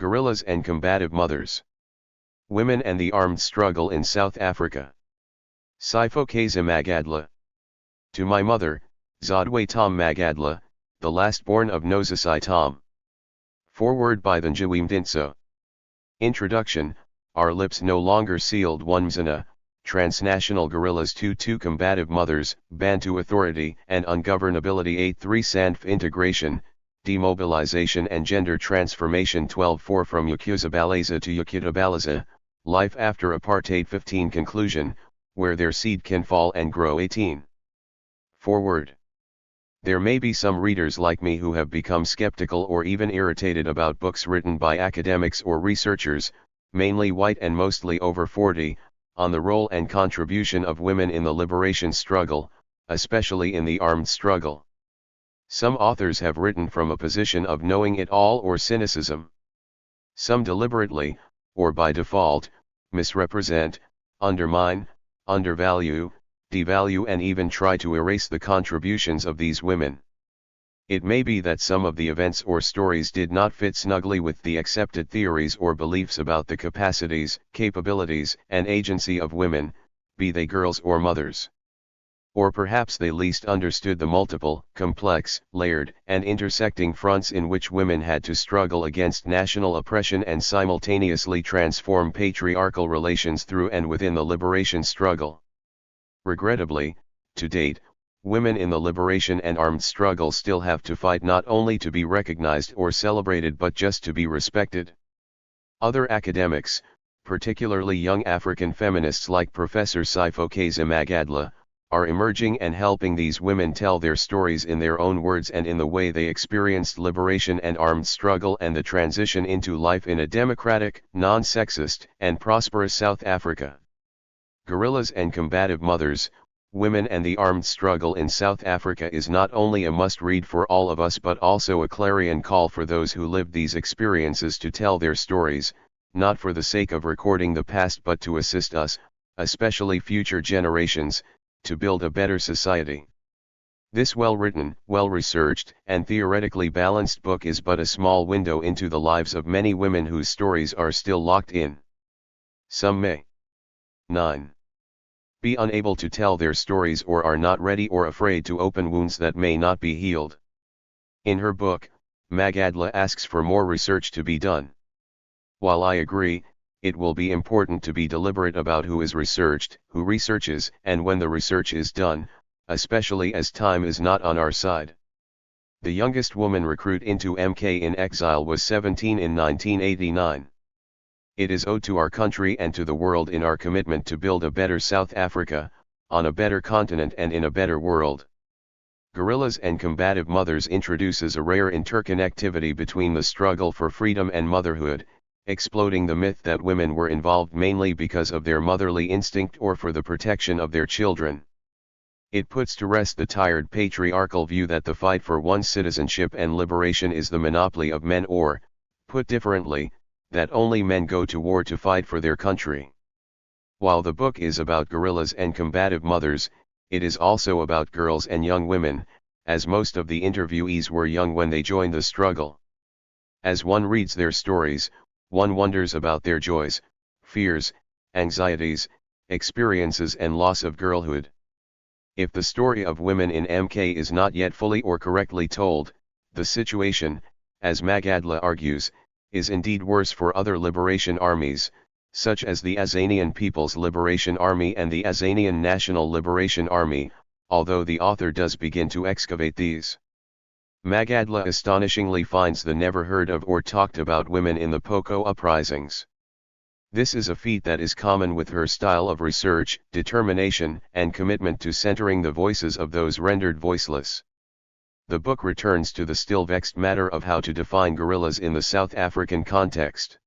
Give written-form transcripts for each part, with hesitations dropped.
Guerrillas and Combative Mothers. Women and the Armed Struggle in South Africa. Siphokazi Magadla. To my mother, Zodwe Tom Magadla, the last born of Nosasai Tom. Foreword by the Njewimdinso. Introduction. Our lips no longer sealed. Mzana, transnational guerrillas. 2 Combative mothers, Bantu authority and ungovernability. 8 Sandf integration, demobilization and gender transformation. 12 From Yakuzabalaza to Yakutabalaza, life after apartheid. 15 Conclusion, where their seed can fall and grow. 18 Forward. There may be some readers like me who have become skeptical or even irritated about books written by academics or researchers, mainly white and mostly over 40, on the role and contribution of women in the liberation struggle, especially in the armed struggle. Some authors have written from a position of knowing it all or cynicism. Some deliberately, or by default, misrepresent, undermine, undervalue, devalue and even try to erase the contributions of these women. It may be that some of the events or stories did not fit snugly with the accepted theories or beliefs about the capacities, capabilities, and agency of women, be they girls or mothers. Or perhaps they least understood the multiple, complex, layered, and intersecting fronts in which women had to struggle against national oppression and simultaneously transform patriarchal relations through and within the liberation struggle. Regrettably, to date, women in the liberation and armed struggle still have to fight not only to be recognized or celebrated but just to be respected. Other academics, particularly young African feminists like Professor Siphokazi Magadla, are emerging and helping these women tell their stories in their own words and in the way they experienced liberation and armed struggle and the transition into life in a democratic, non-sexist, and prosperous South Africa. Guerrillas and Combative Mothers, Women and the Armed Struggle in South Africa is not only a must-read for all of us but also a clarion call for those who lived these experiences to tell their stories, not for the sake of recording the past but to assist us, especially future generations, to build a better society. This well-written, well-researched, and theoretically balanced book is but a small window into the lives of many women whose stories are still locked in. Some may 9. Be unable to tell their stories or are not ready or afraid to open wounds that may not be healed. In her book, Magadla asks for more research to be done. While I agree, it will be important to be deliberate about who is researched, who researches, and when the research is done, especially as time is not on our side. The youngest woman recruit into MK in exile was 17 in 1989. It is owed to our country and to the world in our commitment to build a better South Africa, on a better continent and in a better world. Guerrillas and Combative Mothers introduces a rare interconnectivity between the struggle for freedom and motherhood, exploding the myth that women were involved mainly because of their motherly instinct or for the protection of their children. It puts to rest the tired patriarchal view that the fight for one's citizenship and liberation is the monopoly of men or, put differently, that only men go to war to fight for their country. While the book is about guerrillas and combative mothers, it is also about girls and young women, as most of the interviewees were young when they joined the struggle. As one reads their stories, one wonders about their joys, fears, anxieties, experiences and loss of girlhood. If the story of women in MK is not yet fully or correctly told, the situation, as Magadla argues, is indeed worse for other liberation armies, such as the Azanian People's Liberation Army and the Azanian National Liberation Army, although the author does begin to excavate these. Magadla astonishingly finds the never heard of or talked about women in the Poko uprisings. This is a feat that is common with her style of research, determination, and commitment to centering the voices of those rendered voiceless. The book returns to the still vexed matter of how to define guerrillas in the South African context.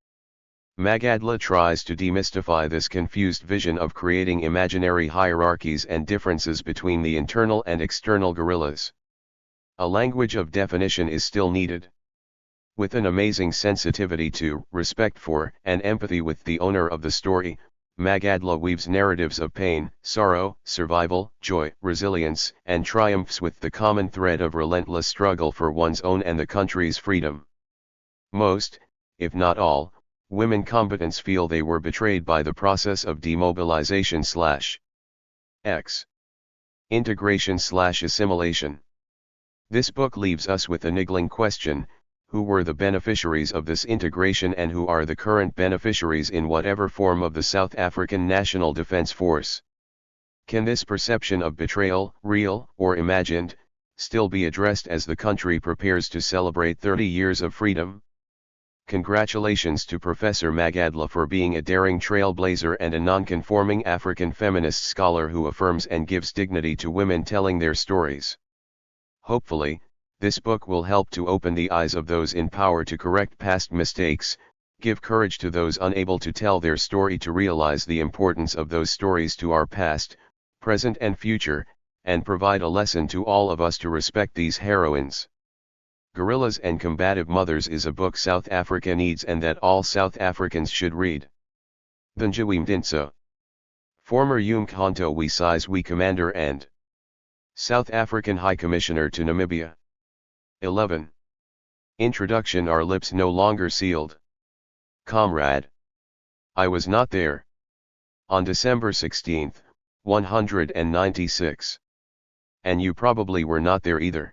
Magadla tries to demystify this confused vision of creating imaginary hierarchies and differences between the internal and external guerrillas. A language of definition is still needed. With an amazing sensitivity to, respect for, and empathy with the owner of the story, Magadla weaves narratives of pain, sorrow, survival, joy, resilience, and triumphs with the common thread of relentless struggle for one's own and the country's freedom. Most, if not all, women combatants feel they were betrayed by the process of demobilization/X. Integration/assimilation. This book leaves us with a niggling question: who were the beneficiaries of this integration and who are the current beneficiaries in whatever form of the South African National Defence Force? Can this perception of betrayal, real or imagined, still be addressed as the country prepares to celebrate 30 years of freedom? Congratulations to Professor Magadla for being a daring trailblazer and a non-conforming African feminist scholar who affirms and gives dignity to women telling their stories. Hopefully, this book will help to open the eyes of those in power to correct past mistakes, give courage to those unable to tell their story to realize the importance of those stories to our past, present and future, and provide a lesson to all of us to respect these heroines. Guerrillas and Combative Mothers is a book South Africa needs and that all South Africans should read. Thinjawimdinso. Former Umkhonto we Sizwe Commander and South African High Commissioner to Namibia. 11. Introduction. Our lips no longer sealed. Comrade. I was not there. On December 16, 196. And you probably were not there either.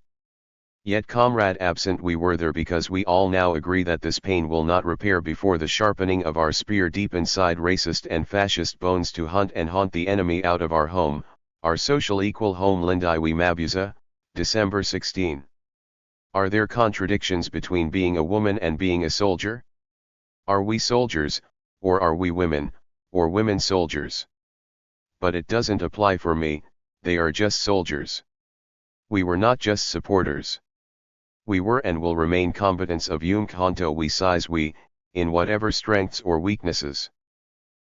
Yet comrade absent we were there because we all now agree that this pain will not repair before the sharpening of our spear deep inside racist and fascist bones to hunt and haunt the enemy out of our home, our social equal home. Lindiwe Mabuza, December 16. Are there contradictions between being a woman and being a soldier? Are we soldiers, or are we women, or women soldiers? But it doesn't apply for me, they are just soldiers. We were not just supporters. We were and will remain combatants of Umkhonto we Sizwe, in whatever strengths or weaknesses.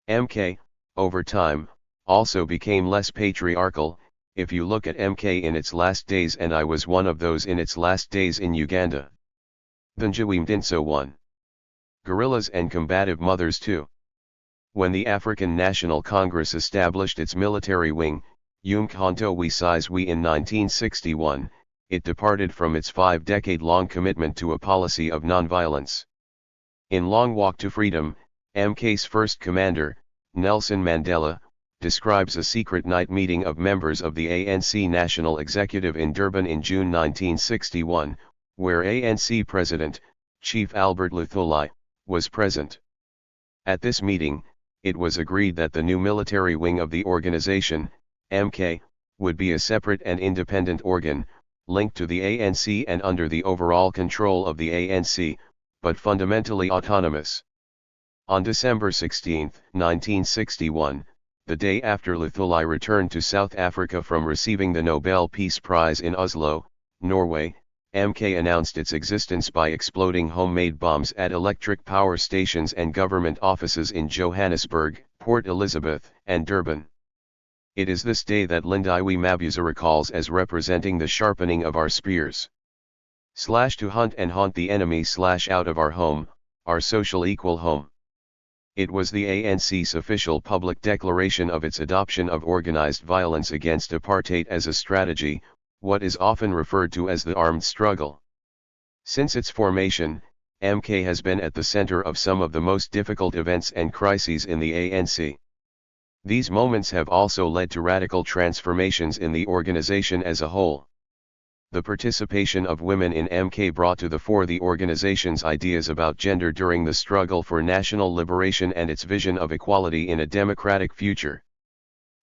MK, over time, also became less patriarchal, if you look at MK in its last days, and I was one of those in its last days in Uganda. Thinjawimdinso 1. Guerrillas and Combative Mothers 2. When the African National Congress established its military wing, Umkhonto we Sizwe in 1961, it departed from its 5-decade-long commitment to a policy of nonviolence. In Long Walk to Freedom, MK's first commander, Nelson Mandela, describes a secret night meeting of members of the ANC National Executive in Durban in June 1961, where ANC President, Chief Albert Luthuli, was present. At this meeting, it was agreed that the new military wing of the organization, MK, would be a separate and independent organ, linked to the ANC and under the overall control of the ANC, but fundamentally autonomous. On December 16, 1961, the day after Luthuli returned to South Africa from receiving the Nobel Peace Prize in Oslo, Norway, MK announced its existence by exploding homemade bombs at electric power stations and government offices in Johannesburg, Port Elizabeth, and Durban. It is this day that Lindiwe Mabuza recalls as representing the sharpening of our spears. To hunt and haunt the enemy out of our home, our social equal home. It was the ANC's official public declaration of its adoption of organized violence against apartheid as a strategy, what is often referred to as the armed struggle. Since its formation, MK has been at the center of some of the most difficult events and crises in the ANC. These moments have also led to radical transformations in the organization as a whole. The participation of women in MK brought to the fore the organization's ideas about gender during the struggle for national liberation and its vision of equality in a democratic future.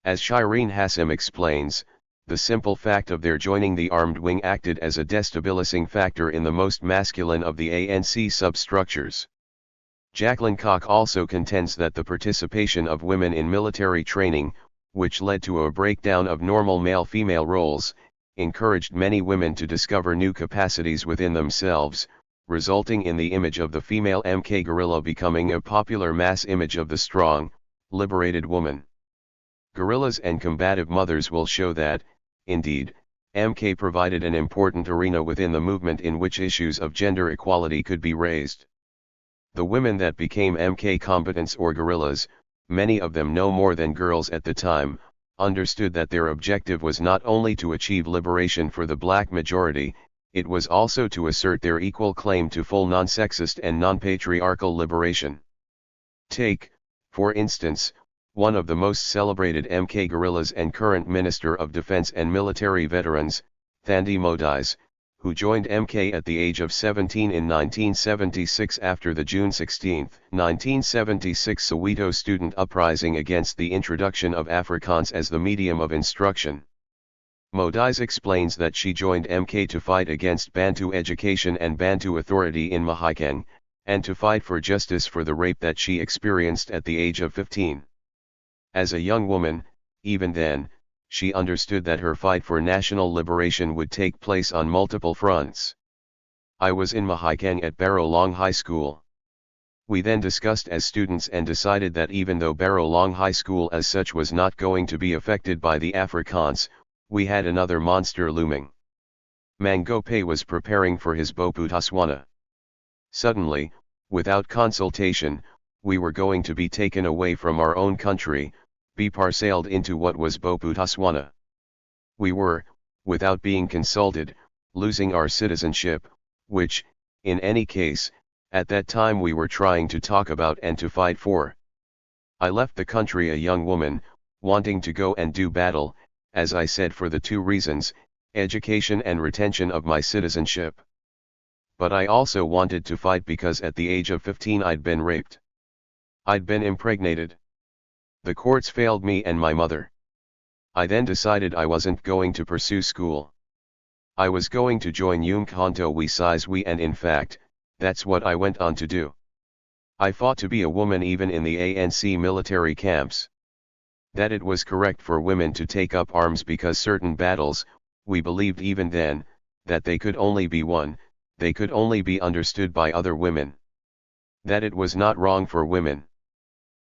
As Shireen Hassim explains, the simple fact of their joining the armed wing acted as a destabilizing factor in the most masculine of the ANC substructures. Jacqueline Koch also contends that the participation of women in military training, which led to a breakdown of normal male-female roles, encouraged many women to discover new capacities within themselves, resulting in the image of the female MK guerrilla becoming a popular mass image of the strong, liberated woman. Guerrillas and Combative Mothers will show that, indeed, MK provided an important arena within the movement in which issues of gender equality could be raised. The women that became MK combatants or guerrillas, many of them no more than girls at the time, understood that their objective was not only to achieve liberation for the black majority, it was also to assert their equal claim to full non-sexist and non-patriarchal liberation. Take, for instance, one of the most celebrated MK guerrillas and current Minister of Defense and Military Veterans, Thandi Modise, who joined MK at the age of 17 in 1976 after the June 16, 1976 Soweto student uprising against the introduction of Afrikaans as the medium of instruction. Modise explains that she joined MK to fight against Bantu education and Bantu authority in Mahikeng, and to fight for justice for the rape that she experienced at the age of 15. As a young woman, even then, she understood that her fight for national liberation would take place on multiple fronts. I was in Mahikeng at Barolong High School. We then discussed as students and decided that even though Barolong High School as such was not going to be affected by the Afrikaans, we had another monster looming. Mangope was preparing for his Boputaswana. Suddenly, without consultation, we were going to be taken away from our own country, be parceled into what was Boputaswana. We were, without being consulted, losing our citizenship, which, in any case, at that time we were trying to talk about and to fight for. I left the country a young woman, wanting to go and do battle, as I said, for the two reasons, education and retention of my citizenship. But I also wanted to fight because at the age of 15 I'd been raped. I'd been impregnated. The courts failed me and my mother. I then decided I wasn't going to pursue school. I was going to join Umkhonto we Sizwe, and in fact, that's what I went on to do. I fought to be a woman even in the ANC military camps. That it was correct for women to take up arms because certain battles, we believed even then, that they could only be won, they could only be understood by other women. That it was not wrong for women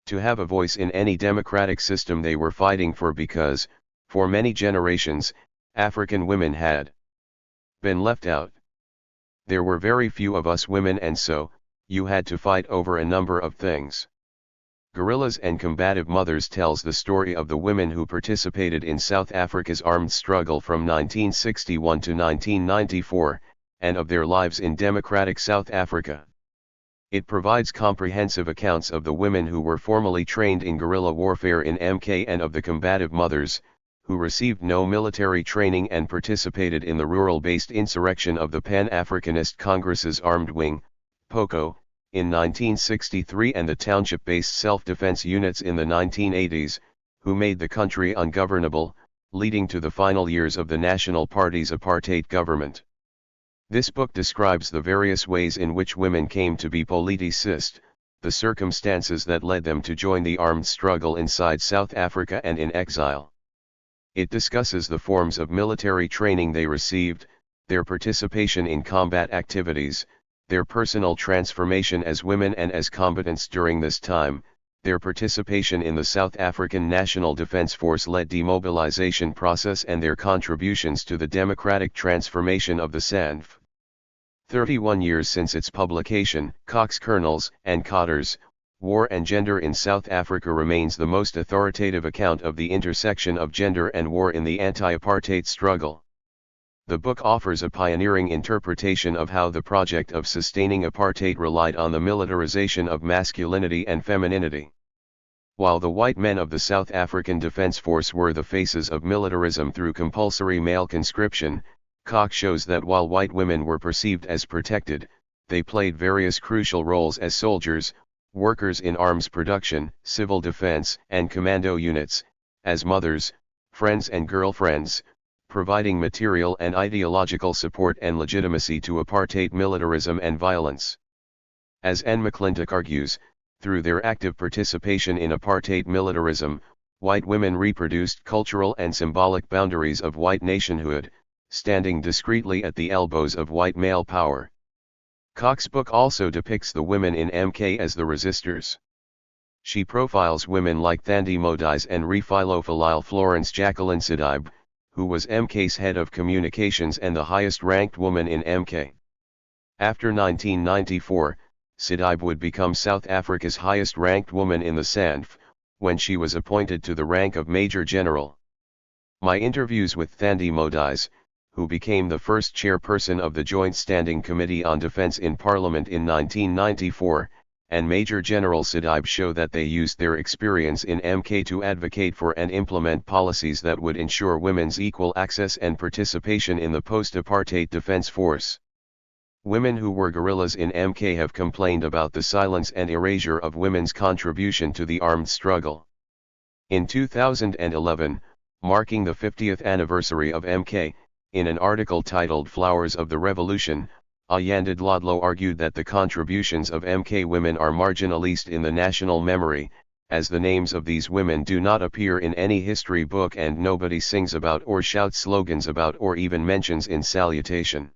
to have a voice in any democratic system they were fighting for, because, for many generations, African women had been left out. There were very few of us women, and so, you had to fight over a number of things. Guerrillas and Combative Mothers tells the story of the women who participated in South Africa's armed struggle from 1961 to 1994, and of their lives in democratic South Africa. It provides comprehensive accounts of the women who were formally trained in guerrilla warfare in MK and of the Combative Mothers, who received no military training and participated in the rural-based insurrection of the Pan-Africanist Congress's Armed Wing, POCO, in 1963, and the township-based self-defense units in the 1980s, who made the country ungovernable, leading to the final years of the National Party's apartheid government. This book describes the various ways in which women came to be politicized, the circumstances that led them to join the armed struggle inside South Africa and in exile. It discusses the forms of military training they received, their participation in combat activities, their personal transformation as women and as combatants during this time, their participation in the South African National Defence Force-led demobilization process, and their contributions to the democratic transformation of the SANDF. 31 years since its publication, Cox Colonels and Cotters, War and Gender in South Africa remains the most authoritative account of the intersection of gender and war in the anti-apartheid struggle. The book offers a pioneering interpretation of how the project of sustaining apartheid relied on the militarization of masculinity and femininity. While the white men of the South African Defence Force were the faces of militarism through compulsory male conscription, Cox shows that while white women were perceived as protected, they played various crucial roles as soldiers, workers in arms production, civil defense and commando units, as mothers, friends and girlfriends, providing material and ideological support and legitimacy to apartheid militarism and violence. As N. McClintock argues, through their active participation in apartheid militarism, white women reproduced cultural and symbolic boundaries of white nationhood, standing discreetly at the elbows of white male power. Cox's book also depicts the women in MK as the resistors. She profiles women like Thandi Modise and Refilophalile Florence Jacqueline Sidibe, who was MK's head of communications and the highest-ranked woman in MK. After 1994, Sidibe would become South Africa's highest-ranked woman in the SANDF, when she was appointed to the rank of Major General. My interviews with Thandi Modise, who became the first chairperson of the Joint Standing Committee on Defense in Parliament in 1994, and Major General Sadibe show that they used their experience in MK to advocate for and implement policies that would ensure women's equal access and participation in the post-apartheid defense force. Women who were guerrillas in MK have complained about the silence and erasure of women's contribution to the armed struggle. In 2011, marking the 50th anniversary of MK, in an article titled Flowers of the Revolution, Ayanda Dlodlo argued that the contributions of MK women are marginalized in the national memory, as the names of these women do not appear in any history book and nobody sings about or shouts slogans about or even mentions in salutation.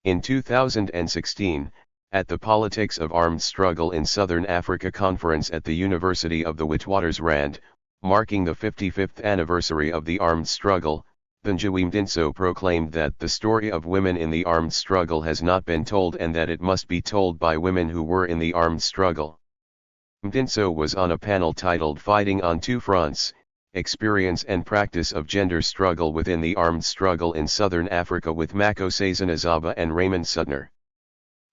In 2016, at the Politics of Armed Struggle in Southern Africa conference at the University of the Witwatersrand, marking the 55th anniversary of the armed struggle, Thanjiwe Mdinso proclaimed that the story of women in the armed struggle has not been told and that it must be told by women who were in the armed struggle. Mdinso was on a panel titled Fighting on Two Fronts, Experience and Practice of Gender Struggle Within the Armed Struggle in Southern Africa with Makhosi Zinazaba and Raymond Suttner.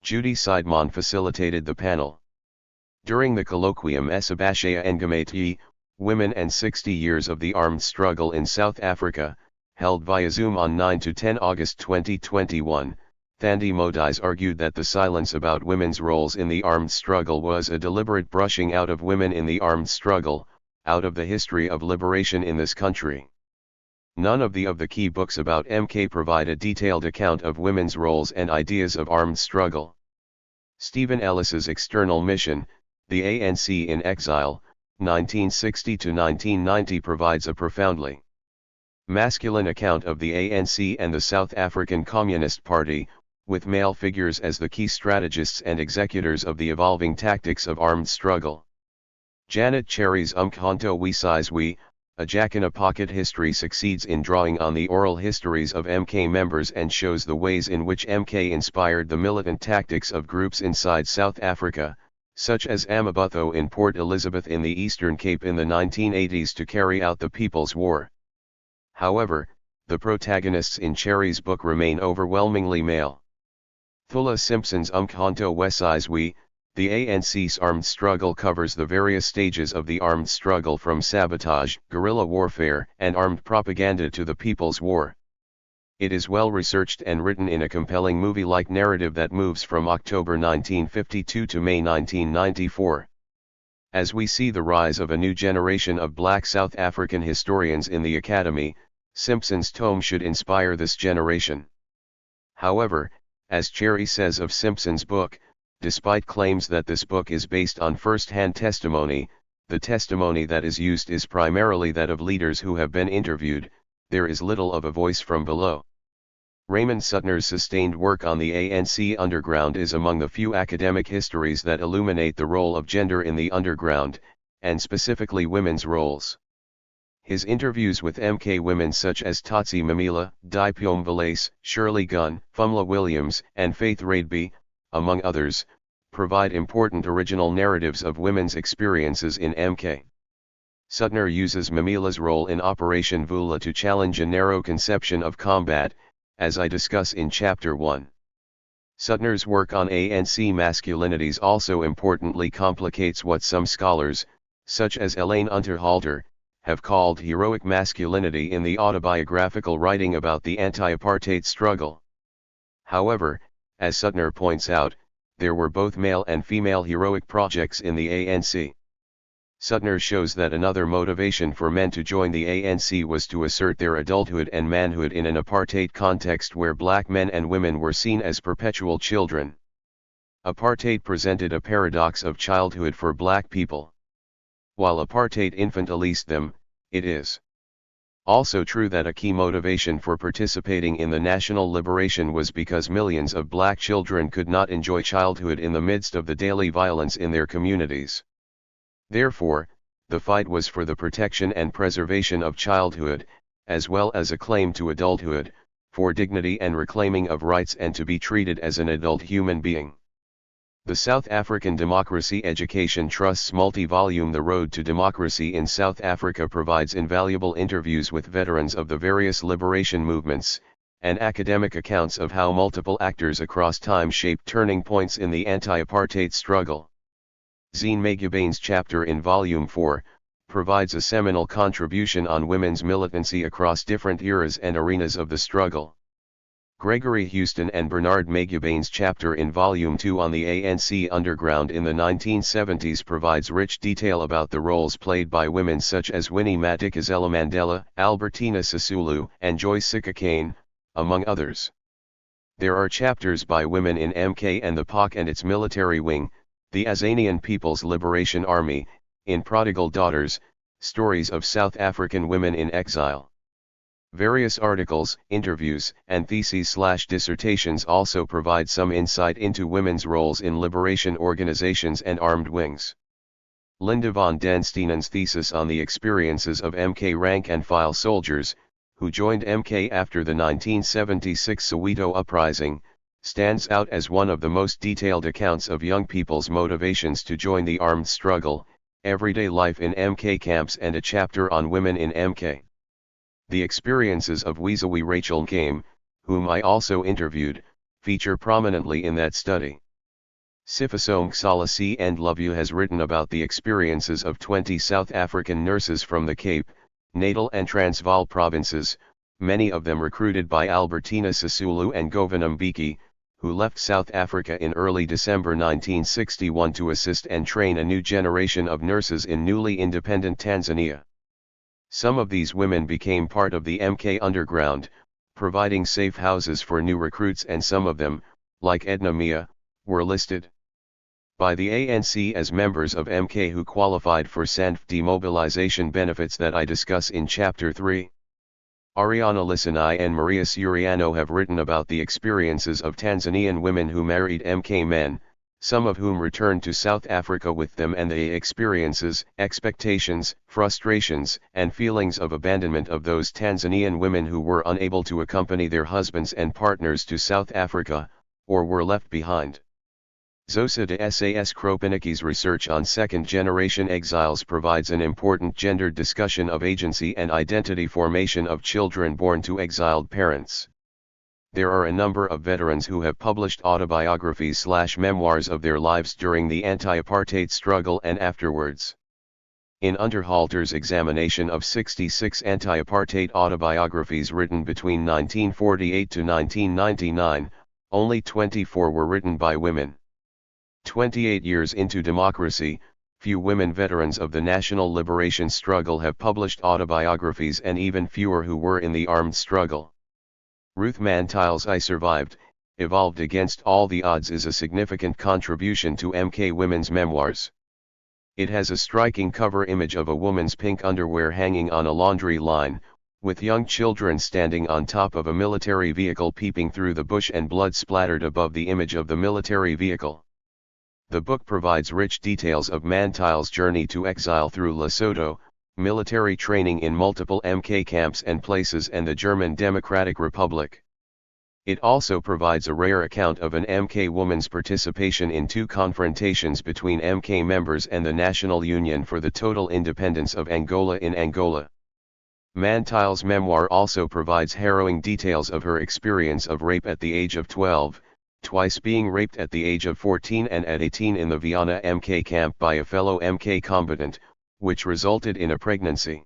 Judy Seidman facilitated the panel. During the colloquium Esabashaya Engamati, Women and 60 Years of the Armed Struggle in South Africa, held via Zoom on 9 to 10 August 2021, Thandi Modise argued that the silence about women's roles in the armed struggle was a deliberate brushing out of women in the armed struggle, out of the history of liberation in this country. None of the key books about MK provide a detailed account of women's roles and ideas of armed struggle. Stephen Ellis's External Mission, The ANC in Exile, 1960 to 1990 provides a profoundly masculine account of the ANC and the South African Communist Party, with male figures as the key strategists and executors of the evolving tactics of armed struggle. Janet Cherry's Umkhonto we Size We, A Jack in a Pocket History succeeds in drawing on the oral histories of MK members and shows the ways in which MK inspired the militant tactics of groups inside South Africa, such as Amabutho in Port Elizabeth in the Eastern Cape in the 1980s to carry out the People's War. However, the protagonists in Cherry's book remain overwhelmingly male. Thula Simpson's Umkhonto we Size We, The ANC's Armed Struggle covers the various stages of the armed struggle from sabotage, guerrilla warfare, and armed propaganda to the People's War. It is well researched and written in a compelling movie-like narrative that moves from October 1952 to May 1994. As we see the rise of a new generation of black South African historians in the Academy, Simpson's tome should inspire this generation. However, as Cherry says of Simpson's book, despite claims that this book is based on first-hand testimony, the testimony that is used is primarily that of leaders who have been interviewed, there is little of a voice from below. Raymond Suttner's sustained work on the ANC underground is among the few academic histories that illuminate the role of gender in the underground, and specifically women's roles. His interviews with MK women such as Tsotsi Mamila, Dipiom Valace, Shirley Gunn, Fumla Williams, and Faith Radeby, among others, provide important original narratives of women's experiences in MK. Suttner uses Mamila's role in Operation Vula to challenge a narrow conception of combat, as I discuss in Chapter 1. Suttner's work on ANC masculinities also importantly complicates what some scholars, such as Elaine Unterhalter, have called heroic masculinity in the autobiographical writing about the anti-apartheid struggle. However, as Suttner points out, there were both male and female heroic projects in the ANC. Suttner shows that another motivation for men to join the ANC was to assert their adulthood and manhood in an apartheid context where black men and women were seen as perpetual children. Apartheid presented a paradox of childhood for black people. While apartheid infantilized them, it is also true that a key motivation for participating in the national liberation was because millions of black children could not enjoy childhood in the midst of the daily violence in their communities. Therefore, the fight was for the protection and preservation of childhood, as well as a claim to adulthood, for dignity and reclaiming of rights and to be treated as an adult human being. The South African Democracy Education Trust's multi-volume The Road to Democracy in South Africa provides invaluable interviews with veterans of the various liberation movements, and academic accounts of how multiple actors across time shaped turning points in the anti-apartheid struggle. Zine Magabane's chapter in Volume 4 provides a seminal contribution on women's militancy across different eras and arenas of the struggle. Gregory Houston and Bernard Magabane's chapter in Volume 2 on the ANC underground in the 1970s provides rich detail about the roles played by women such as Winnie Madikizela Mandela, Albertina Sisulu, and Joyce Sikakane, among others. There are chapters by women in MK and the POC and its military wing, the Azanian People's Liberation Army, in Prodigal Daughters, stories of South African women in exile. Various articles, interviews, and theses/dissertations also provide some insight into women's roles in liberation organizations and armed wings. Linda von den Steenen's thesis on the experiences of MK rank-and-file soldiers, who joined MK after the 1976 Soweto uprising, stands out as one of the most detailed accounts of young people's motivations to join the armed struggle, everyday life in MK camps, and a chapter on women in MK. The experiences of Wizawi Rachel Nkame, whom I also interviewed, feature prominently in that study. Siphokazi and Loveu has written about the experiences of 20 South African nurses from the Cape, Natal and Transvaal provinces, many of them recruited by Albertina Sisulu and Govan Mbeki, who left South Africa in early December 1961 to assist and train a new generation of nurses in newly independent Tanzania. Some of these women became part of the MK underground, providing safe houses for new recruits, and some of them, like Edna Mia, were listed by the ANC as members of MK who qualified for SANF demobilization benefits that I discuss in Chapter 3. Ariana Lisanai and Maria Suriano have written about the experiences of Tanzanian women who married MK men, some of whom returned to South Africa with them, and the experiences, expectations, frustrations, and feelings of abandonment of those Tanzanian women who were unable to accompany their husbands and partners to South Africa, or were left behind. Zosa de Sas Kropiniki's research on second-generation exiles provides an important gendered discussion of agency and identity formation of children born to exiled parents. There are a number of veterans who have published autobiographies/memoirs of their lives during the anti-apartheid struggle and afterwards. In Unterhalter's examination of 66 anti-apartheid autobiographies written between 1948 to 1999, only 24 were written by women. 28 years into democracy, few women veterans of the national liberation struggle have published autobiographies, and even fewer who were in the armed struggle. Ruth Mantile's I Survived, Evolved Against All the Odds is a significant contribution to MK women's memoirs. It has a striking cover image of a woman's pink underwear hanging on a laundry line, with young children standing on top of a military vehicle peeping through the bush and blood splattered above the image of the military vehicle. The book provides rich details of Mantile's journey to exile through Lesotho, military training in multiple MK camps and places, and the German Democratic Republic. It also provides a rare account of an MK woman's participation in 2 confrontations between MK members and the National Union for the Total Independence of Angola in Angola. Mantile's memoir also provides harrowing details of her experience of rape at the age of 12, twice being raped at the age of 14 and at 18 in the Viana MK camp by a fellow MK combatant, which resulted in a pregnancy.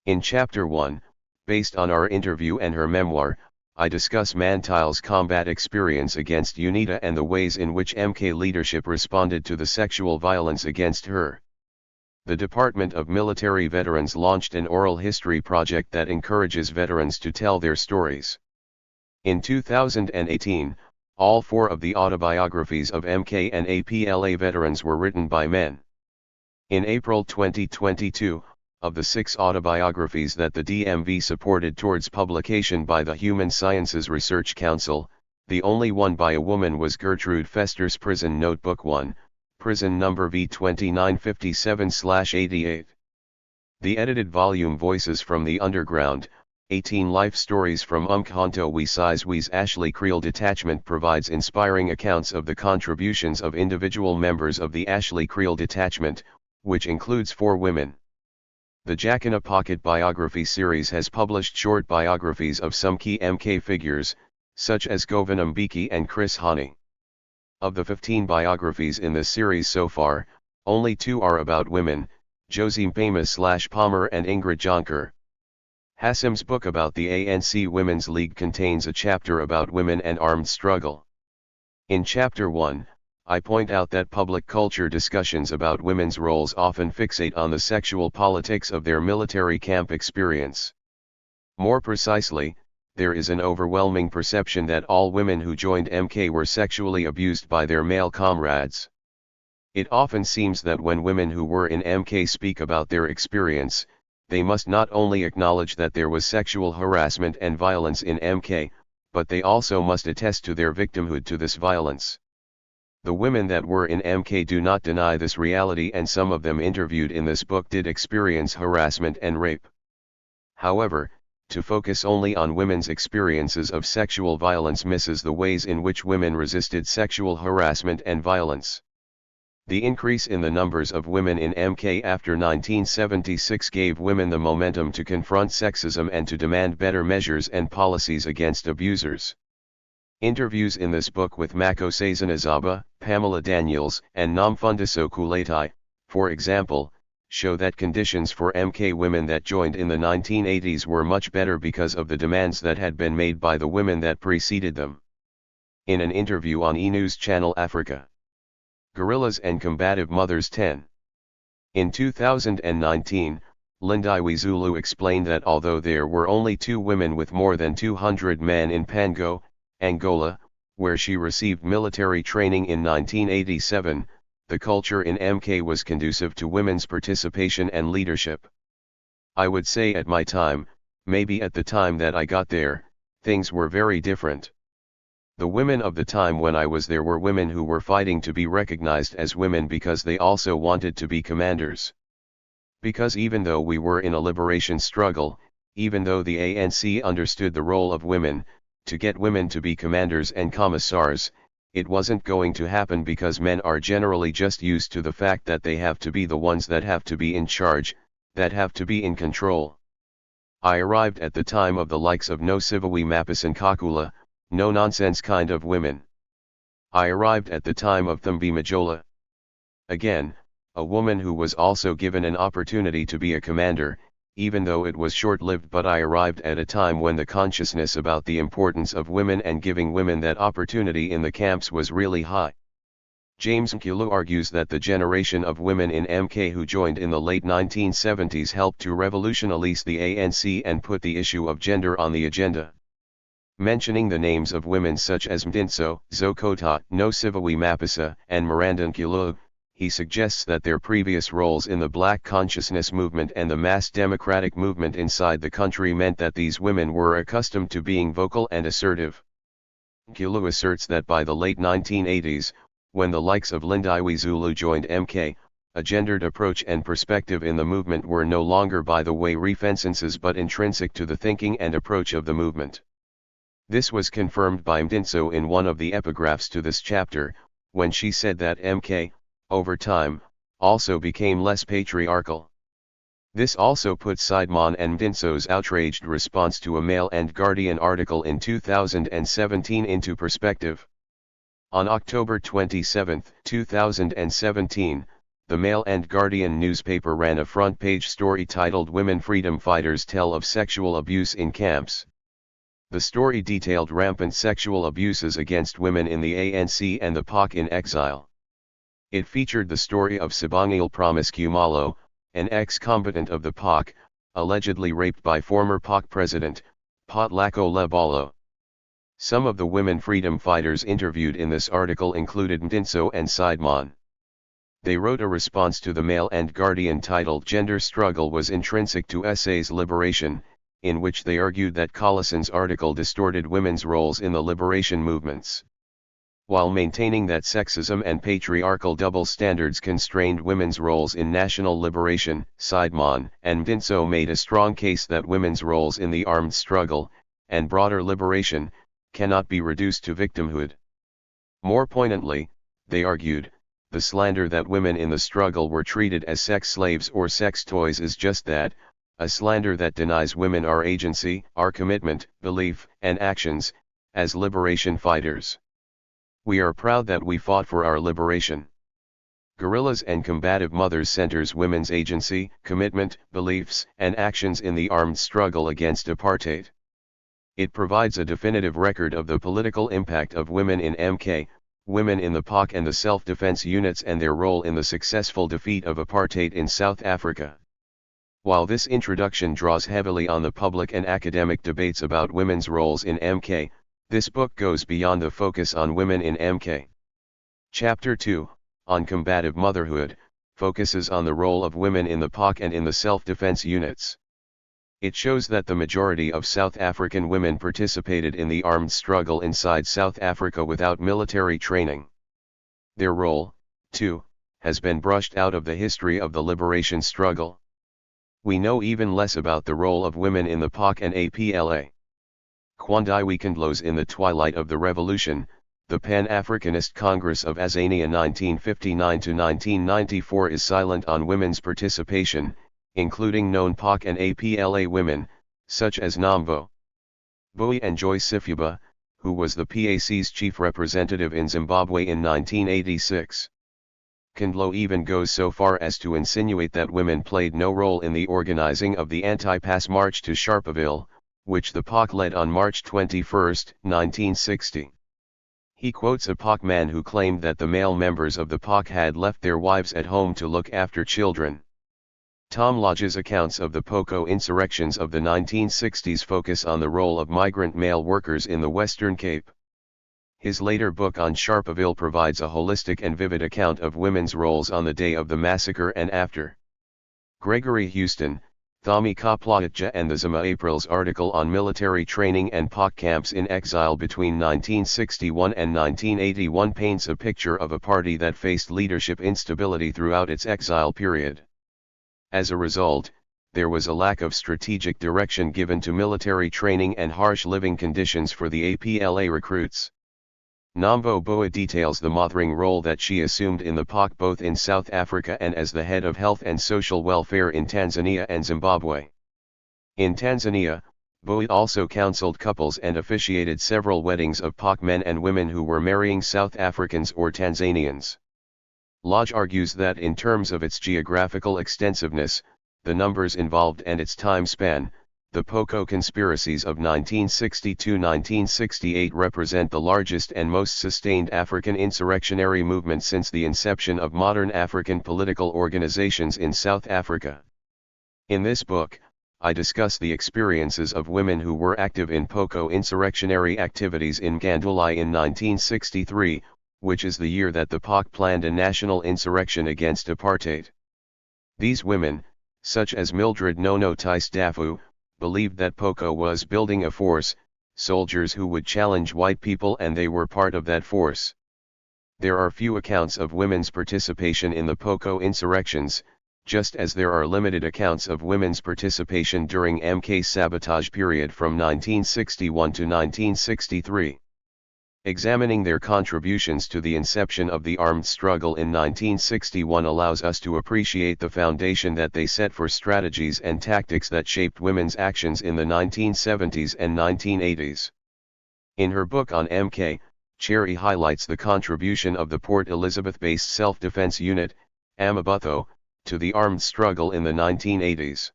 In Chapter 1, based on our interview and her memoir, I discuss Mantile's combat experience against UNITA and the ways in which MK leadership responded to the sexual violence against her. The Department of Military Veterans launched an oral history project that encourages veterans to tell their stories. In 2018, all 4 of the autobiographies of MK and APLA veterans were written by men. In April 2022, of the 6 autobiographies that the DMV supported towards publication by the Human Sciences Research Council, the only one by a woman was Gertrude Fester's Prison Notebook 1, prison number V2957/88. The edited volume Voices from the Underground, 18 Life Stories from Umkhonto we Sizwe's Ashley Creel Detachment provides inspiring accounts of the contributions of individual members of the Ashley Creel Detachment, which includes 4 women. The Jacana Pocket Biography series has published short biographies of some key MK figures, such as Govan Mbeki and Chris Hani. Of the 15 biographies in this series so far, only 2 are about women, Josie Mpama/Palmer and Ingrid Jonker. Hassim's book about the ANC Women's League contains a chapter about women and armed struggle. In Chapter 1, I point out that public culture discussions about women's roles often fixate on the sexual politics of their military camp experience. More precisely, there is an overwhelming perception that all women who joined MK were sexually abused by their male comrades. It often seems that when women who were in MK speak about their experience, they must not only acknowledge that there was sexual harassment and violence in MK, but they also must attest to their victimhood to this violence. The women that were in MK do not deny this reality, and some of them interviewed in this book did experience harassment and rape. However, to focus only on women's experiences of sexual violence misses the ways in which women resisted sexual harassment and violence. The increase in the numbers of women in MK after 1976 gave women the momentum to confront sexism and to demand better measures and policies against abusers. Interviews in this book with Mako Sazanazaba, Pamela Daniels, and Namfundiso Kuletai, for example, show that conditions for MK women that joined in the 1980s were much better because of the demands that had been made by the women that preceded them. In an interview on E! News Channel Africa, Guerrillas and Combative Mothers 10. In 2019, Lindiwe Zulu explained that although there were only 2 women with more than 200 men in Pango, Angola, where she received military training in 1987, the culture in MK was conducive to women's participation and leadership. I would say at my time, maybe at the time that I got there, things were very different. The women of the time when I was there were women who were fighting to be recognized as women because they also wanted to be commanders. Because even though we were in a liberation struggle, even though the ANC understood the role of women, to get women to be commanders and commissars, it wasn't going to happen because men are generally just used to the fact that they have to be the ones that have to be in charge, that have to be in control. I arrived at the time of the likes of no Sivawi Mapisan Kakula, no nonsense kind of women. I arrived at the time of Thambi Majola. Again, a woman who was also given an opportunity to be a commander, even though it was short-lived, but I arrived at a time when the consciousness about the importance of women and giving women that opportunity in the camps was really high. James Nkulu argues that the generation of women in MK who joined in the late 1970s helped to revolutionize the ANC and put the issue of gender on the agenda. Mentioning the names of women such as Mdinso, Zokota, Nosiviwe Mapisa, and Miranda Nkulu, he suggests that their previous roles in the Black consciousness movement and the mass democratic movement inside the country meant that these women were accustomed to being vocal and assertive. Nkulu asserts that by the late 1980s, when the likes of Lindiwe Zulu joined MK, a gendered approach and perspective in the movement were no longer by the way references but intrinsic to the thinking and approach of the movement. This was confirmed by Mdinso in one of the epigraphs to this chapter, when she said that MK, over time, also became less patriarchal. This also put Sideman and Mdinso's outraged response to a Mail and Guardian article in 2017 into perspective. On October 27, 2017, the Mail and Guardian newspaper ran a front-page story titled "Women Freedom Fighters Tell of Sexual Abuse in Camps." The story detailed rampant sexual abuses against women in the ANC and the POC in exile. It featured the story of Sibongile Promise Kumalo, an ex-combatant of the POC, allegedly raped by former POC president, Potlako Lebalo. Some of the women freedom fighters interviewed in this article included Mdinso and Sideman. They wrote a response to the Mail and Guardian titled "Gender Struggle Was Intrinsic to SA's Liberation," in which they argued that Collison's article distorted women's roles in the liberation movements. While maintaining that sexism and patriarchal double standards constrained women's roles in national liberation, Sideman and Mdinso made a strong case that women's roles in the armed struggle, and broader liberation, cannot be reduced to victimhood. More poignantly, they argued, the slander that women in the struggle were treated as sex slaves or sex toys is just that, a slander that denies women our agency, our commitment, belief, and actions, as liberation fighters. We are proud that we fought for our liberation. Guerrillas and Combative Mothers centers women's agency, commitment, beliefs, and actions in the armed struggle against apartheid. It provides a definitive record of the political impact of women in MK, women in the POC and the self-defense units and their role in the successful defeat of apartheid in South Africa. While this introduction draws heavily on the public and academic debates about women's roles in MK, this book goes beyond the focus on women in MK. Chapter 2, on Combative Motherhood, focuses on the role of women in the POC and in the self-defense units. It shows that the majority of South African women participated in the armed struggle inside South Africa without military training. Their role, too, has been brushed out of the history of the liberation struggle. We know even less about the role of women in the POC and APLA. Kwandai Weekendlos in the Twilight of the Revolution, the Pan-Africanist Congress of Azania 1959–1994 is silent on women's participation, including known POC and APLA women, such as Nambo Bowie and Joy Sifuba, who was the PAC's chief representative in Zimbabwe in 1986. Kandlo even goes so far as to insinuate that women played no role in the organizing of the anti-pass march to Sharpeville, which the POC led on March 21, 1960. He quotes a POC man who claimed that the male members of the POC had left their wives at home to look after children. Tom Lodge's accounts of the POCO insurrections of the 1960s focus on the role of migrant male workers in the Western Cape. His later book on Sharpeville provides a holistic and vivid account of women's roles on the day of the massacre and after. Gregory Houston, Thami Kaplaatja and the Zima April's article on military training and POC camps in exile between 1961 and 1981 paints a picture of a party that faced leadership instability throughout its exile period. As a result, there was a lack of strategic direction given to military training and harsh living conditions for the APLA recruits. Nambo Boa details the mothering role that she assumed in the POC both in South Africa and as the head of health and social welfare in Tanzania and Zimbabwe. In Tanzania, Boa also counseled couples and officiated several weddings of POC men and women who were marrying South Africans or Tanzanians. Lodge argues that in terms of its geographical extensiveness, the numbers involved and its time span, the POCO conspiracies of 1960–1968 represent the largest and most sustained African insurrectionary movement since the inception of modern African political organizations in South Africa. In this book, I discuss the experiences of women who were active in POCO insurrectionary activities in Gandulai in 1963, which is the year that the POC planned a national insurrection against apartheid. These women, such as Mildred Nono Tistafu, believed that POCO was building a force, soldiers who would challenge white people, and they were part of that force. There are few accounts of women's participation in the POCO insurrections, just as there are limited accounts of women's participation during MK's sabotage period from 1961 to 1963. Examining their contributions to the inception of the armed struggle in 1961 allows us to appreciate the foundation that they set for strategies and tactics that shaped women's actions in the 1970s and 1980s. In her book on MK, Cherry highlights the contribution of the Port Elizabeth-based self-defense unit, Amabutho, to the armed struggle in the 1980s.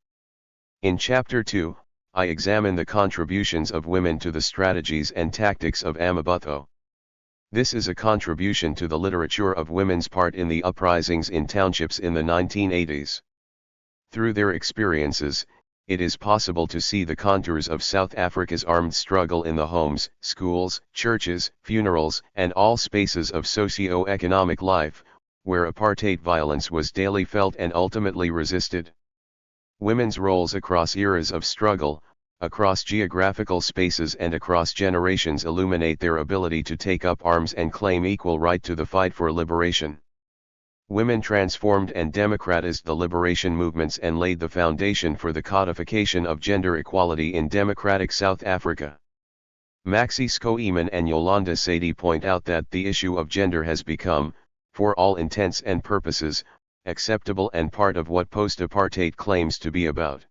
In Chapter 2, I examine the contributions of women to the strategies and tactics of Amabutho. This is a contribution to the literature of women's part in the uprisings in townships in the 1980s. Through their experiences, it is possible to see the contours of South Africa's armed struggle in the homes, schools, churches, funerals, and all spaces of socio-economic life, where apartheid violence was daily felt and ultimately resisted. Women's roles across eras of struggle, across geographical spaces and across generations illuminate their ability to take up arms and claim equal right to the fight for liberation. Women transformed and democratized the liberation movements and laid the foundation for the codification of gender equality in democratic South Africa. Maxie Skoeman and Yolanda Sadie point out that the issue of gender has become, for all intents and purposes, acceptable and part of what post-apartheid claims to be about.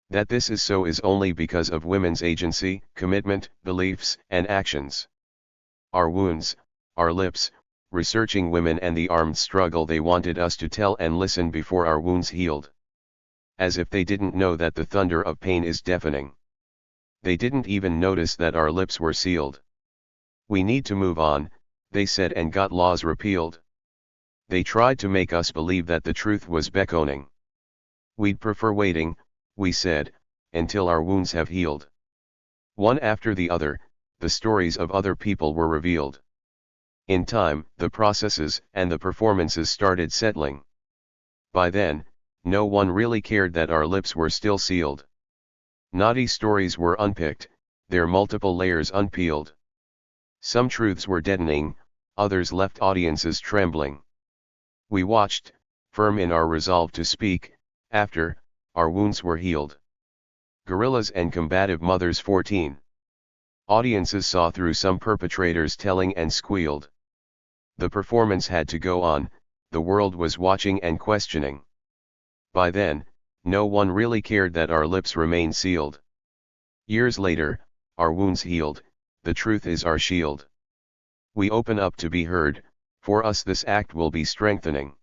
That this is so is only because of women's agency, commitment, beliefs, and actions. Our wounds, our lips, researching women and the armed struggle they wanted us to tell and listen before our wounds healed. As if they didn't know that the thunder of pain is deafening. They didn't even notice that our lips were sealed. We need to move on, they said, and got laws repealed. They tried to make us believe that the truth was beckoning. We'd prefer waiting, we said, until our wounds have healed. One after the other, the stories of other people were revealed. In time, the processes and the performances started settling. By then, no one really cared that our lips were still sealed. Naughty stories were unpicked, their multiple layers unpeeled. Some truths were deadening, others left audiences trembling. We watched, firm in our resolve to speak, after our wounds were healed. Guerrillas and Combative Mothers 14. Audiences saw through some perpetrators telling and squealed. The performance had to go on, the world was watching and questioning. By then, no one really cared that our lips remained sealed. Years later, our wounds healed, the truth is our shield. We open up to be heard, for us this act will be strengthening.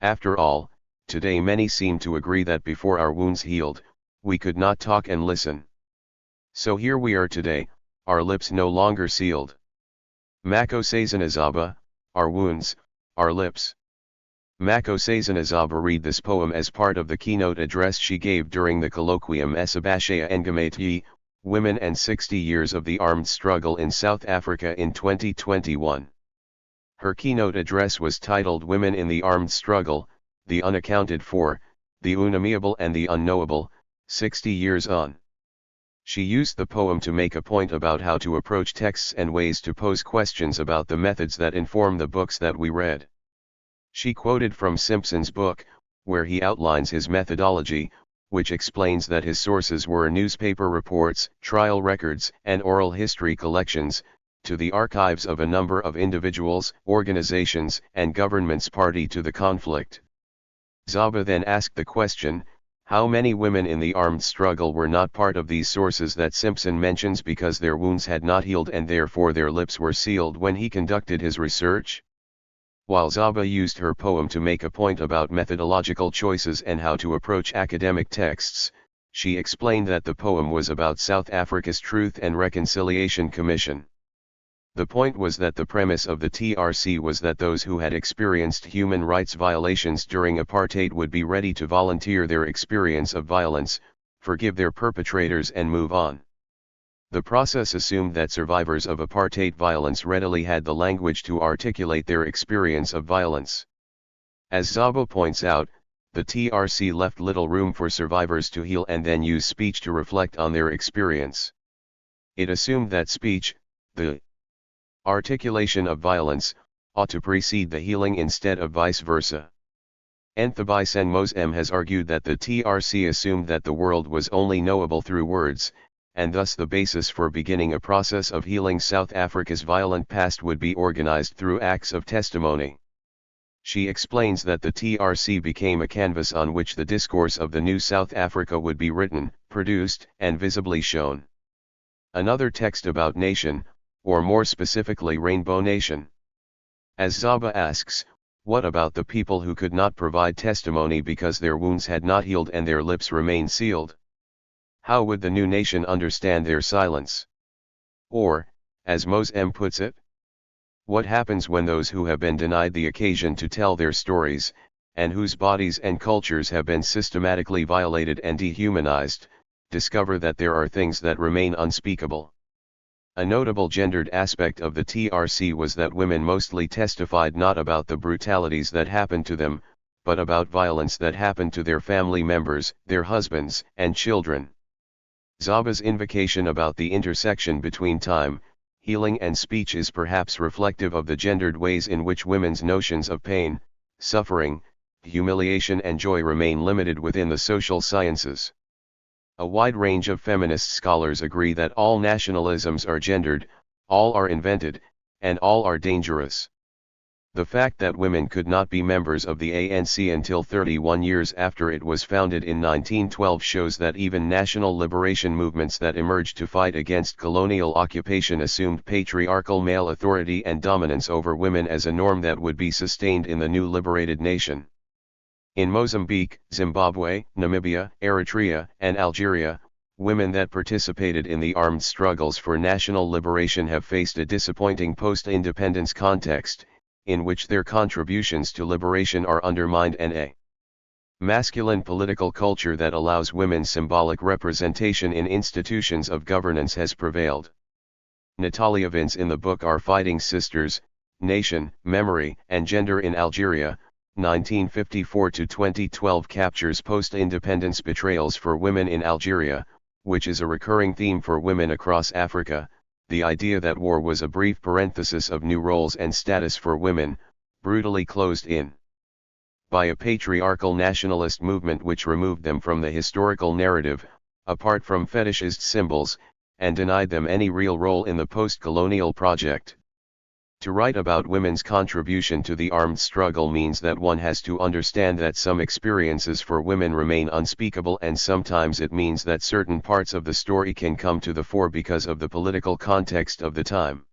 After all, today many seem to agree that before our wounds healed, we could not talk and listen. So here we are today, our lips no longer sealed. Makosazanazaba, our wounds, our lips. Makosazanazaba read this poem as part of the keynote address she gave during the colloquium Esabashaya Engamate, Women and 60 Years of the Armed Struggle in South Africa in 2021. Her keynote address was titled Women in the Armed Struggle, the Unaccounted For, the Unamiable and the Unknowable, 60 Years On. She used the poem to make a point about how to approach texts and ways to pose questions about the methods that inform the books that we read. She quoted from Simpson's book, where he outlines his methodology, which explains that his sources were newspaper reports, trial records, and oral history collections, to the archives of a number of individuals, organizations, and governments party to the conflict. Zaba then asked the question, how many women in the armed struggle were not part of these sources that Simpson mentions because their wounds had not healed and therefore their lips were sealed when he conducted his research? While Zaba used her poem to make a point about methodological choices and how to approach academic texts, she explained that the poem was about South Africa's Truth and Reconciliation Commission. The point was that the premise of the TRC was that those who had experienced human rights violations during apartheid would be ready to volunteer their experience of violence, forgive their perpetrators and move on. The process assumed that survivors of apartheid violence readily had the language to articulate their experience of violence. As Zaba points out, the TRC left little room for survivors to heal and then use speech to reflect on their experience. It assumed that speech, the articulation of violence, ought to precede the healing instead of vice versa. Nthabiseng Mose has argued that the TRC assumed that the world was only knowable through words, and thus the basis for beginning a process of healing South Africa's violent past would be organized through acts of testimony. She explains that the TRC became a canvas on which the discourse of the new South Africa would be written, produced, and visibly shown. Another text about nation, or more specifically Rainbow Nation. As Zaba asks, what about the people who could not provide testimony because their wounds had not healed and their lips remained sealed? How would the new nation understand their silence? Or, as Mose puts it, what happens when those who have been denied the occasion to tell their stories, and whose bodies and cultures have been systematically violated and dehumanized, discover that there are things that remain unspeakable? A notable gendered aspect of the TRC was that women mostly testified not about the brutalities that happened to them, but about violence that happened to their family members, their husbands, and children. Zaba's invocation about the intersection between time, healing and speech is perhaps reflective of the gendered ways in which women's notions of pain, suffering, humiliation and joy remain limited within the social sciences. A wide range of feminist scholars agree that all nationalisms are gendered, all are invented, and all are dangerous. The fact that women could not be members of the ANC until 31 years after it was founded in 1912 shows that even national liberation movements that emerged to fight against colonial occupation assumed patriarchal male authority and dominance over women as a norm that would be sustained in the new liberated nation. In Mozambique, Zimbabwe, Namibia, Eritrea, and Algeria, women that participated in the armed struggles for national liberation have faced a disappointing post-independence context, in which their contributions to liberation are undermined and a masculine political culture that allows women symbolic representation in institutions of governance has prevailed. Natalia Vins in the book Our Fighting Sisters, Nation, Memory, and Gender in Algeria, 1954-2012 captures post-independence betrayals for women in Algeria, which is a recurring theme for women across Africa. The idea that war was a brief parenthesis of new roles and status for women, brutally closed in by a patriarchal nationalist movement which removed them from the historical narrative, apart from fetishist symbols, and denied them any real role in the post-colonial project. To write about women's contribution to the armed struggle means that one has to understand that some experiences for women remain unspeakable, and sometimes it means that certain parts of the story can come to the fore because of the political context of the time.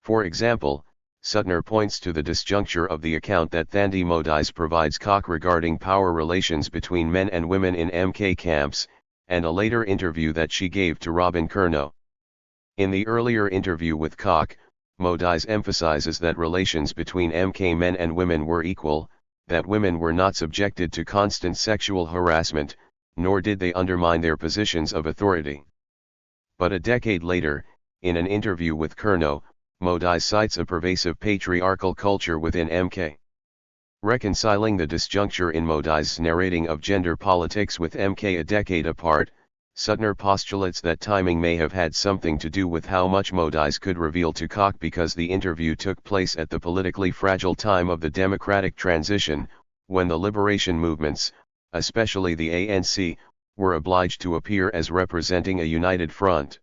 For example, Suttner points to the disjuncture of the account that Thandi Modise provides Koch regarding power relations between men and women in MK camps, and a later interview that she gave to Robin Curnow. In the earlier interview with Koch, Modise emphasizes that relations between MK men and women were equal, that women were not subjected to constant sexual harassment, nor did they undermine their positions of authority. But a decade later, in an interview with Curnow, Modise cites a pervasive patriarchal culture within MK. Reconciling the disjuncture in Modise's narrating of gender politics with MK a decade apart, Suttner postulates that timing may have had something to do with how much Modise could reveal to Koch because the interview took place at the politically fragile time of the democratic transition, when the liberation movements, especially the ANC, were obliged to appear as representing a united front.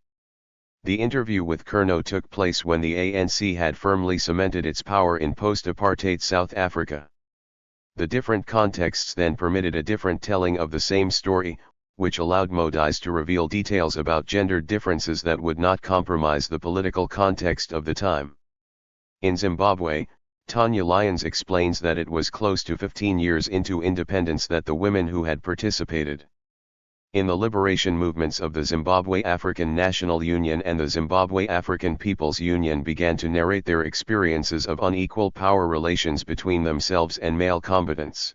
The interview with Curnow took place when the ANC had firmly cemented its power in post-apartheid South Africa. The different contexts then permitted a different telling of the same story, which allowed Modise to reveal details about gender differences that would not compromise the political context of the time. In Zimbabwe, Tanya Lyons explains that it was close to 15 years into independence that the women who had participated in the liberation movements of the Zimbabwe African National Union and the Zimbabwe African People's Union began to narrate their experiences of unequal power relations between themselves and male combatants.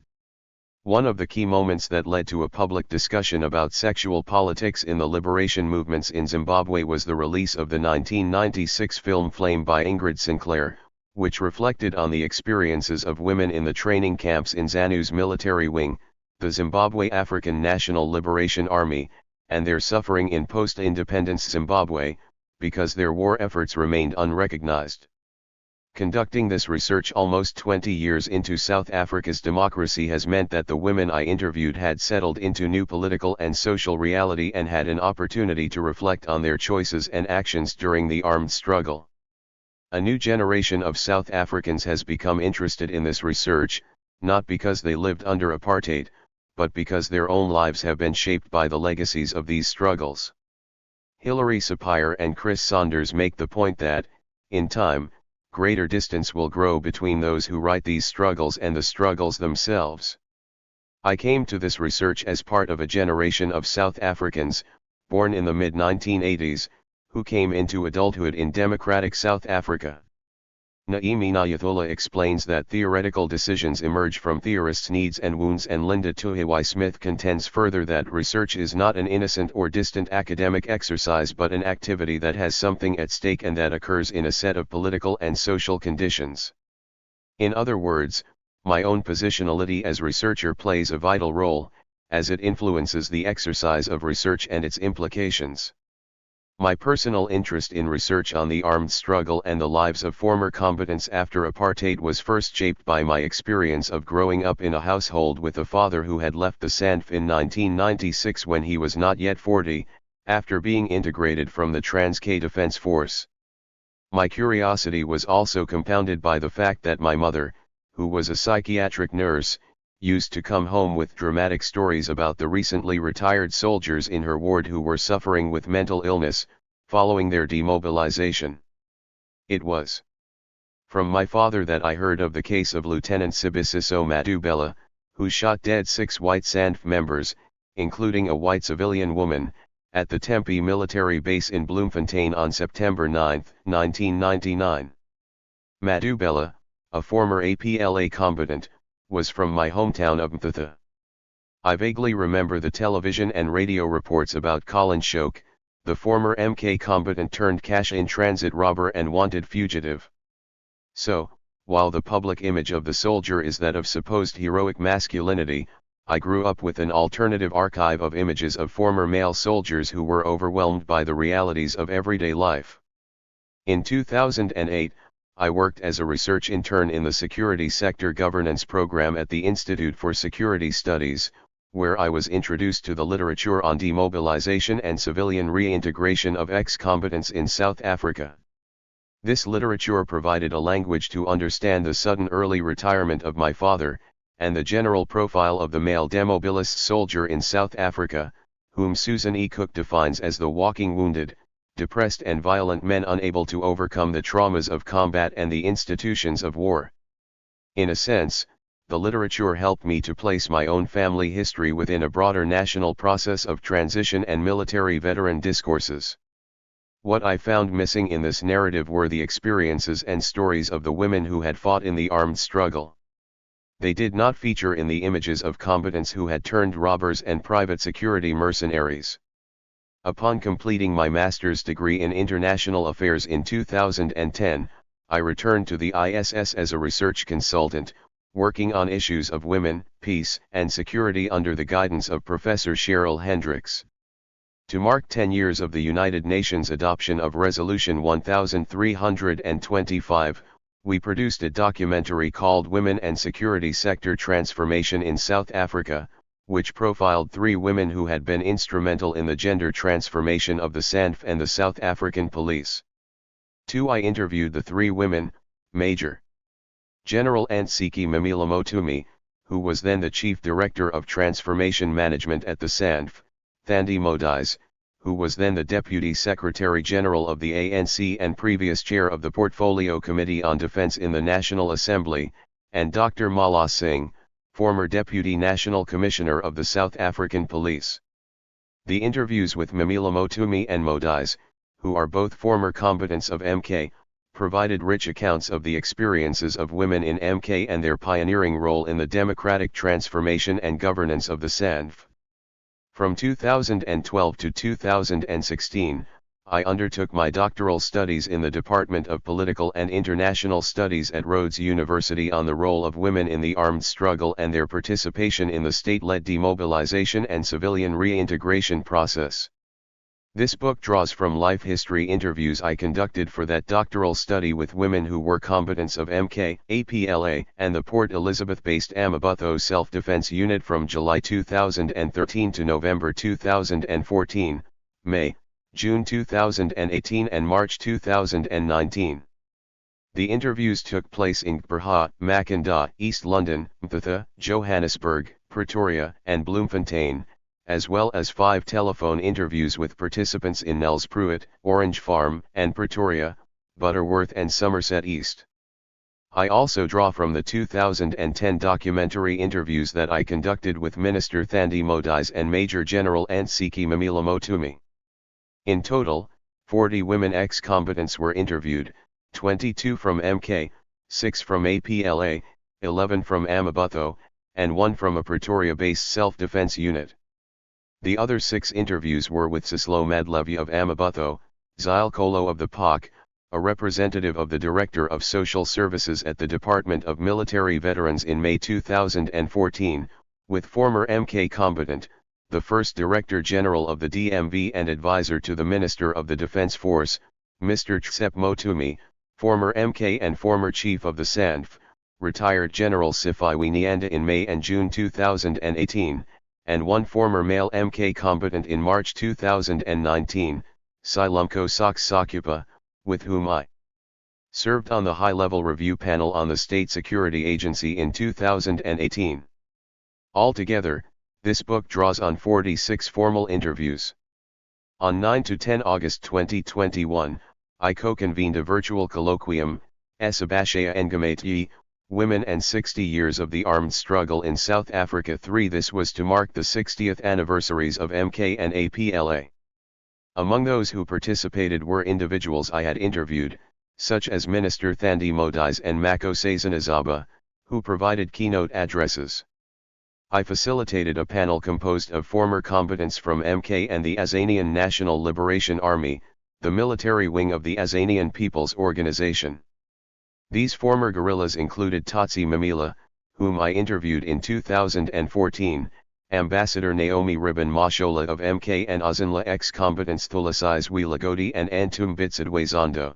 One of the key moments that led to a public discussion about sexual politics in the liberation movements in Zimbabwe was the release of the 1996 film Flame by Ingrid Sinclair, which reflected on the experiences of women in the training camps in ZANU's military wing, the Zimbabwe African National Liberation Army, and their suffering in post-independence Zimbabwe, because their war efforts remained unrecognized. Conducting this research almost 20 years into South Africa's democracy has meant that the women I interviewed had settled into new political and social reality and had an opportunity to reflect on their choices and actions during the armed struggle. A new generation of South Africans has become interested in this research, not because they lived under apartheid, but because their own lives have been shaped by the legacies of these struggles. Hilary Sapire and Chris Saunders make the point that, in time, greater distance will grow between those who write these struggles and the struggles themselves. I came to this research as part of a generation of South Africans, born in the mid-1980s, who came into adulthood in democratic South Africa. Naimi Nyathola explains that theoretical decisions emerge from theorists' needs and wounds, and Linda Tuhiwai Smith contends further that research is not an innocent or distant academic exercise but an activity that has something at stake and that occurs in a set of political and social conditions. In other words, my own positionality as researcher plays a vital role, as it influences the exercise of research and its implications. My personal interest in research on the armed struggle and the lives of former combatants after apartheid was first shaped by my experience of growing up in a household with a father who had left the SANDF in 1996 when he was not yet 40, after being integrated from the Transkei Defence Force. My curiosity was also compounded by the fact that my mother, who was a psychiatric nurse, used to come home with dramatic stories about the recently retired soldiers in her ward who were suffering with mental illness, following their demobilization. It was from my father that I heard of the case of Lieutenant Sibusiso Magadla, who shot dead 6 white SANDF members, including a white civilian woman, at the Tempe military base in Bloemfontein on September 9, 1999. Magadla, a former APLA combatant, was from my hometown of Mthatha. I vaguely remember the television and radio reports about Colin Shoke, the former MK combatant turned cash-in-transit robber and wanted fugitive. So, while the public image of the soldier is that of supposed heroic masculinity, I grew up with an alternative archive of images of former male soldiers who were overwhelmed by the realities of everyday life. In 2008, I worked as a research intern in the Security Sector Governance Program at the Institute for Security Studies, where I was introduced to the literature on demobilization and civilian reintegration of ex-combatants in South Africa. This literature provided a language to understand the sudden early retirement of my father, and the general profile of the male demobilist soldier in South Africa, whom Susan E. Cook defines as the walking wounded, depressed and violent men unable to overcome the traumas of combat and the institutions of war. In a sense, the literature helped me to place my own family history within a broader national process of transition and military veteran discourses. What I found missing in this narrative were the experiences and stories of the women who had fought in the armed struggle. They did not feature in the images of combatants who had turned robbers and private security mercenaries. Upon completing my master's degree in international affairs in 2010, I returned to the ISS as a research consultant, working on issues of women, peace, and security under the guidance of Professor Cheryl Hendricks. To mark 10 years of the United Nations adoption of Resolution 1325, we produced a documentary called Women and Security Sector Transformation in South Africa, which profiled 3 women who had been instrumental in the gender transformation of the SANDF and the South African police. 2. I interviewed the 3 women: Major General Ntsiki Mamila-Motumi, who was then the Chief Director of Transformation Management at the SANDF, Thandi Modise, who was then the Deputy Secretary General of the ANC and previous Chair of the Portfolio Committee on Defence in the National Assembly, and Dr. Mala Singh, former Deputy National Commissioner of the South African Police. The interviews with Mamila-Motumi and Modise, who are both former combatants of MK, provided rich accounts of the experiences of women in MK and their pioneering role in the democratic transformation and governance of the SANDF. From 2012 to 2016, I undertook my doctoral studies in the Department of Political and International Studies at Rhodes University on the role of women in the armed struggle and their participation in the state-led demobilization and civilian reintegration process. This book draws from life history interviews I conducted for that doctoral study with women who were combatants of MK, APLA, and the Port Elizabeth-based Amabutho Self-Defense Unit from July 2013 to November 2014, May, June 2018 and March 2019. The interviews took place in Gqeberha, Mackinac, East London, Mthatha, Johannesburg, Pretoria, and Bloemfontein, as well as 5 telephone interviews with participants in Nelspruit, Orange Farm, and Pretoria, Butterworth and Somerset East. I also draw from the 2010 documentary interviews that I conducted with Minister Thandi Modise and Major General Ntsiki Mamila-Motumi. In total, 40 women ex-combatants were interviewed, 22 from MK, 6 from APLA, 11 from Amabutho, and 1 from a Pretoria-based self-defense unit. The other 6 interviews were with Sislo Madlevy of Amabutho, Zyle Kolo of the POC, a representative of the Director of Social Services at the Department of Military Veterans in May 2014, with former MK combatant, the first Director General of the DMV and advisor to the Minister of the Defence Force, Mr. Tsep Motumi, former MK and former Chief of the SANDF, retired General Sifiwe Nyanda in May and June 2018, and 1 former male MK combatant in March 2019, Silumko Sokupa, with whom I Served on the high-level review panel on the State Security Agency in 2018. Altogether, this book draws on 46 formal interviews. On 9 to 10 August 2021, I co-convened a virtual colloquium, Esabashaya Engamate, Women and 60 Years of the Armed Struggle in South Africa 3. This was to mark the 60th anniversaries of MK and APLA. Among those who participated were individuals I had interviewed, such as Minister Thandi Modise and Makosi Zinazaba, who provided keynote addresses. I facilitated a panel composed of former combatants from MK and the Azanian National Liberation Army, the military wing of the Azanian People's Organization. These former guerrillas included Tsotsi Mamila, whom I interviewed in 2014, Ambassador Naomi Ribbon Mashola of MK and Azanla ex-combatants Thulasizwe Lagodi and Antum Bitsidwe Zondo.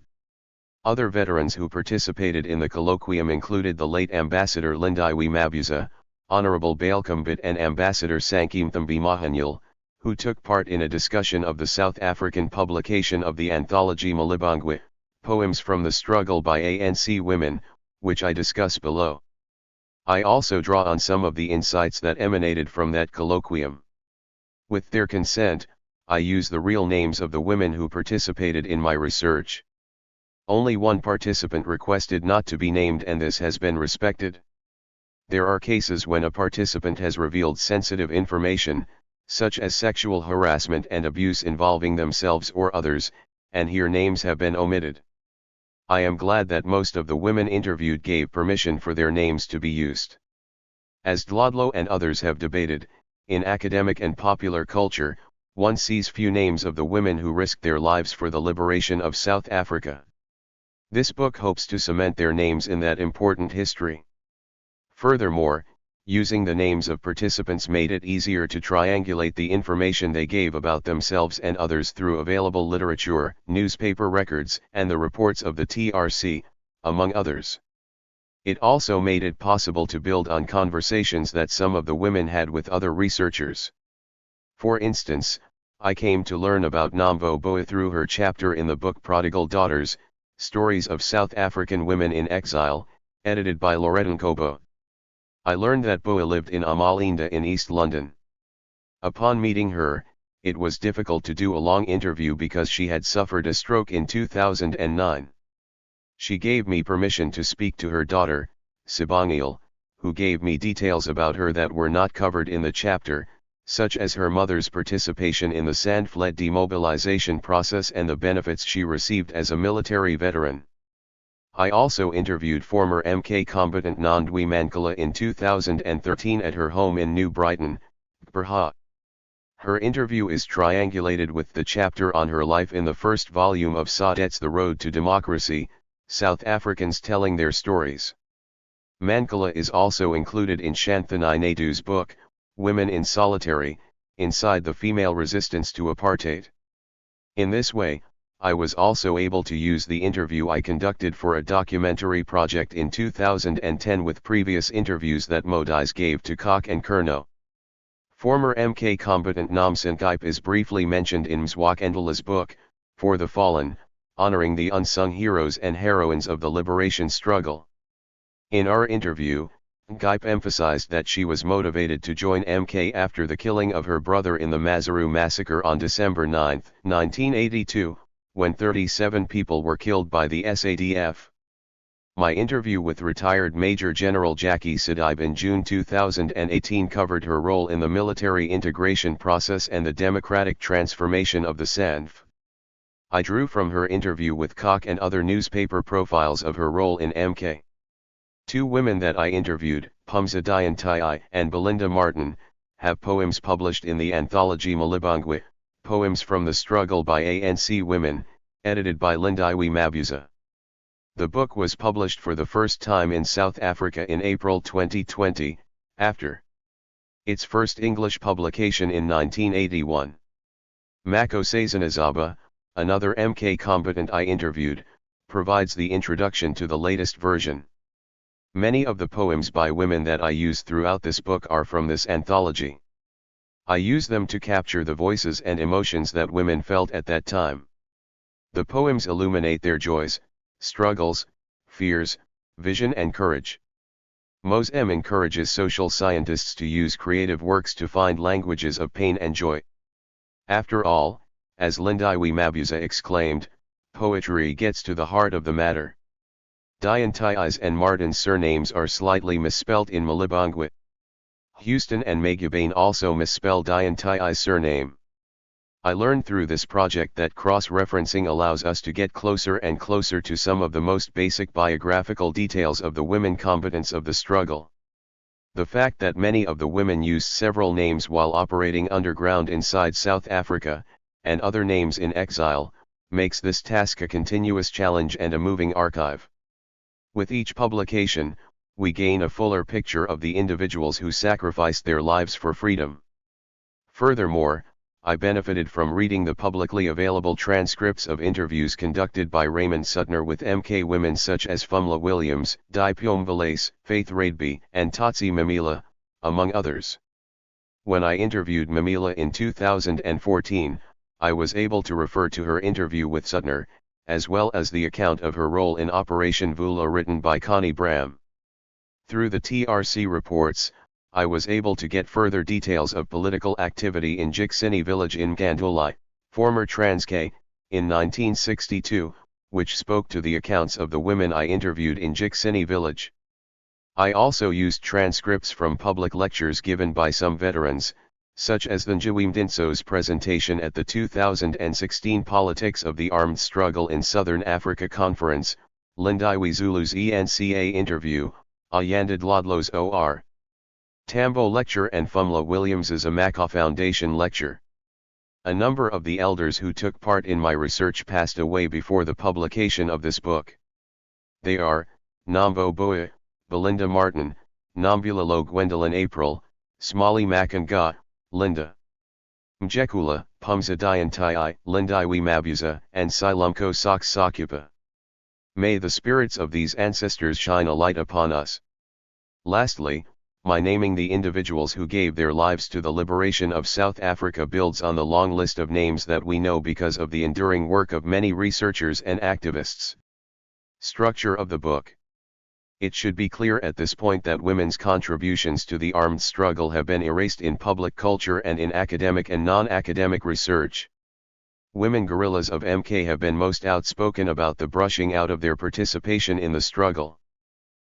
Other veterans who participated in the colloquium included the late Ambassador Lindiwe Mabuza, Honorable Bailkumbit and Ambassador Sankimthambi Mahanyul, who took part in a discussion of the South African publication of the anthology Malibongwe, Poems from the Struggle by ANC Women, which I discuss below. I also draw on some of the insights that emanated from that colloquium. With their consent, I use the real names of the women who participated in my research. Only one participant requested not to be named, and this has been respected. There are cases when a participant has revealed sensitive information, such as sexual harassment and abuse involving themselves or others, and here names have been omitted. I am glad that most of the women interviewed gave permission for their names to be used. As Dlodlo and others have debated, in academic and popular culture, one sees few names of the women who risked their lives for the liberation of South Africa. This book hopes to cement their names in that important history. Furthermore, using the names of participants made it easier to triangulate the information they gave about themselves and others through available literature, newspaper records, and the reports of the TRC, among others. It also made it possible to build on conversations that some of the women had with other researchers. For instance, I came to learn about Namvo Boa through her chapter in the book Prodigal Daughters, Stories of South African Women in Exile, edited by Loretta Nkobo. I learned that Boa lived in Amalinda in East London. Upon meeting her, it was difficult to do a long interview because she had suffered a stroke in 2009. She gave me permission to speak to her daughter, Sibongile, who gave me details about her that were not covered in the chapter, such as her mother's participation in the Sandfled demobilization process and the benefits she received as a military veteran. I also interviewed former MK combatant Nandwi Mankala in 2013 at her home in New Brighton, Gqeberha. Her interview is triangulated with the chapter on her life in the first volume of Saudet's The Road to Democracy, South Africans Telling Their Stories. Mankala is also included in Shanthani Naidu's book, Women in Solitary, Inside the Female Resistance to Apartheid. In this way, I was also able to use the interview I conducted for a documentary project in 2010 with previous interviews that Modise gave to Koch and Kerno. Former MK combatant Namsan Gype is briefly mentioned in Mzwakendela's book, For the Fallen, honoring the unsung heroes and heroines of the liberation struggle. In our interview, Gype emphasized that she was motivated to join MK after the killing of her brother in the Maseru massacre on December 9, 1982, when 37 people were killed by the SADF. My interview with retired Major General Jackie Sidibe in June 2018 covered her role in the military integration process and the democratic transformation of the SANF. I drew from her interview with Koch and other newspaper profiles of her role in MK. Two women that I interviewed, Pumza Diantai and Belinda Martin, have poems published in the anthology Malibongwe, Poems from the Struggle by ANC Women, edited by Lindiwe Mabuza. The book was published for the first time in South Africa in April 2020, after its first English publication in 1981. Makosi Zinazaba, another MK combatant I interviewed, provides the introduction to the latest version. Many of the poems by women that I use throughout this book are from this anthology. I use them to capture the voices and emotions that women felt at that time. The poems illuminate their joys, struggles, fears, vision and courage. MOSM encourages social scientists to use creative works to find languages of pain and joy. After all, as Lindiwe Mabuza exclaimed, poetry gets to the heart of the matter. Dianti's and Martin's surnames are slightly misspelt in Malibongwe. Houston and Magubane also misspell Dianti's surname. I learned through this project that cross-referencing allows us to get closer and closer to some of the most basic biographical details of the women combatants of the struggle. The fact that many of the women used several names while operating underground inside South Africa, and other names in exile, makes this task a continuous challenge and a moving archive. With each publication, we gain a fuller picture of the individuals who sacrificed their lives for freedom. Furthermore, I benefited from reading the publicly available transcripts of interviews conducted by Raymond Suttner with MK women such as Fumla Williams, Dipiom Valace, Faith Radeby, and Tsotsi Mamila, among others. When I interviewed Mamila in 2014, I was able to refer to her interview with Suttner, as well as the account of her role in Operation Vula written by Connie Bram. Through the TRC reports, I was able to get further details of political activity in Jiksini village in Gandolai, former Transkei, in 1962, which spoke to the accounts of the women I interviewed in Jiksini village. I also used transcripts from public lectures given by some veterans, such as Thanjawim Dinso's presentation at the 2016 Politics of the Armed Struggle in Southern Africa Conference, Lindiwe Zulu's ENCA interview, Ayanda Dlodlo's OR. Tambo lecture and Fumla Williams's Amaka Foundation lecture. A number of the elders who took part in my research passed away before the publication of this book. They are, Nambo Boya, Belinda Martin, Nambulalo Gwendolyn April, Smali Makanga, Linda Mjekula, Pumza Diantai, Lindiwe Mabuza, and Silumko Sox Sakupa. May the spirits of these ancestors shine a light upon us. Lastly, my naming the individuals who gave their lives to the liberation of South Africa builds on the long list of names that we know because of the enduring work of many researchers and activists. Structure of the book. It should be clear at this point that women's contributions to the armed struggle have been erased in public culture and in academic and non-academic research. Women guerrillas of MK have been most outspoken about the brushing out of their participation in the struggle.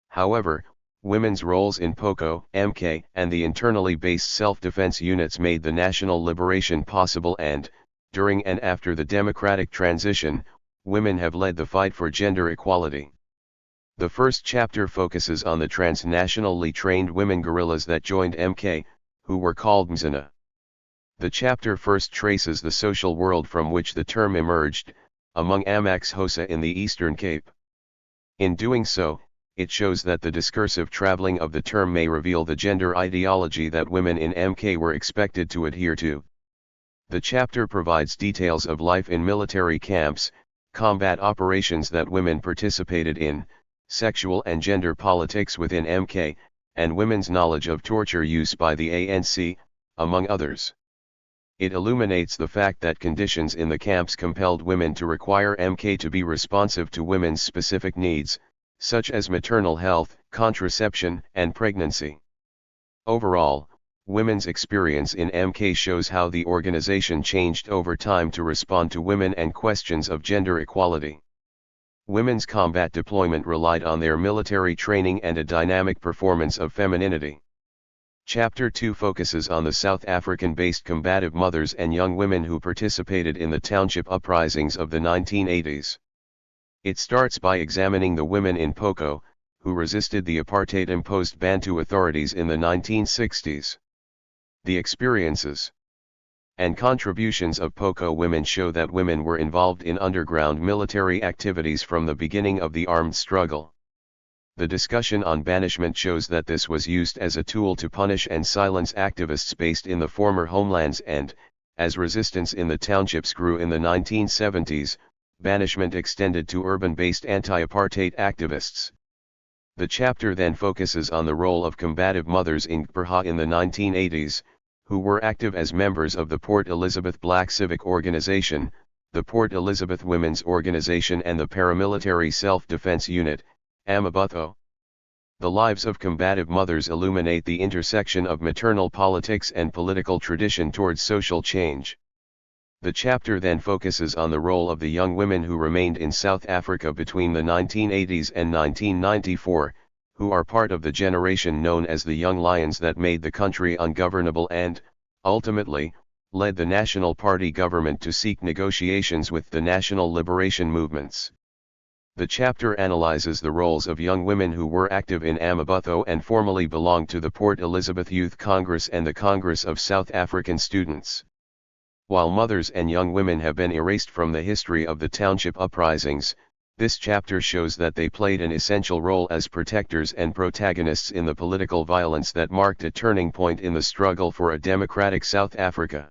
However, women's roles in POCO, MK, and the internally based self-defense units made the national liberation possible and, during and after the democratic transition, women have led the fight for gender equality. The first chapter focuses on the transnationally trained women guerrillas that joined MK, who were called Mzina. The chapter first traces the social world from which the term emerged, among Amaxhosa in the Eastern Cape. In doing so, it shows that the discursive traveling of the term may reveal the gender ideology that women in MK were expected to adhere to. The chapter provides details of life in military camps, combat operations that women participated in, sexual and gender politics within MK, and women's knowledge of torture use by the ANC, among others. It illuminates the fact that conditions in the camps compelled women to require MK to be responsive to women's specific needs, such as maternal health, contraception, and pregnancy. Overall, women's experience in MK shows how the organization changed over time to respond to women and questions of gender equality. Women's combat deployment relied on their military training and a dynamic performance of femininity. Chapter 2 focuses on the South African-based combative mothers and young women who participated in the township uprisings of the 1980s. It starts by examining the women in POCO, who resisted the apartheid-imposed Bantu authorities in the 1960s. The experiences and contributions of POCO women show that women were involved in underground military activities from the beginning of the armed struggle. The discussion on banishment shows that this was used as a tool to punish and silence activists based in the former homelands and, as resistance in the townships grew in the 1970s, banishment extended to urban-based anti-apartheid activists. The chapter then focuses on the role of combative mothers in Gqeberha in the 1980s, who were active as members of the Port Elizabeth Black Civic Organization, the Port Elizabeth Women's Organization and the Paramilitary Self-Defense Unit, Amabutho. The lives of combative mothers illuminate the intersection of maternal politics and political tradition towards social change. The chapter then focuses on the role of the young women who remained in South Africa between the 1980s and 1994, who are part of the generation known as the Young Lions that made the country ungovernable and, ultimately, led the National Party government to seek negotiations with the national liberation movements. The chapter analyzes the roles of young women who were active in Amabutho and formerly belonged to the Port Elizabeth Youth Congress and the Congress of South African Students. While mothers and young women have been erased from the history of the township uprisings, this chapter shows that they played an essential role as protectors and protagonists in the political violence that marked a turning point in the struggle for a democratic South Africa.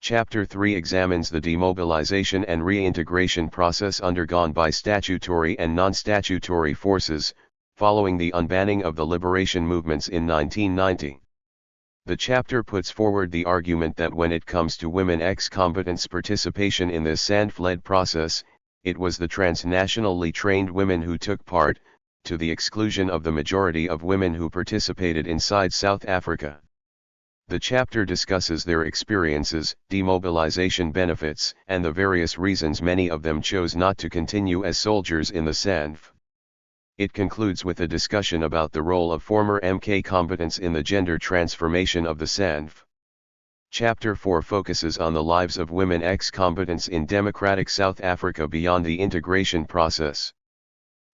Chapter 3 examines the demobilization and reintegration process undergone by statutory and non-statutory forces, following the unbanning of the liberation movements in 1990. The chapter puts forward the argument that when it comes to women ex-combatants' participation in this sand-fled process, it was the transnationally trained women who took part, to the exclusion of the majority of women who participated inside South Africa. The chapter discusses their experiences, demobilization benefits, and the various reasons many of them chose not to continue as soldiers in the SANDF. It concludes with a discussion about the role of former MK combatants in the gender transformation of the SANDF. Chapter 4 focuses on the lives of women ex-combatants in democratic South Africa beyond the integration process.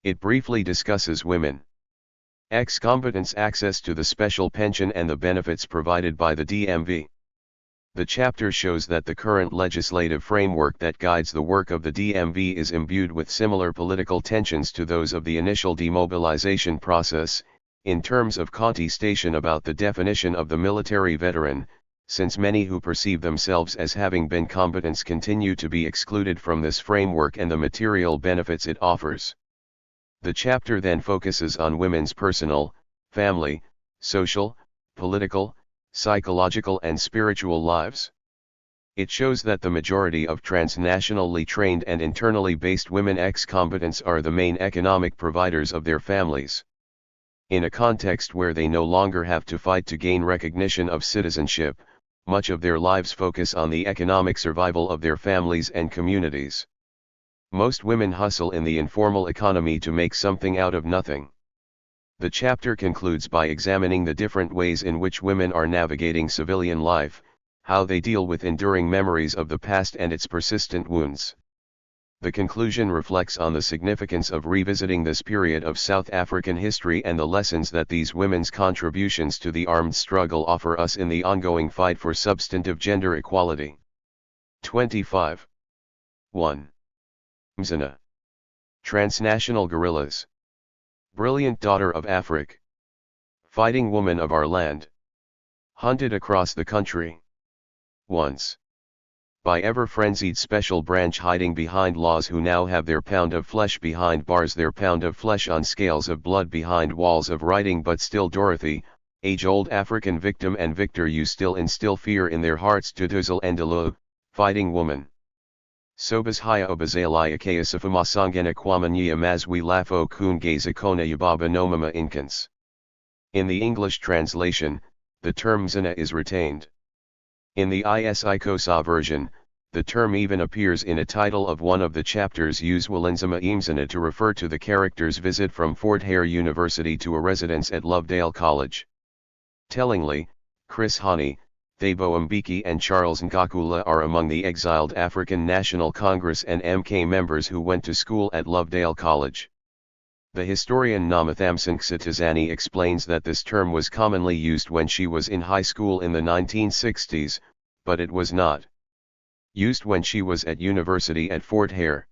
It briefly discusses women ex-combatants' access to the special pension and the benefits provided by the DMV. The chapter shows that the current legislative framework that guides the work of the DMV is imbued with similar political tensions to those of the initial demobilization process, in terms of contestation about the definition of the military veteran, since many who perceive themselves as having been combatants continue to be excluded from this framework and the material benefits it offers. The chapter then focuses on women's personal, family, social, political, psychological and spiritual lives. It shows that the majority of transnationally trained and internally based women ex-combatants are the main economic providers of their families. In a context where they no longer have to fight to gain recognition of citizenship, much of their lives focus on the economic survival of their families and communities. Most women hustle in the informal economy to make something out of nothing. The chapter concludes by examining the different ways in which women are navigating civilian life, how they deal with enduring memories of the past and its persistent wounds. The conclusion reflects on the significance of revisiting this period of South African history and the lessons that these women's contributions to the armed struggle offer us in the ongoing fight for substantive gender equality. 25. 1. Mzina. Transnational guerrillas. Brilliant daughter of Africa. Fighting woman of our land. Hunted across the country. Once. By ever-frenzied special branch hiding behind laws who now have their pound of flesh behind bars, their pound of flesh on scales of blood behind walls of writing, but still Dorothy, age-old African victim and victor, you still instill fear in their hearts. Tutuzel Endelo, fighting woman. Sobas haya obazalaya kayasifamasangena kwamanya mazwi lafo kungaza kona yababa nomama inkans. In the English translation, the term Mzina is retained. In the ISICOSA version, the term even appears in a title of one of the chapters. Use Walinzima Mzina to refer to the character's visit from Fort Hare University to a residence at Lovedale College. Tellingly, Chris Hani, Thabo Mbeki and Charles Ngakula are among the exiled African National Congress and MK members who went to school at Lovedale College. The historian Namathamsanksitazani explains that this term was commonly used when she was in high school in the 1960s, but it was not used when she was at university at Fort Hare.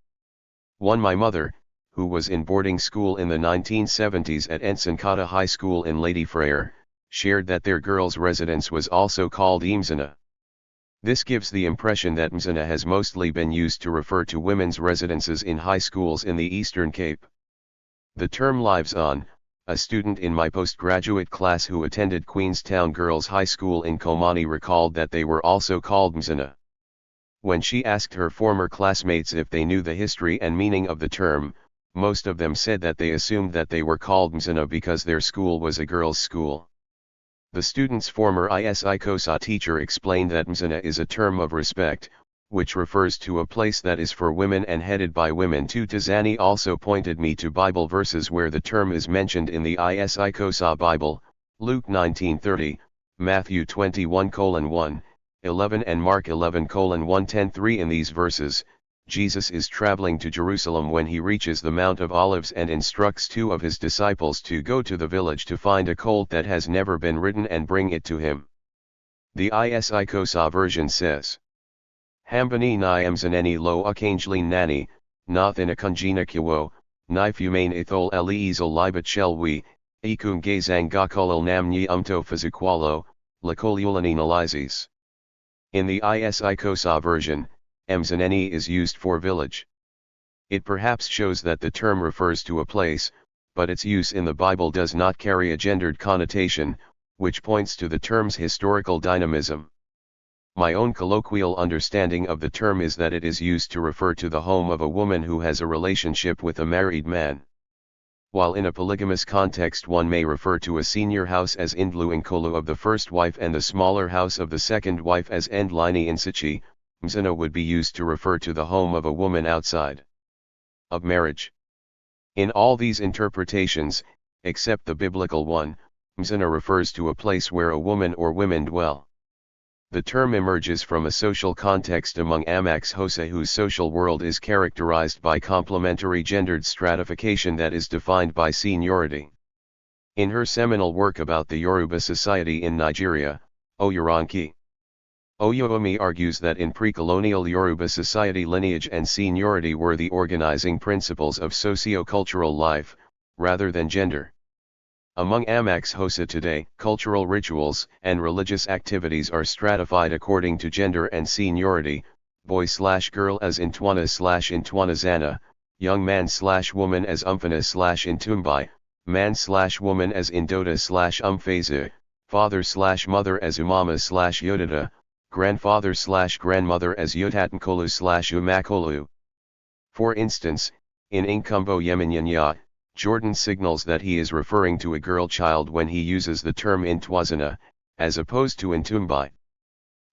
My mother, who was in boarding school in the 1970s at Ensinkata High School in Lady Frere, shared that their girls' residence was also called Mzina. This gives the impression that Mzina has mostly been used to refer to women's residences in high schools in the Eastern Cape. The term lives on. A student in my postgraduate class who attended Queenstown Girls High School in Komani recalled that they were also called Mzina. When she asked her former classmates if they knew the history and meaning of the term, most of them said that they assumed that they were called Mzina because their school was a girls' school. The student's former Siphokazi teacher explained that Mzina is a term of respect, which refers to a place that is for women and headed by women. Tuzani also pointed me to Bible verses where the term is mentioned in the Siphokazi Bible, Luke 19:30, Matthew 21:1, 11 and Mark 11:1-10. In these verses, Jesus is traveling to Jerusalem when he reaches the Mount of Olives and instructs two of his disciples to go to the village to find a colt that has never been ridden and bring it to him. The Siphokazi version says, Hambani ni mzaneni lo akanjli nani, nathan akanjina kiwo, ni fumane ithol elizel libat shelwi, ikung gazang gakolil nam ni fazukwalo, lakolulani nalizes. In the Siphokazi version, mzaneni is used for village. It perhaps shows that the term refers to a place, but its use in the Bible does not carry a gendered connotation, which points to the term's historical dynamism. My own colloquial understanding of the term is that it is used to refer to the home of a woman who has a relationship with a married man. While in a polygamous context one may refer to a senior house as Indlu Inkolu of the first wife and the smaller house of the second wife as Endlini Insichi, Mzina would be used to refer to the home of a woman outside of marriage. In all these interpretations, except the biblical one, Mzina refers to a place where a woman or women dwell. The term emerges from a social context among Amax Hosa whose social world is characterized by complementary gendered stratification that is defined by seniority. In her seminal work about the Yoruba society in Nigeria, Oyoronki Oyoomi argues that in pre-colonial Yoruba society lineage and seniority were the organizing principles of socio-cultural life, rather than gender. Among Amax Hosa today, cultural rituals and religious activities are stratified according to gender and seniority, boy/girl as Intwana/Intwanazana, young man/woman as Umfana/Intumbai, man/woman as Indota/Umfaza, father/mother as Umama/Yodada, grandfather/grandmother as Yotankolu/Umakolu. For instance, in Inkumbo Yemanyanya, Jordan signals that he is referring to a girl child when he uses the term Intwazana, as opposed to Intumbai.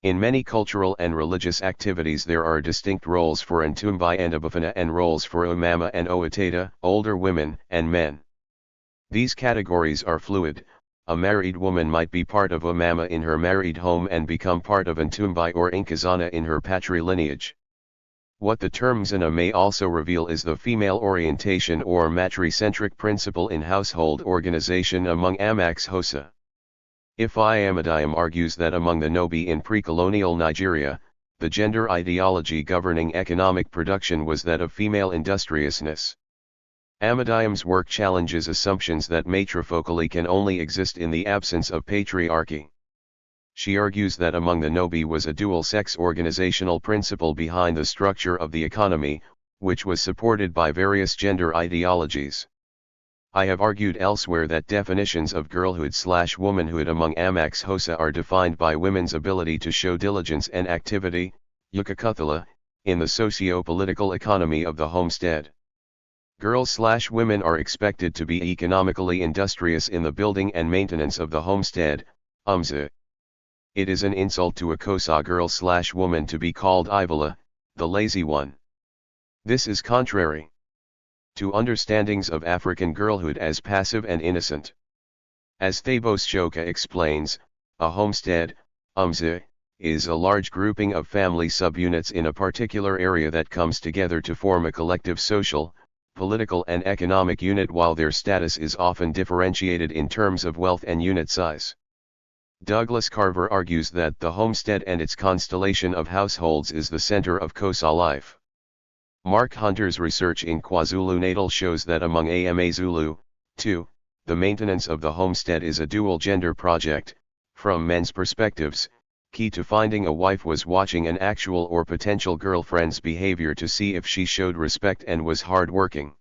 In many cultural and religious activities there are distinct roles for Intumbai and Abafana and roles for Umama and Oatata, older women and men. These categories are fluid. A married woman might be part of Umama in her married home and become part of Intumbai or Inkazana in her patrilineage. What the term Zana may also reveal is the female orientation or matricentric principle in household organization among Amax Hosa. Ifeanyi argues that among the Nobi in pre-colonial Nigeria, the gender ideology governing economic production was that of female industriousness. Amadiyam's work challenges assumptions that matrifocaly can only exist in the absence of patriarchy. She argues that among the Nobi was a dual-sex organizational principle behind the structure of the economy, which was supported by various gender ideologies. I have argued elsewhere that definitions of girlhood/womanhood among Amax Hosa are defined by women's ability to show diligence and activity, Yukakuthala, in the socio-political economy of the homestead. Girls/women are expected to be economically industrious in the building and maintenance of the homestead, Umza. It is an insult to a Kosa girl/woman to be called Ivala, the lazy one. This is contrary to understandings of African girlhood as passive and innocent. As Thabos Shoka explains, a homestead, Umza, is a large grouping of family subunits in a particular area that comes together to form a collective social, political and economic unit while their status is often differentiated in terms of wealth and unit size. Douglas Carver argues that the homestead and its constellation of households is the center of Kosa life. Mark Hunter's research in KwaZulu-Natal shows that among Ama Zulu, too, the maintenance of the homestead is a dual-gender project. From men's perspectives, key to finding a wife was watching an actual or potential girlfriend's behavior to see if she showed respect and was hard-working.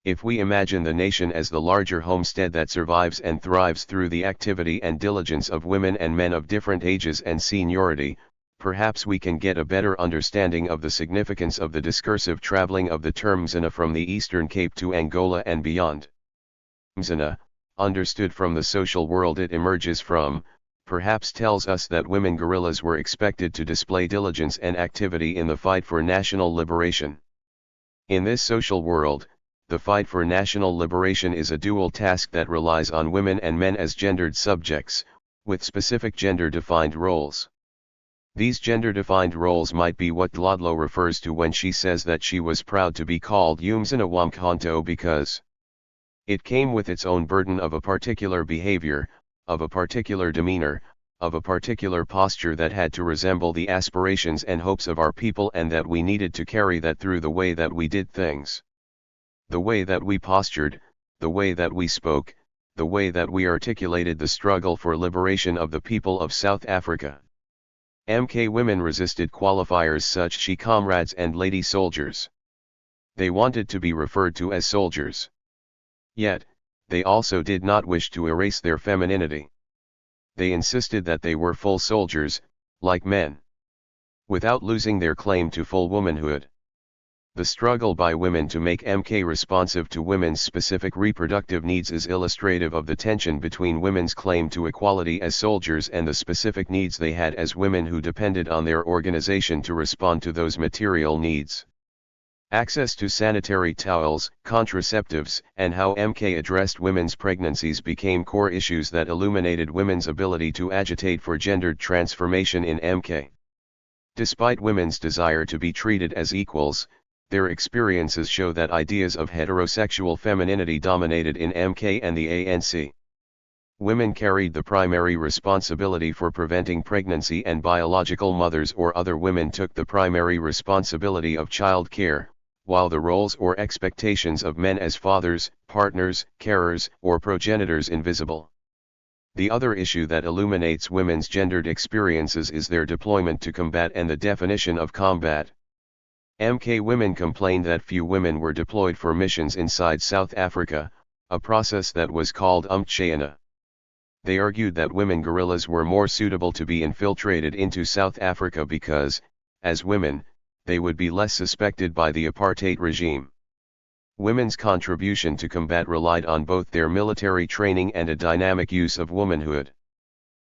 If we imagine the nation as the larger homestead that survives and thrives through the activity and diligence of women and men of different ages and seniority, perhaps we can get a better understanding of the significance of the discursive traveling of the term Mzina from the Eastern Cape to Angola and beyond. Mzina, understood from the social world it emerges from, perhaps tells us that women guerrillas were expected to display diligence and activity in the fight for national liberation. In this social world, the fight for national liberation is a dual task that relies on women and men as gendered subjects, with specific gender-defined roles. These gender-defined roles might be what Dlodlo refers to when she says that she was proud to be called Umzina Wamkhonto because it came with its own burden of a particular behavior, of a particular demeanor, of a particular posture that had to resemble the aspirations and hopes of our people, and that we needed to carry that through the way that we did things. The way that we postured, the way that we spoke, the way that we articulated the struggle for liberation of the people of South Africa. MK women resisted qualifiers such she comrades and lady soldiers. They wanted to be referred to as soldiers. Yet, they also did not wish to erase their femininity. They insisted that they were full soldiers, like men, without losing their claim to full womanhood. The struggle by women to make MK responsive to women's specific reproductive needs is illustrative of the tension between women's claim to equality as soldiers and the specific needs they had as women who depended on their organization to respond to those material needs. Access to sanitary towels, contraceptives, and how MK addressed women's pregnancies became core issues that illuminated women's ability to agitate for gendered transformation in MK. Despite women's desire to be treated as equals, their experiences show that ideas of heterosexual femininity dominated in MK and the ANC. Women carried the primary responsibility for preventing pregnancy, and biological mothers or other women took the primary responsibility of child care, while the roles or expectations of men as fathers, partners, carers, or progenitors invisible. The other issue that illuminates women's gendered experiences is their deployment to combat and the definition of combat. MK women complained that few women were deployed for missions inside South Africa, a process that was called Umtshayana. They argued that women guerrillas were more suitable to be infiltrated into South Africa because, as women, they would be less suspected by the apartheid regime. Women's contribution to combat relied on both their military training and a dynamic use of womanhood.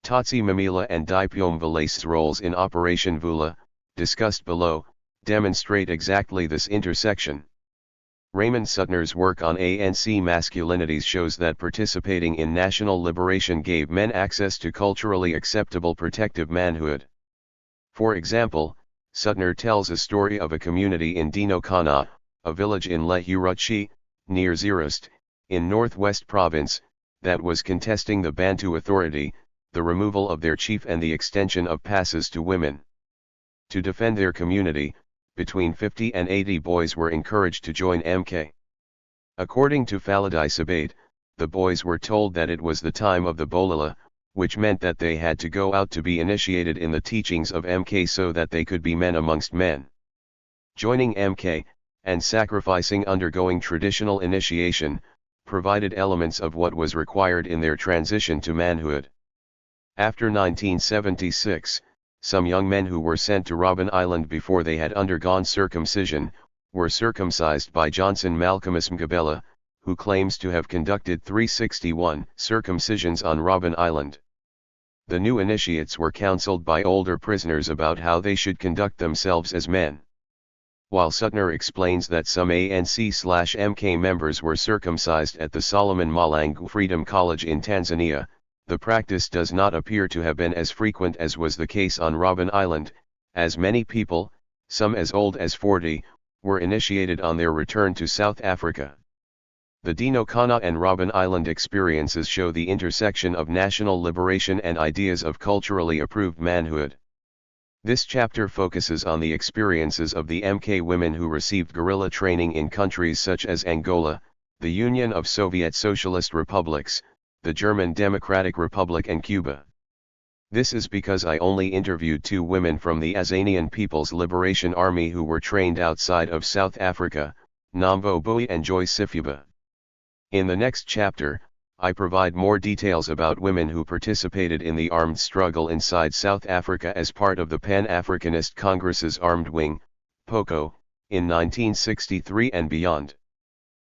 Tsotsi Mamila and Dipiom Valace's roles in Operation Vula, discussed below, demonstrate exactly this intersection. Raymond Suttner's work on ANC masculinities shows that participating in national liberation gave men access to culturally acceptable protective manhood. For example, Suttner tells a story of a community in Dinokana, a village in Lehuruchi, near Zeerust, in Northwest Province, that was contesting the Bantu Authority, the removal of their chief and the extension of passes to women. To defend their community, between 50 and 80 boys were encouraged to join MK. According to Faladai Sabate, the boys were told that it was the time of the Bolala, which meant that they had to go out to be initiated in the teachings of MK so that they could be men amongst men. Joining MK, and sacrificing undergoing traditional initiation, provided elements of what was required in their transition to manhood. After 1976, some young men who were sent to Robben Island before they had undergone circumcision, were circumcised by Johnson Malcolmus Mgabela, who claims to have conducted 361 circumcisions on Robben Island. The new initiates were counseled by older prisoners about how they should conduct themselves as men. While Suttner explains that some ANC/MK members were circumcised at the Solomon Malangu Freedom College in Tanzania, the practice does not appear to have been as frequent as was the case on Robben Island, as many people, some as old as 40, were initiated on their return to South Africa. The Dinokana and Robben Island experiences show the intersection of national liberation and ideas of culturally approved manhood. This chapter focuses on the experiences of the MK women who received guerrilla training in countries such as Angola, the Union of Soviet Socialist Republics, the German Democratic Republic and Cuba. This is because I only interviewed 2 women from the Azanian People's Liberation Army who were trained outside of South Africa, Nambo Bowie and Joy Sifuba. In the next chapter, I provide more details about women who participated in the armed struggle inside South Africa as part of the Pan-Africanist Congress's Armed Wing, POCO, in 1963 and beyond.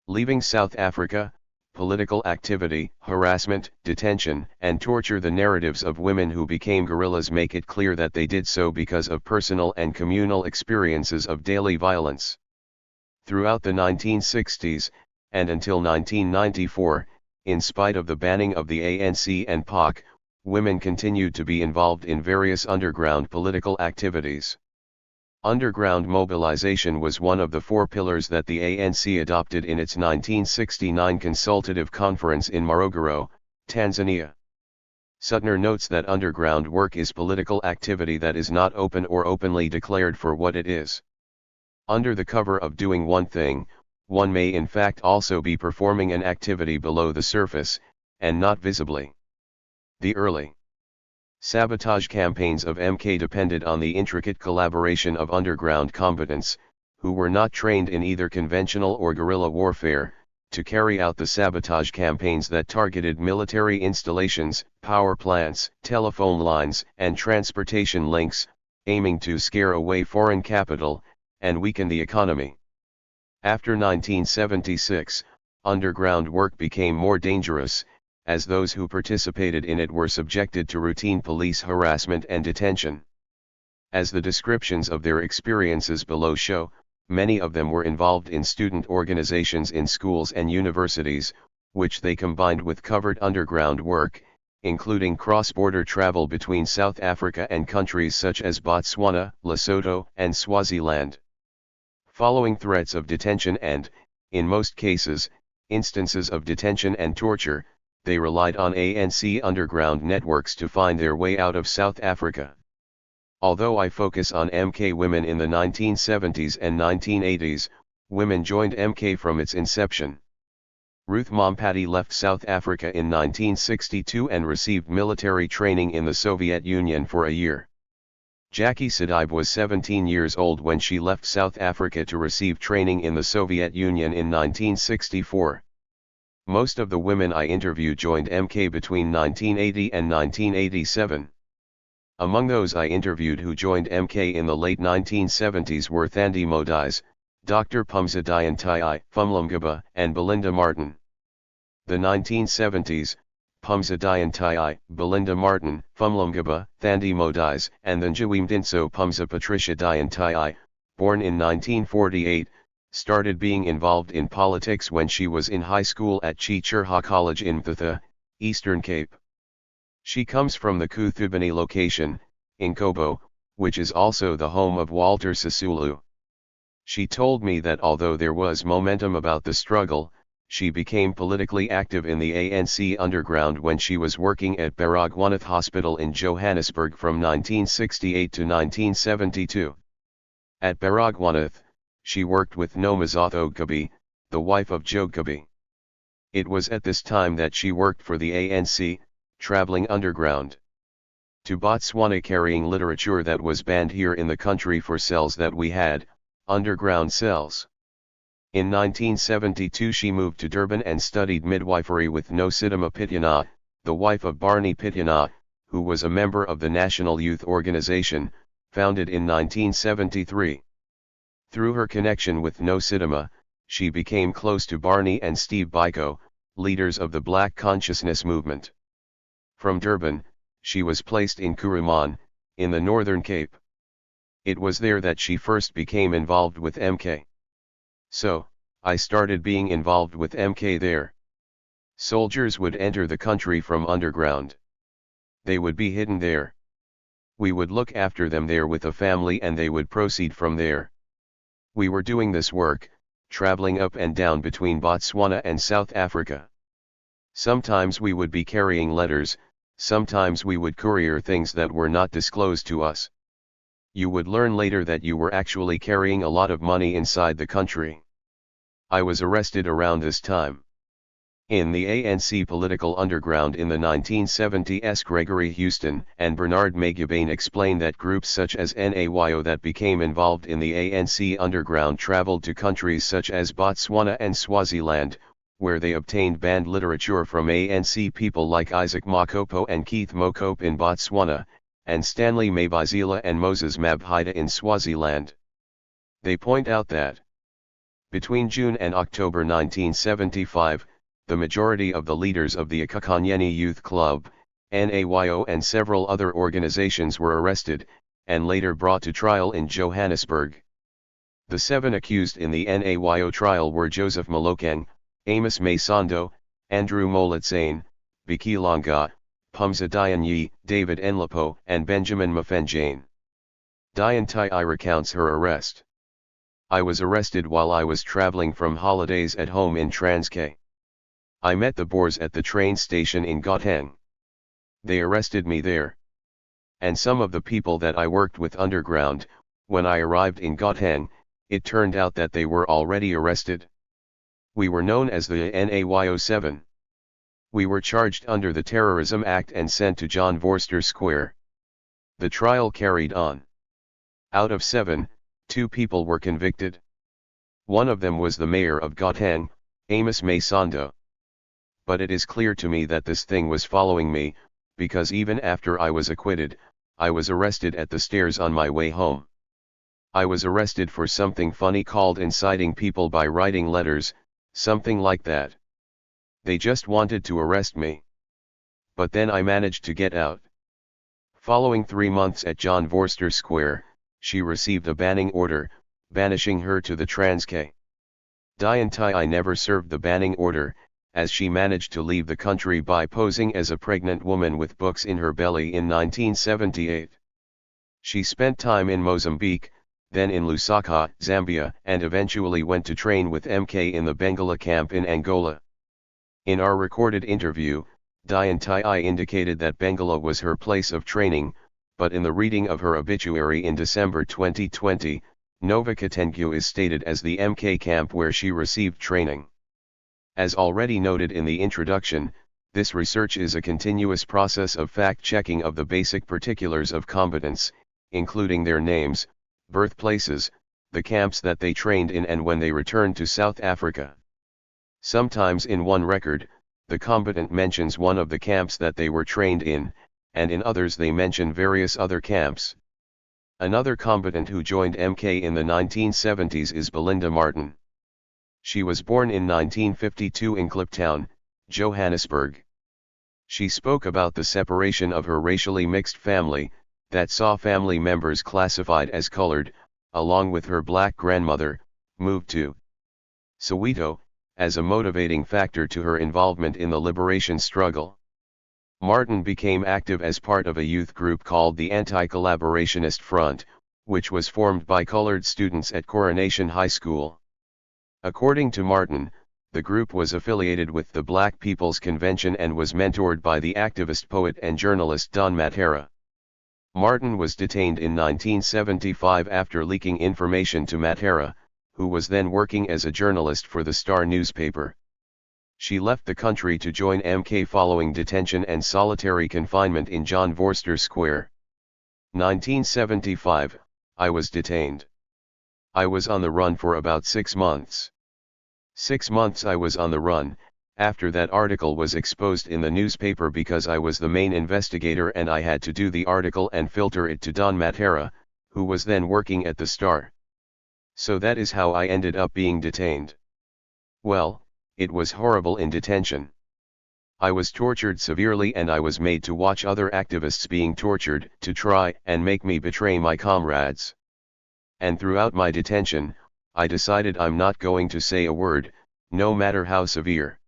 Leaving South Africa, political activity, harassment, detention, and torture. The narratives of women who became guerrillas make it clear that they did so because of personal and communal experiences of daily violence. Throughout the 1960s, and until 1994, in spite of the banning of the ANC and POC, women continued to be involved in various underground political activities. Underground mobilization was one of the 4 pillars that the ANC adopted in its 1969 consultative conference in Morogoro, Tanzania. Suttner notes that underground work is political activity that is not open or openly declared for what it is. Under the cover of doing one thing, one may in fact also be performing an activity below the surface, and not visibly. The early sabotage campaigns of MK depended on the intricate collaboration of underground combatants, who were not trained in either conventional or guerrilla warfare, to carry out the sabotage campaigns that targeted military installations, power plants, telephone lines, and transportation links, aiming to scare away foreign capital, and weaken the economy. After 1976, underground work became more dangerous, as those who participated in it were subjected to routine police harassment and detention. As the descriptions of their experiences below show, many of them were involved in student organizations in schools and universities, which they combined with covert underground work, including cross-border travel between South Africa and countries such as Botswana, Lesotho, and Swaziland. Following threats of detention and, in most cases, instances of detention and torture, they relied on ANC underground networks to find their way out of South Africa. Although I focus on MK women in the 1970s and 1980s, women joined MK from its inception. Ruth Mompati left South Africa in 1962 and received military training in the Soviet Union for a year. Jackie Sadibe was 17 years old when she left South Africa to receive training in the Soviet Union in 1964. Most of the women I interviewed joined MK between 1980 and 1987. Among those I interviewed who joined MK in the late 1970s were Thandi Modise, Dr. Pumza Diantai, Fumlumgaba, and Belinda Martin. The 1970s, Pumza Diantai, Belinda Martin, Fumlumgaba, Thandi Modise, and the Njawimdinso Pumza Patricia Diantai, born in 1948, started being involved in politics when she was in high school at Chichurha College in Mthatha, Eastern Cape. She comes from the Kuthubani location, in Kobo, which is also the home of Walter Sisulu. She told me that although there was momentum about the struggle, she became politically active in the ANC underground when she was working at Baragwanath Hospital in Johannesburg from 1968 to 1972. At Baragwanath, she worked with Nomazotho Gabi, the wife of Joe Gabi. It was at this time that she worked for the ANC, traveling underground to Botswana carrying literature that was banned here in the country for cells that we had, underground cells. In 1972 she moved to Durban and studied midwifery with Nosidima Pityana, the wife of Barney Pityana, who was a member of the National Youth Organization, founded in 1973. Through her connection with Nosidima, she became close to Barney and Steve Biko, leaders of the Black Consciousness movement. From Durban, she was placed in Kuruman, in the Northern Cape. It was there that she first became involved with MK. So, I started being involved with MK there. Soldiers would enter the country from underground. They would be hidden there. We would look after them there with a family and they would proceed from there. We were doing this work, traveling up and down between Botswana and South Africa. Sometimes we would be carrying letters, sometimes we would courier things that were not disclosed to us. You would learn later that you were actually carrying a lot of money inside the country. I was arrested around this time. In the ANC political underground in the 1970s, Gregory Houston and Bernard Magubane explained that groups such as NAYO that became involved in the ANC underground traveled to countries such as Botswana and Swaziland, where they obtained banned literature from ANC people like Isaac Makopo and Keith Mokope in Botswana, and Stanley Mabizela and Moses Mabhida in Swaziland. They point out that between June and October 1975, the majority of the leaders of the Akakanyeni Youth Club, NAYO and several other organizations were arrested, and later brought to trial in Johannesburg. The 7 accused in the NAYO trial were Joseph Malokeng, Amos Masondo, Andrew Moletsane, Bikilanga, Pumza Dianyi, David Enlapo and Benjamin Mafenjane. Diantai recounts her arrest. I was arrested while I was traveling from holidays at home in Transkei. I met the Boers at the train station in Gauteng. They arrested me there. And some of the people that I worked with underground, when I arrived in Gauteng, it turned out that they were already arrested. We were known as the NAYO 7. We were charged under the Terrorism Act and sent to John Vorster Square. The trial carried on. Out of 7, 2 people were convicted. One of them was the mayor of Gauteng, Amos Masondo. But it is clear to me that this thing was following me, because even after I was acquitted, I was arrested at the stairs on my way home. I was arrested for something funny called inciting people by writing letters, something like that. They just wanted to arrest me. But then I managed to get out. Following 3 months at John Vorster Square, she received a banning order, banishing her to the Transkei. Diantai never served the banning order, as she managed to leave the country by posing as a pregnant woman with books in her belly in 1978. She spent time in Mozambique, then in Lusaka, Zambia, and eventually went to train with MK in the Bengala camp in Angola. In our recorded interview, Diantai indicated that Bengala was her place of training, but in the reading of her obituary in December 2020, Nova Katengyu is stated as the MK camp where she received training. As already noted in the introduction, this research is a continuous process of fact-checking of the basic particulars of combatants, including their names, birthplaces, the camps that they trained in and when they returned to South Africa. Sometimes in one record, the combatant mentions one of the camps that they were trained in, and in others they mention various other camps. Another combatant who joined MK in the 1970s is Belinda Martin. She was born in 1952 in Kliptown, Johannesburg. She spoke about the separation of her racially mixed family, that saw family members classified as colored, along with her black grandmother, moved to Soweto, as a motivating factor to her involvement in the liberation struggle. Martin became active as part of a youth group called the Anti-Collaborationist Front, which was formed by colored students at Coronation High School. According to Martin, the group was affiliated with the Black People's Convention and was mentored by the activist poet and journalist Don Matera. Martin was detained in 1975 after leaking information to Matera, who was then working as a journalist for the Star newspaper. She left the country to join MK following detention and solitary confinement in John Vorster Square. 1975, I was detained. I was on the run for about 6 months. 6 months I was on the run. After that article was exposed in the newspaper because I was the main investigator and I had to do the article and filter it to Don Matera, who was then working at the Star. So that is how I ended up being detained. Well, it was horrible in detention. I was tortured severely and I was made to watch other activists being tortured to try and make me betray my comrades. And throughout my detention, I decided I'm not going to say a word, no matter how severe.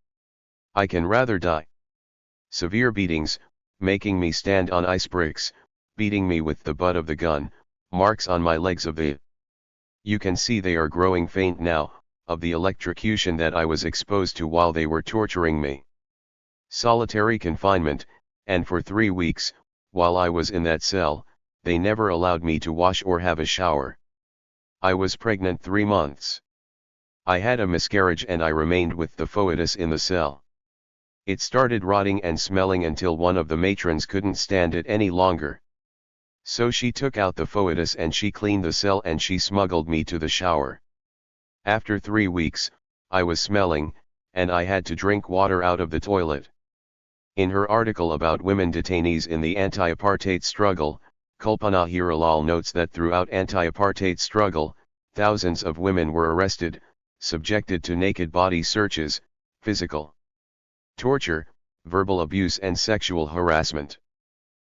I can rather die. Severe beatings, making me stand on ice bricks, beating me with the butt of the gun, marks on my legs of the... You can see they are growing faint now, of the electrocution that I was exposed to while they were torturing me. Solitary confinement, and for 3 weeks, while I was in that cell, they never allowed me to wash or have a shower. I was pregnant 3 months. I had a miscarriage and I remained with the foetus in the cell. It started rotting and smelling until one of the matrons couldn't stand it any longer. So she took out the foetus and she cleaned the cell and she smuggled me to the shower. After 3 weeks, I was smelling, and I had to drink water out of the toilet. In her article about women detainees in the anti-apartheid struggle, Kalpana Hiralal notes that throughout anti-apartheid struggle, thousands of women were arrested, subjected to naked body searches, physical torture, verbal abuse and sexual harassment.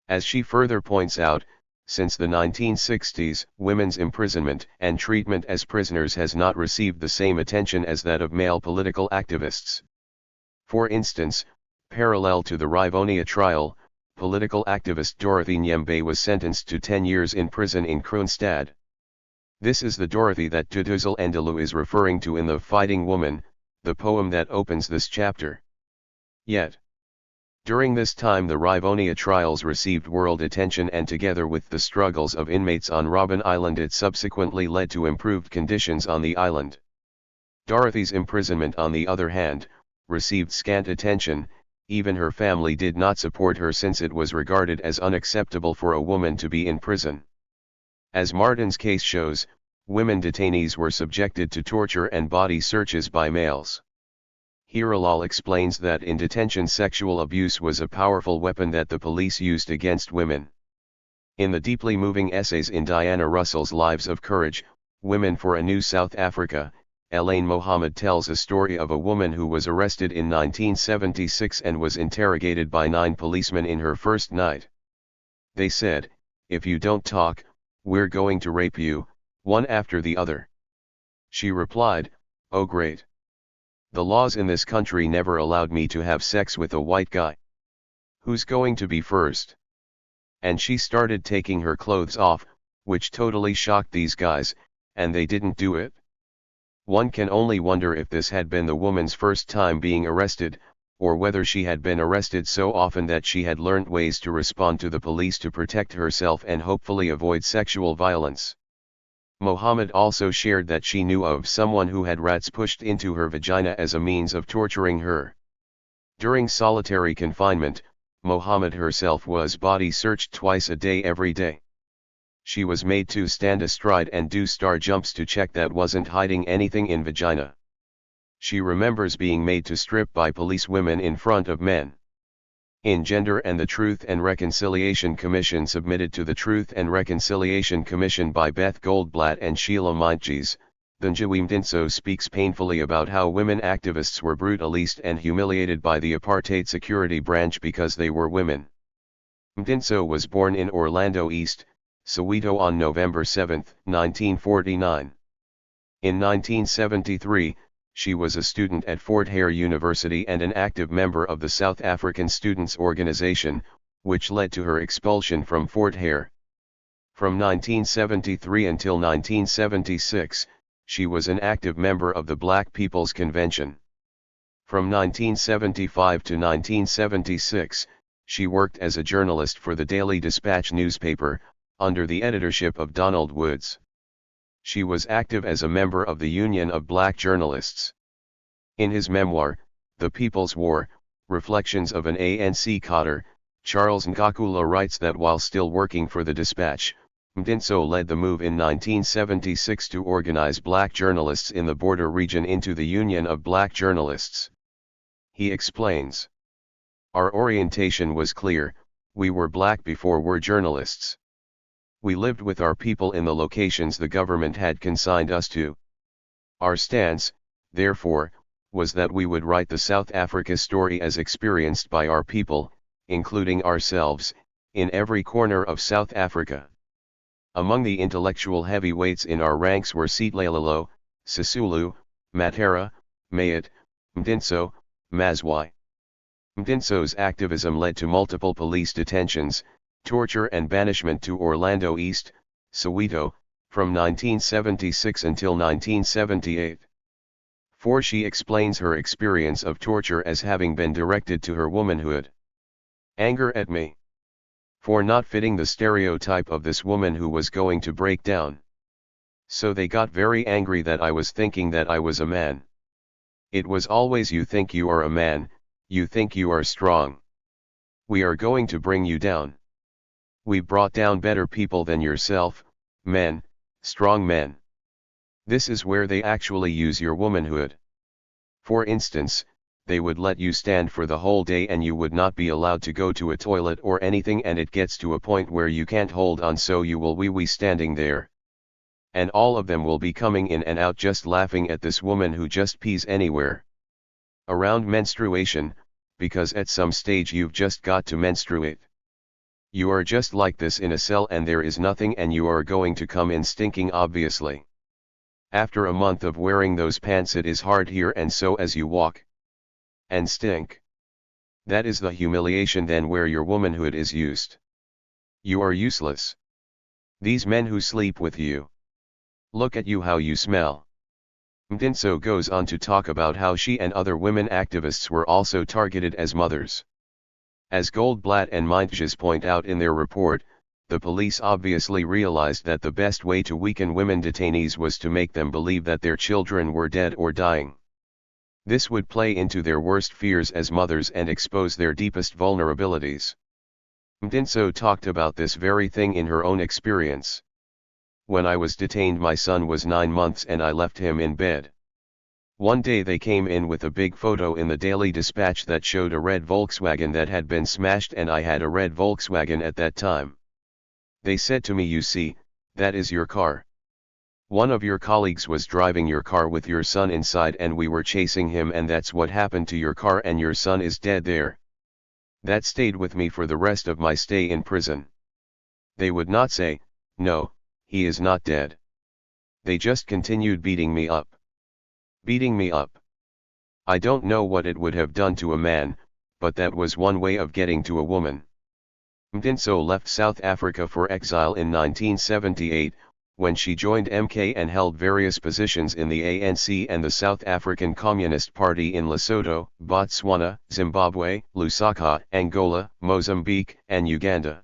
As she further points out, since the 1960s, women's imprisonment and treatment as prisoners has not received the same attention as that of male political activists. For instance, parallel to the Rivonia trial, political activist Dorothy Nyembe was sentenced to 10 years in prison in Kroonstad. This is the Dorothy that Tutuzel Endelu is referring to in The Fighting Woman, the poem that opens this chapter. Yet, during this time the Rivonia trials received world attention, and together with the struggles of inmates on Robben Island it subsequently led to improved conditions on the island. Dorothy's imprisonment, on the other hand, received scant attention. Even her family did not support her, since it was regarded as unacceptable for a woman to be in prison. As Martin's case shows, women detainees were subjected to torture and body searches by males. Hiralal explains that in detention sexual abuse was a powerful weapon that the police used against women. In the deeply moving essays in Diana Russell's Lives of Courage, Women for a New South Africa, Elaine Mohammed tells a story of a woman who was arrested in 1976 and was interrogated by 9 policemen in her first night. They said, "If you don't talk, we're going to rape you," one after the other. She replied, "Oh great. The laws in this country never allowed me to have sex with a white guy. Who's going to be first?" And she started taking her clothes off, which totally shocked these guys, and they didn't do it. One can only wonder if this had been the woman's first time being arrested, or whether she had been arrested so often that she had learnt ways to respond to the police to protect herself and hopefully avoid sexual violence. Mohammed also shared that she knew of someone who had rats pushed into her vagina as a means of torturing her. During solitary confinement, Mohammed herself was body searched twice a day every day. She was made to stand astride and do star jumps to check that wasn't hiding anything in vagina. She remembers being made to strip by police women in front of men. In Gender and the Truth and Reconciliation Commission, submitted to the Truth and Reconciliation Commission by Beth Goldblatt and Sheila Mintjes, Thanjawim Dinso speaks painfully about how women activists were brutalized and humiliated by the apartheid security branch because they were women. Mdinso was born in Orlando East, Soweto on November 7, 1949. In 1973, she was a student at Fort Hare University and an active member of the South African Students' Organization, which led to her expulsion from Fort Hare. From 1973 until 1976, she was an active member of the Black People's Convention. From 1975 to 1976, she worked as a journalist for the Daily Dispatch newspaper, under the editorship of Donald Woods. She was active as a member of the Union of Black Journalists. In his memoir, The People's War, Reflections of an ANC Cadre, Charles Ngakula writes that while still working for the Dispatch, Mdinso led the move in 1976 to organize black journalists in the border region into the Union of Black Journalists. He explains, "Our orientation was clear: we were black before we're journalists. We lived with our people in the locations the government had consigned us to. Our stance, therefore, was that we would write the South Africa story as experienced by our people, including ourselves, in every corner of South Africa." Among the intellectual heavyweights in our ranks were Sitlelelo, Sisulu, Matera, Mayat, Mdinso, Mazwai. Mdinso's activism led to multiple police detentions, torture and banishment to Orlando East, Soweto, from 1976 until 1978. For she explains her experience of torture as having been directed to her womanhood. "Anger at me. For not fitting the stereotype of this woman who was going to break down. So they got very angry that I was thinking that I was a man. It was always, you think you are a man, you think you are strong. We are going to bring you down. We brought down better people than yourself, men, strong men. This is where they actually use your womanhood. For instance, they would let you stand for the whole day and you would not be allowed to go to a toilet or anything, and it gets to a point where you can't hold on, so you will wee standing there. And all of them will be coming in and out just laughing at this woman who just pees anywhere. Around menstruation, because at some stage you've just got to menstruate. You are just like this in a cell and there is nothing and you are going to come in stinking obviously. After a month of wearing those pants it is hard here and so as you walk. And stink. That is the humiliation then where your womanhood is used. You are useless. These men who sleep with you. Look at you how you smell. Mtinso goes on to talk about how she and other women activists were also targeted as mothers. As Goldblatt and Mindjes point out in their report, the police obviously realized that the best way to weaken women detainees was to make them believe that their children were dead or dying. This would play into their worst fears as mothers and expose their deepest vulnerabilities. Mtinso talked about this very thing in her own experience. When I was detained, my son was 9 months and I left him in bed. One day they came in with a big photo in the Daily Dispatch that showed a red Volkswagen that had been smashed, and I had a red Volkswagen at that time. They said to me, "You see, that is your car. One of your colleagues was driving your car with your son inside and we were chasing him, and that's what happened to your car, and your son is dead there." That stayed with me for the rest of my stay in prison. They would not say, "No, he is not dead." They just continued beating me up. Beating me up. I don't know what it would have done to a man, but that was one way of getting to a woman. Mtinso left South Africa for exile in 1978, when she joined MK and held various positions in the ANC and the South African Communist Party in Lesotho, Botswana, Zimbabwe, Lusaka, Angola, Mozambique, and Uganda.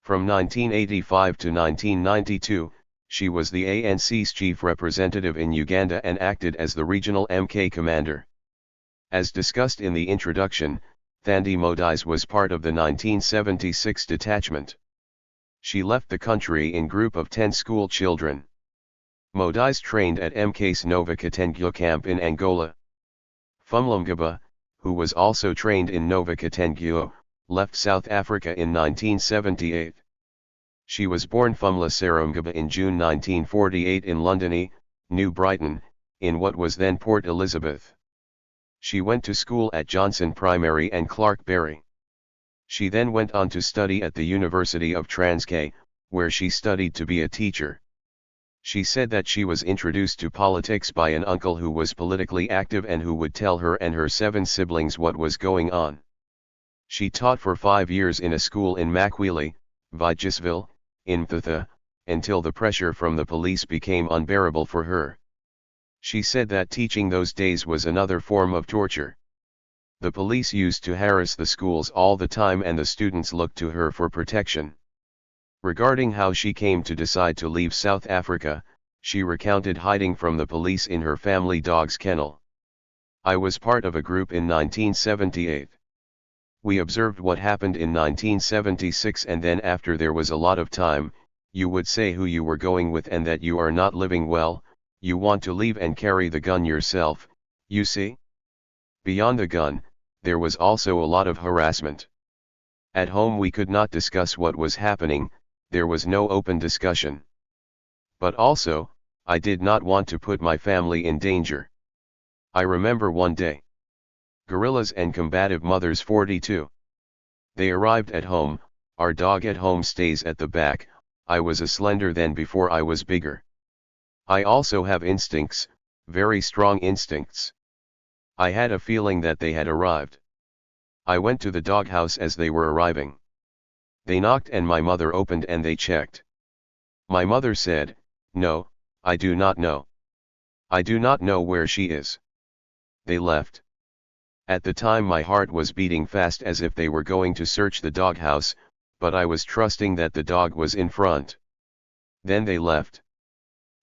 From 1985 to 1992, she was the ANC's chief representative in Uganda and acted as the regional MK commander. As discussed in the introduction, Thandi Modise was part of the 1976 detachment. She left the country in group of 10 school children. Modise trained at MK's Nova Katengyo camp in Angola. Fumlumgaba, who was also trained in Nova Katengyo, left South Africa in 1978. She was born Fumla Serumgaba in June 1948 in Londoney, New Brighton, in what was then Port Elizabeth. She went to school at Johnson Primary and Clark Berry. She then went on to study at the University of Transkei, where she studied to be a teacher. She said that she was introduced to politics by an uncle who was politically active and who would tell her and her 7 siblings what was going on. She taught for 5 years in a school in Makwili, Vigisville, in Mthatha, until the pressure from the police became unbearable for her. She said that teaching those days was another form of torture. The police used to harass the schools all the time and the students looked to her for protection. Regarding how she came to decide to leave South Africa, she recounted hiding from the police in her family dog's kennel. "I was part of a group in 1978. We observed what happened in 1976, and then after there was a lot of time, you would say who you were going with and that you are not living well, you want to leave and carry the gun yourself, you see? Beyond the gun, there was also a lot of harassment. At home we could not discuss what was happening, there was no open discussion. But also, I did not want to put my family in danger. I remember one day. Guerrillas and Combative Mothers 42. They arrived at home, our dog at home stays at the back, I was a slender then before I was bigger. I also have instincts, very strong instincts. I had a feeling that they had arrived. I went to the doghouse as they were arriving. They knocked and my mother opened and they checked. My mother said, 'No, I do not know. I do not know where she is.' They left. At the time my heart was beating fast as if they were going to search the doghouse, but I was trusting that the dog was in front. Then they left.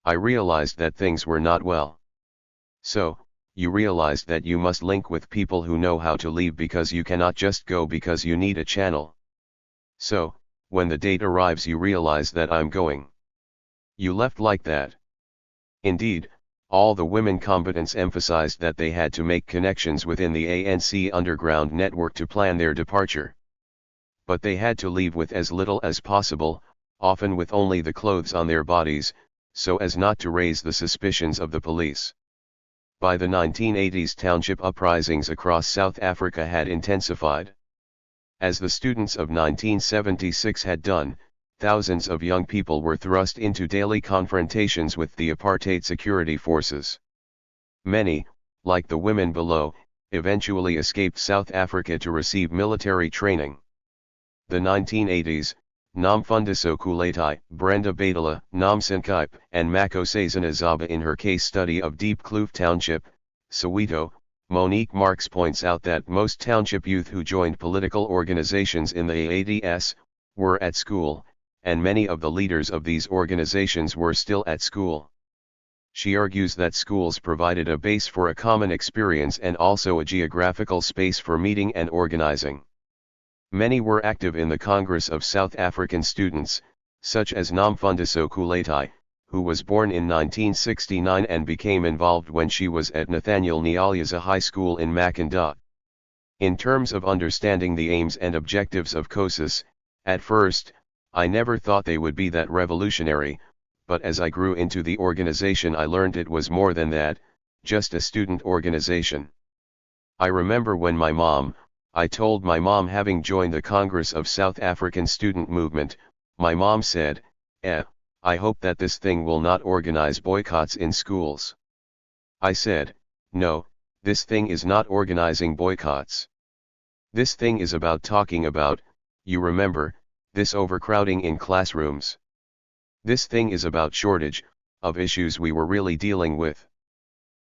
I realized that things were not well. So, you realized that you must link with people who know how to leave because you cannot just go because you need a channel. So, when the date arrives you realize that I'm going. You left like that. Indeed, all the women combatants emphasized that they had to make connections within the ANC underground network to plan their departure. But they had to leave with as little as possible, often with only the clothes on their bodies, so as not to raise the suspicions of the police. By the 1980s, township uprisings across South Africa had intensified. As the students of 1976 had done, thousands of young people were thrust into daily confrontations with the apartheid security forces. Many, like the women below, eventually escaped South Africa to receive military training. The 1980s, Nomfundiso Kuletai, Brenda Badela, Nomsinkipe, and Makosazana Zaba. In her case study of Deep Kloof Township, Soweto, Monique Marks points out that most township youth who joined political organizations in the ADS were at school, and many of the leaders of these organizations were still at school. She argues that schools provided a base for a common experience and also a geographical space for meeting and organizing. Many were active in the Congress of South African Students, such as Nomfundiso Kuletai, who was born in 1969 and became involved when she was at Nathaniel Nyaliaza High School in Magadla. In terms of understanding the aims and objectives of COSAS, at first, I never thought they would be that revolutionary, but as I grew into the organization I learned it was more than that, just a student organization. I remember when I told my mom, having joined the Congress of South African Student Movement, my mom said, I hope that this thing will not organize boycotts in schools. I said, no, this thing is not organizing boycotts. This thing is about talking about, you remember, this overcrowding in classrooms. This thing is about shortage of issues we were really dealing with.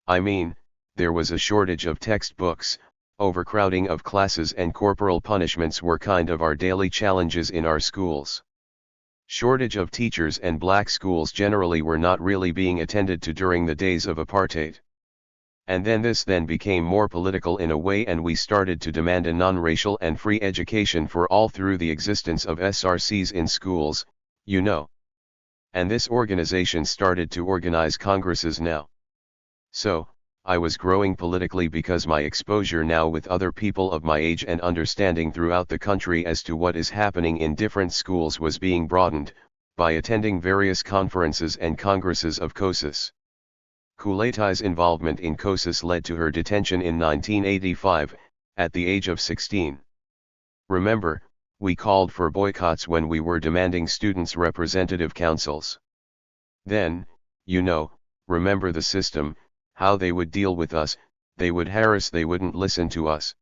I mean, there was a shortage of textbooks, overcrowding of classes, and corporal punishments were kind of our daily challenges in our schools. Shortage of teachers, and black schools generally were not really being attended to during the days of apartheid. And then this became more political in a way, and we started to demand a non-racial and free education for all through the existence of SRCs in schools, you know. And this organization started to organize congresses now. So, I was growing politically because my exposure now with other people of my age and understanding throughout the country as to what is happening in different schools was being broadened, by attending various conferences and congresses of COSAS. Kuletai's involvement in COSAS led to her detention in 1985, at the age of 16. Remember, we called for boycotts when we were demanding students' representative councils. Then, you know, remember the system, how they would deal with us, they would harass, they wouldn't listen to us.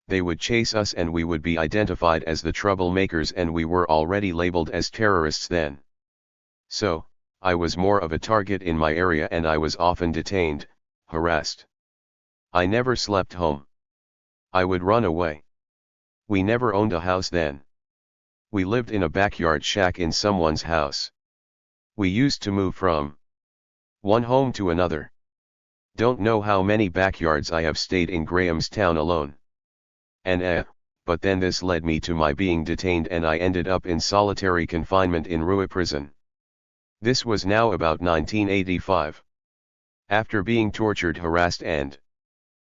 They would chase us and we would be identified as the troublemakers, and we were already labeled as terrorists then. So, I was more of a target in my area and I was often detained, harassed. I never slept home. I would run away. We never owned a house then. We lived in a backyard shack in someone's house. We used to move from one home to another. Don't know how many backyards I have stayed in Grahamstown alone. And but then this led me to my being detained and I ended up in solitary confinement in Rua prison. This was now about 1985. After being tortured, harassed, and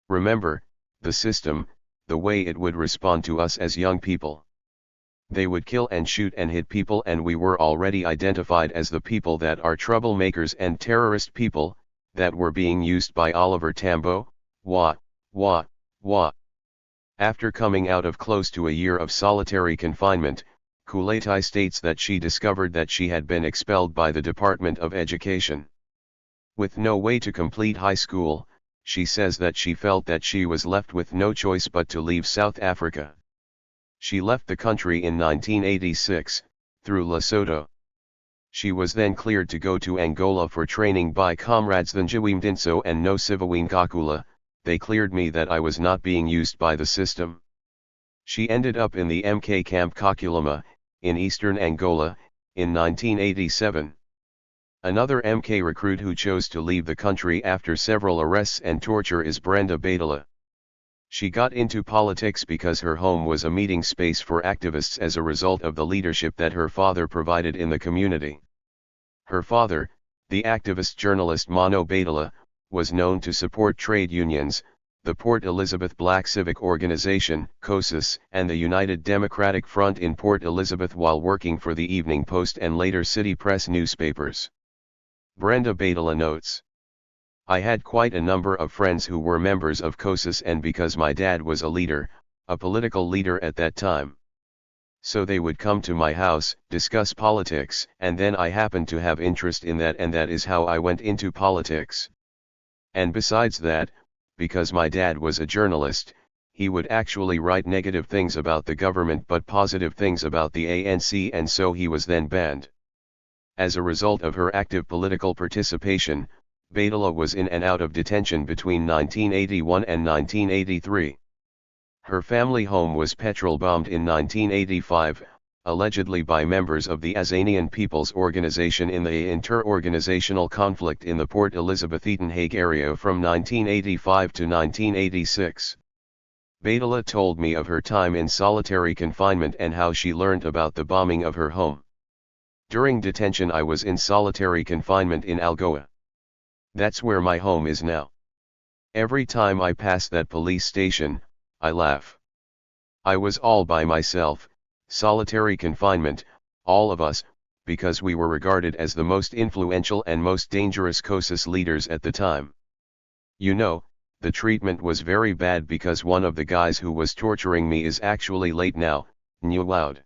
remember, the system, the way it would respond to us as young people. They would kill and shoot and hit people, and we were already identified as the people that are troublemakers and terrorist people, that were being used by Oliver Tambo, wah. After coming out of close to a year of solitary confinement, Kuletai states that she discovered that she had been expelled by the Department of Education. With no way to complete high school, she says that she felt that she was left with no choice but to leave South Africa. She left the country in 1986, through Lesotho. She was then cleared to go to Angola for training by comrades Thanjawimdinso and Nosivawin Kakula. They cleared me that I was not being used by the system. She ended up in the MK camp Kakulama, in eastern Angola, in 1987. Another MK recruit who chose to leave the country after several arrests and torture is Brenda Badela. She got into politics because her home was a meeting space for activists as a result of the leadership that her father provided in the community. Her father, The activist journalist Mano Baydala was known to support trade unions, the Port Elizabeth Black Civic Organization, COSIS, and the United Democratic Front in Port Elizabeth while working for the Evening Post and later City Press newspapers. Brenda Baydala notes, I had quite a number of friends who were members of COSIS, and because my dad was a leader, a political leader at that time. So they would come to my house, discuss politics, and then I happened to have interest in that, and that is how I went into politics. And besides that, because my dad was a journalist, he would actually write negative things about the government but positive things about the ANC, and so he was then banned. As a result of her active political participation, Baydala was in and out of detention between 1981 and 1983. Her family home was petrol-bombed in 1985, allegedly by members of the Azanian People's Organization in the inter-organizational conflict in the Port Elizabeth-Eaton Hague area from 1985 to 1986. Baydala told me of her time in solitary confinement and how she learned about the bombing of her home. During detention I was in solitary confinement in Algoa. That's where my home is now. Every time I pass that police station, I laugh. I was all by myself, solitary confinement, all of us, because we were regarded as the most influential and most dangerous COSIS leaders at the time. You know, the treatment was very bad because one of the guys who was torturing me is actually late now, Nyulaud.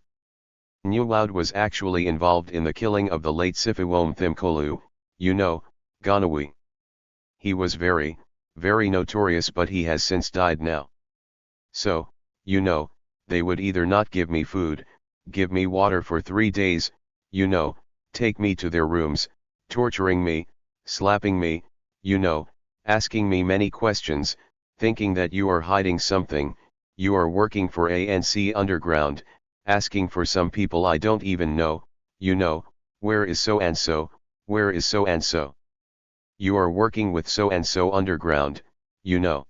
Nyulaud was actually involved in the killing of the late Siphokazi Thimkolu, you know, Ganawi. He was very, very notorious, but he has since died now. So, you know, they would either not give me food, give me water for 3 days, you know, take me to their rooms, torturing me, slapping me, you know, asking me many questions, thinking that you are hiding something, you are working for ANC Underground, asking for some people I don't even know, you know, where is so-and-so, where is so-and-so? You are working with so-and-so Underground, you know.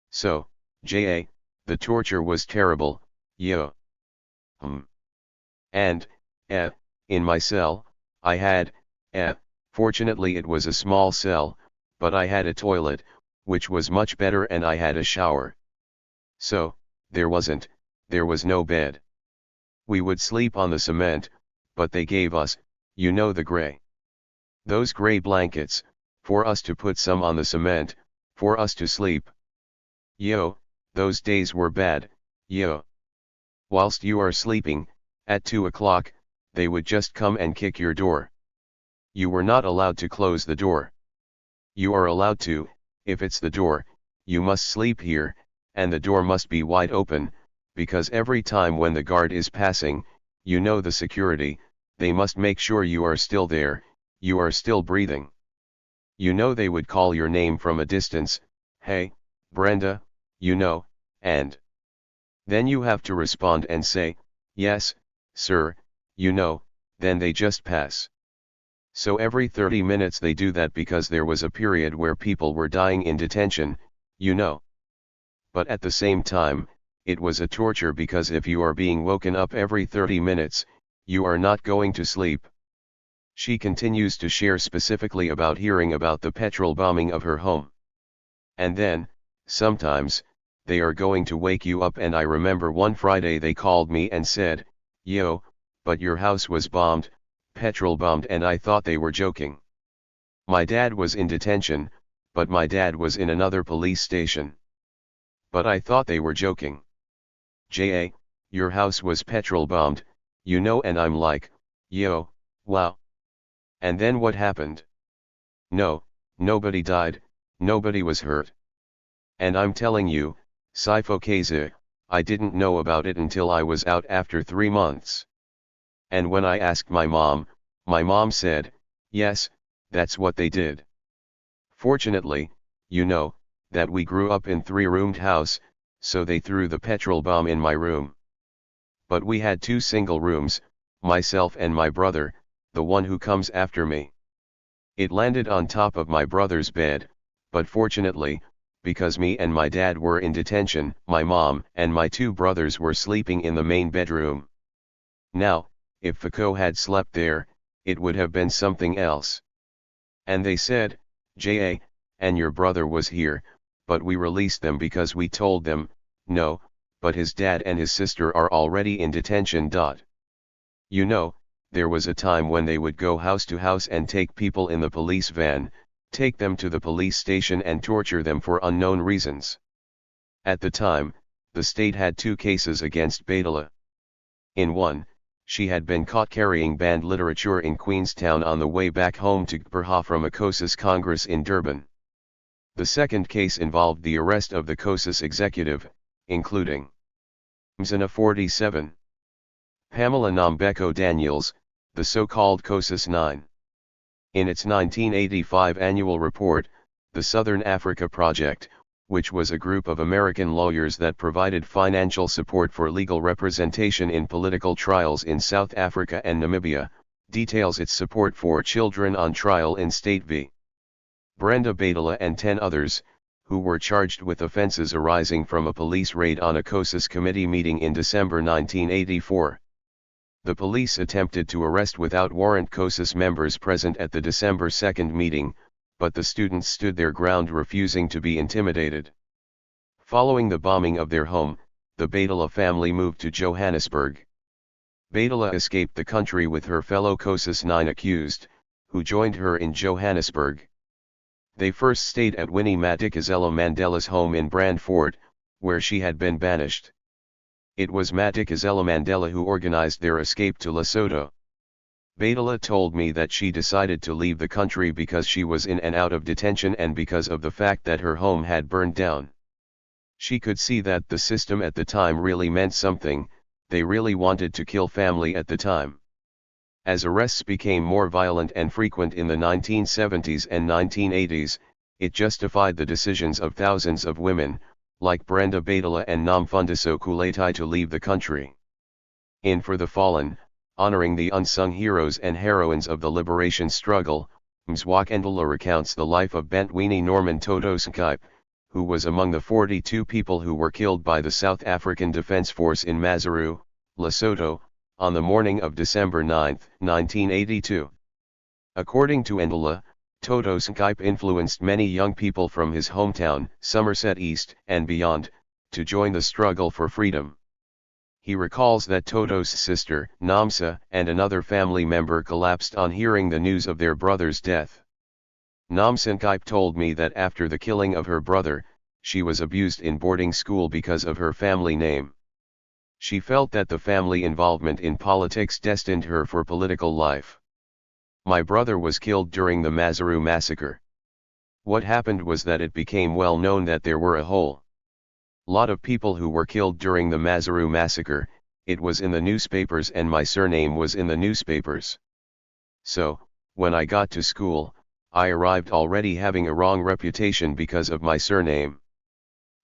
So, J.A., the torture was terrible, yo. And, in my cell, I had, fortunately it was a small cell, but I had a toilet, which was much better, and I had a shower. So, there was no bed. We would sleep on the cement, but they gave us, you know, those gray blankets, for us to put some on the cement, for us to sleep. Yo, those days were bad, yo. Whilst you are sleeping, at 2 o'clock, they would just come and kick your door. You were not allowed to close the door. You are allowed to, if it's the door, you must sleep here, and the door must be wide open, because every time when the guard is passing, you know, the security, they must make sure you are still there, you are still breathing. You know, they would call your name from a distance, hey, Brenda, you know, and then you have to respond and say, yes, sir, you know, then they just pass. So every 30 minutes they do that, because there was a period where people were dying in detention, you know. But at the same time, it was a torture, because if you are being woken up every 30 minutes, you are not going to sleep. She continues to share specifically about hearing about the petrol bombing of her home. And then, sometimes, they are going to wake you up, and I remember one Friday they called me and said, yo, but your house was bombed, petrol bombed, and I thought they were joking. My dad was in detention, but my dad was in another police station. But I thought they were joking. J.A., your house was petrol bombed, you know, and I'm like, yo, wow. And then what happened? No, nobody died, nobody was hurt. And I'm telling you, Siphokazi, I didn't know about it until I was out after 3 months. And when I asked my mom said, yes, that's what they did. Fortunately, you know, that we grew up in 3-roomed house, so they threw the petrol bomb in my room. But we had 2 single rooms, myself and my brother, the one who comes after me. It landed on top of my brother's bed, but fortunately, because me and my dad were in detention, my mom and my 2 brothers were sleeping in the main bedroom. Now, if Foucault had slept there, it would have been something else. And they said, "Ja, and your brother was here, but we released them because we told them, no, but his dad and his sister are already in detention." You know, there was a time when they would go house to house and take people in the police van, take them to the police station and torture them for unknown reasons. At the time, the state had 2 cases against Magadla. In one, she had been caught carrying banned literature in Queenstown on the way back home to Gperha from a COSIS Congress in Durban. The second case involved the arrest of the COSIS executive, including Mzina 47, Pamela Nombeko Daniels, the so-called COSIS 9. In its 1985 annual report, the Southern Africa Project, which was a group of American lawyers that provided financial support for legal representation in political trials in South Africa and Namibia, details its support for children on trial in State v. Brenda Magadla and 10 others, who were charged with offenses arising from a police raid on a COSIS committee meeting in December 1984. The police attempted to arrest without warrant COSIS members present at the December 2 meeting, but the students stood their ground, refusing to be intimidated. Following the bombing of their home, the Magadla family moved to Johannesburg. Magadla escaped the country with her fellow COSIS 9 accused, who joined her in Johannesburg. They first stayed at Winnie Madikizela Mandela's home in Brandfort, where she had been banished. It was Madikizela Mandela who organized their escape to Lesotho. Magadla told me that she decided to leave the country because she was in and out of detention and because of the fact that her home had burned down. She could see that the system at the time really meant something. They really wanted to kill family at the time. As arrests became more violent and frequent in the 1970s and 1980s, it justified the decisions of thousands of women, like Brenda Magadla and Nomfundiso Kuletai, to leave the country. In For the Fallen, honoring the unsung heroes and heroines of the liberation struggle, Mzwakendlela recounts the life of Bantwini Norman Toto Skype, who was among the 42 people who were killed by the South African Defence Force in Maseru, Lesotho, on the morning of December 9, 1982. According to Ndlela, Toto Skype influenced many young people from his hometown, Somerset East, and beyond, to join the struggle for freedom. He recalls that Toto's sister, Nomsa, and another family member collapsed on hearing the news of their brother's death. Nomsa Skype told me that after the killing of her brother, she was abused in boarding school because of her family name. She felt that the family involvement in politics destined her for political life. My brother was killed during the Maseru massacre. What happened was that it became well known that there were a whole lot of people who were killed during the Maseru massacre. It was in the newspapers and my surname was in the newspapers. So, when I got to school, I arrived already having a wrong reputation because of my surname.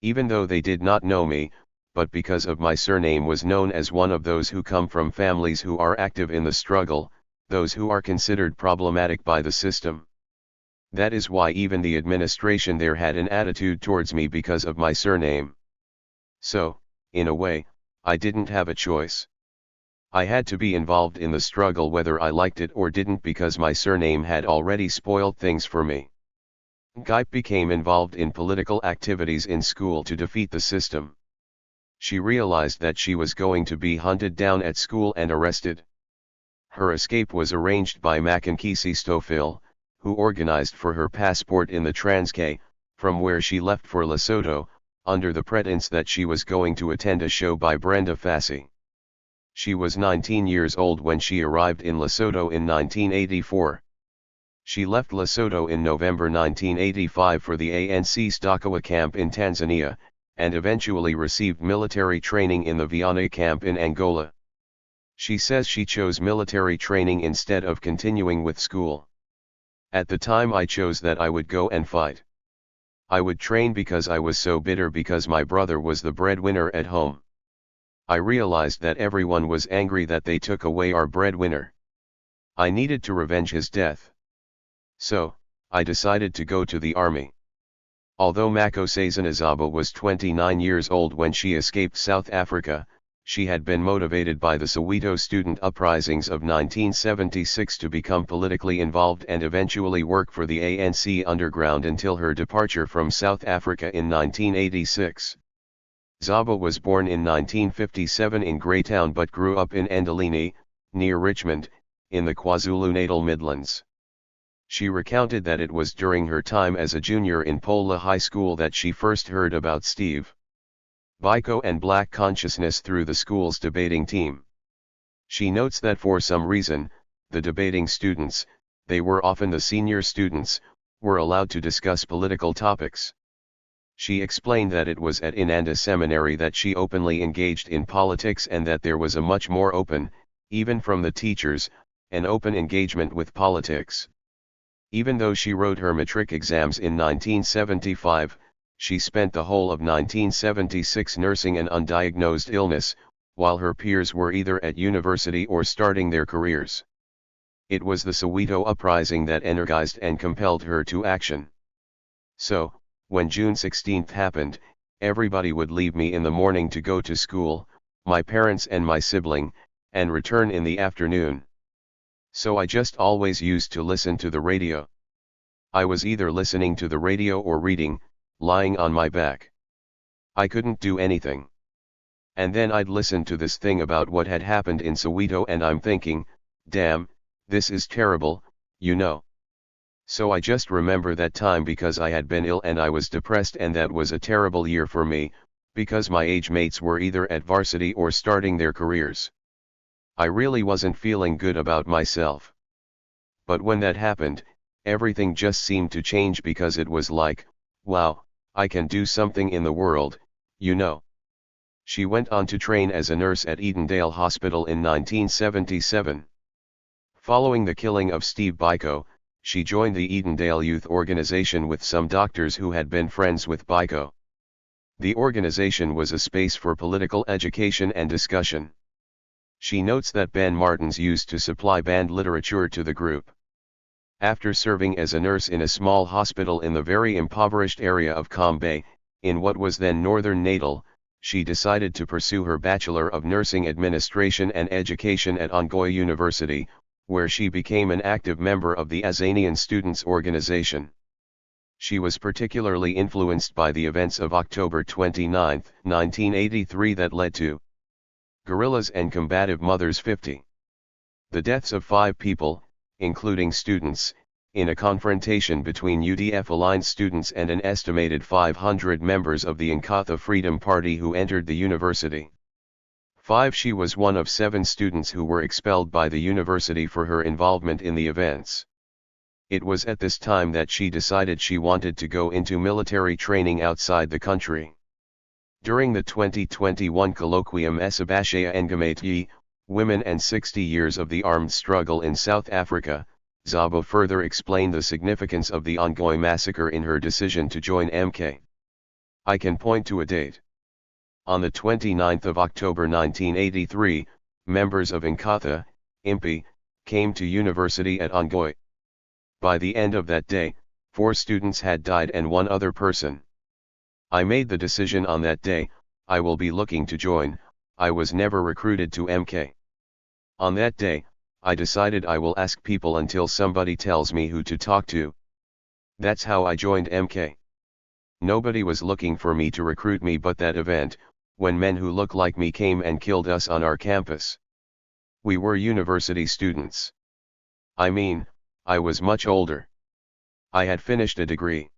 Even though they did not know me, but because of my surname was known as one of those who come from families who are active in the struggle, those who are considered problematic by the system. That is why even the administration there had an attitude towards me because of my surname. So, in a way, I didn't have a choice. I had to be involved in the struggle whether I liked it or didn't because my surname had already spoiled things for me. Gype became involved in political activities in school to defeat the system. She realized that she was going to be hunted down at school and arrested. Her escape was arranged by Makankisi Stofil, who organized for her passport in the Transkei, from where she left for Lesotho, under the pretense that she was going to attend a show by Brenda Fassie. She was 19 years old when she arrived in Lesotho in 1984. She left Lesotho in November 1985 for the ANC Stakawa camp in Tanzania, and eventually received military training in the Viana camp in Angola. She says she chose military training instead of continuing with school. At the time I chose that I would go and fight. I would train because I was so bitter because my brother was the breadwinner at home. I realized that everyone was angry that they took away our breadwinner. I needed to revenge his death. So, I decided to go to the army. Although Makosazana Zaba was 29 years old when she escaped South Africa, She had been motivated by the Soweto student uprisings of 1976 to become politically involved and eventually work for the ANC underground until her departure from South Africa in 1986. Zabo was born in 1957 in Greytown but grew up in Endalini, near Richmond, in the KwaZulu-Natal Midlands. She recounted that it was during her time as a junior in Pola High School that she first heard about Steve Biko and black consciousness through the school's debating team. She notes that for some reason, the debating students, they were often the senior students, were allowed to discuss political topics. She explained that it was at Inanda Seminary that she openly engaged in politics and that there was a much more open, even from the teachers, an open engagement with politics. Even though she wrote her matric exams in 1975, she spent the whole of 1976 nursing an undiagnosed illness, while her peers were either at university or starting their careers. It was the Soweto uprising that energized and compelled her to action. So, when June 16 happened, everybody would leave me in the morning to go to school, my parents and my sibling, and return in the afternoon. So I just always used to listen to the radio. I was either listening to the radio or reading, lying on my back. I couldn't do anything. And then I'd listen to this thing about what had happened in Soweto and I'm thinking, damn, this is terrible, you know. So I just remember that time because I had been ill and I was depressed and that was a terrible year for me, because my age mates were either at varsity or starting their careers. I really wasn't feeling good about myself. But when that happened, everything just seemed to change because it was like, wow, I can do something in the world, you know. She went on to train as a nurse at Edendale Hospital in 1977. Following the killing of Steve Biko, she joined the Edendale Youth Organization with some doctors who had been friends with Biko. The organization was a space for political education and discussion. She notes that Ben Martins used to supply banned literature to the group. After serving as a nurse in a small hospital in the very impoverished area of Combative, in what was then northern Natal, she decided to pursue her Bachelor of Nursing Administration and Education at Ongoye University, where she became an active member of the Azanian Students' Organization. She was particularly influenced by the events of October 29, 1983 that led to Guerrillas and Combative Mothers 50. The deaths of 5 people, including students, in a confrontation between UDF-aligned students and an estimated 500 members of the Inkatha Freedom Party who entered the university. 5. She was one of 7 students who were expelled by the university for her involvement in the events. It was at this time that she decided she wanted to go into military training outside the country. During the 2021 colloquium Esabashaya Engamatyi, Women and 60 Years of the Armed Struggle in South Africa, Zabo further explained the significance of the Ongoye massacre in her decision to join MK. I can point to a date. On the 29th of October 1983, members of Inkatha, Impi, came to university at Ongoye. By the end of that day, 4 students had died and 1 other person. I made the decision on that day, I will be looking to join. I was never recruited to MK. On that day, I decided I will ask people until somebody tells me who to talk to. That's how I joined MK. Nobody was looking for me to recruit me but that event, when men who look like me came and killed us on our campus. We were university students. I mean, I was much older. I had finished a degree.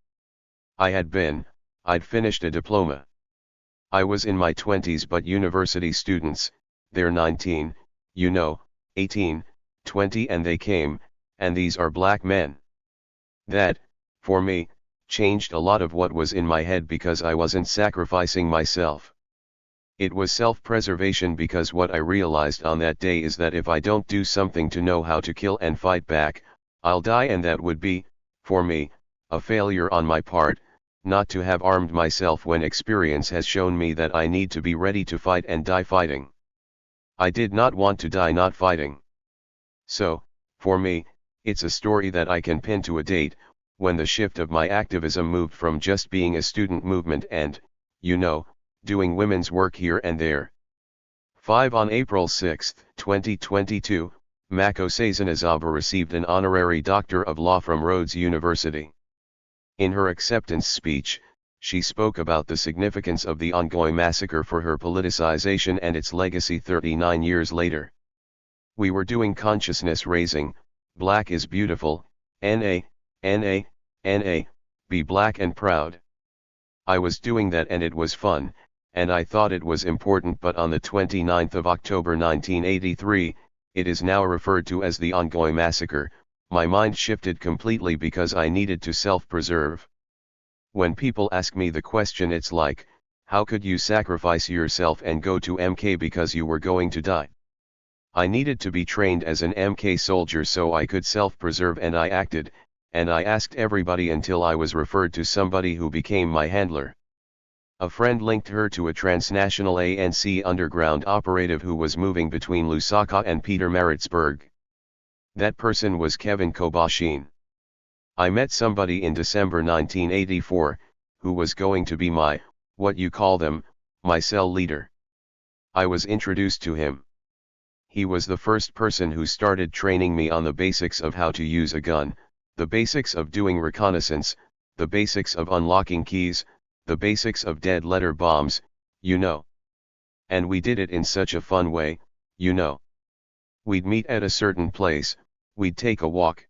I'd finished a diploma. I was in my 20s but university students, they're 19, 18, 20 and they came, and these are black men. That, for me, changed a lot of what was in my head because I wasn't sacrificing myself. It was self-preservation because what I realized on that day is that if I don't do something to know how to kill and fight back, I'll die and that would be, for me, a failure on my part, not to have armed myself when experience has shown me that I need to be ready to fight and die fighting. I did not want to die not fighting. So, for me, it's a story that I can pin to a date, when the shift of my activism moved from just being a student movement and, doing women's work here and there. 5 On April 6, 2022, Magadla received an honorary Doctor of Law from Rhodes University. In her acceptance speech, she spoke about the significance of the ongoing massacre for her politicization and its legacy 39 years later. We were doing consciousness raising, Black is beautiful, N.A., N.A., N.A., be black and proud. I was doing that and it was fun, and I thought it was important, but on the 29th of October 1983, it is now referred to as the ongoing massacre, my mind shifted completely because I needed to self-preserve. When people ask me the question, it's like, how could you sacrifice yourself and go to MK because you were going to die? I needed to be trained as an MK soldier so I could self-preserve, and I acted, and I asked everybody until I was referred to somebody who became my handler. A friend linked her to a transnational ANC underground operative who was moving between Lusaka and Pietermaritzburg. That person was Kevin Kobashin. I met somebody in December 1984, who was going to be my, what you call them, my cell leader. I was introduced to him. He was the first person who started training me on the basics of how to use a gun, the basics of doing reconnaissance, the basics of unlocking keys, the basics of dead letter bombs, you know. And we did it in such a fun way, you know. We'd meet at a certain place, we'd take a walk.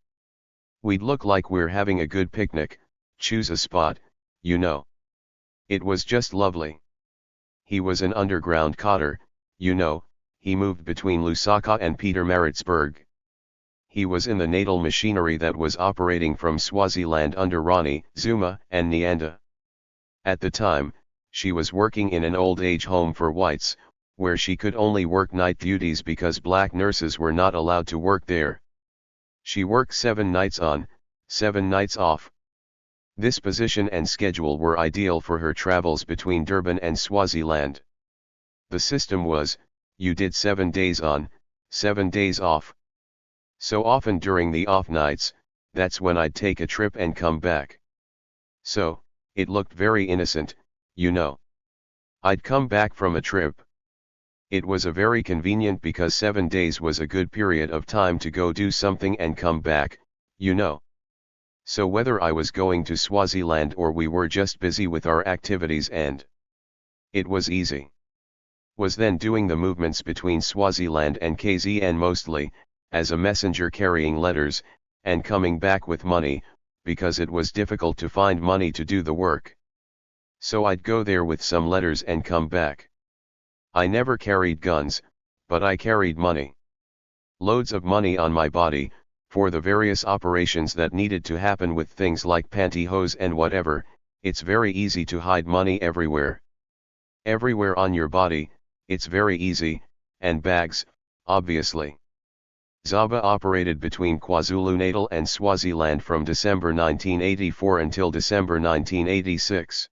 We'd look like we're having a good picnic, choose a spot, you know. It was just lovely. He was an underground coder, you know, he moved between Lusaka and Pietermaritzburg. He was in the natal machinery that was operating from Swaziland under Ronnie, Zuma, and Nyanda. At the time, she was working in an old age home for whites, where she could only work night duties because black nurses were not allowed to work there. She worked 7 nights on, 7 nights off. This position and schedule were ideal for her travels between Durban and Swaziland. The system was, you did 7 days on, 7 days off. So often during the off nights, that's when I'd take a trip and come back. So, it looked very innocent, you know. I'd come back from a trip. It was a very convenient because 7 days was a good period of time to go do something and come back, you know. So whether I was going to Swaziland or we were just busy with our activities, and it was easy. Was then doing the movements between Swaziland and KZN mostly, as a messenger carrying letters, and coming back with money, because it was difficult to find money to do the work. So I'd go there with some letters and come back. I never carried guns, but I carried money. Loads of money on my body, for the various operations that needed to happen with things like pantyhose and whatever. It's very easy to hide money everywhere. Everywhere on your body, it's very easy, and bags, obviously. Zaba operated between KwaZulu-Natal and Swaziland from December 1984 until December 1986.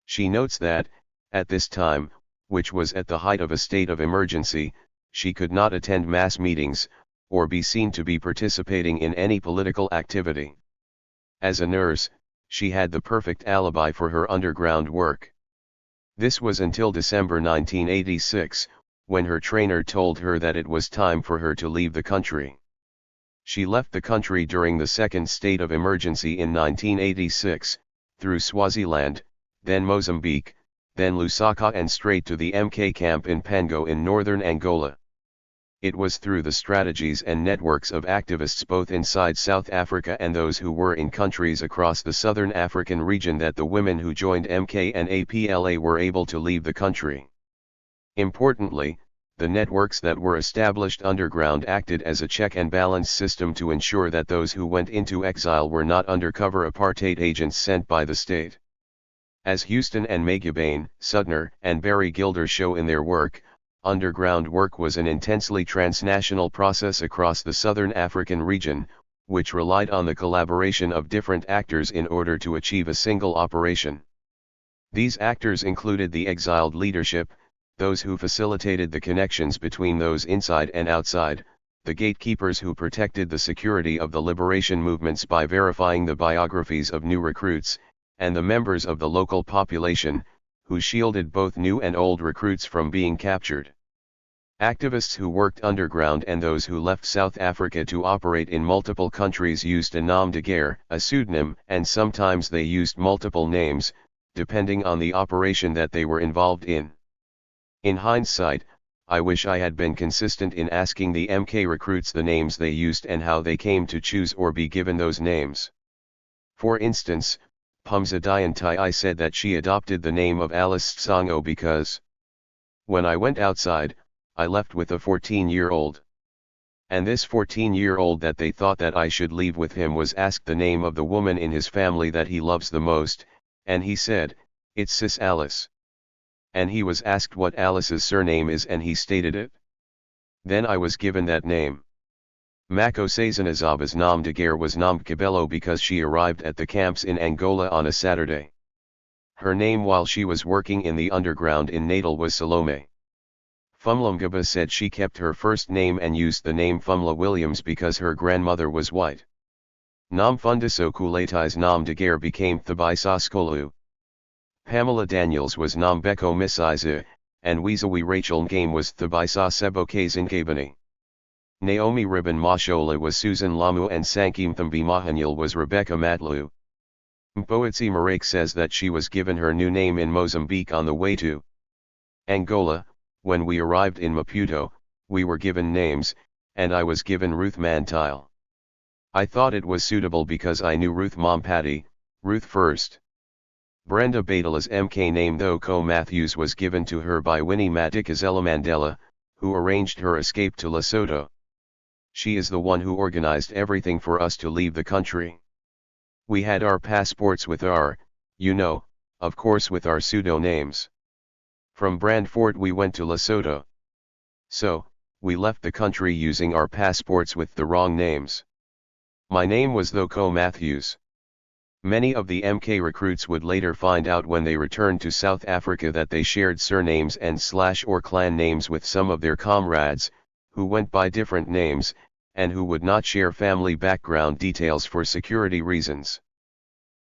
She notes that, at this time, which was at the height of a state of emergency, she could not attend mass meetings, or be seen to be participating in any political activity. As a nurse, she had the perfect alibi for her underground work. This was until December 1986, when her trainer told her that it was time for her to leave the country. She left the country during the second state of emergency in 1986, through Swaziland, then Mozambique, then Lusaka and straight to the MK camp in Pango in northern Angola. It was through the strategies and networks of activists both inside South Africa and those who were in countries across the southern African region that the women who joined MK and APLA were able to leave the country. Importantly, the networks that were established underground acted as a check and balance system to ensure that those who went into exile were not undercover apartheid agents sent by the state. As Houston and Magubane, Sudner, and Barry Gilder show in their work, underground work was an intensely transnational process across the southern African region, which relied on the collaboration of different actors in order to achieve a single operation. These actors included the exiled leadership, those who facilitated the connections between those inside and outside, the gatekeepers who protected the security of the liberation movements by verifying the biographies of new recruits, and the members of the local population, who shielded both new and old recruits from being captured. Activists who worked underground and those who left South Africa to operate in multiple countries used a nom de guerre, a pseudonym, and sometimes they used multiple names, depending on the operation that they were involved in. In hindsight, I wish I had been consistent in asking the MK recruits the names they used and how they came to choose or be given those names. For instance, Pumza Diantai said that she adopted the name of Alice Tsongo because, "When I went outside, I left with a 14-year-old. And this 14-year-old that they thought that I should leave with him was asked the name of the woman in his family that he loves the most, and he said, 'It's Sis Alice.' And he was asked what Alice's surname is and he stated it. Then I was given that name." Mako Sazanazaba's nom de guerre was Nom Cabello because she arrived at the camps in Angola on a Saturday. Her name while she was working in the underground in Natal was Salome. Fumlamgaba said she kept her first name and used the name Fumla Williams because her grandmother was white. Nam Fundiso Kulatai's nom de guerre became Thabisa Skolu. Pamela Daniels was Nam Beko Misiza, and Weezawi Rachel Ngame was Thabisa Sebokazi Ngabani. Naomi Ribbon Mashola was Susan Lamu and Sankim Thambi Mahanyal was Rebecca Matlu. Mpoetsi Marek says that she was given her new name in Mozambique on the way to Angola. When we arrived in Maputo, we were given names, and I was given Ruth Mantile. I thought it was suitable because I knew Ruth Mompati, Ruth first. Brenda Badala's MK name though Co Matthews was given to her by Winnie Madikizela Mandela, who arranged her escape to Lesotho. She is the one who organized everything for us to leave the country. We had our passports with our, of course with our pseudo names. From Brandfort we went to Lesotho. So, we left the country using our passports with the wrong names. My name was though Co Matthews. Many of the MK recruits would later find out when they returned to South Africa that they shared surnames and / clan names with some of their comrades, who went by different names, and who would not share family background details for security reasons.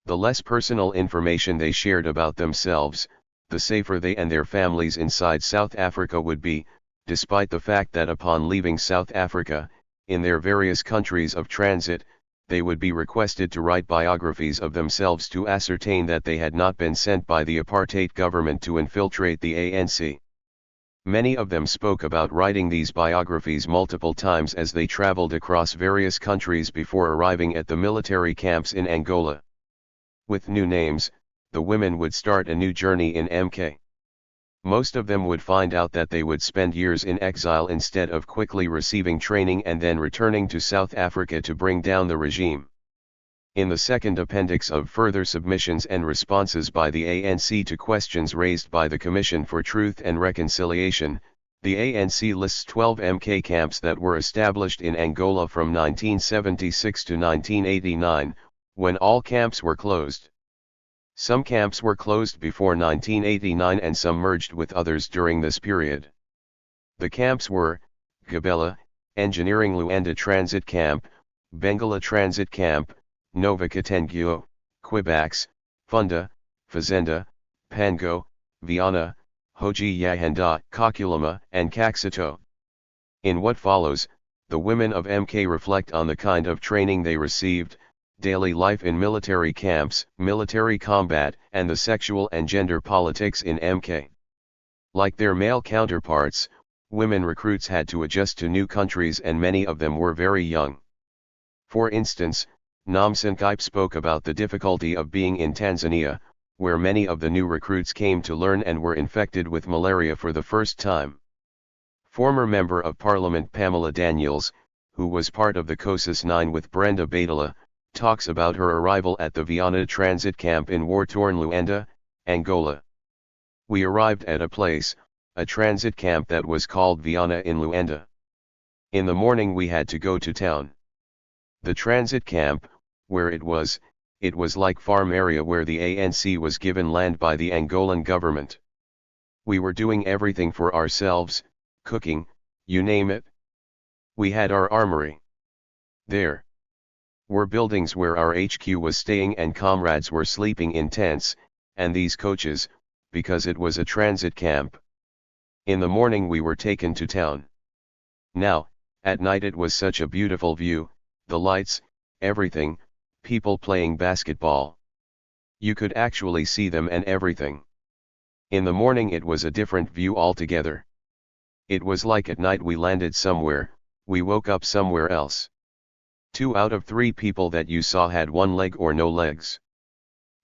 The less personal information they shared about themselves, the safer they and their families inside South Africa would be, despite the fact that upon leaving South Africa, in their various countries of transit, they would be requested to write biographies of themselves to ascertain that they had not been sent by the apartheid government to infiltrate the ANC. Many of them spoke about writing these biographies multiple times as they traveled across various countries before arriving at the military camps in Angola. With new names, the women would start a new journey in MK. Most of them would find out that they would spend years in exile instead of quickly receiving training and then returning to South Africa to bring down the regime. In the second appendix of further submissions and responses by the ANC to questions raised by the Commission for Truth and Reconciliation, the ANC lists 12 MK camps that were established in Angola from 1976 to 1989, when all camps were closed. Some camps were closed before 1989 and some merged with others during this period. The camps were, Gabela, Engineering Luanda Transit Camp, Bengala Transit Camp, Nova Katengio, Quibax, Funda, Fazenda, Pango, Viana, Hoji Yahanda, Kakulama and Kaxito. In what follows, the women of MK reflect on the kind of training they received, daily life in military camps, military combat, and the sexual and gender politics in MK. Like their male counterparts, women recruits had to adjust to new countries and many of them were very young. For instance, Namsan Kipe spoke about the difficulty of being in Tanzania, where many of the new recruits came to learn and were infected with malaria for the first time. Former Member of Parliament Pamela Daniels, who was part of the COSIS 9 with Brenda Badala, talks about her arrival at the Viana transit camp in war-torn Luanda, Angola. We arrived at a transit camp that was called Viana in Luanda. In the morning we had to go to town. The transit camp, where it was like farm area where the ANC was given land by the Angolan government. We were doing everything for ourselves, cooking, you name it. We had our armory. There were buildings where our HQ was staying and comrades were sleeping in tents, and these coaches, because it was a transit camp. In the morning we were taken to town. Now, at night it was such a beautiful view, the lights, everything, people playing basketball. You could actually see them and everything. In the morning it was a different view altogether. It was like at night we landed somewhere, we woke up somewhere else. 2 out of 3 people that you saw had one leg or no legs.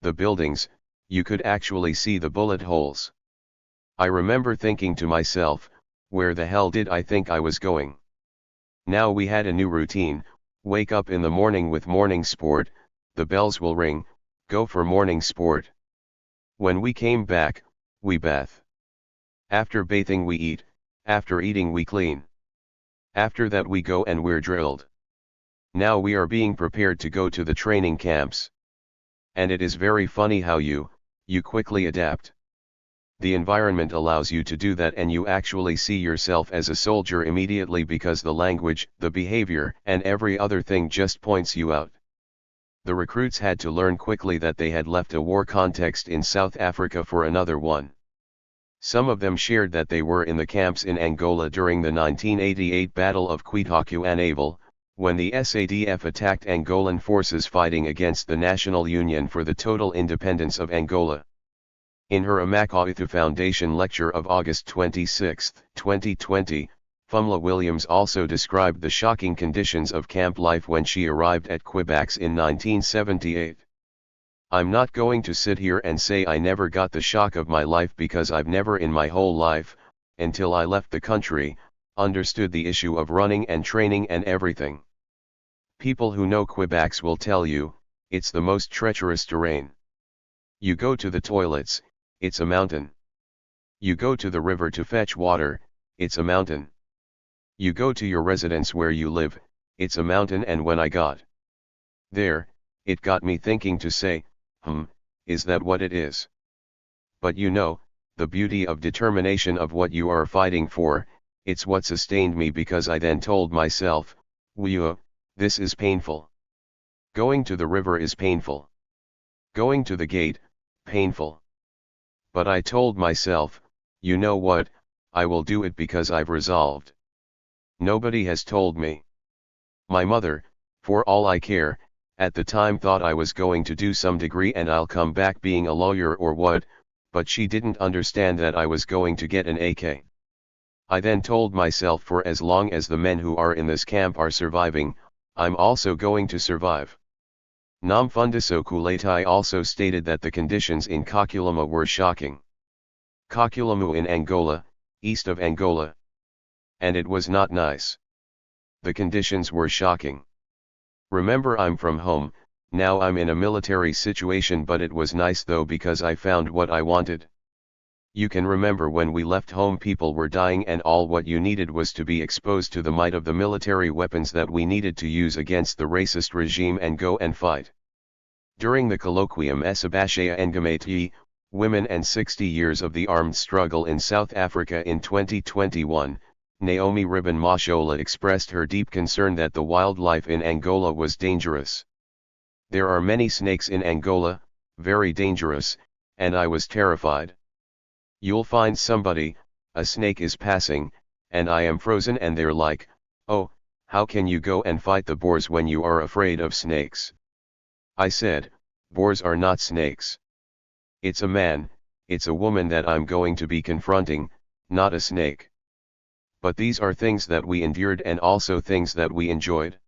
The buildings, you could actually see the bullet holes. I remember thinking to myself, where the hell did I think I was going? Now we had a new routine, wake up in the morning with morning sport, the bells will ring, go for morning sport. When we came back, we bath. After bathing we eat, after eating we clean. After that we go and we're drilled. Now we are being prepared to go to the training camps. And it is very funny how you quickly adapt. The environment allows you to do that and you actually see yourself as a soldier immediately because the language, the behavior, and every other thing just points you out. The recruits had to learn quickly that they had left a war context in South Africa for another one. Some of them shared that they were in the camps in Angola during the 1988 Battle of Cuitahuaneval, when the SADF attacked Angolan forces fighting against the National Union for the total independence of Angola. In her Magadla Foundation lecture of August 26, 2020, Fumla Williams also described the shocking conditions of camp life when she arrived at Quebec in 1978. I'm not going to sit here and say I never got the shock of my life because I've never in my whole life, until I left the country, understood the issue of running and training and everything. People who know Quebec will tell you, it's the most treacherous terrain. You go to the toilets, it's a mountain. You go to the river to fetch water, it's a mountain. You go to your residence where you live, it's a mountain. And when I got there, it got me thinking to say, is that what it is? But you know, the beauty of determination of what you are fighting for, it's what sustained me because I then told myself, this is painful. Going to the river is painful. Going to the gate, painful. But I told myself, you know what, I will do it because I've resolved. Nobody has told me. My mother, for all I care, at the time thought I was going to do some degree and I'll come back being a lawyer or what, but she didn't understand that I was going to get an AK. I then told myself for as long as the men who are in this camp are surviving, I'm also going to survive. Namfundiso Kuletai also stated that the conditions in Kakulamu were shocking. Kakulamu in Angola, east of Angola. And it was not nice. The conditions were shocking. Remember, I'm from home, now I'm in a military situation, but it was nice though because I found what I wanted. You can remember when we left home people were dying and all what you needed was to be exposed to the might of the military weapons that we needed to use against the racist regime and go and fight. During the colloquium Esabashaya Ngamati, Women and 60 Years of the Armed Struggle in South Africa in 2021, Naomi Ribbon Mashola expressed her deep concern that the wildlife in Angola was dangerous. There are many snakes in Angola, very dangerous, and I was terrified. You'll find somebody, a snake is passing, and I am frozen and they're like, oh, how can you go and fight the boars when you are afraid of snakes? I said, boars are not snakes. It's a man, it's a woman that I'm going to be confronting, not a snake. But these are things that we endured and also things that we enjoyed.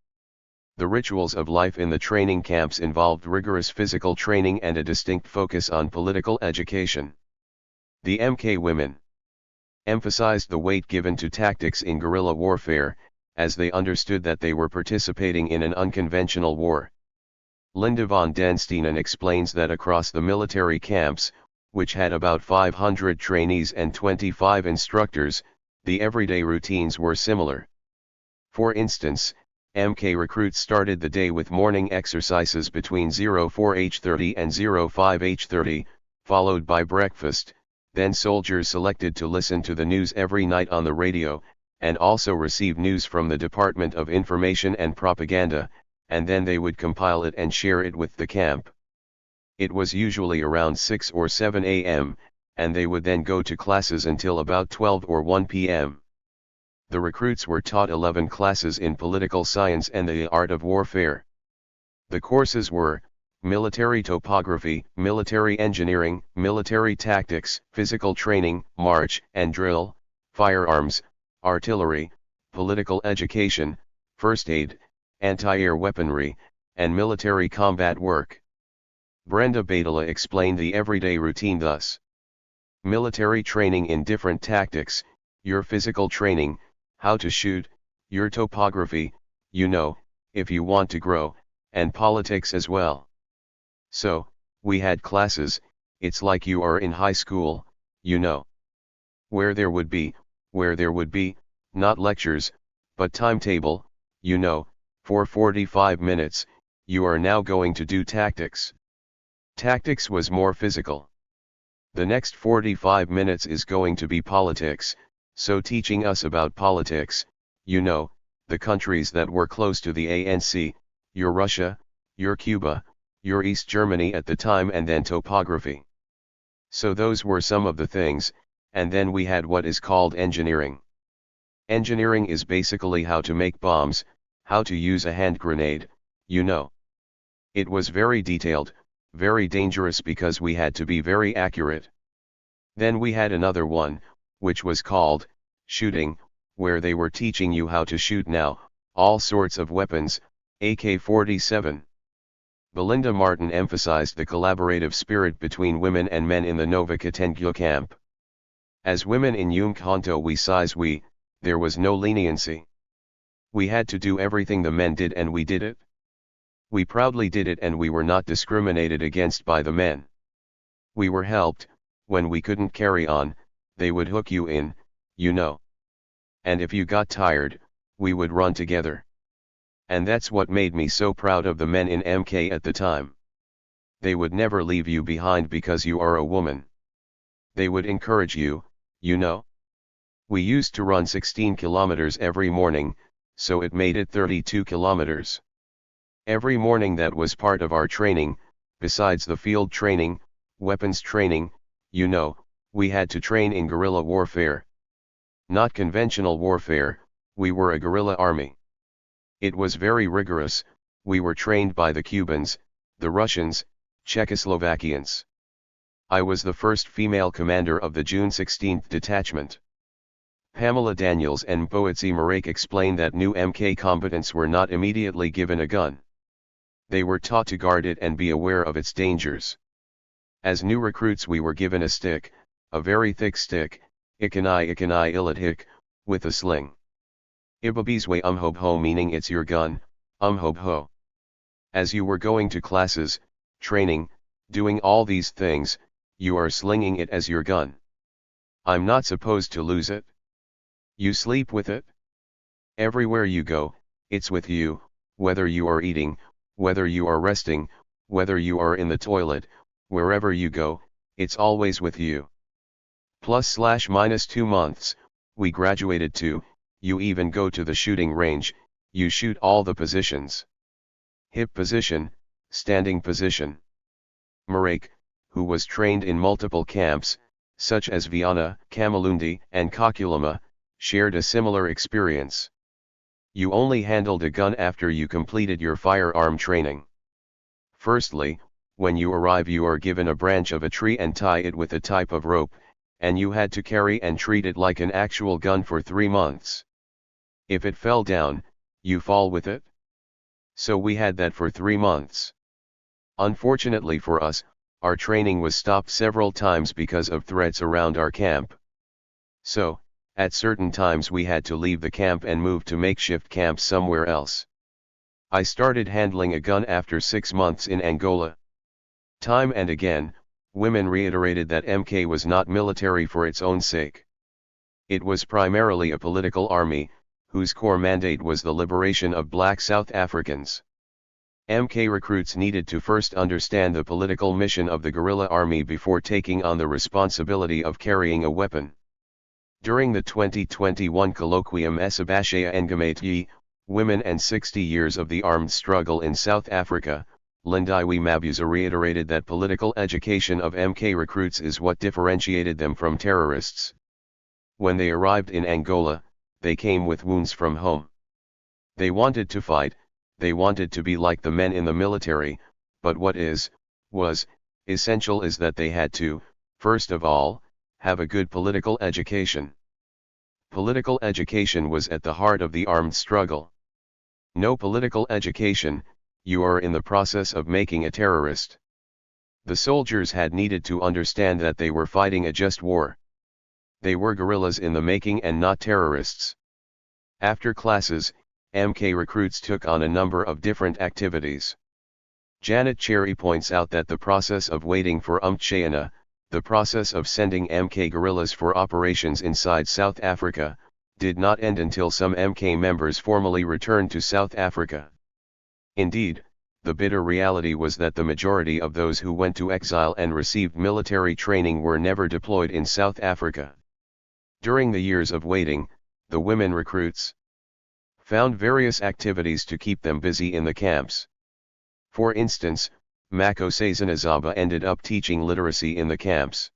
The rituals of life in the training camps involved rigorous physical training and a distinct focus on political education. The MK women emphasized the weight given to tactics in guerrilla warfare, as they understood that they were participating in an unconventional war. Linda von den Steenen explains that across the military camps, which had about 500 trainees and 25 instructors, the everyday routines were similar. For instance, MK recruits started the day with morning exercises between 04h30 and 05h30, followed by breakfast. Then soldiers selected to listen to the news every night on the radio, and also receive news from the Department of Information and Propaganda, and then they would compile it and share it with the camp. It was usually around 6 or 7 a.m., and they would then go to classes until about 12 or 1 p.m. The recruits were taught 11 classes in political science and the art of warfare. The courses were military topography, military engineering, military tactics, physical training, march and drill, firearms, artillery, political education, first aid, anti-air weaponry, and military combat work. Brenda Badala explained the everyday routine thus. Military training in different tactics, your physical training, how to shoot, your topography, if you want to grow, and politics as well. So, we had classes, it's like you are in high school, Where there would be, not lectures, but timetable, for 45 minutes, you are now going to do tactics. Tactics was more physical. The next 45 minutes is going to be politics, so teaching us about politics, the countries that were close to the ANC, your Russia, your Cuba, your East Germany at the time, and then topography. So those were some of the things, and then we had what is called engineering. Engineering is basically how to make bombs, how to use a hand grenade, It was very detailed, very dangerous because we had to be very accurate. Then we had another one, which was called shooting, where they were teaching you how to shoot now, all sorts of weapons, AK-47. Belinda Martin emphasized the collaborative spirit between women and men in the Nova Katengyo camp. As women in Umkhonto there was no leniency. We had to do everything the men did and we did it. We proudly did it and we were not discriminated against by the men. We were helped, when we couldn't carry on, they would hook you in, And if you got tired, we would run together. And that's what made me so proud of the men in MK at the time. They would never leave you behind because you are a woman. They would encourage you, We used to run 16 kilometers every morning, so it made it 32 kilometers. Every morning that was part of our training, besides the field training, weapons training, we had to train in guerrilla warfare. Not conventional warfare, we were a guerrilla army. It was very rigorous, we were trained by the Cubans, the Russians, Czechoslovakians. I was the first female commander of the June 16th detachment. Pamela Daniels and Boetsi Marek explained that new MK combatants were not immediately given a gun. They were taught to guard it and be aware of its dangers. As new recruits we were given a stick, a very thick stick, ikanai ilithik, with a sling. Ibabizwe umhobho meaning it's your gun, umhobho. As you were going to classes, training, doing all these things, you are slinging it as your gun. I'm not supposed to lose it. You sleep with it. Everywhere you go, it's with you, whether you are eating, whether you are resting, whether you are in the toilet, wherever you go, it's always with you. ±2 months, we graduated to, you even go to the shooting range, you shoot all the positions. Hip position, standing position. Marek, who was trained in multiple camps, such as Viana, Kamalundi, and Kakulama, shared a similar experience. You only handled a gun after you completed your firearm training. Firstly, when you arrive you are given a branch of a tree and tie it with a type of rope, and you had to carry and treat it like an actual gun for 3 months. If it fell down, you fall with it. So we had that for 3 months. Unfortunately for us, our training was stopped several times because of threats around our camp. So, at certain times we had to leave the camp and move to makeshift camps somewhere else. I started handling a gun after 6 months in Angola. Time and again, women reiterated that MK was not military for its own sake. It was primarily a political army, whose core mandate was the liberation of black South Africans. MK recruits needed to first understand the political mission of the guerrilla army before taking on the responsibility of carrying a weapon. During the 2021 colloquium Esabashaya Engamatyi, Women and 60 Years of the Armed Struggle in South Africa, Lindiwe Mabuza reiterated that political education of MK recruits is what differentiated them from terrorists. When they arrived in Angola, they came with wounds from home. They wanted to fight, they wanted to be like the men in the military, but what was essential is that they had to, first of all, have a good political education. Political education was at the heart of the armed struggle. No political education, you are in the process of making a terrorist. The soldiers had needed to understand that they were fighting a just war. They were guerrillas in the making and not terrorists. After classes, MK recruits took on a number of different activities. Janet Cherry points out that the process of waiting for Umtshayana, the process of sending MK guerrillas for operations inside South Africa, did not end until some MK members formally returned to South Africa. Indeed, the bitter reality was that the majority of those who went to exile and received military training were never deployed in South Africa. During the years of waiting, the women recruits found various activities to keep them busy in the camps. For instance, Makosazana ended up teaching literacy in the camps.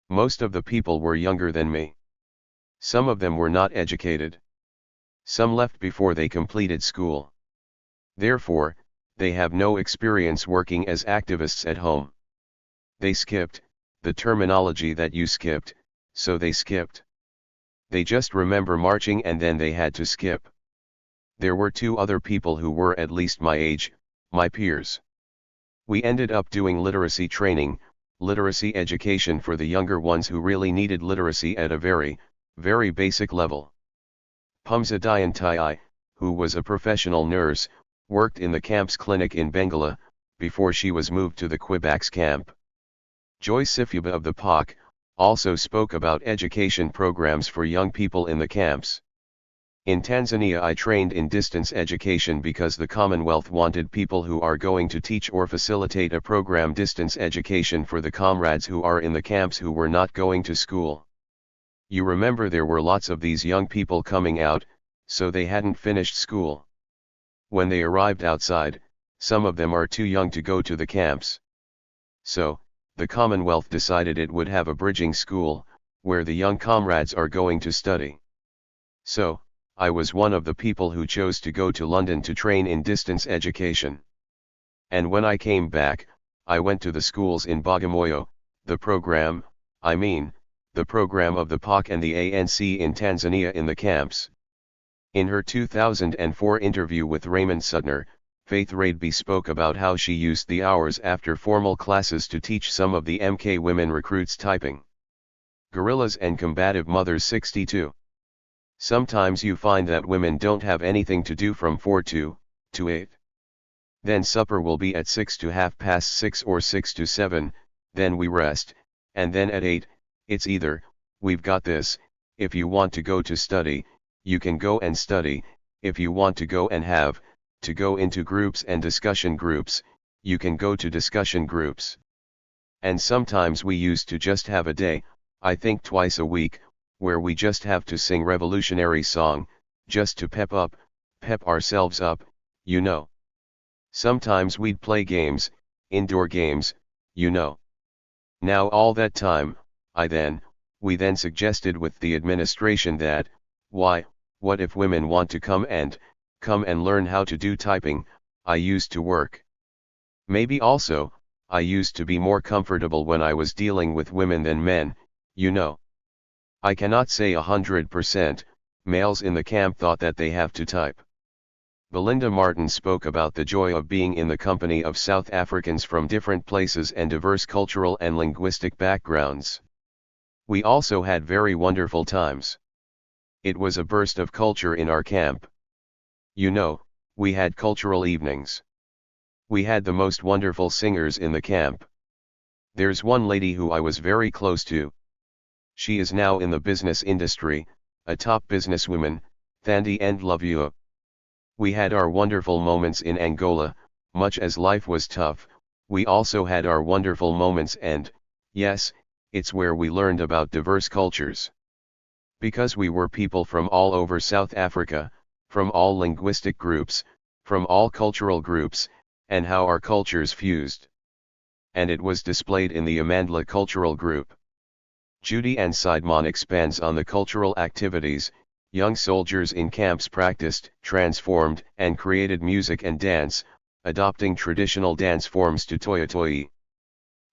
Most of the people were younger than me. Some of them were not educated. Some left before they completed school. Therefore, they have no experience working as activists at home. They skipped, the terminology that you skipped, so they skipped. They just remember marching and then they had to skip. There were two other people who were at least my age, my peers. We ended up doing literacy training, literacy education for the younger ones who really needed literacy at a very, very basic level. Pumza Diantai, who was a professional nurse, worked in the camp's clinic in Bengala, before she was moved to the Quebec camp. Joy Sifuba of the POC, also spoke about education programs for young people in the camps. In Tanzania I trained in distance education because the Commonwealth wanted people who are going to teach or facilitate a program distance education for the comrades who are in the camps who were not going to school. You remember there were lots of these young people coming out, so they hadn't finished school. When they arrived outside, some of them are too young to go to the camps. So, the Commonwealth decided it would have a bridging school, where the young comrades are going to study. So, I was one of the people who chose to go to London to train in distance education. And when I came back, I went to the schools in Bagamoyo, the program of the POC and the ANC in Tanzania in the camps. In her 2004 interview with Raymond Suttner, Faith Radeby spoke about how she used the hours after formal classes to teach some of the MK women recruits typing. Guerrillas and Combative Mothers 62. Sometimes you find that women don't have anything to do from 4 to 8. Then supper will be at 6 to 6:30 or 6 to 7, then we rest, and then at 8, it's either, we've got this, if you want to go to study, you can go and study, if you want to go and have, to go into groups and discussion groups, you can go to discussion groups. And sometimes we used to just have a day, I think twice a week, where we just have to sing revolutionary song, just to pep ourselves up, you know. Sometimes we'd play games, indoor games, you know. Now all that time, we then suggested with the administration that, what if women want to come and learn how to do typing, I used to work. Maybe also, I used to be more comfortable when I was dealing with women than men, you know. I cannot say 100%, males in the camp thought that they have to type. Belinda Martin spoke about the joy of being in the company of South Africans from different places and diverse cultural and linguistic backgrounds. We also had very wonderful times. It was a burst of culture in our camp. You know, we had cultural evenings. We had the most wonderful singers in the camp. There's one lady who I was very close to. She is now in the business industry, a top businesswoman, Thandi Ndlovu. We had our wonderful moments in Angola, much as life was tough, we also had our wonderful moments and, yes, it's where we learned about diverse cultures. Because we were people from all over South Africa, from all linguistic groups, from all cultural groups, and how our cultures fused. And it was displayed in the Amandla Cultural Group. Judy and Seidman expands on the cultural activities. Young soldiers in camps practiced, transformed, and created music and dance, adopting traditional dance forms to Toyotoi,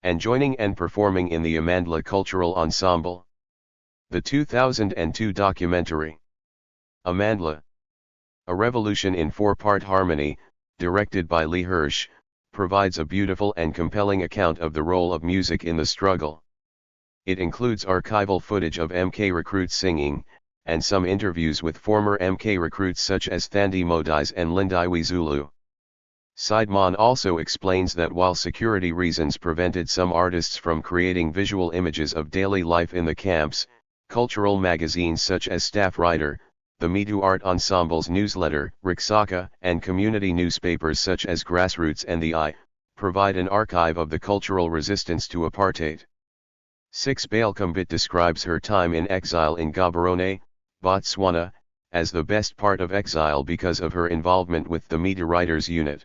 and joining and performing in the Amandla Cultural Ensemble. The 2002 documentary, Amandla, A Revolution in Four-Part Harmony, directed by Lee Hirsch, provides a beautiful and compelling account of the role of music in the struggle. It includes archival footage of MK recruits singing, and some interviews with former MK recruits such as Thandi Modise and Lindiwe Zulu. Seidman also explains that while security reasons prevented some artists from creating visual images of daily life in the camps, cultural magazines such as Staff Writer, the Mitu Art Ensemble's newsletter, Riksaka, and community newspapers such as Grassroots and The Eye, provide an archive of the cultural resistance to apartheid. 6 Balcombit describes her time in exile in Gaborone, Botswana, as the best part of exile because of her involvement with the Mitu Writers Unit.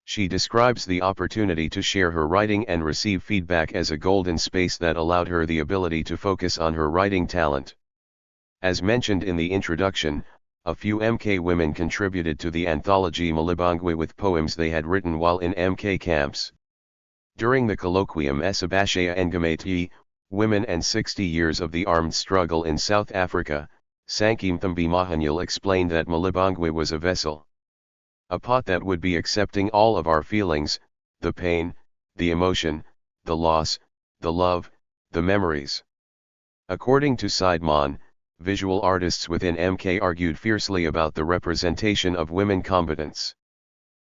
She describes the opportunity to share her writing and receive feedback as a golden space that allowed her the ability to focus on her writing talent. As mentioned in the introduction, a few MK women contributed to the anthology Malibongwe with poems they had written while in MK camps. During the colloquium Esabashaya Ngamati, Women and 60 Years of the Armed Struggle in South Africa, Sankimthambi Mahanyal explained that Malibongwe was a vessel. A pot that would be accepting all of our feelings, the pain, the emotion, the loss, the love, the memories. According to Seidman, visual artists within MK argued fiercely about the representation of women combatants.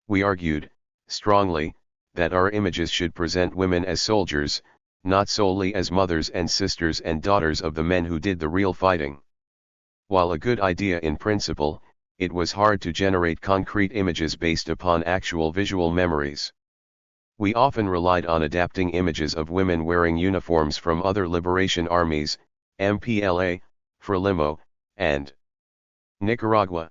We argued, strongly, that our images should present women as soldiers, not solely as mothers and sisters and daughters of the men who did the real fighting. While a good idea in principle, it was hard to generate concrete images based upon actual visual memories. We often relied on adapting images of women wearing uniforms from other liberation armies, MPLA, Frelimo, and Nicaragua.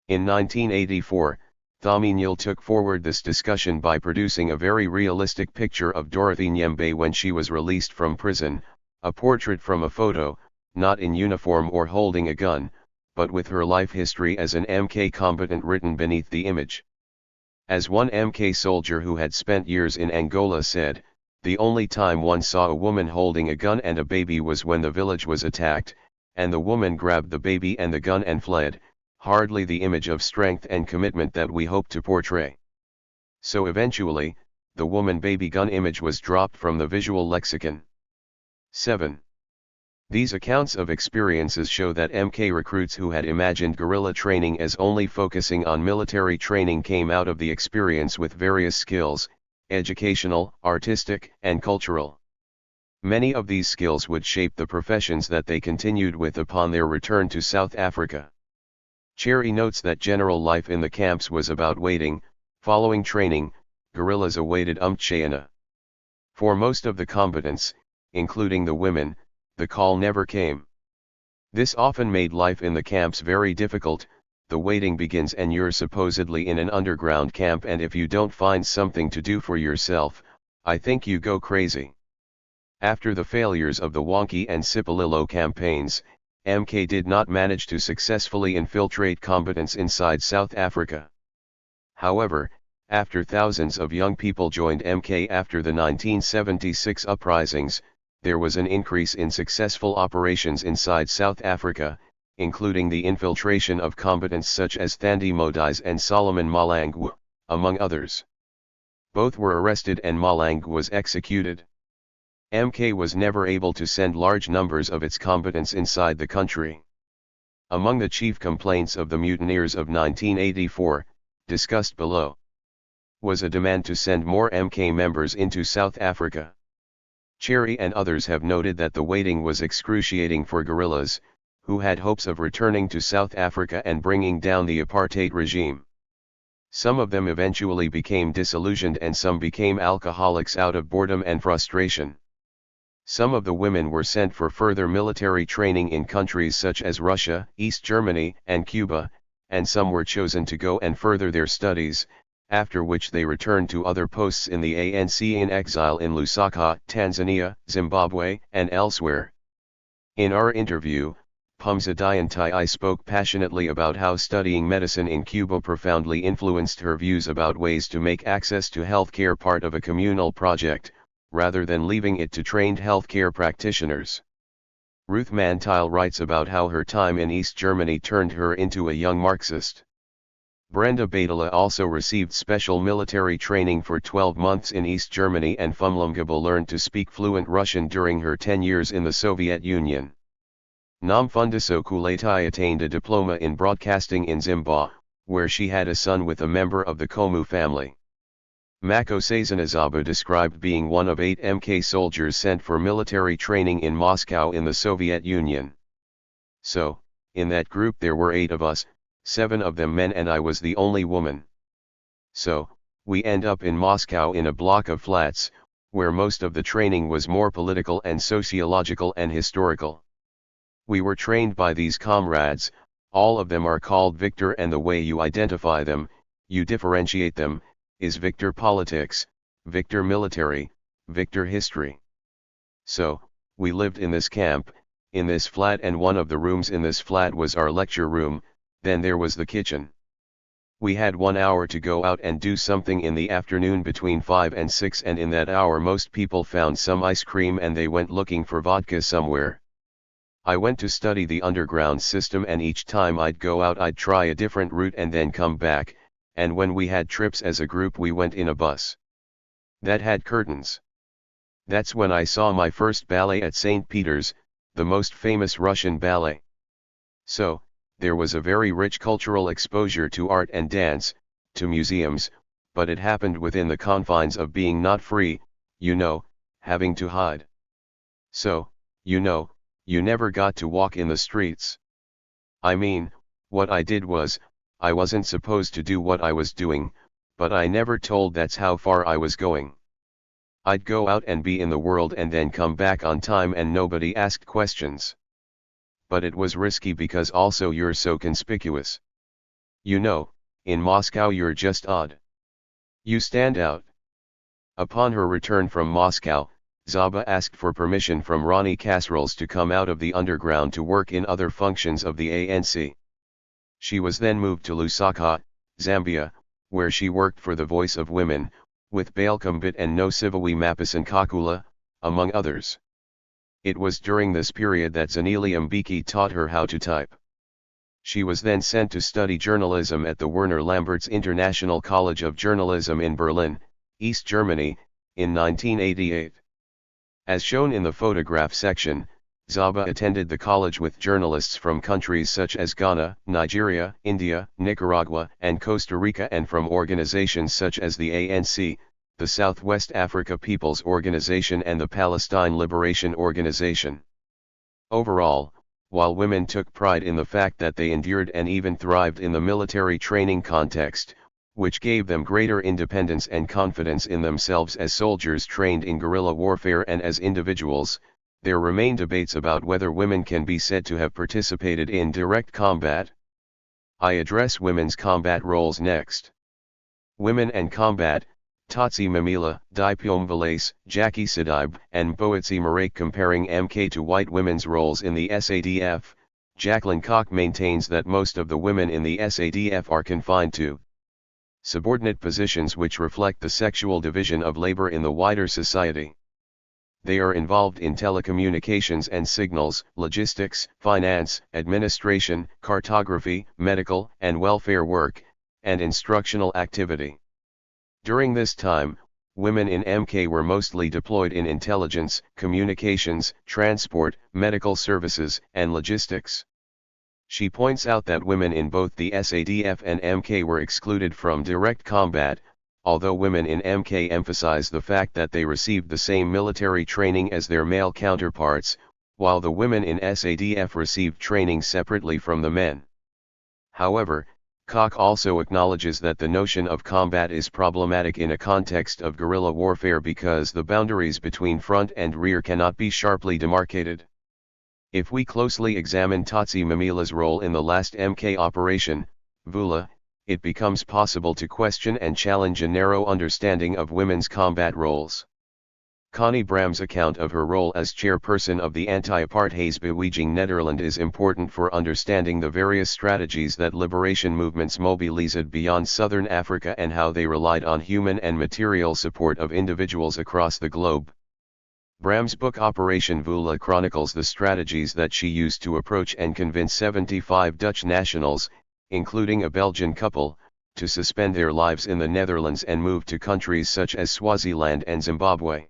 In 1984, Thaminyal took forward this discussion by producing a very realistic picture of Dorothy Nyembe when she was released from prison, a portrait from a photo, not in uniform or holding a gun, but with her life history as an MK combatant written beneath the image. As one MK soldier who had spent years in Angola said, the only time one saw a woman holding a gun and a baby was when the village was attacked, and the woman grabbed the baby and the gun and fled, hardly the image of strength and commitment that we hope to portray. So eventually, the woman-baby gun image was dropped from the visual lexicon. 7. These accounts of experiences show that MK recruits who had imagined guerrilla training as only focusing on military training came out of the experience with various skills, educational, artistic, and cultural. Many of these skills would shape the professions that they continued with upon their return to South Africa. Cherry notes that general life in the camps was about waiting. Following training, guerrillas awaited Umtshayana. For most of the combatants, including the women, the call never came. This often made life in the camps very difficult. The waiting begins and you're supposedly in an underground camp, and if you don't find something to do for yourself, I think you go crazy. After the failures of the Wonky and Sipalilo campaigns, MK did not manage to successfully infiltrate combatants inside South Africa. However, after thousands of young people joined MK after the 1976 uprisings, there was an increase in successful operations inside South Africa, including the infiltration of combatants such as Thandi Modise and Solomon Malangu, among others. Both were arrested and Malangu was executed. MK was never able to send large numbers of its combatants inside the country. Among the chief complaints of the mutineers of 1984, discussed below, was a demand to send more MK members into South Africa. Cherry and others have noted that the waiting was excruciating for guerrillas, who had hopes of returning to South Africa and bringing down the apartheid regime. Some of them eventually became disillusioned and some became alcoholics out of boredom and frustration. Some of the women were sent for further military training in countries such as Russia, East Germany, and Cuba, and some were chosen to go and further their studies, after which they returned to other posts in the ANC in exile in Lusaka, Tanzania, Zimbabwe, and elsewhere. In our interview, Pumza Diantai spoke passionately about how studying medicine in Cuba profoundly influenced her views about ways to make access to healthcare part of a communal project, rather than leaving it to trained healthcare practitioners. Ruth Mantile writes about how her time in East Germany turned her into a young Marxist. Brenda Badala also received special military training for 12 months in East Germany, and Fumlumgaba learned to speak fluent Russian during her 10 years in the Soviet Union. Namfundiso Kuletai attained a diploma in broadcasting in Zimbabwe, where she had a son with a member of the Komu family. Mako Sazanazaba described being one of 8 MK soldiers sent for military training in Moscow in the Soviet Union. So, in that group there were 8 of us, 7 of them men, and I was the only woman. So, we end up in Moscow in a block of flats, where most of the training was more political and sociological and historical. We were trained by these comrades, all of them are called Victor, and the way you identify them, you differentiate them, is Victor politics, Victor military, Victor history. So, we lived in this camp, in this flat, and one of the rooms in this flat was our lecture room. Then there was the kitchen. We had 1 hour to go out and do something in the afternoon between 5 and 6, and in that hour most people found some ice cream and they went looking for vodka somewhere. I went to study the underground system, and each time I'd go out I'd try a different route and then come back, and when we had trips as a group we went in a bus that had curtains. That's when I saw my first ballet at St. Peter's, the most famous Russian ballet. So, there was a very rich cultural exposure to art and dance, to museums, but it happened within the confines of being not free, having to hide. So, you never got to walk in the streets. I mean, what I did was, I wasn't supposed to do what I was doing, but I never told that's how far I was going. I'd go out and be in the world and then come back on time and nobody asked questions. But it was risky because also you're so conspicuous. In Moscow you're just odd. You stand out. Upon her return from Moscow, Zaba asked for permission from Ronnie Casseroles to come out of the underground to work in other functions of the ANC. She was then moved to Lusaka, Zambia, where she worked for the Voice of Women, with Balekumbit and Nosiviwe Mapison Kakula, among others. It was during this period that Zanelia Mbeki taught her how to type. She was then sent to study journalism at the Werner Lamberts International College of Journalism in Berlin, East Germany, in 1988. As shown in the photograph section, Zaba attended the college with journalists from countries such as Ghana, Nigeria, India, Nicaragua, and Costa Rica, and from organizations such as the ANC, the Southwest Africa People's Organization, and the Palestine Liberation Organization. Overall, while women took pride in the fact that they endured and even thrived in the military training context, which gave them greater independence and confidence in themselves as soldiers trained in guerrilla warfare and as individuals, there remain debates about whether women can be said to have participated in direct combat. I address women's combat roles next. Women and combat. Tatsi Mamila, Dipiom Valace, Jackie Sidibe, and Boetsi Marek comparing MK to white women's roles in the SADF. Jacqueline Koch maintains that most of the women in the SADF are confined to subordinate positions which reflect the sexual division of labor in the wider society. They are involved in telecommunications and signals, logistics, finance, administration, cartography, medical and welfare work, and instructional activity. During this time, women in MK were mostly deployed in intelligence, communications, transport, medical services, and logistics. She points out that women in both the SADF and MK were excluded from direct combat, although women in MK emphasize the fact that they received the same military training as their male counterparts, while the women in SADF received training separately from the men. However, Koch also acknowledges that the notion of combat is problematic in a context of guerrilla warfare because the boundaries between front and rear cannot be sharply demarcated. If we closely examine Tatsi Mamila's role in the last MK operation, Vula, it becomes possible to question and challenge a narrow understanding of women's combat roles. Connie Bram's account of her role as chairperson of the anti-apartheidsbeweging Nederland is important for understanding the various strategies that liberation movements mobilized beyond southern Africa and how they relied on human and material support of individuals across the globe. Bram's book Operation Vula chronicles the strategies that she used to approach and convince 75 Dutch nationals, including a Belgian couple, to suspend their lives in the Netherlands and move to countries such as Swaziland and Zimbabwe.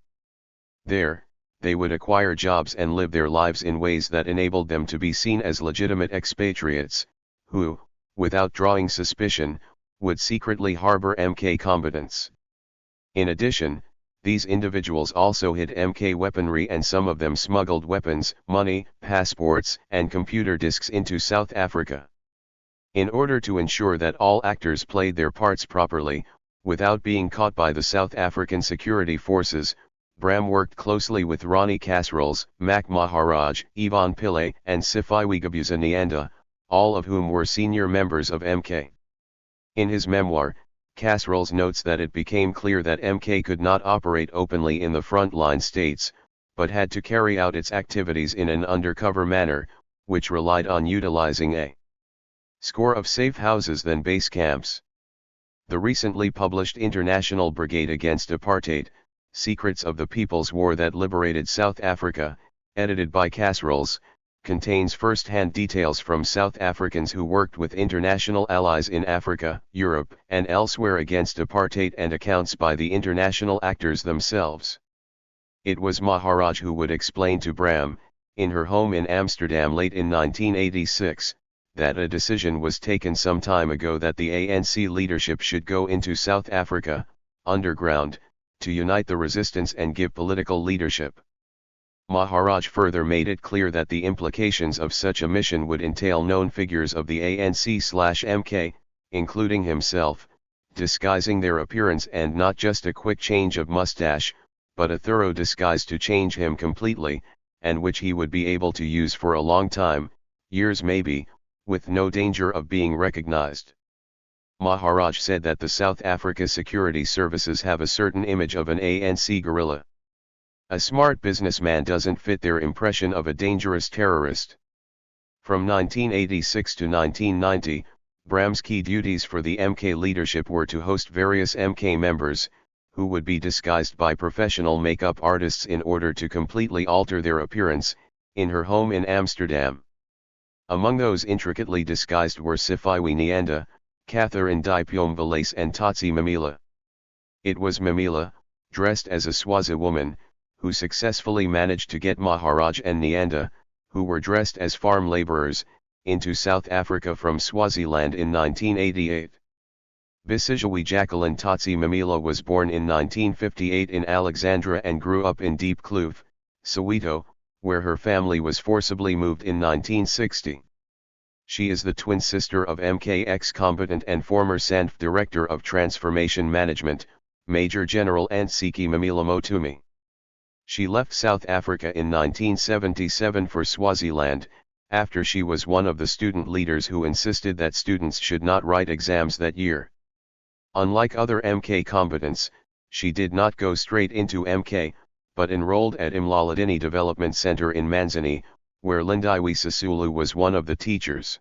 There, they would acquire jobs and live their lives in ways that enabled them to be seen as legitimate expatriates, who, without drawing suspicion, would secretly harbor MK combatants. In addition, these individuals also hid MK weaponry and some of them smuggled weapons, money, passports, and computer disks into South Africa. In order to ensure that all actors played their parts properly, without being caught by the South African security forces, Bram worked closely with Ronnie Kasrils, Mac Maharaj, Ivan Pillay, and Siphokazi Nyanda, all of whom were senior members of MK. In his memoir, Kasrils notes that it became clear that MK could not operate openly in the frontline states, but had to carry out its activities in an undercover manner, which relied on utilizing a score of safe houses than base camps. The recently published International Brigade Against Apartheid, Secrets of the People's War That Liberated South Africa, edited by Kasrils, contains first-hand details from South Africans who worked with international allies in Africa, Europe, and elsewhere against apartheid and accounts by the international actors themselves. It was Maharaj who would explain to Bram, in her home in Amsterdam late in 1986, that a decision was taken some time ago that the ANC leadership should go into South Africa, underground, to unite the resistance and give political leadership. Maharaj further made it clear that the implications of such a mission would entail known figures of the ANC/MK, including himself, disguising their appearance and not just a quick change of mustache, but a thorough disguise to change him completely, and which he would be able to use for a long time, years maybe, with no danger of being recognized. Maharaj said that the South Africa security services have a certain image of an ANC guerrilla. A smart businessman doesn't fit their impression of a dangerous terrorist. From 1986 to 1990, Bram's key duties for the MK leadership were to host various MK members, who would be disguised by professional makeup artists in order to completely alter their appearance, in her home in Amsterdam. Among those intricately disguised were Siphokazi Nyanda, Catherine Diphomvalace and Tsotsi Mamila. It was Mamila, dressed as a Swazi woman, who successfully managed to get Maharaj and Nyanda, who were dressed as farm laborers, into South Africa from Swaziland in 1988. Bisijawi Jacqueline Tsotsi Mamila was born in 1958 in Alexandra and grew up in Deep Kloof, Soweto, where her family was forcibly moved in 1960. She is the twin sister of MK ex-combatant and former SANF Director of Transformation Management, Major General Antsiki Mamila Motumi. She left South Africa in 1977 for Swaziland, after she was one of the student leaders who insisted that students should not write exams that year. Unlike other MK combatants, she did not go straight into MK, but enrolled at Mlaladini Development Center in Manzini, where Lindiwe Sisulu was one of the teachers.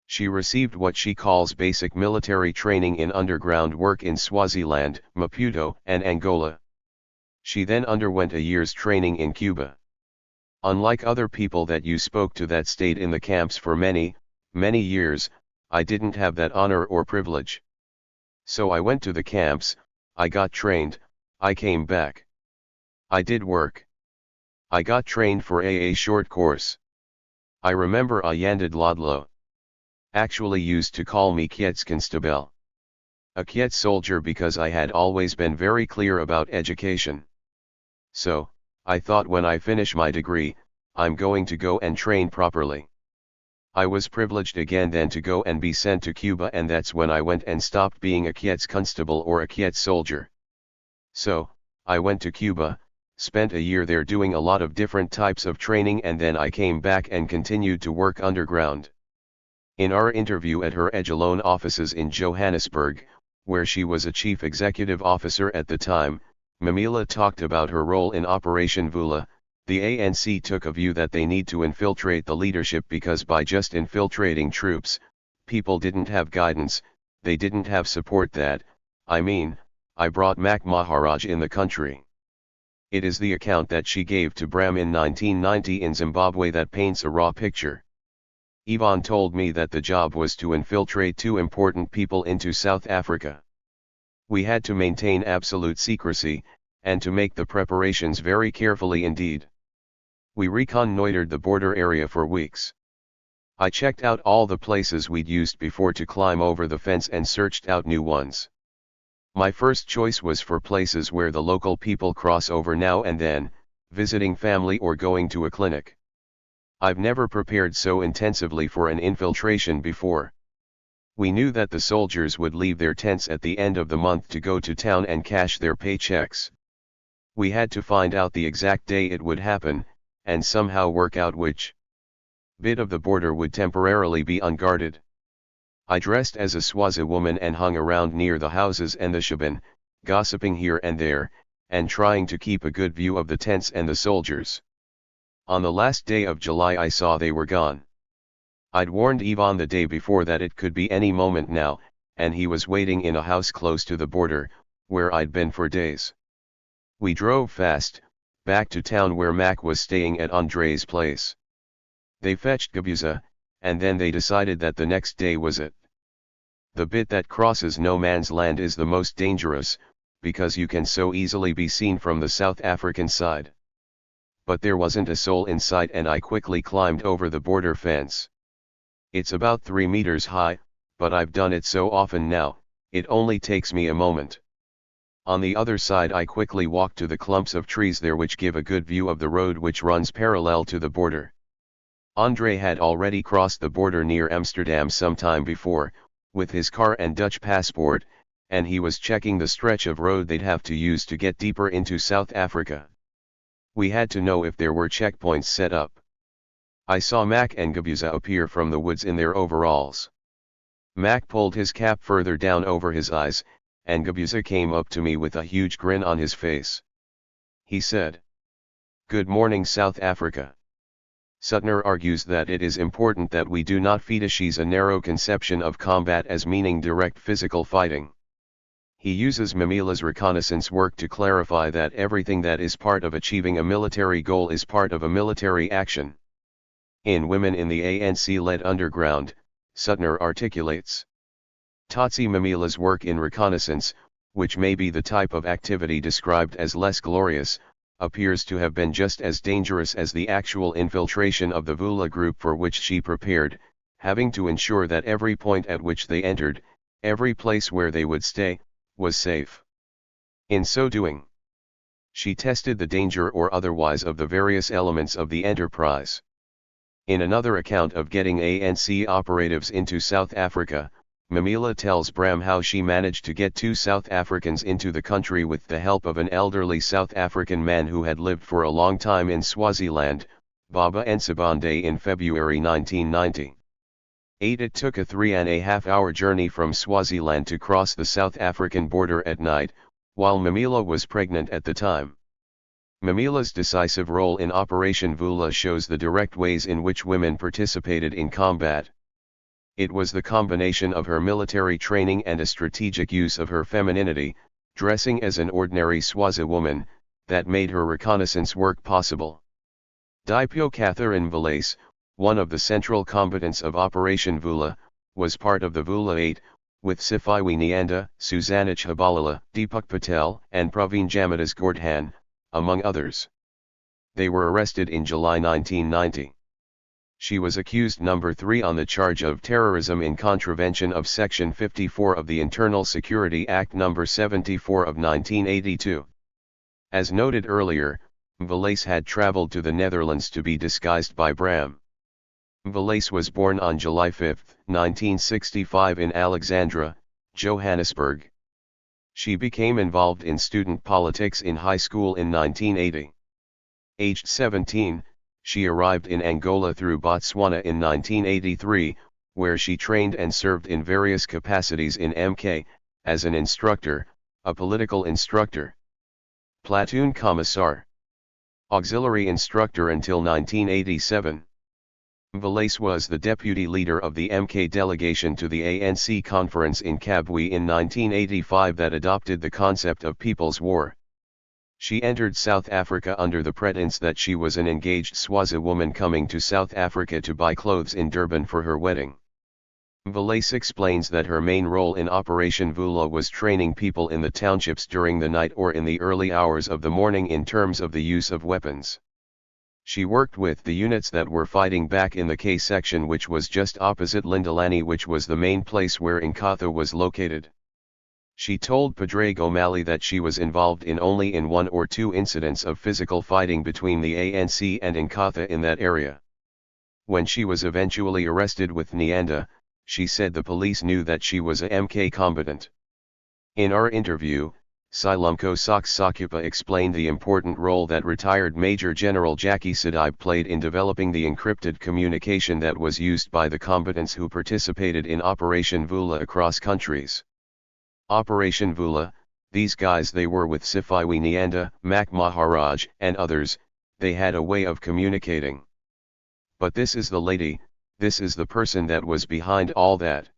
She received what she calls basic military training in underground work in Swaziland, Maputo, and Angola. She then underwent a year's training in Cuba. Unlike other people that you spoke to that stayed in the camps for many, many years, I didn't have that honor or privilege. So I went to the camps, I got trained, I came back. I did work. I got trained for a short course. I remember Ayandad Lodlo actually used to call me Kietskanstabel. A Kiet soldier because I had always been very clear about education. So, I thought when I finish my degree, I'm going to go and train properly. I was privileged again then to go and be sent to Cuba, and that's when I went and stopped being a Kiet's constable or a Kiet soldier. So, I went to Cuba, spent a year there doing a lot of different types of training, and then I came back and continued to work underground. In our interview at her Egelone offices in Johannesburg, where she was a chief executive officer at the time, Mamila talked about her role in Operation Vula. The ANC took a view that they need to infiltrate the leadership because by just infiltrating troops, people didn't have guidance, they didn't have support that, I brought Mac Maharaj in the country. It is the account that she gave to Bram in 1990 in Zimbabwe that paints a raw picture. Yvonne told me that the job was to infiltrate two important people into South Africa. We had to maintain absolute secrecy, and to make the preparations very carefully indeed. We reconnoitered the border area for weeks. I checked out all the places we'd used before to climb over the fence and searched out new ones. My first choice was for places where the local people cross over now and then, visiting family or going to a clinic. I've never prepared so intensively for an infiltration before. We knew that the soldiers would leave their tents at the end of the month to go to town and cash their paychecks. We had to find out the exact day it would happen, and somehow work out which bit of the border would temporarily be unguarded. I dressed as a Swazi woman and hung around near the houses and the shebeen, gossiping here and there, and trying to keep a good view of the tents and the soldiers. On the last day of July I saw they were gone. I'd warned Yvonne the day before that it could be any moment now, and he was waiting in a house close to the border, where I'd been for days. We drove fast, back to town where Mac was staying at Andre's place. They fetched Gabuza, and then they decided that the next day was it. The bit that crosses no man's land is the most dangerous, because you can so easily be seen from the South African side. But there wasn't a soul in sight and I quickly climbed over the border fence. It's about 3 meters high, but I've done it so often now, it only takes me a moment. On the other side I quickly walked to the clumps of trees there which give a good view of the road which runs parallel to the border. Andre had already crossed the border near Amsterdam some time before, with his car and Dutch passport, and he was checking the stretch of road they'd have to use to get deeper into South Africa. We had to know if there were checkpoints set up. I saw Mac and Gabuza appear from the woods in their overalls. Mac pulled his cap further down over his eyes, and Gabuza came up to me with a huge grin on his face. He said, "Good morning South Africa." Suttner argues that it is important that we do not fetishize a narrow conception of combat as meaning direct physical fighting. He uses Mamila's reconnaissance work to clarify that everything that is part of achieving a military goal is part of a military action. In Women in the ANC-led Underground, Suttner articulates, Tsotsi Mamila's work in reconnaissance, which may be the type of activity described as less glorious, appears to have been just as dangerous as the actual infiltration of the Vula group for which she prepared, having to ensure that every point at which they entered, every place where they would stay, was safe. In so doing, she tested the danger or otherwise of the various elements of the enterprise. In another account of getting ANC operatives into South Africa, Mamila tells Bram how she managed to get 2 South Africans into the country with the help of an elderly South African man who had lived for a long time in Swaziland, Baba Nsibande, in February 1990. It took a 3.5-hour journey from Swaziland to cross the South African border at night, while Mamila was pregnant at the time. Mamila's decisive role in Operation Vula shows the direct ways in which women participated in combat. It was the combination of her military training and a strategic use of her femininity, dressing as an ordinary Swazi woman, that made her reconnaissance work possible. Dipyo Catherine Valace, one of the central combatants of Operation Vula, was part of the Vula 8, with Sifiwe Nyanda, Susanna Chabalala, Deepak Patel, and Praveen Jamadas Gordhan, among others. They were arrested in July 1990. She was accused number 3 on the charge of terrorism in contravention of Section 54 of the Internal Security Act number 74 of 1982. As noted earlier, Valace had traveled to the Netherlands to be disguised by Bram. Valace was born on July 5, 1965 in Alexandra, Johannesburg. She became involved in student politics in high school in 1980. Aged 17, she arrived in Angola through Botswana in 1983, where she trained and served in various capacities in MK, as an instructor, a political instructor, platoon commissar, auxiliary instructor until 1987. Valace was the deputy leader of the MK delegation to the ANC conference in Kabwe in 1985 that adopted the concept of People's War. She entered South Africa under the pretense that she was an engaged Swazi woman coming to South Africa to buy clothes in Durban for her wedding. Valace explains that her main role in Operation Vula was training people in the townships during the night or in the early hours of the morning in terms of the use of weapons. She worked with the units that were fighting back in the K section, which was just opposite Lindalani, which was the main place where Inkatha was located. She told Padraig O'Malley that she was involved in only 1 or 2 incidents of physical fighting between the ANC and Inkatha in that area. When she was eventually arrested with Nyanda, she said the police knew that she was a MK combatant. In our interview, Silumko Saksupa explained the important role that retired Major General Jackie Sadibe played in developing the encrypted communication that was used by the combatants who participated in Operation Vula across countries. Operation Vula, these guys, they were with Sifiwe Nyanda, Mac Maharaj and others, they had a way of communicating. But this is the lady, this is the person that was behind all that.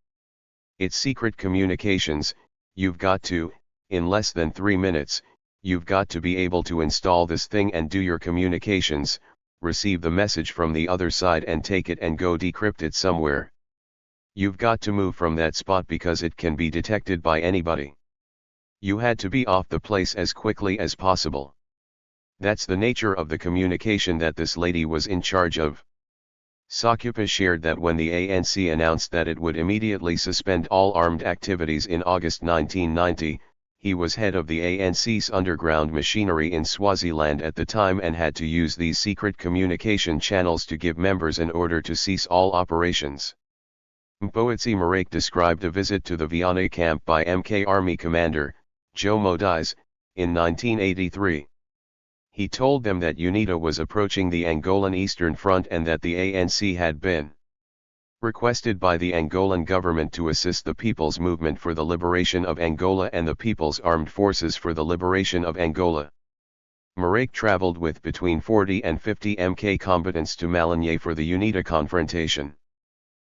It's secret communications. You've got to, in less than 3 minutes, you've got to be able to install this thing and do your communications, receive the message from the other side and take it and go decrypt it somewhere. You've got to move from that spot because it can be detected by anybody. You had to be off the place as quickly as possible. That's the nature of the communication that this lady was in charge of. Sakupa shared that when the ANC announced that it would immediately suspend all armed activities in August 1990, he was head of the ANC's underground machinery in Swaziland at the time and had to use these secret communication channels to give members an order to cease all operations. Mpoetsi Marek described a visit to the Viana camp by MK Army commander, Joe Modise, in 1983. He told them that UNITA was approaching the Angolan Eastern Front and that the ANC had been requested by the Angolan government to assist the People's Movement for the Liberation of Angola and the People's Armed Forces for the Liberation of Angola. Marek traveled with between 40 and 50 MK combatants to Malanye for the UNITA confrontation.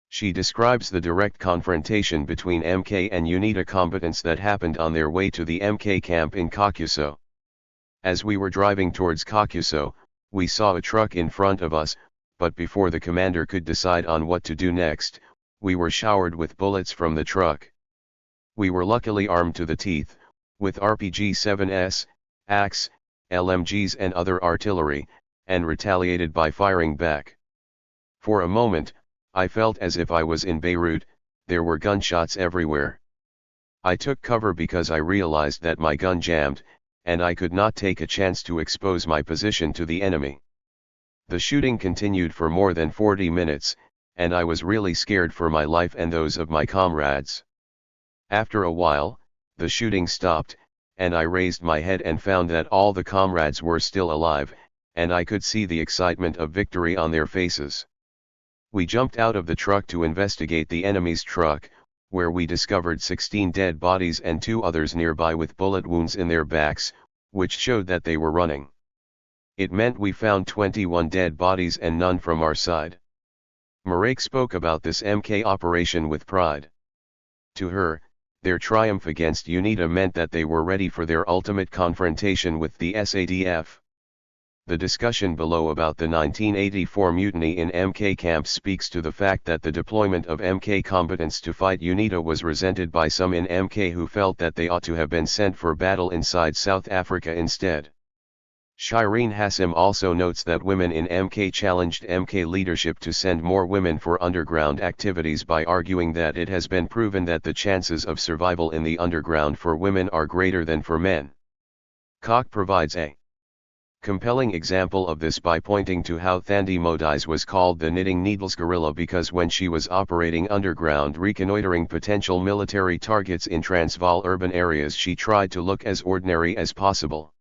She describes the direct confrontation between MK and UNITA combatants that happened on their way to the MK camp in Kakuso. As we were driving towards Kakuso, we saw a truck in front of us, but before the commander could decide on what to do next, we were showered with bullets from the truck. We were luckily armed to the teeth, with RPG-7s, AX, LMGs and other artillery, and retaliated by firing back. For a moment, I felt as if I was in Beirut. There were gunshots everywhere. I took cover because I realized that my gun jammed, and I could not take a chance to expose my position to the enemy. The shooting continued for more than 40 minutes, and I was really scared for my life and those of my comrades. After a while, the shooting stopped, and I raised my head and found that all the comrades were still alive, and I could see the excitement of victory on their faces. We jumped out of the truck to investigate the enemy's truck, where we discovered 16 dead bodies and 2 others nearby with bullet wounds in their backs, which showed that they were running. It meant we found 21 dead bodies and none from our side. Marek spoke about this MK operation with pride. To her, their triumph against UNITA meant that they were ready for their ultimate confrontation with the SADF. The discussion below about the 1984 mutiny in MK camps speaks to the fact that the deployment of MK combatants to fight UNITA was resented by some in MK who felt that they ought to have been sent for battle inside South Africa instead. Shireen Hassim also notes that women in MK challenged MK leadership to send more women for underground activities by arguing that it has been proven that the chances of survival in the underground for women are greater than for men. Koch provides a compelling example of this by pointing to how Thandi Modise was called the Knitting Needles Guerrilla because when she was operating underground reconnoitering potential military targets in Transvaal urban areas she tried to look as ordinary as possible.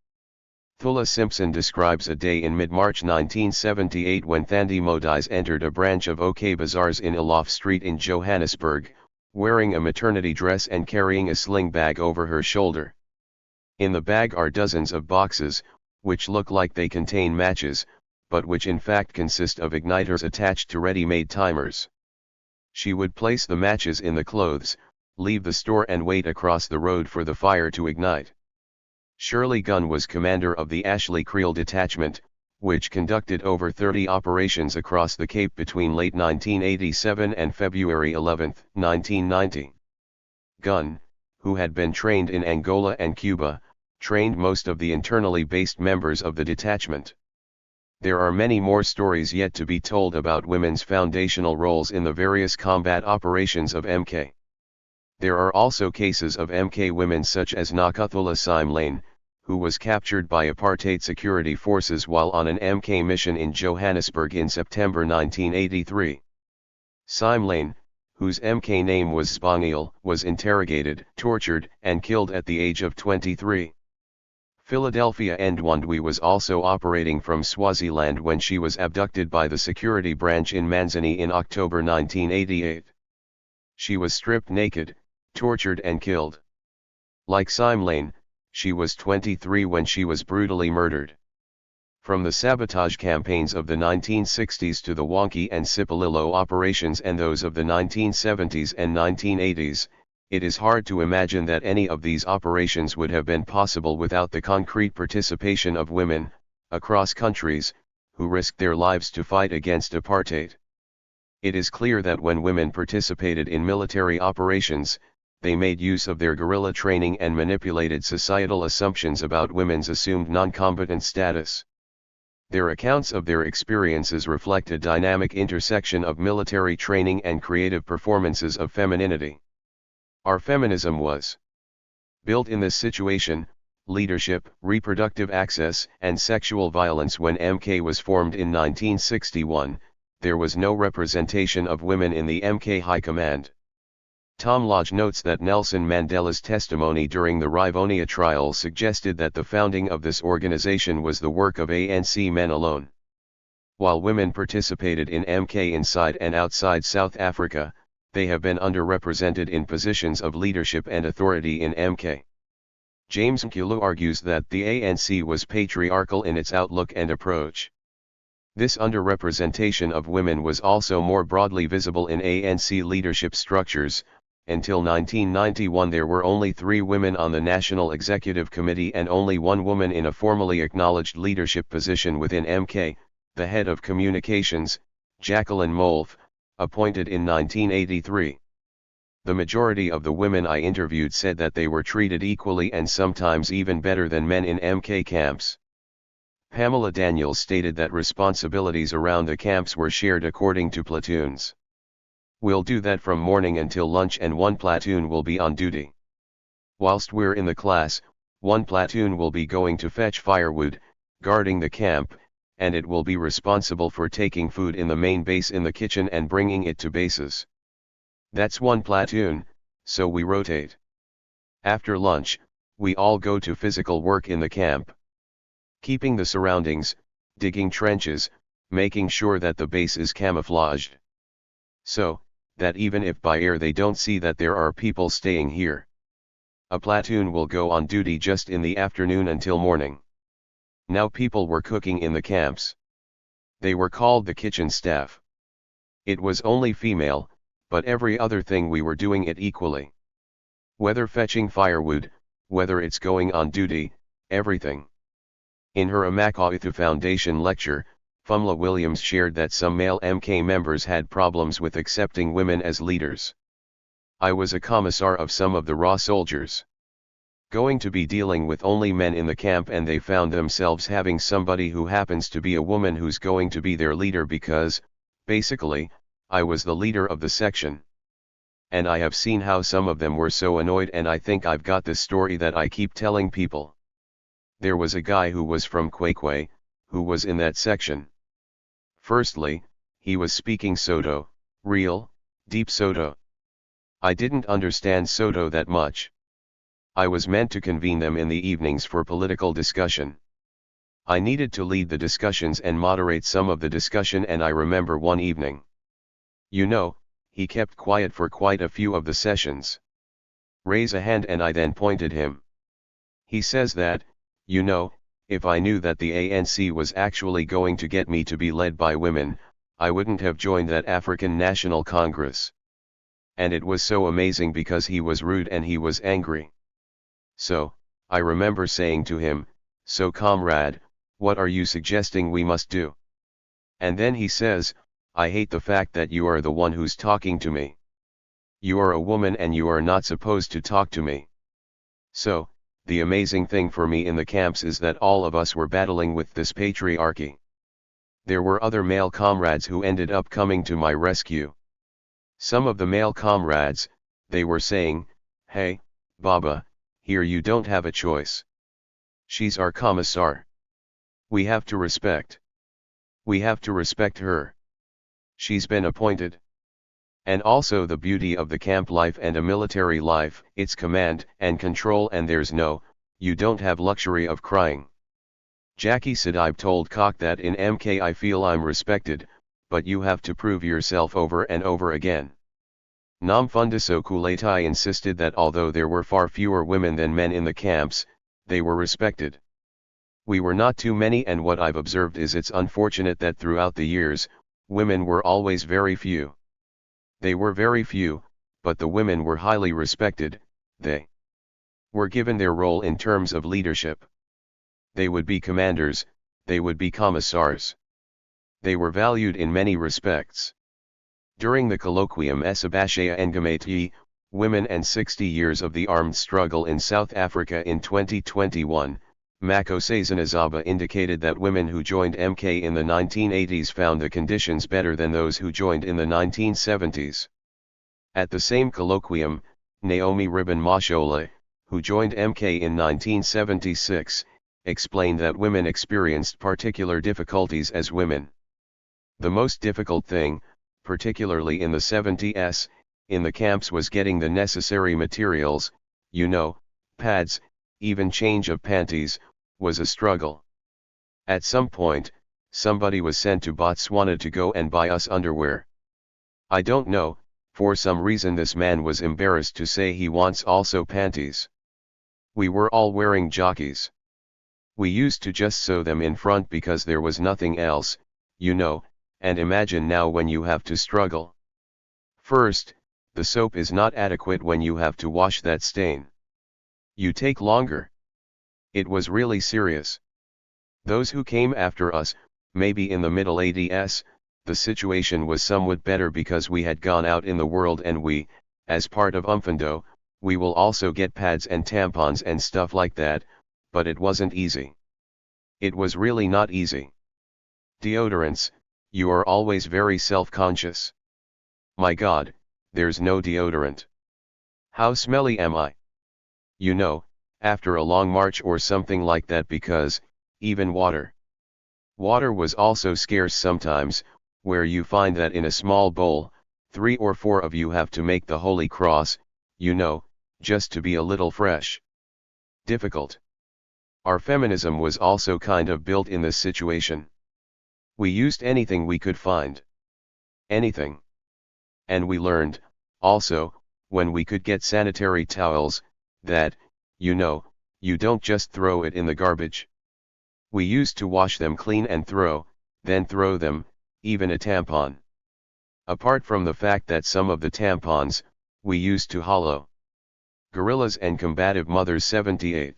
Thula Simpson describes a day in mid-March 1978 when Thandi Modise entered a branch of OK Bazaars in Olof Street in Johannesburg, wearing a maternity dress and carrying a sling bag over her shoulder. In the bag are dozens of boxes, which look like they contain matches, but which in fact consist of igniters attached to ready-made timers. She would place the matches in the clothes, leave the store and wait across the road for the fire to ignite. Shirley Gunn was commander of the Ashley Creel Detachment, which conducted over 30 operations across the Cape between late 1987 and February 11, 1990. Gunn, who had been trained in Angola and Cuba, trained most of the internally based members of the detachment. There are many more stories yet to be told about women's foundational roles in the various combat operations of MK. There are also cases of MK women such as Nakathula Simlane, who was captured by apartheid security forces while on an MK mission in Johannesburg in September 1983. Simlane, whose MK name was Spangiel, was interrogated, tortured, and killed at the age of 23. Philadelphia Ndwandwe was also operating from Swaziland when she was abducted by the security branch in Manzini in October 1988. She was stripped naked, tortured and killed. Like Simlane, she was 23 when she was brutally murdered. From the sabotage campaigns of the 1960s to the Wonky and Sipalilo operations and those of the 1970s and 1980s, it is hard to imagine that any of these operations would have been possible without the concrete participation of women, across countries, who risked their lives to fight against apartheid. It is clear that when women participated in military operations, they made use of their guerrilla training and manipulated societal assumptions about women's assumed non-combatant status. Their accounts of their experiences reflect a dynamic intersection of military training and creative performances of femininity. Our feminism was built in this situation: leadership, reproductive access, and sexual violence. When MK was formed in 1961, there was no representation of women in the MK High Command. Tom Lodge notes that Nelson Mandela's testimony during the Rivonia trial suggested that the founding of this organization was the work of ANC men alone. While women participated in MK inside and outside South Africa, they have been underrepresented in positions of leadership and authority in MK. James Mkulu argues that the ANC was patriarchal in its outlook and approach. This underrepresentation of women was also more broadly visible in ANC leadership structures. Until 1991 there were only 3 women on the National Executive Committee and only 1 woman in a formally acknowledged leadership position within MK, the head of communications, Jacqueline Molf, appointed in 1983. The majority of the women I interviewed said that they were treated equally and sometimes even better than men in MK camps. Pamela Daniels stated that responsibilities around the camps were shared according to platoons. We'll do that from morning until lunch and 1 platoon will be on duty. Whilst we're in the class, 1 platoon will be going to fetch firewood, guarding the camp, and it will be responsible for taking food in the main base in the kitchen and bringing it to bases. That's 1 platoon, so we rotate. After lunch, we all go to physical work in the camp. Keeping the surroundings, digging trenches, making sure that the base is camouflaged. So that even if by air they don't see that there are people staying here. A platoon will go on duty just in the afternoon until morning. Now people were cooking in the camps. They were called the kitchen staff. It was only female, but every other thing we were doing it equally. Whether fetching firewood, whether it's going on duty, everything. In her Amaka'ithu Foundation lecture, Fumla Williams shared that some male MK members had problems with accepting women as leaders. I was a commissar of some of the raw soldiers. Going to be dealing with only men in the camp, and they found themselves having somebody who happens to be a woman who's going to be their leader because, basically, I was the leader of the section. And I have seen how some of them were so annoyed, and I think I've got this story that I keep telling people. There was a guy who was from Kwekwe, who was in that section. Firstly, he was speaking Soto, real, deep Soto. I didn't understand Soto that much. I was meant to convene them in the evenings for political discussion. I needed to lead the discussions and moderate some of the discussion, and I remember one evening. He kept quiet for quite a few of the sessions. Raise a hand, and I then pointed him. He says that, if I knew that the ANC was actually going to get me to be led by women, I wouldn't have joined that African National Congress. And it was so amazing because he was rude and he was angry. So, I remember saying to him, "So comrade, what are you suggesting we must do?" And then he says, "I hate the fact that you are the one who's talking to me. You are a woman and you are not supposed to talk to me." So, the amazing thing for me in the camps is that all of us were battling with this patriarchy. There were other male comrades who ended up coming to my rescue. Some of the male comrades, they were saying, "Hey, Baba, here you don't have a choice. She's our commissar. We have to respect. We have to respect her. She's been appointed." And also the beauty of the camp life and a military life, it's command and control, and you don't have luxury of crying. Jackie Sadaib told Kok that in MK I feel I'm respected, but you have to prove yourself over and over again. Namfundiso Kulatai insisted that although there were far fewer women than men in the camps, they were respected. We were not too many, and what I've observed is it's unfortunate that throughout the years, women were always very few. They were very few, but the women were highly respected. They were given their role in terms of leadership. They would be commanders, they would be commissars. They were valued in many respects. During the colloquium Esabashaya Ngamati, Women and 60 Years of the Armed Struggle in South Africa in 2021, Makosazanazaba indicated that women who joined MK in the 1980s found the conditions better than those who joined in the 1970s. At the same colloquium, Naomi Ribbon Mashola, who joined MK in 1976, explained that women experienced particular difficulties as women. The most difficult thing, particularly in the 70s, in the camps was getting the necessary materials, pads, even change of panties, was a struggle. At some point, somebody was sent to Botswana to go and buy us underwear. I don't know, for some reason this man was embarrassed to say he wants also panties. We were all wearing jockeys. We used to just sew them in front because there was nothing else, and imagine now when you have to struggle. First, the soap is not adequate when you have to wash that stain. You take longer. It was really serious. Those who came after us, maybe in the middle 80s, the situation was somewhat better because we had gone out in the world and we, as part of Umfundo, we will also get pads and tampons and stuff like that, but it wasn't easy. It was really not easy. Deodorants, you are always very self-conscious. My God, there's no deodorant. How smelly am I? After a long march or something like that, because, even water was also scarce sometimes, where you find that in a small bowl, 3 or 4 of you have to make the Holy Cross, just to be a little fresh. Difficult. Our feminism was also kind of built in this situation. We used anything we could find. Anything. And we learned, also, when we could get sanitary towels, that, you don't just throw it in the garbage. We used to wash them clean and then throw them, even a tampon. Apart from the fact that some of the tampons, we used to hollow. Guerrillas and Combative Mothers 78.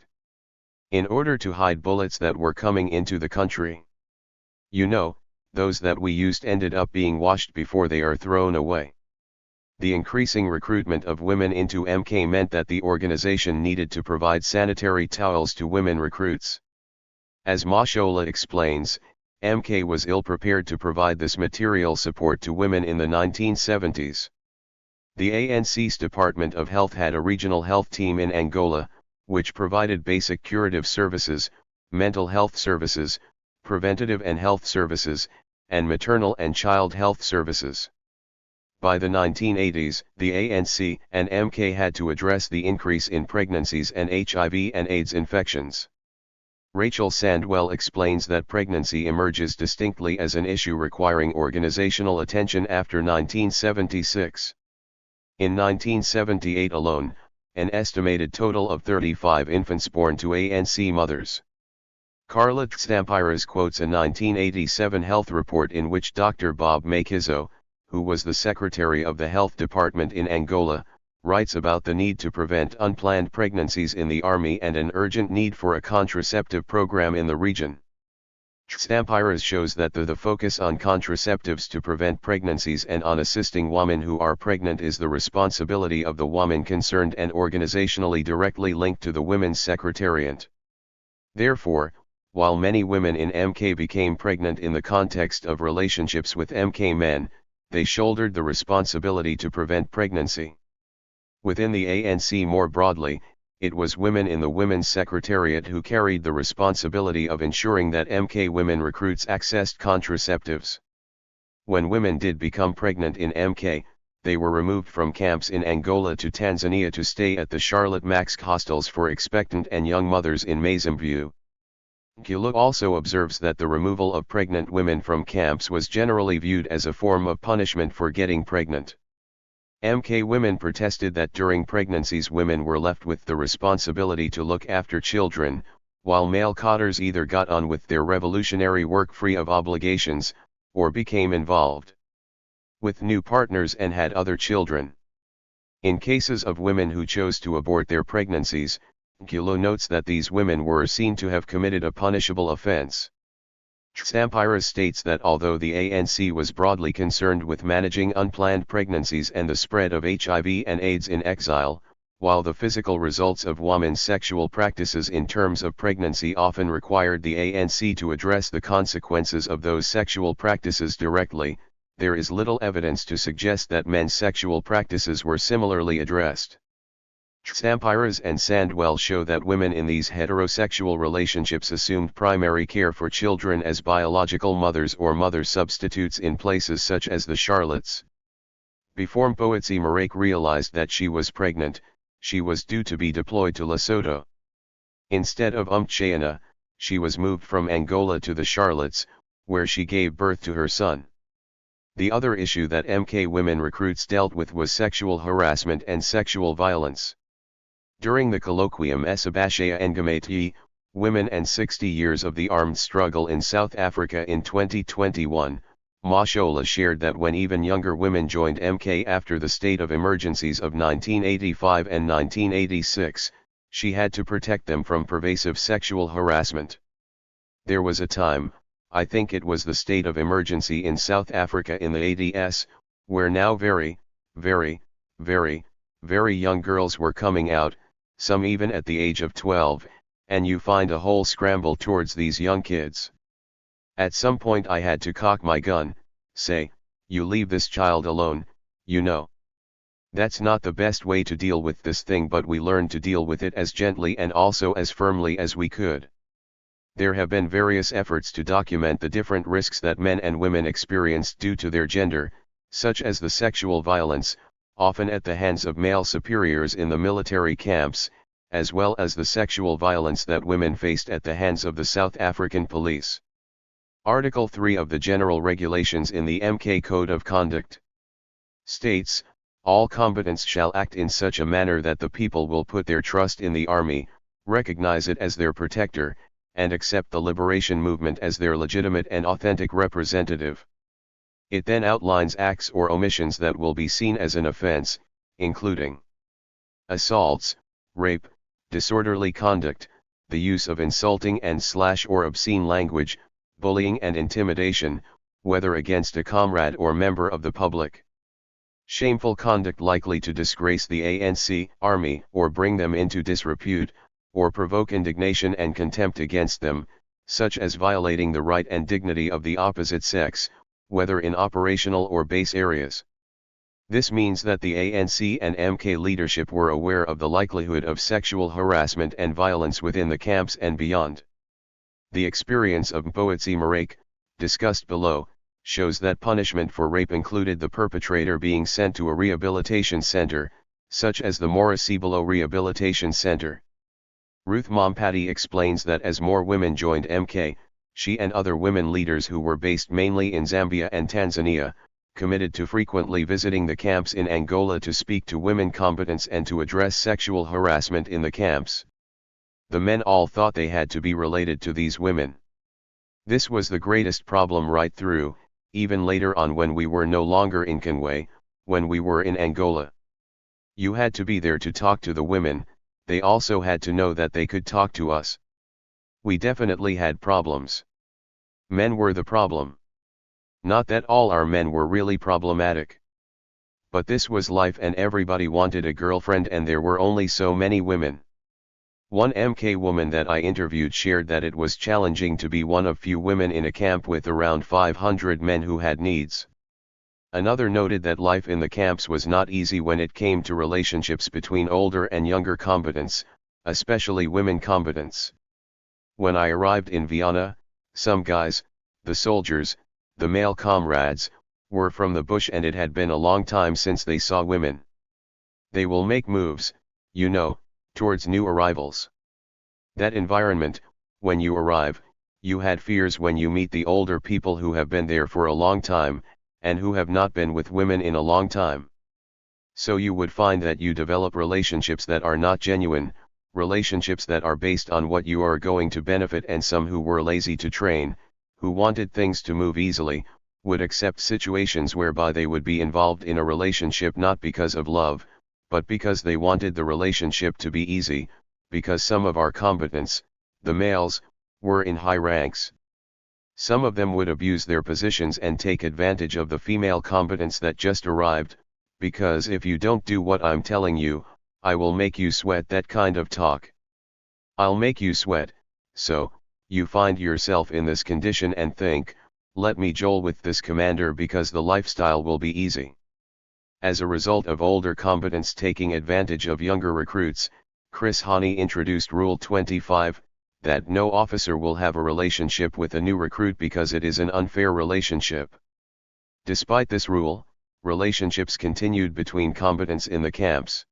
In order to hide bullets that were coming into the country. Those that we used ended up being washed before they are thrown away. The increasing recruitment of women into MK meant that the organization needed to provide sanitary towels to women recruits. As Mashola explains, MK was ill-prepared to provide this material support to women in the 1970s. The ANC's Department of Health had a regional health team in Angola, which provided basic curative services, mental health services, preventative and health services, and maternal and child health services. By the 1980s, the ANC and MK had to address the increase in pregnancies and HIV and AIDS infections. Rachel Sandwell explains that pregnancy emerges distinctly as an issue requiring organizational attention after 1976. In 1978 alone, an estimated total of 35 infants born to ANC mothers. Carla Stampiras quotes a 1987 health report in which Dr. Bob Makizo, who was the secretary of the health department in Angola, writes about the need to prevent unplanned pregnancies in the army and an urgent need for a contraceptive program in the region. Stampiras shows that the focus on contraceptives to prevent pregnancies and on assisting women who are pregnant is the responsibility of the woman concerned and organizationally directly linked to the Women's Secretariat. Therefore, while many women in MK became pregnant in the context of relationships with MK men, they shouldered the responsibility to prevent pregnancy. Within the ANC more broadly, it was women in the Women's Secretariat who carried the responsibility of ensuring that MK women recruits accessed contraceptives. When women did become pregnant in MK, they were removed from camps in Angola to Tanzania to stay at the Charlotte Max hostels for expectant and young mothers in Mazembe. Gulu also observes that the removal of pregnant women from camps was generally viewed as a form of punishment for getting pregnant. MK women protested that during pregnancies women were left with the responsibility to look after children, while male cotters either got on with their revolutionary work free of obligations, or became involved with new partners and had other children. In cases of women who chose to abort their pregnancies, Gulu notes that these women were seen to have committed a punishable offense. Stampiras states that although the ANC was broadly concerned with managing unplanned pregnancies and the spread of HIV and AIDS in exile, while the physical results of women's sexual practices in terms of pregnancy often required the ANC to address the consequences of those sexual practices directly, there is little evidence to suggest that men's sexual practices were similarly addressed. Stampiras and Sandwell show that women in these heterosexual relationships assumed primary care for children as biological mothers or mother substitutes in places such as the Charlottes. Before Mpoetsi Marake realized that she was pregnant, she was due to be deployed to Lesotho. Instead of Umtshayana, she was moved from Angola to the Charlottes, where she gave birth to her son. The other issue that MK women recruits dealt with was sexual harassment and sexual violence. During the colloquium Esabashaya Ngamati, Women and 60 Years of the Armed Struggle in South Africa in 2021, Mashola shared that when even younger women joined MK after the state of emergencies of 1985 and 1986, she had to protect them from pervasive sexual harassment. There was a time, I think it was the state of emergency in South Africa in the 80s, where now very young girls were coming out, some even at the age of 12, and you find a whole scramble towards these young kids. At some point I had to cock my gun, say, you leave this child alone, you know. That's not the best way to deal with this thing, but we learned to deal with it as gently and also as firmly as we could. There have been various efforts to document the different risks that men and women experienced due to their gender, such as the sexual violence, often at the hands of male superiors in the military camps, as well as the sexual violence that women faced at the hands of the South African police. Article 3 of the General Regulations in the MK Code of Conduct states, all combatants shall act in such a manner that the people will put their trust in the army, recognize it as their protector, and accept the liberation movement as their legitimate and authentic representative. It then outlines acts or omissions that will be seen as an offense, including assaults, rape, disorderly conduct, the use of insulting and/or obscene language, bullying and intimidation, whether against a comrade or member of the public. Shameful conduct likely to disgrace the ANC, army, or bring them into disrepute, or provoke indignation and contempt against them, such as violating the right and dignity of the opposite sex, whether in operational or base areas. This means that the ANC and MK leadership were aware of the likelihood of sexual harassment and violence within the camps and beyond. The experience of Mpoetsi Marake, discussed below, shows that punishment for rape included the perpetrator being sent to a rehabilitation center, such as the Morrisibolo Rehabilitation Center. Ruth Mompati explains that as more women joined MK, she and other women leaders who were based mainly in Zambia and Tanzania, committed to frequently visiting the camps in Angola to speak to women combatants and to address sexual harassment in the camps. The men all thought they had to be related to these women. This was the greatest problem right through, even later on when we were no longer in Conway, when we were in Angola. You had to be there to talk to the women, they also had to know that they could talk to us. We definitely had problems. Men were the problem. Not that all our men were really problematic. But this was life and everybody wanted a girlfriend and there were only so many women. One MK woman that I interviewed shared that it was challenging to be one of few women in a camp with around 500 men who had needs. Another noted that life in the camps was not easy when it came to relationships between older and younger combatants, especially women combatants. When I arrived in Vienna, some guys, the soldiers, the male comrades, were from the bush and it had been a long time since they saw women. They will make moves, you know, towards new arrivals. That environment, when you arrive, you had fears when you meet the older people who have been there for a long time, and who have not been with women in a long time. So you would find that you develop relationships that are not genuine, relationships that are based on what you are going to benefit, and some who were lazy to train, who wanted things to move easily, would accept situations whereby they would be involved in a relationship not because of love, but because they wanted the relationship to be easy, because some of our combatants, the males, were in high ranks. Some of them would abuse their positions and take advantage of the female combatants that just arrived, because if you don't do what I'm telling you, I will make you sweat. That kind of talk. I'll make you sweat. So, you find yourself in this condition and think, let me jolt with this commander because the lifestyle will be easy. As a result of older combatants taking advantage of younger recruits, Chris Hani introduced Rule 25, that no officer will have a relationship with a new recruit because it is an unfair relationship. Despite this rule, relationships continued between combatants in the camps.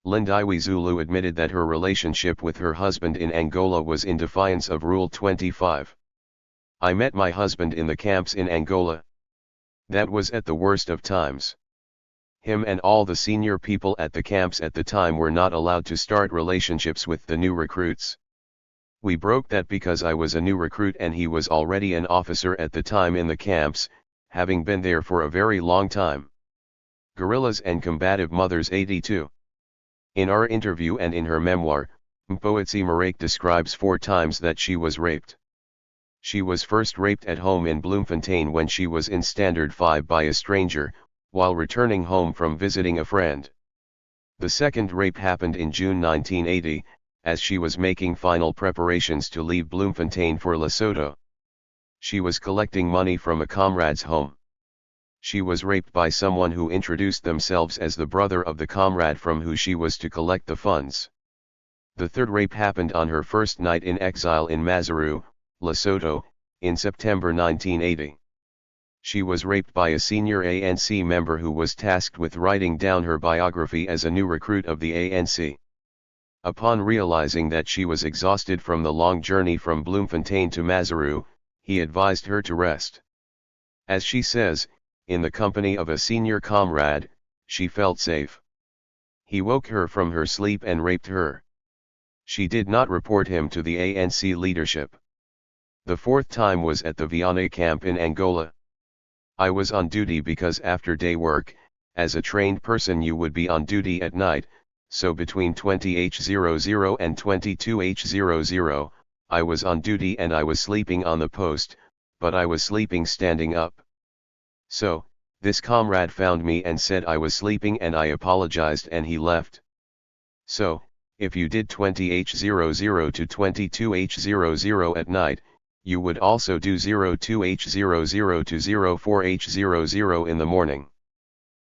Lindiwe Zulu admitted that her relationship with her husband in Angola was in defiance of Rule 25. I met my husband in the camps in Angola. That was at the worst of times. Him and all the senior people at the camps at the time were not allowed to start relationships with the new recruits. We broke that because I was a new recruit and he was already an officer at the time in the camps, having been there for a very long time. Guerrillas and Combative Mothers 82. In our interview and in her memoir, Mpoetsi Marake describes 4 times that she was raped. She was first raped at home in Bloemfontein when she was in Standard 5 by a stranger, while returning home from visiting a friend. The second rape happened in June 1980, as she was making final preparations to leave Bloemfontein for Lesotho. She was collecting money from a comrade's home. She was raped by someone who introduced themselves as the brother of the comrade from who she was to collect the funds. The third rape happened on her first night in exile in Maseru, Lesotho, in September 1980. She was raped by a senior ANC member who was tasked with writing down her biography as a new recruit of the ANC. Upon realizing that she was exhausted from the long journey from Bloemfontein to Maseru, he advised her to rest. As she says, in the company of a senior comrade, she felt safe. He woke her from her sleep and raped her. She did not report him to the ANC leadership. The fourth time was at the Viana camp in Angola. I was on duty because after day work, as a trained person you would be on duty at night, so between 20h00 and 22h00, I was on duty and I was sleeping on the post, but I was sleeping standing up. So, this comrade found me and said I was sleeping and I apologized and he left. So, if you did 20h00 to 22h00 at night, you would also do 02h00 to 04h00 in the morning.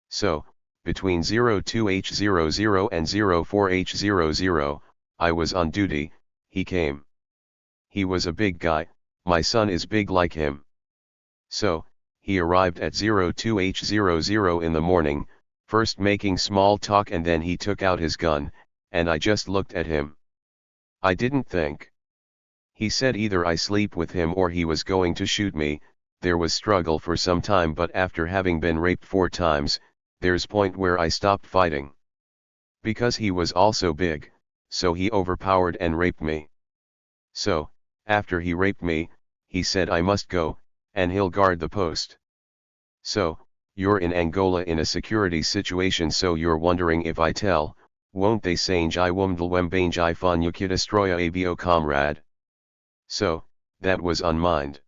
So, between 02h00 and 04h00, I was on duty. He came. He was a big guy, my son is big like him. So, he arrived at 02h00 in the morning, first making small talk and then he took out his gun, and I just looked at him. I didn't think. He said either I sleep with him or he was going to shoot me. There was struggle for some time, but after having been raped 4 times, there's point where I stopped fighting. Because he was also big, so he overpowered and raped me. So, after he raped me, he said I must go, and he'll guard the post. So, you're in Angola in a security situation, so you're wondering if I tell, won't they change I wumdlwembange I fanya destroya abo comrade? So, that was unmined.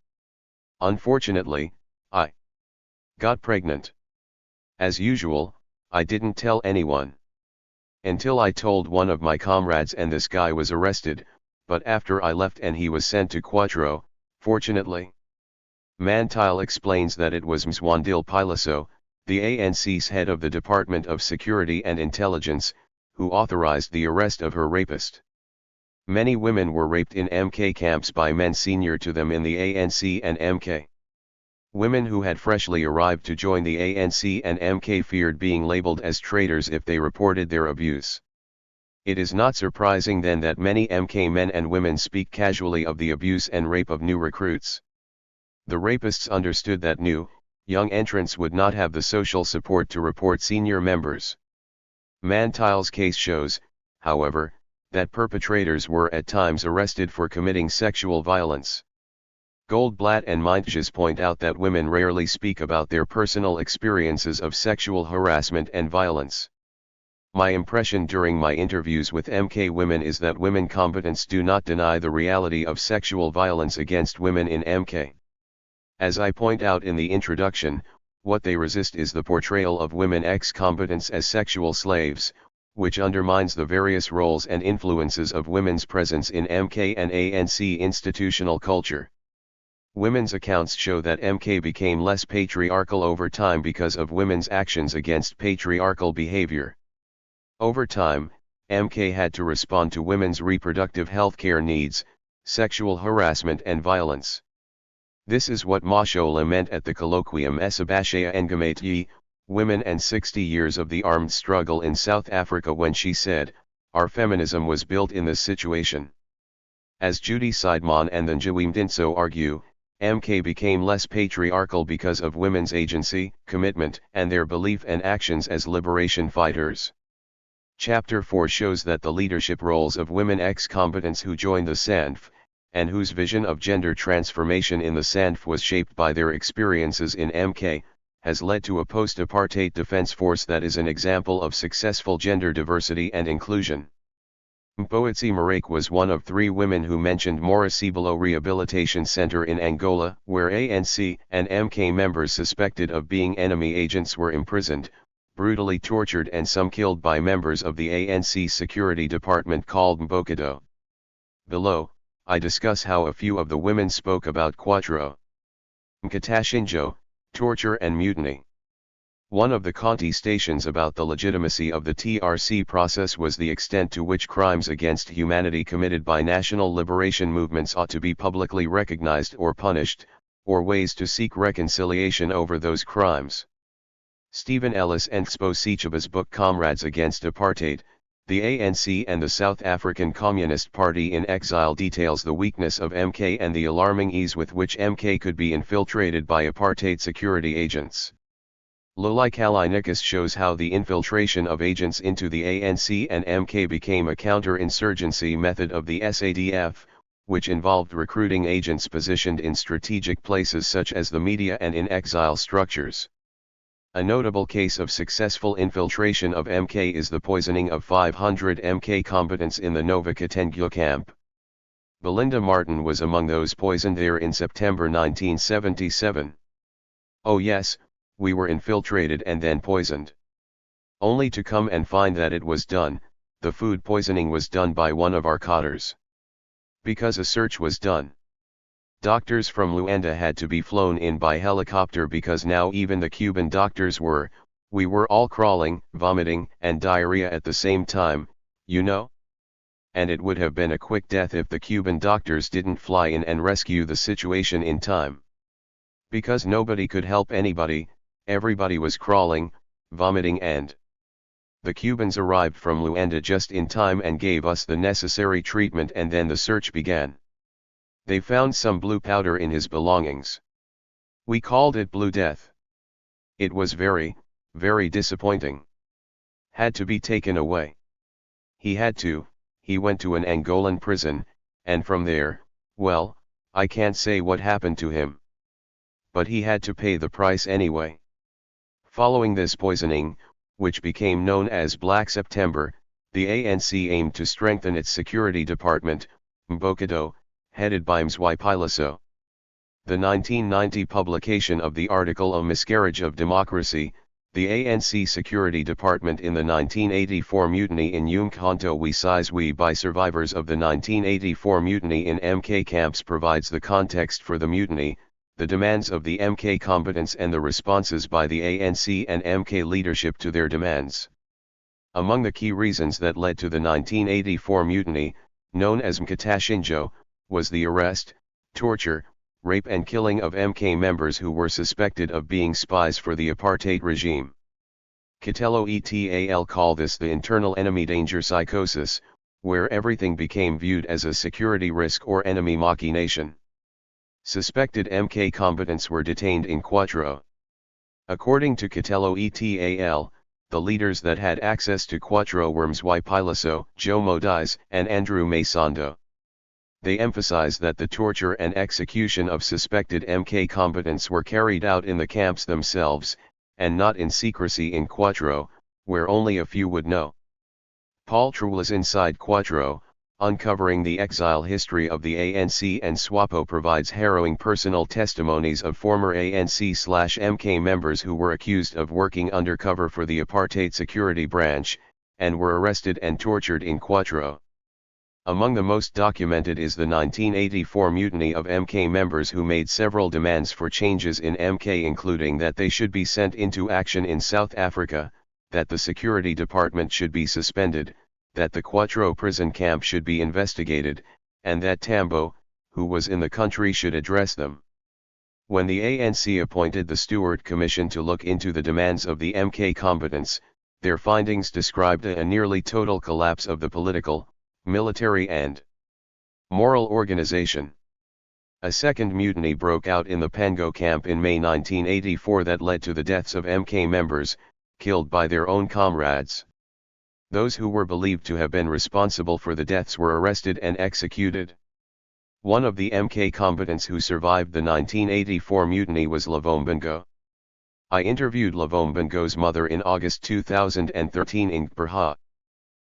Unfortunately, I got pregnant. As usual, I didn't tell anyone. Until I told one of my comrades and this guy was arrested, but after I left and he was sent to Quattro, fortunately. Mantile explains that it was Mzwandile Pilaso, the ANC's head of the Department of Security and Intelligence, who authorized the arrest of her rapist. Many women were raped in MK camps by men senior to them in the ANC and MK. Women who had freshly arrived to join the ANC and MK feared being labeled as traitors if they reported their abuse. It is not surprising then that many MK men and women speak casually of the abuse and rape of new recruits. The rapists understood that new, young entrants would not have the social support to report senior members. Mantile's case shows, however, that perpetrators were at times arrested for committing sexual violence. Goldblatt and Mintjes point out that women rarely speak about their personal experiences of sexual harassment and violence. My impression during my interviews with MK women is that women combatants do not deny the reality of sexual violence against women in MK. As I point out in the introduction, what they resist is the portrayal of women ex-combatants as sexual slaves, which undermines the various roles and influences of women's presence in MK and ANC institutional culture. Women's accounts show that MK became less patriarchal over time because of women's actions against patriarchal behavior. Over time, MK had to respond to women's reproductive health care needs, sexual harassment and violence. This is what Mashola meant at the colloquium Esabashaya Engamate Women and 60 Years of the Armed Struggle in South Africa when she said, our feminism was built in this situation. As Judy Seidman and the Njawimdinso argue, MK became less patriarchal because of women's agency, commitment, and their belief and actions as liberation fighters. Chapter 4 shows that the leadership roles of women ex-combatants who joined the SANF, and whose vision of gender transformation in the SANF was shaped by their experiences in MK, has led to a post-apartheid defense force that is an example of successful gender diversity and inclusion. Mpoetsi Marake was one of 3 women who mentioned Morrisibalo Rehabilitation Center in Angola, where ANC and MK members suspected of being enemy agents were imprisoned, brutally tortured and some killed by members of the ANC security department called Mbokado. Below, I discuss how a few of the women spoke about Quattro. Mkatashinjo, torture and mutiny. One of the contestations about the legitimacy of the TRC process was the extent to which crimes against humanity committed by national liberation movements ought to be publicly recognized or punished, or ways to seek reconciliation over those crimes. Stephen Ellis and Spo Sichaba's book Comrades Against Apartheid, the ANC and the South African Communist Party in Exile details the weakness of MK and the alarming ease with which MK could be infiltrated by apartheid security agents. Lolai Kalinikas shows how the infiltration of agents into the ANC and MK became a counter-insurgency method of the SADF, which involved recruiting agents positioned in strategic places such as the media and in exile structures. A notable case of successful infiltration of MK is the poisoning of 500 MK combatants in the Nova Katengua camp. Belinda Martin was among those poisoned there in September 1977. Oh yes, we were infiltrated and then poisoned. Only to come and find that it was done, the food poisoning was done by one of our cotters. Because a search was done. Doctors from Luanda had to be flown in by helicopter because now even the Cuban doctors we were all crawling, vomiting, and diarrhea at the same time, you know? And it would have been a quick death if the Cuban doctors didn't fly in and rescue the situation in time. Because nobody could help anybody, everybody was crawling, vomiting and The Cubans arrived from Luanda just in time and gave us the necessary treatment, and then the search began. They found some blue powder in his belongings. We called it Blue Death. It was very, very disappointing. Had to be taken away. He went to an Angolan prison, and from there, well, I can't say what happened to him. But he had to pay the price anyway. Following this poisoning, which became known as Black September, the ANC aimed to strengthen its security department, Mbokado, headed by Mzwi Pilaso. The 1990 publication of the article A Miscarriage of Democracy, the ANC Security Department in the 1984 mutiny in Umkhonto by survivors of the 1984 mutiny in MK camps provides the context for the mutiny, the demands of the MK combatants and the responses by the ANC and MK leadership to their demands. Among the key reasons that led to the 1984 mutiny, known as Mkatashinjo, was the arrest, torture, rape and killing of MK members who were suspected of being spies for the apartheid regime. Kitelo et al. Call this the internal enemy danger psychosis, where everything became viewed as a security risk or enemy machination. Suspected MK combatants were detained in Quatro. According to Kitelo et al., the leaders that had access to Quatro were Mzwi Pilaso, Joe Modize, and Andrew Masondo. They emphasize that the torture and execution of suspected MK combatants were carried out in the camps themselves, and not in secrecy in Quatro, where only a few would know. Paul Trulas inside Quatro, uncovering the exile history of the ANC and SWAPO, provides harrowing personal testimonies of former ANC/MK members who were accused of working undercover for the apartheid security branch, and were arrested and tortured in Quatro. Among the most documented is the 1984 mutiny of MK members who made several demands for changes in MK, including that they should be sent into action in South Africa, that the security department should be suspended, that the Quatro prison camp should be investigated, and that Tambo, who was in the country, should address them. When the ANC appointed the Stewart Commission to look into the demands of the MK combatants, their findings described a nearly total collapse of the political, military and moral organization. A second mutiny broke out in the Pango camp in May 1984 that led to the deaths of MK members, killed by their own comrades. Those who were believed to have been responsible for the deaths were arrested and executed. One of the MK combatants who survived the 1984 mutiny was Lavombongo. I interviewed Lavombongo's mother in August 2013 in Gqeberha.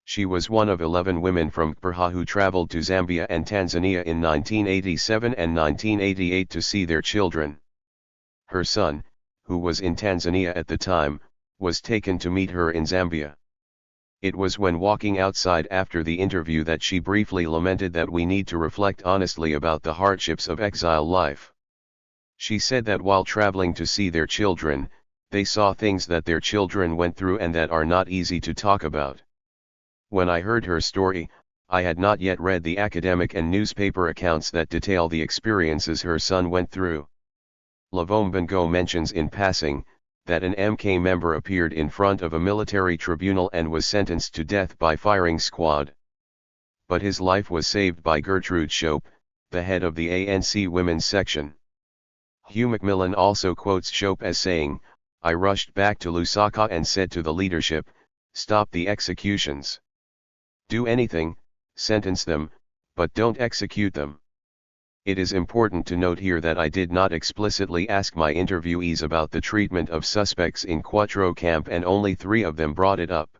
She was one of 11 women from Gqeberha who traveled to Zambia and Tanzania in 1987 and 1988 to see their children. Her son, who was in Tanzania at the time, was taken to meet her in Zambia. It was when walking outside after the interview that she briefly lamented that we need to reflect honestly about the hardships of exile life. She said that while traveling to see their children, they saw things that their children went through and that are not easy to talk about. When I heard her story, I had not yet read the academic and newspaper accounts that detail the experiences her son went through. Lavombongo mentions in passing, that an MK member appeared in front of a military tribunal and was sentenced to death by firing squad. But his life was saved by Gertrude Shope, the head of the ANC women's section. Hugh Macmillan also quotes Shope as saying, "I rushed back to Lusaka and said to the leadership, stop the executions. Do anything, sentence them, but don't execute them." It is important to note here that I did not explicitly ask my interviewees about the treatment of suspects in Quatro camp, and only 3 of them brought it up.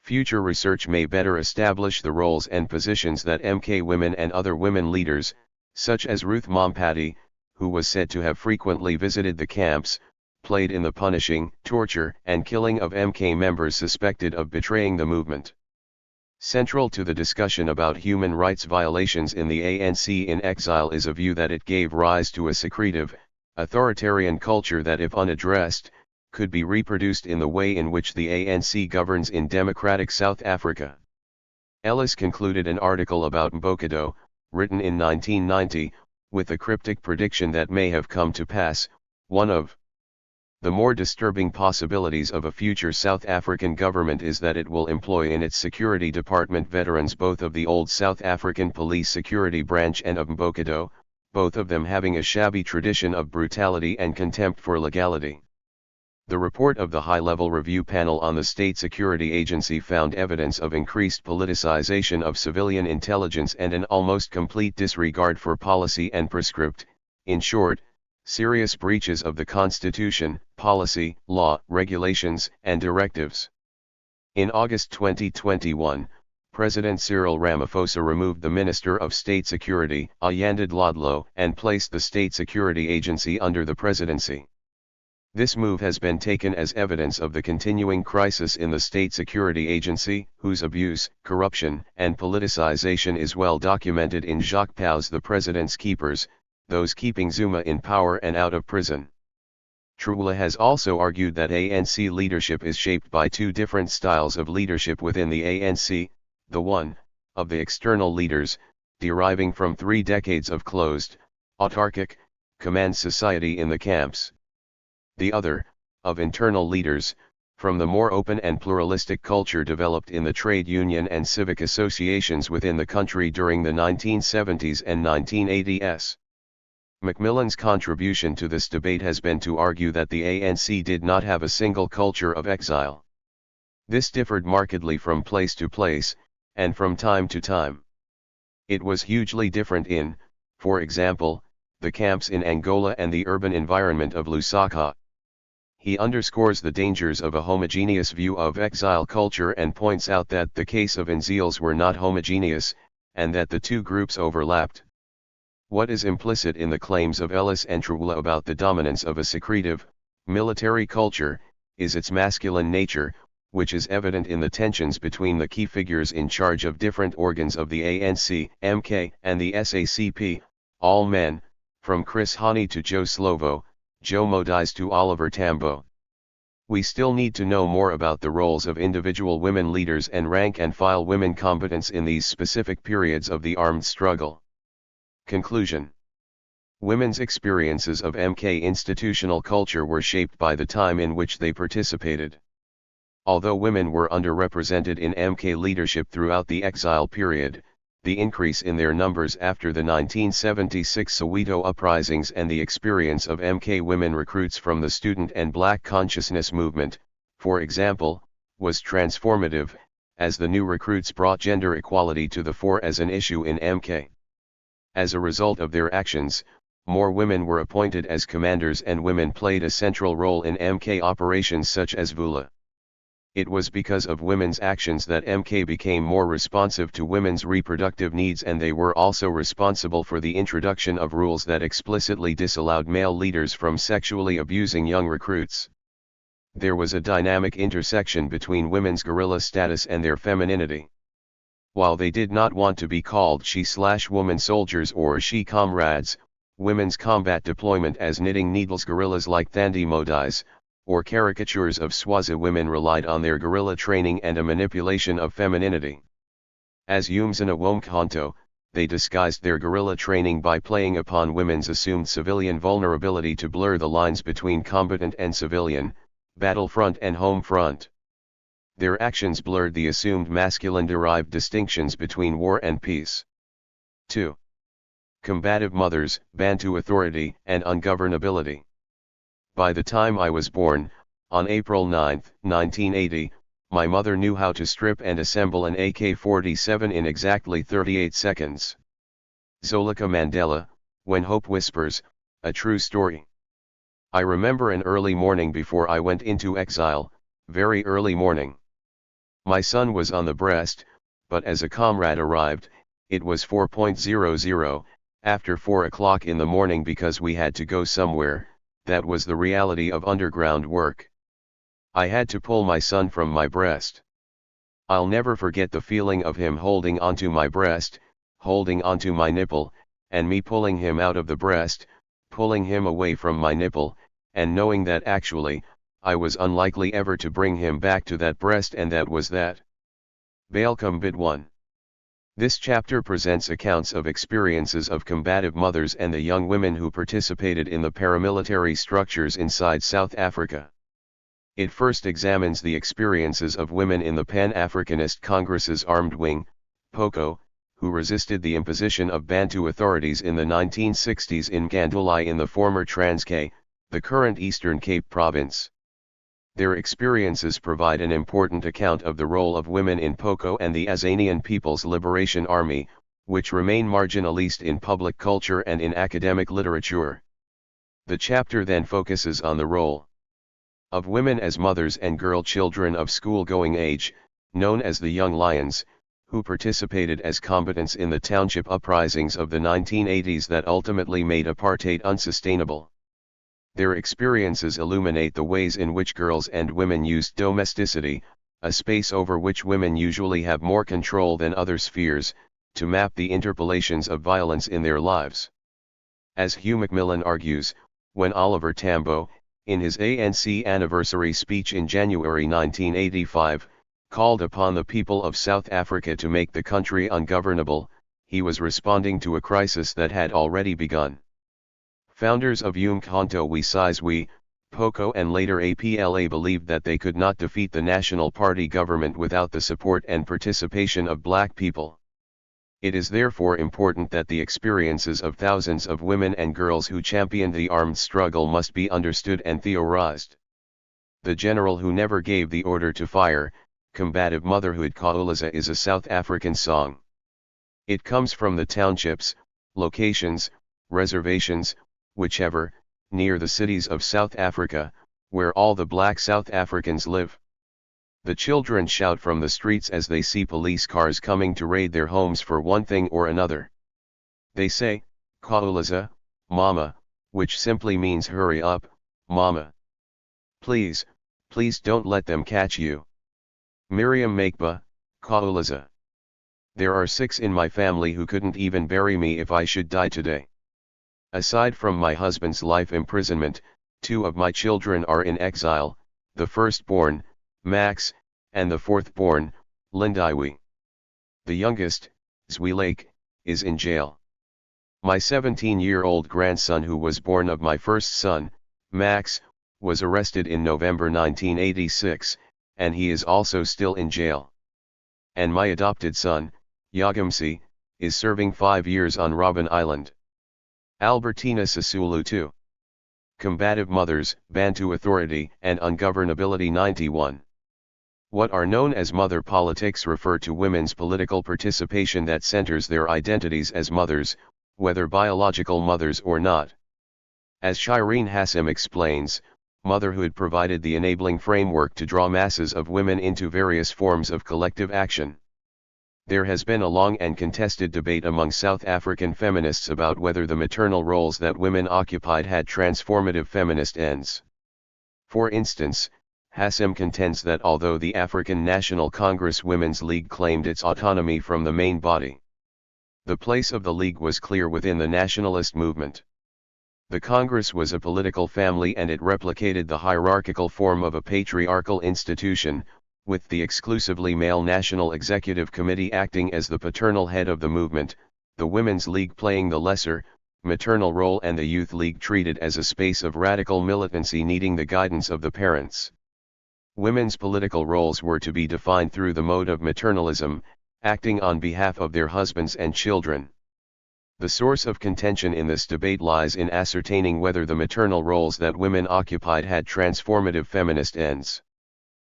Future research may better establish the roles and positions that MK women and other women leaders, such as Ruth Mompati, who was said to have frequently visited the camps, played in the punishing, torture, and killing of MK members suspected of betraying the movement. Central to the discussion about human rights violations in the ANC in exile is a view that it gave rise to a secretive, authoritarian culture that, if unaddressed, could be reproduced in the way in which the ANC governs in democratic South Africa. Ellis concluded an article about Mbokado, written in 1990, with a cryptic prediction that may have come to pass, one of The more disturbing possibilities of a future South African government is that it will employ in its security department veterans both of the old South African Police Security Branch and of Mbokado, both of them having a shabby tradition of brutality and contempt for legality. The report of the high-level review panel on the State Security Agency found evidence of increased politicization of civilian intelligence and an almost complete disregard for policy and prescript, in short, serious breaches of the Constitution, policy, law, regulations, and directives. In August 2021, President Cyril Ramaphosa removed the Minister of State Security, Ayanda Dlodlo, and placed the State Security Agency under the presidency. This move has been taken as evidence of the continuing crisis in the State Security Agency, whose abuse, corruption, and politicization is well documented in Jacques Pau's The President's Keepers, those keeping Zuma in power and out of prison. Trula has also argued that ANC leadership is shaped by two different styles of leadership within the ANC, the one, of the external leaders, deriving from 3 decades of closed, autarkic, command society in the camps. The other, of internal leaders, from the more open and pluralistic culture developed in the trade union and civic associations within the country during the 1970s and 1980s. Macmillan's contribution to this debate has been to argue that the ANC did not have a single culture of exile. This differed markedly from place to place, and from time to time. It was hugely different in, for example, the camps in Angola and the urban environment of Lusaka. He underscores the dangers of a homogeneous view of exile culture and points out that the case of Nzils were not homogeneous, and that the two groups overlapped. What is implicit in the claims of Ellis and Trula about the dominance of a secretive, military culture, is its masculine nature, which is evident in the tensions between the key figures in charge of different organs of the ANC, MK, and the SACP, all men, from Chris Hani to Joe Slovo, Joe Modise to Oliver Tambo. We still need to know more about the roles of individual women leaders and rank-and-file women combatants in these specific periods of the armed struggle. Conclusion. Women's experiences of MK institutional culture were shaped by the time in which they participated. Although women were underrepresented in MK leadership throughout the exile period, the increase in their numbers after the 1976 Soweto uprisings and the experience of MK women recruits from the student and black consciousness movement, for example, was transformative, as the new recruits brought gender equality to the fore as an issue in MK. As a result of their actions, more women were appointed as commanders and women played a central role in MK operations such as Vula. It was because of women's actions that MK became more responsive to women's reproductive needs, and they were also responsible for the introduction of rules that explicitly disallowed male leaders from sexually abusing young recruits. There was a dynamic intersection between women's guerrilla status and their femininity. While they did not want to be called she/woman soldiers or she comrades, women's combat deployment as knitting needles guerrillas like Thandi Modise, or caricatures of Swazi women relied on their guerrilla training and a manipulation of femininity. As Umzana Womkhonto, they disguised their guerrilla training by playing upon women's assumed civilian vulnerability to blur the lines between combatant and civilian, battlefront and home front. Their actions blurred the assumed masculine-derived distinctions between war and peace. 2. Combative mothers, Bantu authority, and ungovernability. By the time I was born, on April 9, 1980, my mother knew how to strip and assemble an AK-47 in exactly 38 seconds. Zolika Mandela, When Hope Whispers, a true story. I remember an early morning before I went into exile, very early morning. My son was on the breast, but as a comrade arrived, it was 4:00, after 4 o'clock in the morning because we had to go somewhere. That was the reality of underground work. I had to pull my son from my breast. I'll never forget the feeling of him holding onto my breast, holding onto my nipple, and me pulling him out of the breast, pulling him away from my nipple, and knowing that actually, I was unlikely ever to bring him back to that breast, and that was that. Balcom Bid 1. This chapter presents accounts of experiences of combative mothers and the young women who participated in the paramilitary structures inside South Africa. It first examines the experiences of women in the Pan-Africanist Congress's armed wing, POCO, who resisted the imposition of Bantu authorities in the 1960s in Gandulai in the former Transkei, the current Eastern Cape province. Their experiences provide an important account of the role of women in POCO and the Azanian People's Liberation Army, which remain marginalized in public culture and in academic literature. The chapter then focuses on the role of women as mothers and girl children of school-going age, known as the Young Lions, who participated as combatants in the township uprisings of the 1980s that ultimately made apartheid unsustainable. Their experiences illuminate the ways in which girls and women used domesticity, a space over which women usually have more control than other spheres, to map the interpolations of violence in their lives. As Hugh Macmillan argues, when Oliver Tambo, in his ANC anniversary speech in January 1985, called upon the people of South Africa to make the country ungovernable, he was responding to a crisis that had already begun. Founders of Umkhonto we Sizwe, POCO and later APLA believed that they could not defeat the National Party government without the support and participation of black people. It is therefore important that the experiences of thousands of women and girls who championed the armed struggle must be understood and theorized. The general who never gave the order to fire, Combative Motherhood Kaulaza, is a South African song. It comes from the townships, locations, reservations, whichever, near the cities of South Africa, where all the black South Africans live. The children shout from the streets as they see police cars coming to raid their homes for one thing or another. They say, Kaulaza, Mama, which simply means hurry up, Mama. Please, please don't let them catch you. Miriam Makeba, Kaulaza. There are 6 in my family who couldn't even bury me if I should die today. Aside from my husband's life imprisonment, 2 of my children are in exile, the firstborn, Max, and the fourth-born, Lindiwe. The youngest, Zwelake, is in jail. My 17-year-old grandson, who was born of my first son, Max, was arrested in November 1986, and he is also still in jail. And my adopted son, Yagamsi, is serving 5 years on Robben Island. Albertina Sisulu 2. Combative Mothers, Bantu Authority and Ungovernability 91. What are known as mother politics refer to women's political participation that centers their identities as mothers, whether biological mothers or not. As Shireen Hassim explains, motherhood provided the enabling framework to draw masses of women into various forms of collective action. There has been a long and contested debate among South African feminists about whether the maternal roles that women occupied had transformative feminist ends. For instance, Hassim contends that although the African National Congress Women's League claimed its autonomy from the main body, the place of the League was clear within the nationalist movement. The Congress was a political family and it replicated the hierarchical form of a patriarchal institution, with the exclusively male National Executive Committee acting as the paternal head of the movement, the Women's League playing the lesser, maternal role, and the Youth League treated as a space of radical militancy needing the guidance of the parents. Women's political roles were to be defined through the mode of maternalism, acting on behalf of their husbands and children. The source of contention in this debate lies in ascertaining whether the maternal roles that women occupied had transformative feminist ends.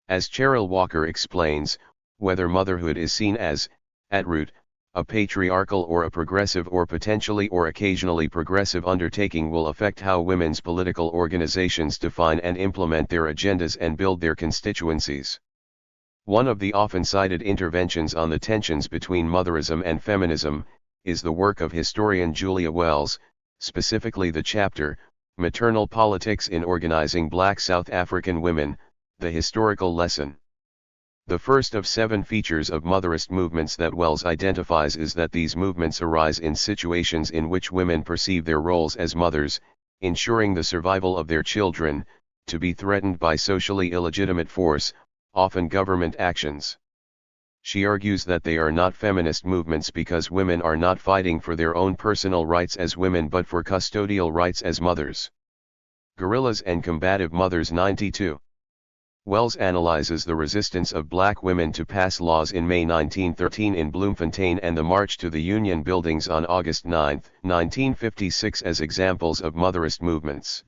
As Cheryl Walker explains, whether motherhood is seen as, at root, a patriarchal or a progressive or potentially or occasionally progressive undertaking will affect how women's political organizations define and implement their agendas and build their constituencies. One of the often cited interventions on the tensions between motherism and feminism is the work of historian Julia Wells, specifically the chapter, Maternal Politics in Organizing Black South African Women, The Historical Lesson. The first of 7 features of motherist movements that Wells identifies is that these movements arise in situations in which women perceive their roles as mothers, ensuring the survival of their children, to be threatened by socially illegitimate force, often government actions. She argues that they are not feminist movements because women are not fighting for their own personal rights as women but for custodial rights as mothers. Guerrillas and Combative Mothers 92. Wells analyzes the resistance of black women to pass laws in May 1913 in Bloemfontein and the march to the Union buildings on August 9, 1956 as examples of motherist movements.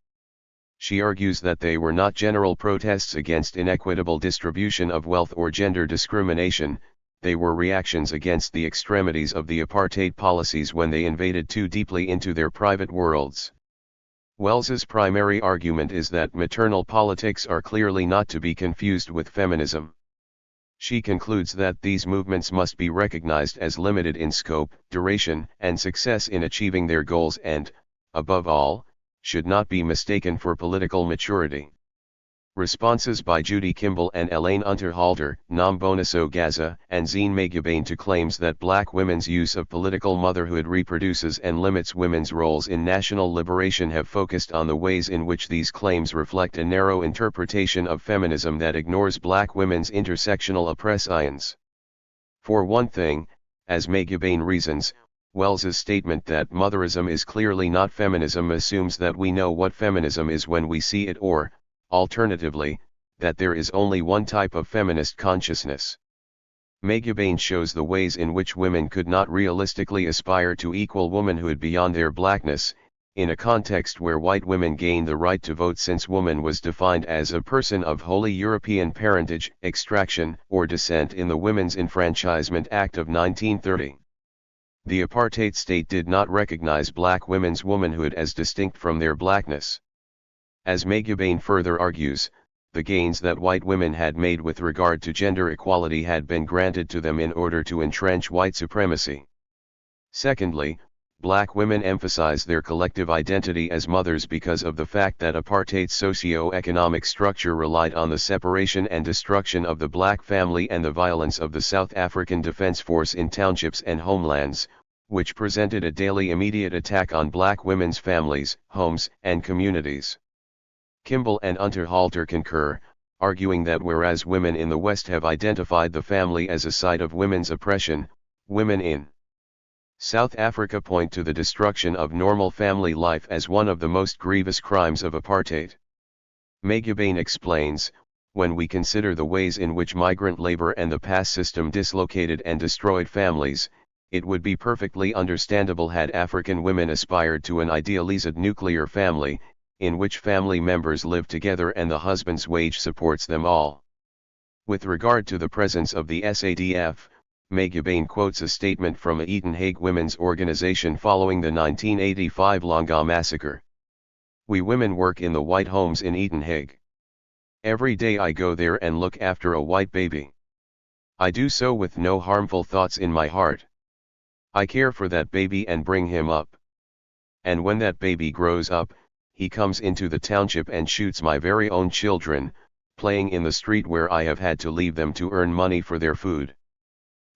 She argues that they were not general protests against inequitable distribution of wealth or gender discrimination, they were reactions against the extremities of the apartheid policies when they invaded too deeply into their private worlds. Wells's primary argument is that maternal politics are clearly not to be confused with feminism. She concludes that these movements must be recognized as limited in scope, duration, and success in achieving their goals and, above all, should not be mistaken for political maturity. Responses by Judy Kimball and Elaine Unterhalter, Nombonaso Gaza, and Zine Magubane to claims that black women's use of political motherhood reproduces and limits women's roles in national liberation have focused on the ways in which these claims reflect a narrow interpretation of feminism that ignores black women's intersectional oppressions. For one thing, as Magubane reasons, Wells's statement that motherism is clearly not feminism assumes that we know what feminism is when we see it or, alternatively, that there is only one type of feminist consciousness. Magubane shows the ways in which women could not realistically aspire to equal womanhood beyond their blackness, in a context where white women gained the right to vote since woman was defined as a person of wholly European parentage, extraction, or descent in the Women's Enfranchisement Act of 1930. The apartheid state did not recognize black women's womanhood as distinct from their blackness. As Magubane further argues, the gains that white women had made with regard to gender equality had been granted to them in order to entrench white supremacy. Secondly, black women emphasize their collective identity as mothers because of the fact that apartheid's socio-economic structure relied on the separation and destruction of the black family and the violence of the South African Defense Force in townships and homelands, which presented a daily immediate attack on black women's families, homes, and communities. Kimball and Unterhalter concur, arguing that whereas women in the West have identified the family as a site of women's oppression, women in South Africa point to the destruction of normal family life as one of the most grievous crimes of apartheid. Magubane explains, when we consider the ways in which migrant labor and the pass system dislocated and destroyed families, it would be perfectly understandable had African women aspired to an idealized nuclear family, in which family members live together and the husband's wage supports them all. With regard to the presence of the SADF, Magubane quotes a statement from a Eton Hague women's organization following the 1985 Langa massacre. "We women work in the white homes in Eton Hague. Every day I go there and look after a white baby. I do so with no harmful thoughts in my heart. I care for that baby and bring him up. And when that baby grows up, he comes into the township and shoots my very own children, playing in the street where I have had to leave them to earn money for their food."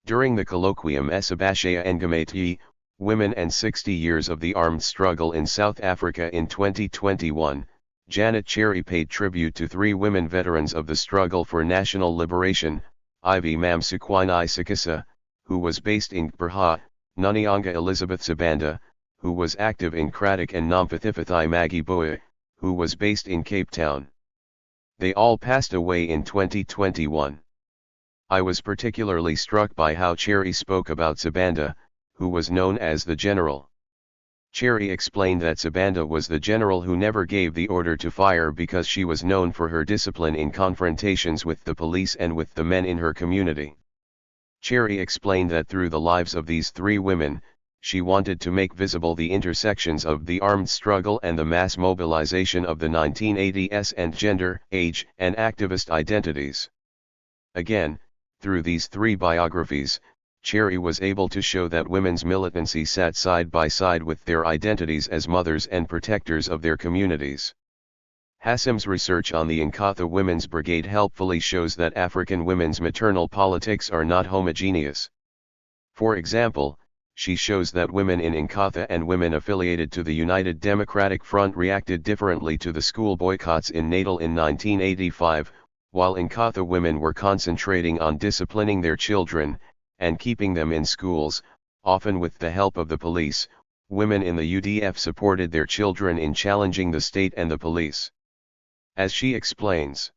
During the colloquium Esabashaya Engamati, Women and 60 Years of the Armed Struggle in South Africa in 2021, Janet Cherry paid tribute to 3 women veterans of the struggle for national liberation, Ivy Mamsukwini Sikisa, who was based in Gqeberha, Nunianga Elizabeth Sibanda, who was active in Cradock, and Nompathipathi Magiboa, who was based in Cape Town. They all passed away in 2021. I was particularly struck by how Cherry spoke about Sibanda, who was known as the General. Cherry explained that Sibanda was the general who never gave the order to fire because she was known for her discipline in confrontations with the police and with the men in her community. Cherry explained that through the lives of these 3 women, she wanted to make visible the intersections of the armed struggle and the mass mobilization of the 1980s and gender, age, and activist identities. Again, through these 3 biographies, Cherry was able to show that women's militancy sat side by side with their identities as mothers and protectors of their communities. Hassam's research on the Inkatha Women's Brigade helpfully shows that African women's maternal politics are not homogeneous. For example, she shows that women in Inkatha and women affiliated to the United Democratic Front reacted differently to the school boycotts in Natal in 1985, while in Katha women were concentrating on disciplining their children, and keeping them in schools, often with the help of the police. Women in the UDF supported their children in challenging the state and the police. As she explains,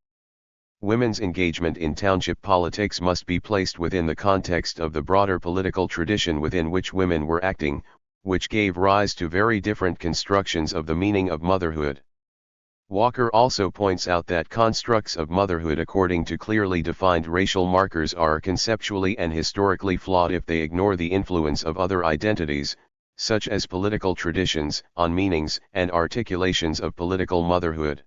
women's engagement in township politics must be placed within the context of the broader political tradition within which women were acting, which gave rise to very different constructions of the meaning of motherhood. Walker also points out that constructs of motherhood according to clearly defined racial markers are conceptually and historically flawed if they ignore the influence of other identities, such as political traditions, on meanings and articulations of political motherhood.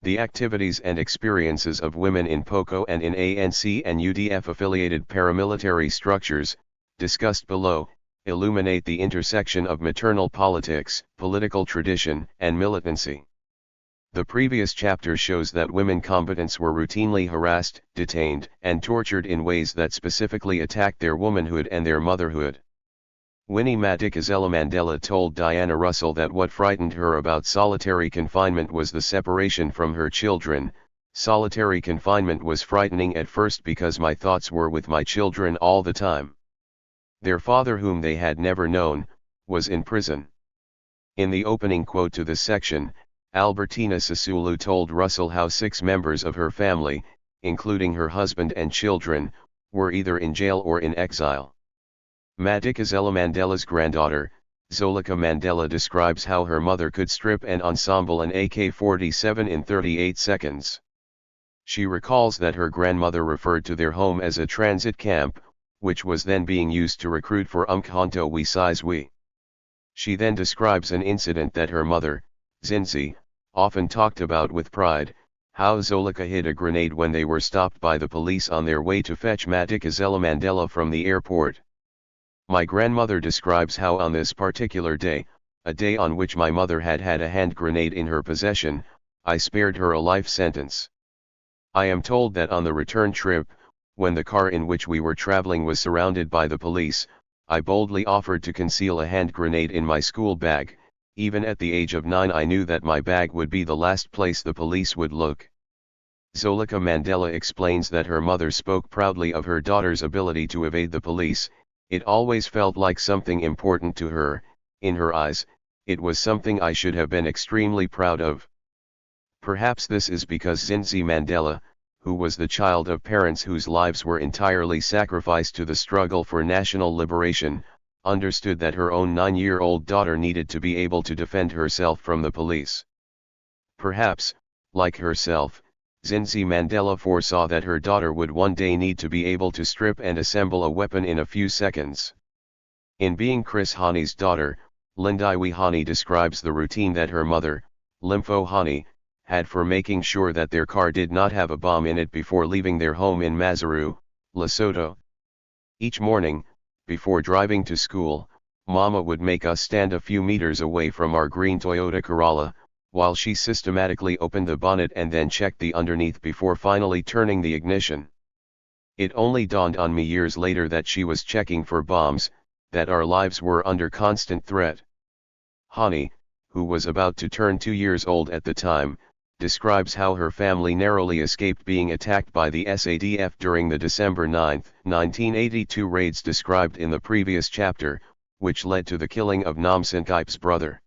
The activities and experiences of women in POCO and in ANC and UDF-affiliated paramilitary structures, discussed below, illuminate the intersection of maternal politics, political tradition, and militancy. The previous chapter shows that women combatants were routinely harassed, detained, and tortured in ways that specifically attacked their womanhood and their motherhood. Winnie Madikizela Mandela told Diana Russell that what frightened her about solitary confinement was the separation from her children. Solitary confinement was frightening at first because my thoughts were with my children all the time. Their father, whom they had never known, was in prison. In the opening quote to this section, Albertina Sisulu told Russell how 6 members of her family, including her husband and children, were either in jail or in exile. Madikizela Mandela's granddaughter, Zoleka Mandela, describes how her mother could strip and ensemble an AK-47 in 38 seconds. She recalls that her grandmother referred to their home as a transit camp, which was then being used to recruit for Umkhonto we Sizwe. She then describes an incident that her mother, Zinzi, often talked about with pride, how Zoleka hid a grenade when they were stopped by the police on their way to fetch Madikizela Mandela from the airport. My grandmother describes how on this particular day, a day on which my mother had had a hand grenade in her possession, I spared her a life sentence. I am told that on the return trip, when the car in which we were traveling was surrounded by the police, I boldly offered to conceal a hand grenade in my school bag. Even at the age of 9 I knew that my bag would be the last place the police would look. Zoleka Mandela explains that her mother spoke proudly of her daughter's ability to evade the police. It always felt like something important to her. In her eyes, it was something I should have been extremely proud of. Perhaps this is because Zinzi Mandela, who was the child of parents whose lives were entirely sacrificed to the struggle for national liberation, understood that her own 9-year-old daughter needed to be able to defend herself from the police. Perhaps, like herself, Zinzi Mandela foresaw that her daughter would one day need to be able to strip and assemble a weapon in a few seconds. In Being Chris Hani's daughter, Lindiwe Hani describes the routine that her mother, Limfo Hani, had for making sure that their car did not have a bomb in it before leaving their home in Maseru, Lesotho. Each morning, before driving to school, Mama would make us stand a few meters away from our green Toyota Corolla, while she systematically opened the bonnet and then checked the underneath before finally turning the ignition. It only dawned on me years later that she was checking for bombs, that our lives were under constant threat. Hani, who was about to turn 2 years old at the time, describes how her family narrowly escaped being attacked by the SADF during the December 9, 1982 raids described in the previous chapter, which led to the killing of Nomsenkipe's brother.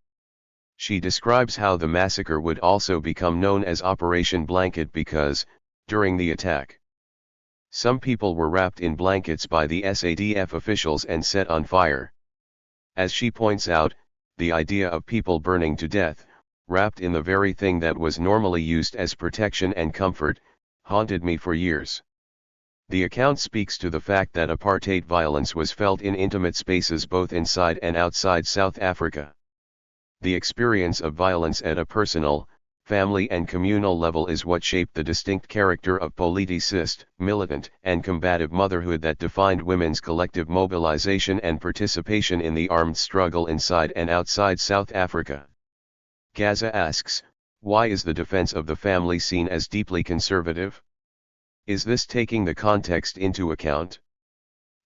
She describes how the massacre would also become known as Operation Blanket because, during the attack, some people were wrapped in blankets by the SADF officials and set on fire. As she points out, the idea of people burning to death, wrapped in the very thing that was normally used as protection and comfort, haunted me for years. The account speaks to the fact that apartheid violence was felt in intimate spaces both inside and outside South Africa. The experience of violence at a personal, family and communal level is what shaped the distinct character of politicist, militant and combative motherhood that defined women's collective mobilization and participation in the armed struggle inside and outside South Africa. Gaza asks, why is the defense of the family seen as deeply conservative? Is this taking the context into account?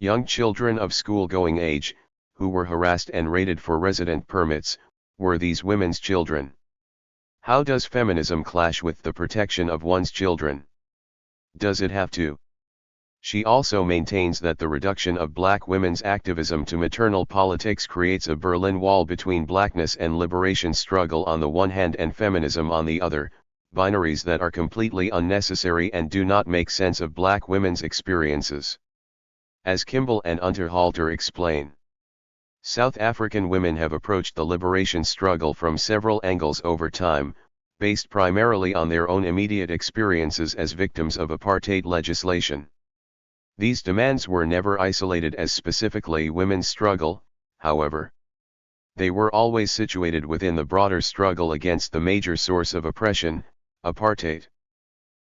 Young children of school-going age, who were harassed and raided for resident permits, were these women's children? How does feminism clash with the protection of one's children? Does it have to? She also maintains that the reduction of black women's activism to maternal politics creates a Berlin Wall between blackness and liberation struggle on the one hand and feminism on the other, binaries that are completely unnecessary and do not make sense of black women's experiences. As Kimball and Unterhalter explain, South African women have approached the liberation struggle from several angles over time, based primarily on their own immediate experiences as victims of apartheid legislation. These demands were never isolated as specifically women's struggle, however. They were always situated within the broader struggle against the major source of oppression, apartheid.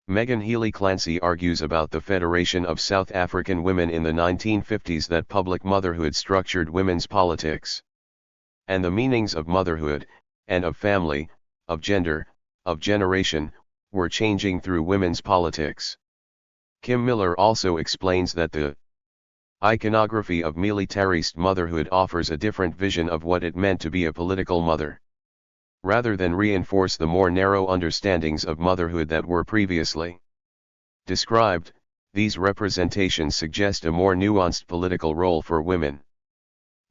Megan Healy Clancy argues about the Federation of South African Women in the 1950s that public motherhood structured women's politics. And the meanings of motherhood, and of family, of gender, of generation, were changing through women's politics. Kim Miller also explains that the iconography of militarist motherhood offers a different vision of what it meant to be a political mother. Rather than reinforce the more narrow understandings of motherhood that were previously described, these representations suggest a more nuanced political role for women.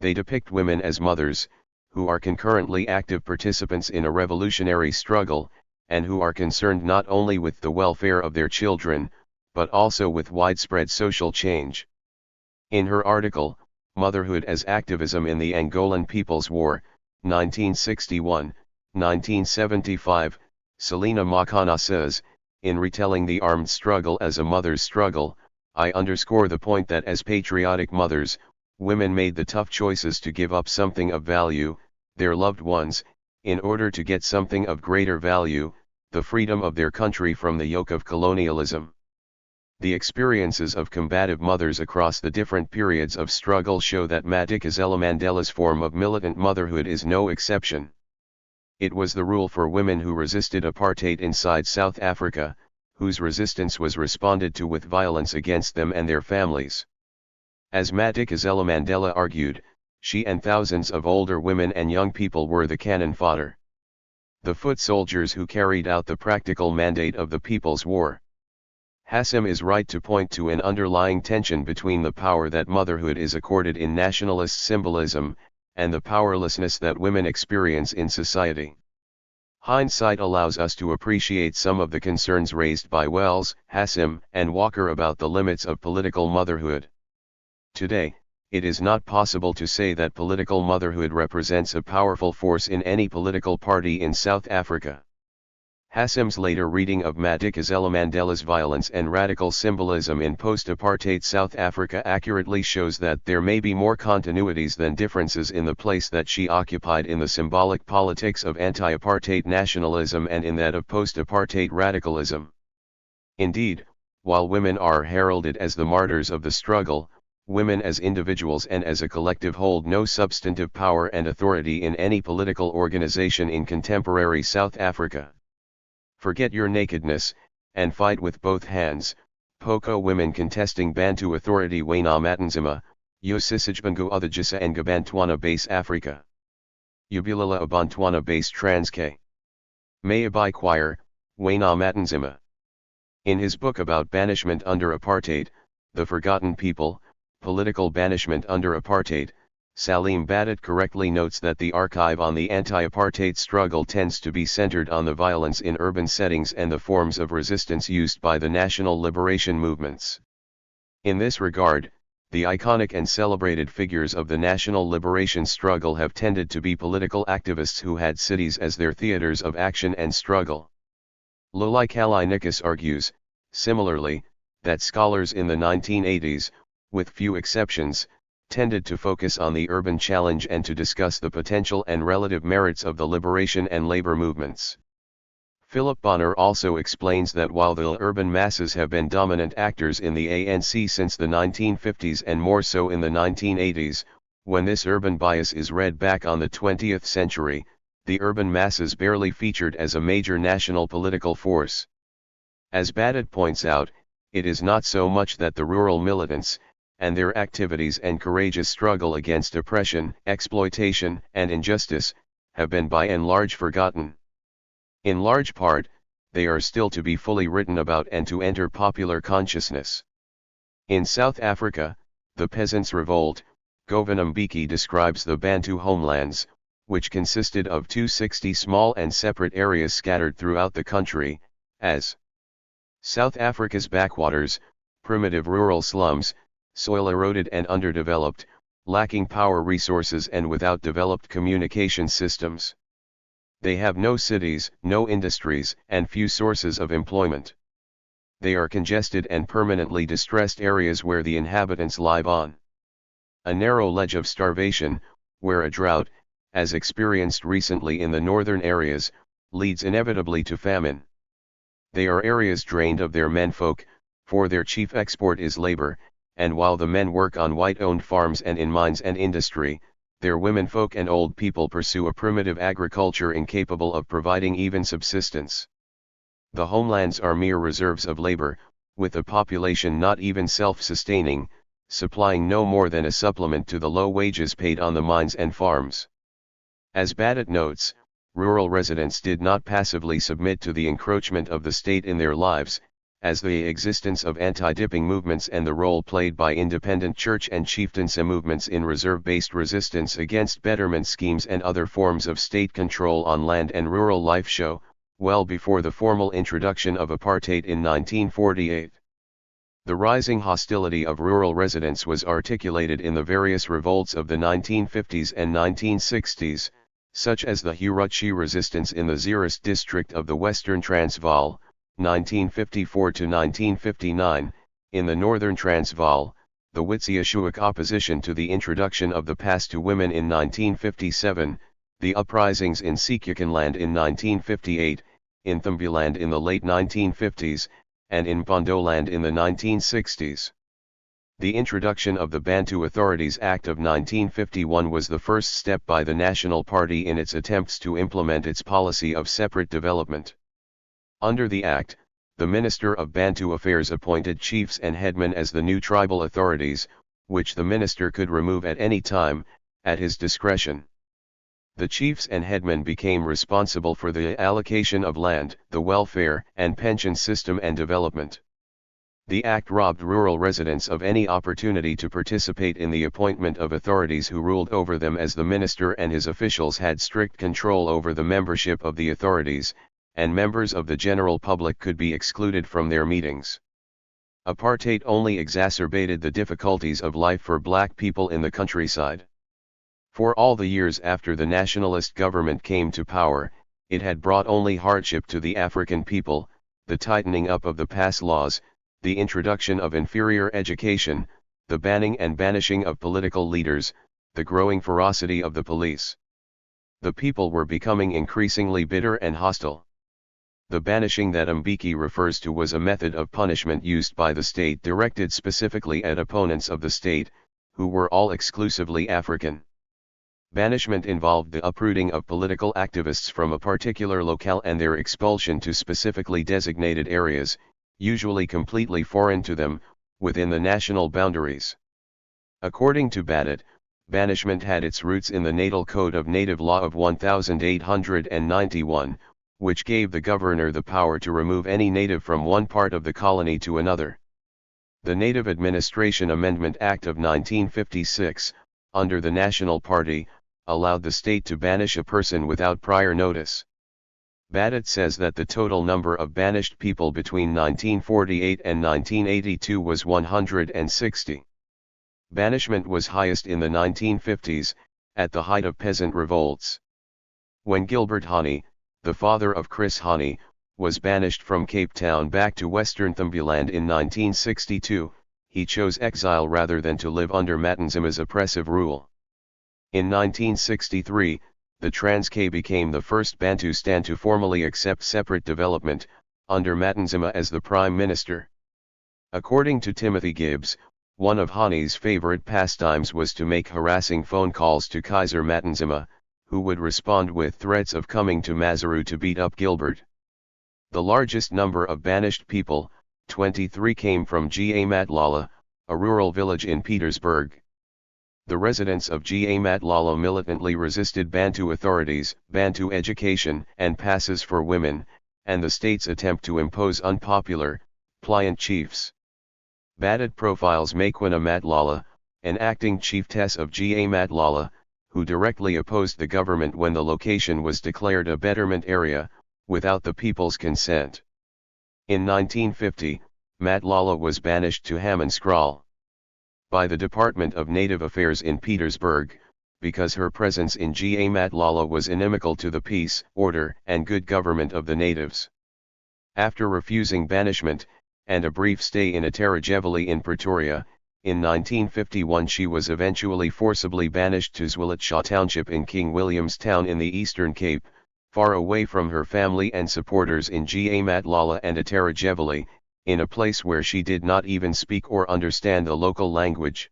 They depict women as mothers, who are concurrently active participants in a revolutionary struggle, and who are concerned not only with the welfare of their children, but also with widespread social change. In her article, Motherhood as Activism in the Angolan People's War, 1961-1975, Selena Makana says, in retelling the armed struggle as a mother's struggle, I underscore the point that as patriotic mothers, women made the tough choices to give up something of value, their loved ones, in order to get something of greater value, the freedom of their country from the yoke of colonialism. The experiences of combative mothers across the different periods of struggle show that Madikizela Mandela's form of militant motherhood is no exception. It was the rule for women who resisted apartheid inside South Africa, whose resistance was responded to with violence against them and their families. As Madikizela Mandela argued, she and thousands of older women and young people were the cannon fodder, the foot soldiers who carried out the practical mandate of the People's War. Hassim is right to point to an underlying tension between the power that motherhood is accorded in nationalist symbolism, and the powerlessness that women experience in society. Hindsight allows us to appreciate some of the concerns raised by Wells, Hassim, and Walker about the limits of political motherhood. Today, it is not possible to say that political motherhood represents a powerful force in any political party in South Africa. Hassim's later reading of Madikizela Mandela's violence and radical symbolism in post-apartheid South Africa accurately shows that there may be more continuities than differences in the place that she occupied in the symbolic politics of anti-apartheid nationalism and in that of post-apartheid radicalism. Indeed, while women are heralded as the martyrs of the struggle, women as individuals and as a collective hold no substantive power and authority in any political organization in contemporary South Africa. Forget your nakedness, and fight with both hands. Poko women contesting Bantu authority Wena Matanzima, Yosisijbangu Uthajisa and Gabantwana base Africa. Ubulila Abantwana base Transkei. Mayabai Choir, Wena Matanzima. In his book about banishment under apartheid, The Forgotten People, Political Banishment under Apartheid, Salim Badat correctly notes that the archive on the anti-apartheid struggle tends to be centered on the violence in urban settings and the forms of resistance used by the national liberation movements. In this regard, the iconic and celebrated figures of the national liberation struggle have tended to be political activists who had cities as their theaters of action and struggle. Lolai Kalainikis argues, similarly, that scholars in the 1980s, with few exceptions, tended to focus on the urban challenge and to discuss the potential and relative merits of the liberation and labor movements. Philip Bonner also explains that while the urban masses have been dominant actors in the ANC since the 1950s and more so in the 1980s, when this urban bias is read back on the 20th century, the urban masses barely featured as a major national political force. As Badat points out, it is not so much that the rural militants, and their activities and courageous struggle against oppression, exploitation, and injustice, have been by and large forgotten. In large part, they are still to be fully written about and to enter popular consciousness. In South Africa, the Peasants' Revolt, Govan Mbeki describes the Bantu homelands, which consisted of 260 small and separate areas scattered throughout the country, as South Africa's backwaters, primitive rural slums, soil eroded and underdeveloped, lacking power resources and without developed communication systems. They have no cities, no industries, and few sources of employment. They are congested and permanently distressed areas where the inhabitants live on a narrow ledge of starvation, where a drought, as experienced recently in the northern areas, leads inevitably to famine. They are areas drained of their menfolk, for their chief export is labor, and while the men work on white-owned farms and in mines and industry, their womenfolk and old people pursue a primitive agriculture incapable of providing even subsistence. The homelands are mere reserves of labor, with a population not even self-sustaining, supplying no more than a supplement to the low wages paid on the mines and farms. As Badett notes, rural residents did not passively submit to the encroachment of the state in their lives, as the existence of anti-dipping movements and the role played by independent church and chieftaincy movements in reserve-based resistance against betterment schemes and other forms of state control on land and rural life show, well before the formal introduction of apartheid in 1948. The rising hostility of rural residents was articulated in the various revolts of the 1950s and 1960s, such as the Huruchi resistance in the Zeerust district of the Western Transvaal, 1954 to 1959, in the Northern Transvaal, the Witwatersrand opposition to the introduction of the pass to women in 1957, the uprisings in Siphokazi in 1958, in Thumbuland in the late 1950s, and in Pondoland in the 1960s. The introduction of the Bantu Authorities Act of 1951 was the first step by the National Party in its attempts to implement its policy of separate development. Under the Act, the Minister of Bantu Affairs appointed chiefs and headmen as the new tribal authorities, which the minister could remove at any time, at his discretion. The chiefs and headmen became responsible for the allocation of land, the welfare and pension system and development. The Act robbed rural residents of any opportunity to participate in the appointment of authorities who ruled over them, as the minister and his officials had strict control over the membership of the authorities, and members of the general public could be excluded from their meetings. Apartheid only exacerbated the difficulties of life for black people in the countryside. For all the years after the nationalist government came to power, it had brought only hardship to the African people, the tightening up of the pass laws, the introduction of inferior education, the banning and banishing of political leaders, the growing ferocity of the police. The people were becoming increasingly bitter and hostile. The banishing that Mbeki refers to was a method of punishment used by the state directed specifically at opponents of the state, who were all exclusively African. Banishment involved the uprooting of political activists from a particular locale and their expulsion to specifically designated areas, usually completely foreign to them, within the national boundaries. According to Badett, banishment had its roots in the Natal Code of Native Law of 1891, which gave the governor the power to remove any native from one part of the colony to another. The Native Administration Amendment Act of 1956, under the National Party, allowed the state to banish a person without prior notice. Badett says that the total number of banished people between 1948 and 1982 was 160. Banishment was highest in the 1950s, at the height of peasant revolts. When Gilbert Hani, the father of Chris Hani, was banished from Cape Town back to Western Thumbuland in 1962, he chose exile rather than to live under Matanzima's oppressive rule. In 1963, the Transkei became the first Bantustan to formally accept separate development, under Matanzima as the prime minister. According to Timothy Gibbs, one of Hani's favorite pastimes was to make harassing phone calls to Kaiser Matanzima, who would respond with threats of coming to Maseru to beat up Gilbert. The largest number of banished people, 23, came from Matlala, a rural village in Petersburg. The residents of Matlala militantly resisted Bantu authorities, Bantu education and passes for women, and the state's attempt to impose unpopular, pliant chiefs. Badat profiles Maquina Matlala, an acting chiefess of Ga Matlala, who directly opposed the government when the location was declared a betterment area, without the people's consent. In 1950, Matlala was banished to Hamanskral by the Department of Native Affairs in Petersburg, because her presence in Ga Matlala was inimical to the peace, order, and good government of the natives. After refusing banishment, and a brief stay in Atarajeveli in Pretoria, in 1951 she was eventually forcibly banished to Zwelitsha Township in King Williamstown in the Eastern Cape, far away from her family and supporters in Ga Matlala and Atarajeveli, in a place where she did not even speak or understand the local language.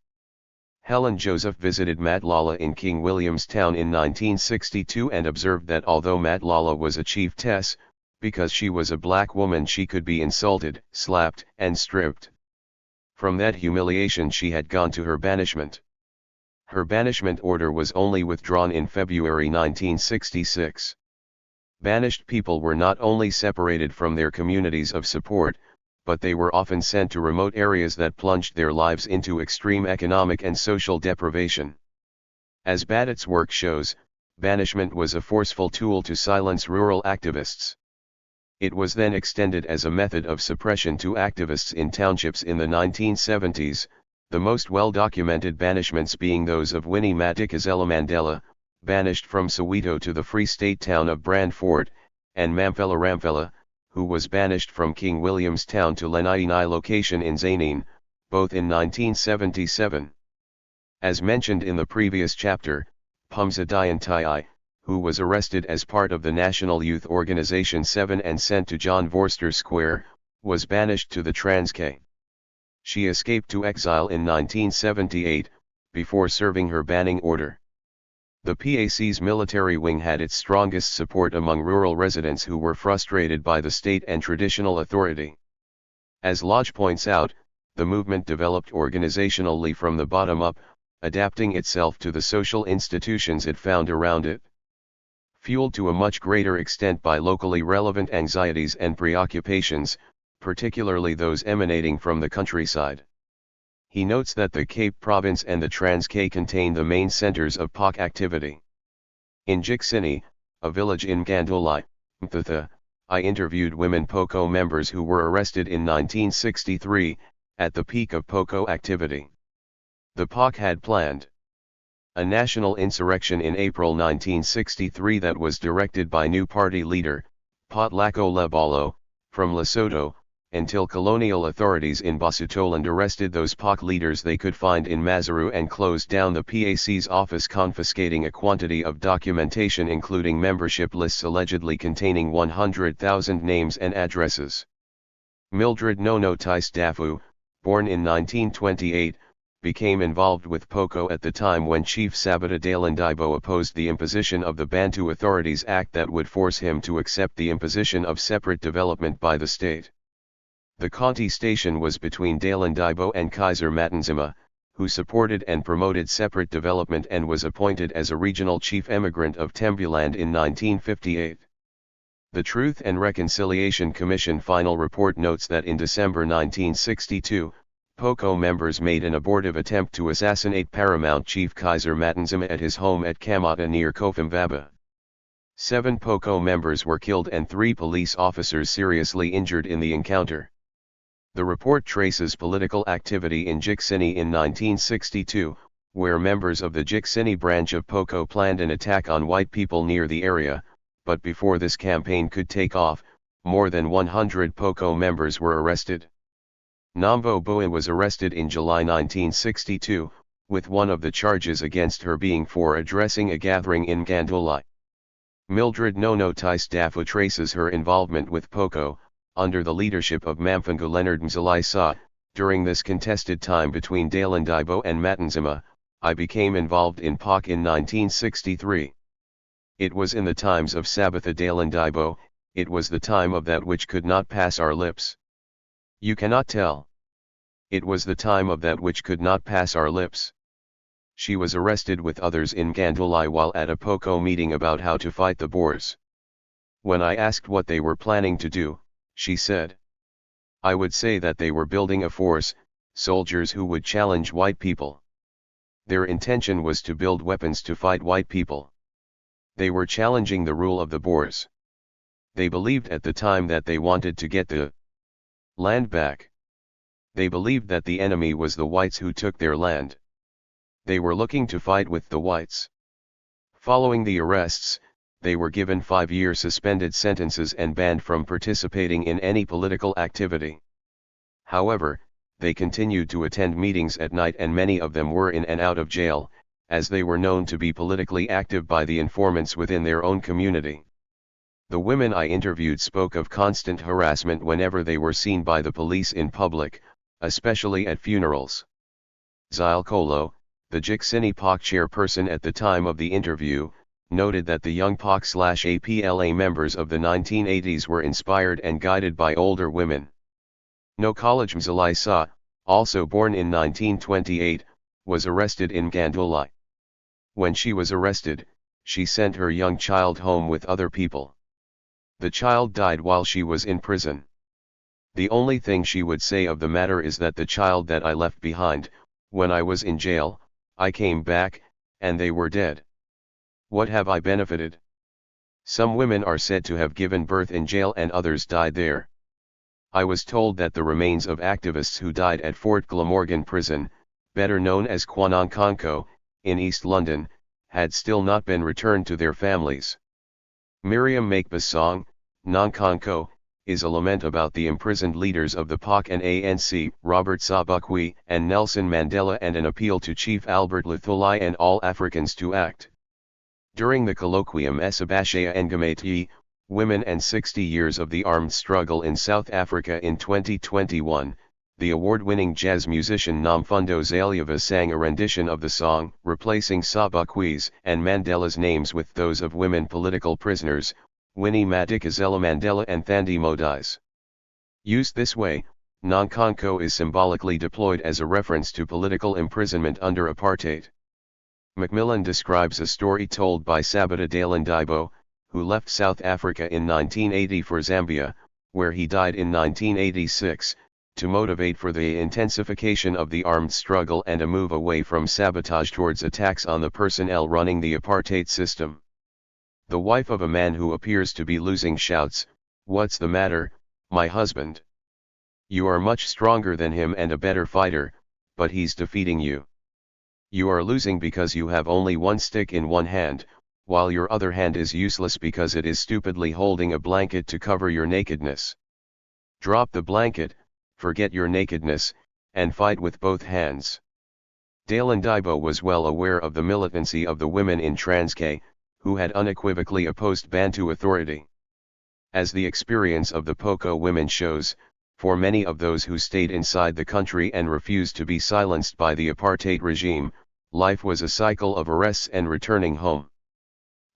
Helen Joseph visited Matlala in King Williamstown in 1962 and observed that although Matlala was a chiefess, because she was a black woman she could be insulted, slapped, and stripped. From that humiliation she had gone to her banishment. Her banishment order was only withdrawn in February 1966. Banished people were not only separated from their communities of support, but they were often sent to remote areas that plunged their lives into extreme economic and social deprivation. As Badat's work shows, banishment was a forceful tool to silence rural activists. It was then extended as a method of suppression to activists in townships in the 1970s, the most well-documented banishments being those of Winnie Madikizela Mandela, banished from Soweto to the Free State town of Brandfort, and Mamphela Ramphela, who was banished from King Williamstown to Lenai location in Zanin, both in 1977. As mentioned in the previous chapter, Pumza Diantai, who was arrested as part of the National Youth Organization 7 and sent to John Vorster Square, was banished to the Transkei. She escaped to exile in 1978, before serving her banning order. The PAC's military wing had its strongest support among rural residents who were frustrated by the state and traditional authority. As Lodge points out, the movement developed organizationally from the bottom up, adapting itself to the social institutions it found around it. Fueled to a much greater extent by locally relevant anxieties and preoccupations, particularly those emanating from the countryside. He notes that the Cape Province and the Transkei contain the main centers of POC activity. In Jiksini, a village in Gandolai, Mthatha, I interviewed women POCO members who were arrested in 1963, at the peak of POCO activity. The POC had planned a national insurrection in April 1963 that was directed by new party leader, Potlako Lebalo, from Lesotho, until colonial authorities in Basutoland arrested those POC leaders they could find in Maseru and closed down the PAC's office, confiscating a quantity of documentation including membership lists allegedly containing 100,000 names and addresses. Mildred Nono Tice Dafu, born in 1928, became involved with POCO at the time when Chief Sabata Dalandibo opposed the imposition of the Bantu Authorities Act that would force him to accept the imposition of separate development by the state. The Conti station was between Dalandibo and Kaiser Matanzima, who supported and promoted separate development and was appointed as a regional chief emigrant of Tembuland in 1958. The Truth and Reconciliation Commission final report notes that in December 1962, POCO members made an abortive attempt to assassinate Paramount Chief Kaiser Matanzima at his home at Kamata near Kofimvaba. 7 POCO members were killed and 3 police officers seriously injured in the encounter. The report traces political activity in Jiksini in 1962, where members of the Jiksini branch of POCO planned an attack on white people near the area, but before this campaign could take off, more than 100 POCO members were arrested. Namvo Boe was arrested in July 1962, with one of the charges against her being for addressing a gathering in Gandolai. Mildred Nono Tice Dafu traces her involvement with POCO, under the leadership of Mamfangu Leonard Mzalai. During this contested time between Dalandibo and Matanzima, I became involved in POC in 1963. It was in the times of Sabatha Dalandibo, it was the time of that which could not pass our lips. You cannot tell. It was the time of that which could not pass our lips. She was arrested with others in Gandolai while at a POCO meeting about how to fight the Boers. When I asked what they were planning to do, she said, I would say that they were building a force, soldiers who would challenge white people. Their intention was to build weapons to fight white people. They were challenging the rule of the Boers. They believed at the time that they wanted to get the land back. They believed that the enemy was the whites who took their land. They were looking to fight with the whites. Following the arrests, they were given 5-year suspended sentences and banned from participating in any political activity. However, they continued to attend meetings at night, and many of them were in and out of jail, as they were known to be politically active by the informants within their own community. The women I interviewed spoke of constant harassment whenever they were seen by the police in public, especially at funerals. Zyle Kolo, the Jiksini POC chairperson at the time of the interview, noted that the young POC/APLA members of the 1980s were inspired and guided by older women. No College Mzalai Sa, also born in 1928, was arrested in Gandulai. When she was arrested, she sent her young child home with other people. The child died while she was in prison. The only thing she would say of the matter is that the child that I left behind, when I was in jail, I came back, and they were dead. What have I benefited? Some women are said to have given birth in jail and others died there. I was told that the remains of activists who died at Fort Glamorgan prison, better known as Kwanankonko, in East London, had still not been returned to their families. Miriam Makepea's song, Nonkonko, is a lament about the imprisoned leaders of the POC and ANC, Robert Sobukwe and Nelson Mandela, and an appeal to Chief Albert Lutuli and all Africans to act. During the colloquium Esabashaya Ngamati, Women and 60 Years of the Armed Struggle in South Africa in 2021, the award-winning jazz musician Nomfundo Zaliava sang a rendition of the song, replacing Sobukwe's and Mandela's names with those of women political prisoners, Winnie Madikizela Mandela and Thandi Modise. Used this way, Nonkonko is symbolically deployed as a reference to political imprisonment under apartheid. Macmillan describes a story told by Sabata Dalindibo, who left South Africa in 1980 for Zambia, where he died in 1986, to motivate for the intensification of the armed struggle and a move away from sabotage towards attacks on the personnel running the apartheid system. The wife of a man who appears to be losing shouts, "What's the matter, my husband? You are much stronger than him and a better fighter, but he's defeating you. You are losing because you have only one stick in one hand, while your other hand is useless because it is stupidly holding a blanket to cover your nakedness. Drop the blanket, forget your nakedness, and fight with both hands." Dalindibo was well aware of the militancy of the women in Transkei, who had unequivocally opposed Bantu authority. As the experience of the Poko women shows, for many of those who stayed inside the country and refused to be silenced by the apartheid regime, life was a cycle of arrests and returning home.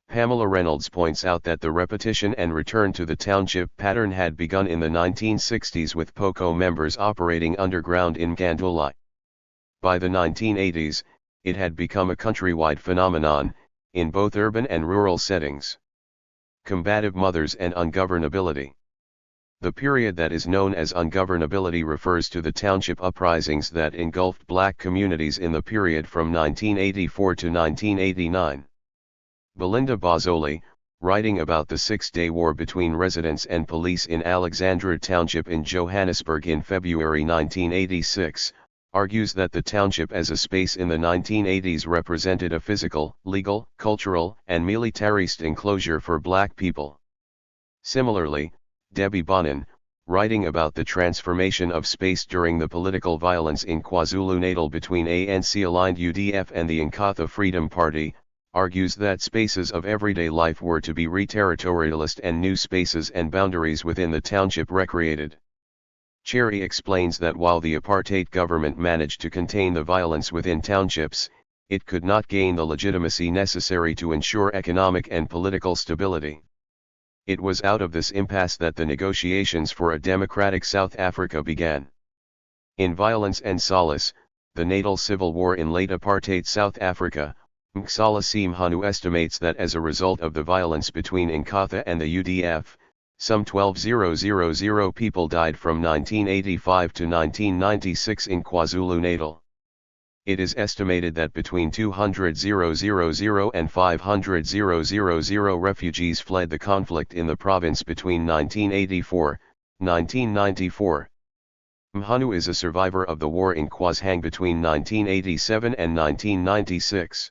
Pamela Reynolds points out that the repetition and return to the township pattern had begun in the 1960s with Poko members operating underground in Gandulai. By the 1980s, it had become a countrywide phenomenon, in both urban and rural settings. Combative mothers and ungovernability. The period that is known as ungovernability refers to the township uprisings that engulfed black communities in the period from 1984 to 1989. Belinda Bozzoli, writing about the Six-Day War between residents and police in Alexandra Township in Johannesburg in February 1986, argues that the township as a space in the 1980s represented a physical, legal, cultural, and militarist enclosure for black people. Similarly, Debbie Bonin, writing about the transformation of space during the political violence in KwaZulu-Natal between ANC-aligned UDF and the Inkatha Freedom Party, argues that spaces of everyday life were to be re-territorialist and new spaces and boundaries within the township recreated. Cherry explains that while the apartheid government managed to contain the violence within townships, it could not gain the legitimacy necessary to ensure economic and political stability. It was out of this impasse that the negotiations for a democratic South Africa began. In Violence and Solace, the Natal Civil War in late apartheid South Africa, Mxalasim Hanu estimates that as a result of the violence between Inkatha and the UDF, some 12,000 people died from 1985 to 1996 in KwaZulu-Natal. It is estimated that between 200,000 and 500,000 refugees fled the conflict in the province between 1984-1994. Mhanu is a survivor of the war in KwaZhang between 1987 and 1996.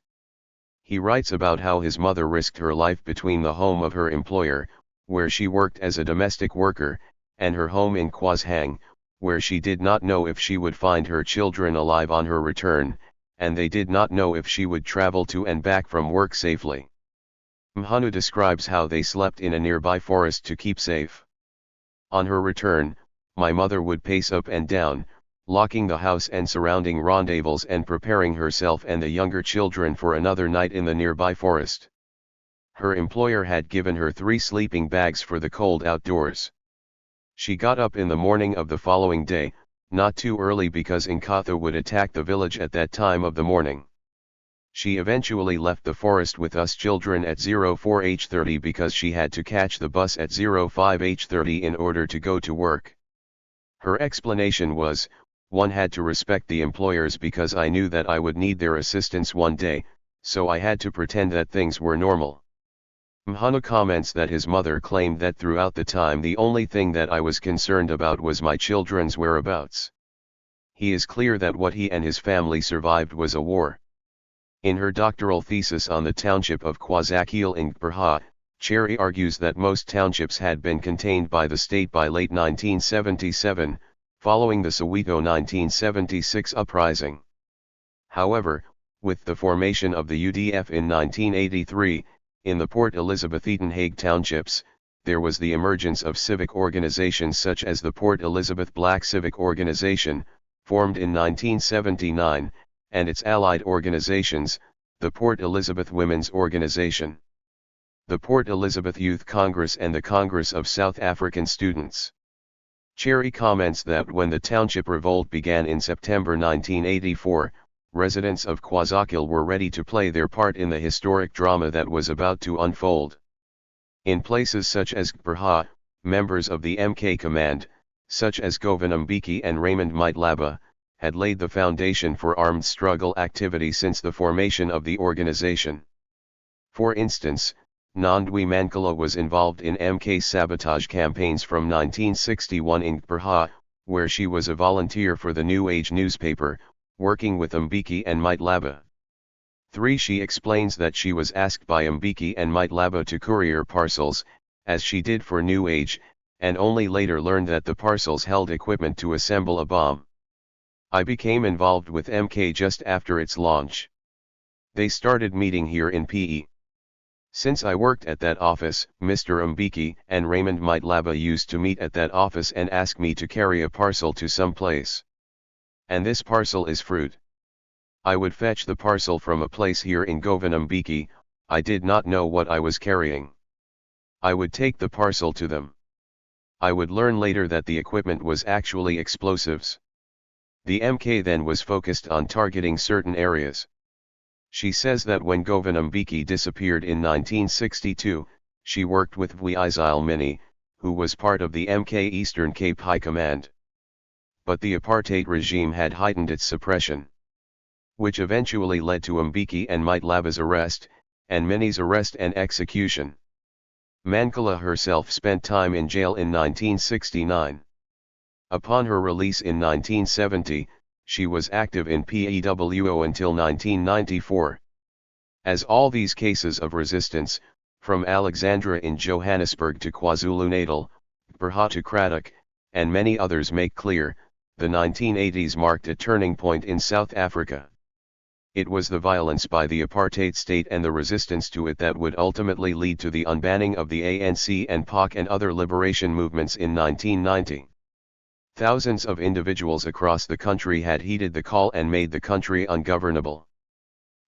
He writes about how his mother risked her life between the home of her employer, where she worked as a domestic worker, and her home in KwaZhang, where she did not know if she would find her children alive on her return, and they did not know if she would travel to and back from work safely. Mhanu describes how they slept in a nearby forest to keep safe. On her return, my mother would pace up and down, locking the house and surrounding rendezvous and preparing herself and the younger children for another night in the nearby forest. Her employer had given her 3 sleeping bags for the cold outdoors. She got up in the morning of the following day, not too early because Inkatha would attack the village at that time of the morning. She eventually left the forest with us children at 04h30 because she had to catch the bus at 05h30 in order to go to work. Her explanation was, one had to respect the employers because I knew that I would need their assistance one day, so I had to pretend that things were normal. Mhanu comments that his mother claimed that throughout the time the only thing that I was concerned about was my children's whereabouts. He is clear that what he and his family survived was a war. In her doctoral thesis on the township of KwaZulu in Gqeberha, Cherry argues that most townships had been contained by the state by late 1977, following the Soweto 1976 uprising. However, with the formation of the UDF in 1983, in the Port Elizabeth Edenhague townships, there was the emergence of civic organizations such as the Port Elizabeth Black Civic Organization, formed in 1979, and its allied organizations, the Port Elizabeth Women's Organization, the Port Elizabeth Youth Congress and the Congress of South African Students. Cherry comments that when the township revolt began in September 1984, residents of KwaZulu were ready to play their part in the historic drama that was about to unfold. In places such as Gqeberha, members of the MK Command, such as Govan Mbeki and Raymond Maitlaba, had laid the foundation for armed struggle activity since the formation of the organization. For instance, Nandwi Mankala was involved in MK's sabotage campaigns from 1961 in Gqeberha, where she was a volunteer for the New Age newspaper, working with Mbeki and Maitlaba. 3. She explains that she was asked by Mbeki and Maitlaba to courier parcels, as she did for New Age, and only later learned that the parcels held equipment to assemble a bomb. I became involved with MK just after its launch. They started meeting here in PE. Since I worked at that office, Mr. Mbeki and Raymond Maitlaba used to meet at that office and ask me to carry a parcel to some place. And this parcel is fruit. I would fetch the parcel from a place here in Govan Mbeki. I did not know what I was carrying. I would take the parcel to them. I would learn later that the equipment was actually explosives. The MK then was focused on targeting certain areas. She says that when Govan Mbeki disappeared in 1962, she worked with Vuyizile Mini, who was part of the MK Eastern Cape High Command. But the apartheid regime had heightened its suppression, which eventually led to Mbeki and Maitlaba's arrest, and Mini's arrest and execution. Mankala herself spent time in jail in 1969. Upon her release in 1970, she was active in PEWO until 1994. As all these cases of resistance, from Alexandra in Johannesburg to KwaZulu-Natal, Gqeberha to Cradock, and many others make clear, the 1980s marked a turning point in South Africa. It was the violence by the apartheid state and the resistance to it that would ultimately lead to the unbanning of the ANC and POC and other liberation movements in 1990. Thousands of individuals across the country had heeded the call and made the country ungovernable.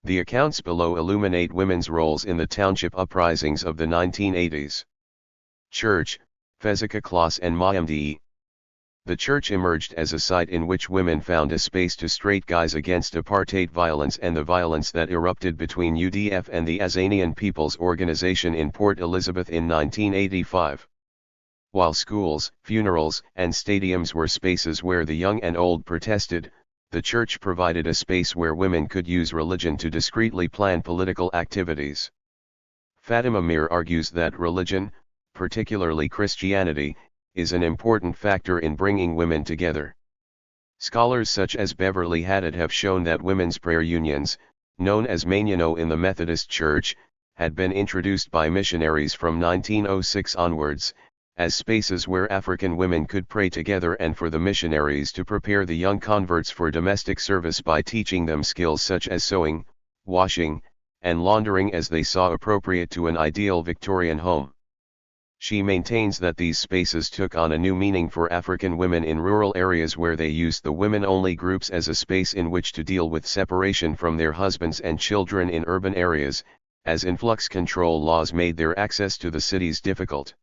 The accounts below illuminate women's roles in the township uprisings of the 1980s. Church, Fezeka Klaas and Mayamdi. The church emerged as a site in which women found a space to straight guys against apartheid violence and the violence that erupted between UDF and the Azanian People's Organization in Port Elizabeth in 1985. While schools, funerals, and stadiums were spaces where the young and old protested, the church provided a space where women could use religion to discreetly plan political activities. Fatima Mir argues that religion, particularly Christianity, is an important factor in bringing women together. Scholars such as Beverly Haddad have shown that women's prayer unions, known as Manyano in the Methodist Church, had been introduced by missionaries from 1906 onwards, as spaces where African women could pray together and for the missionaries to prepare the young converts for domestic service by teaching them skills such as sewing, washing, and laundering as they saw appropriate to an ideal Victorian home. She maintains that these spaces took on a new meaning for African women in rural areas where they used the women-only groups as a space in which to deal with separation from their husbands and children in urban areas, as influx control laws made their access to the cities difficult.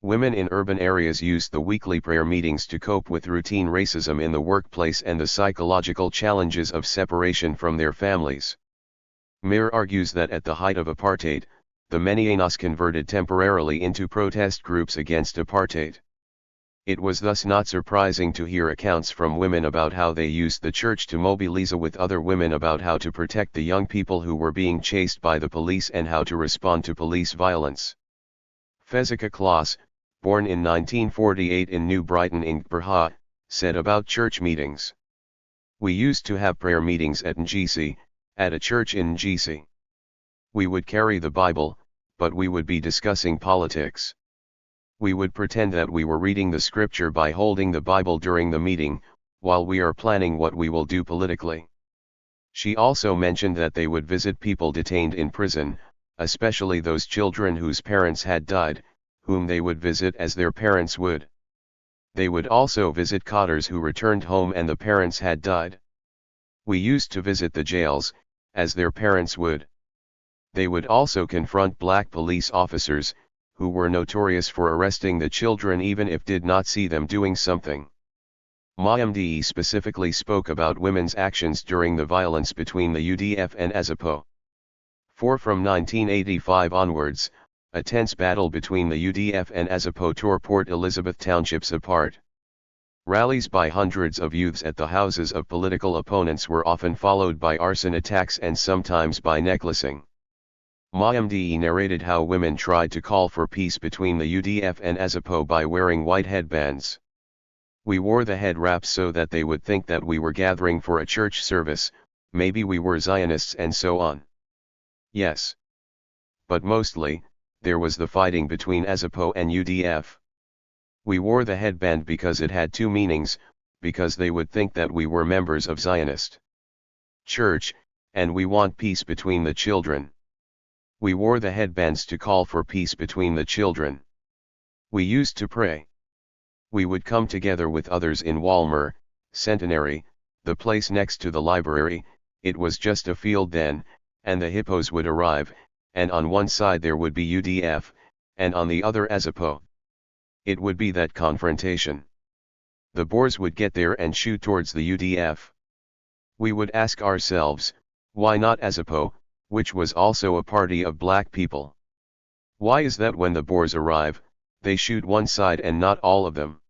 Women in urban areas used the weekly prayer meetings to cope with routine racism in the workplace and the psychological challenges of separation from their families. Mir argues that at the height of apartheid, the Menyanos converted temporarily into protest groups against apartheid. It was thus not surprising to hear accounts from women about how they used the church to mobilize with other women about how to protect the young people who were being chased by the police and how to respond to police violence. Fezika Klaas, born in 1948 in New Brighton in Brha, said about church meetings. "We used to have prayer meetings at Ngisi, at a church in Ngisi. We would carry the Bible, but we would be discussing politics. We would pretend that we were reading the scripture by holding the Bible during the meeting, while we are planning what we will do politically." She also mentioned that they would visit people detained in prison, especially those children whose parents had died, whom they would visit as their parents would. They would also visit cotters who returned home and the parents had died. "We used to visit the jails, as their parents would. They would also confront black police officers, who were notorious for arresting the children even if did not see them doing something." Mayamdi specifically spoke about women's actions during the violence between the UDF and Azapo. From 1985 onwards, a tense battle between the UDF and Azapo tore Port Elizabeth townships apart. Rallies by hundreds of youths at the houses of political opponents were often followed by arson attacks and sometimes by necklacing. Mayamdi narrated how women tried to call for peace between the UDF and Azapo by wearing white headbands. "We wore the head wraps so that they would think that we were gathering for a church service, maybe we were Zionists and so on. Yes. But mostly, there was the fighting between Azapo and UDF. We wore the headband because it had two meanings, because they would think that we were members of Zionist Church, and we want peace between the children. We wore the headbands to call for peace between the children. We used to pray. We would come together with others in Walmer, Centenary, the place next to the library. It was just a field then, and the hippos would arrive, and on one side there would be UDF, and on the other Azapo. It would be that confrontation. The Boers would get there and shoot towards the UDF. We would ask ourselves, why not Azapo, which was also a party of black people? Why is that when the Boers arrive, they shoot one side and not all of them?"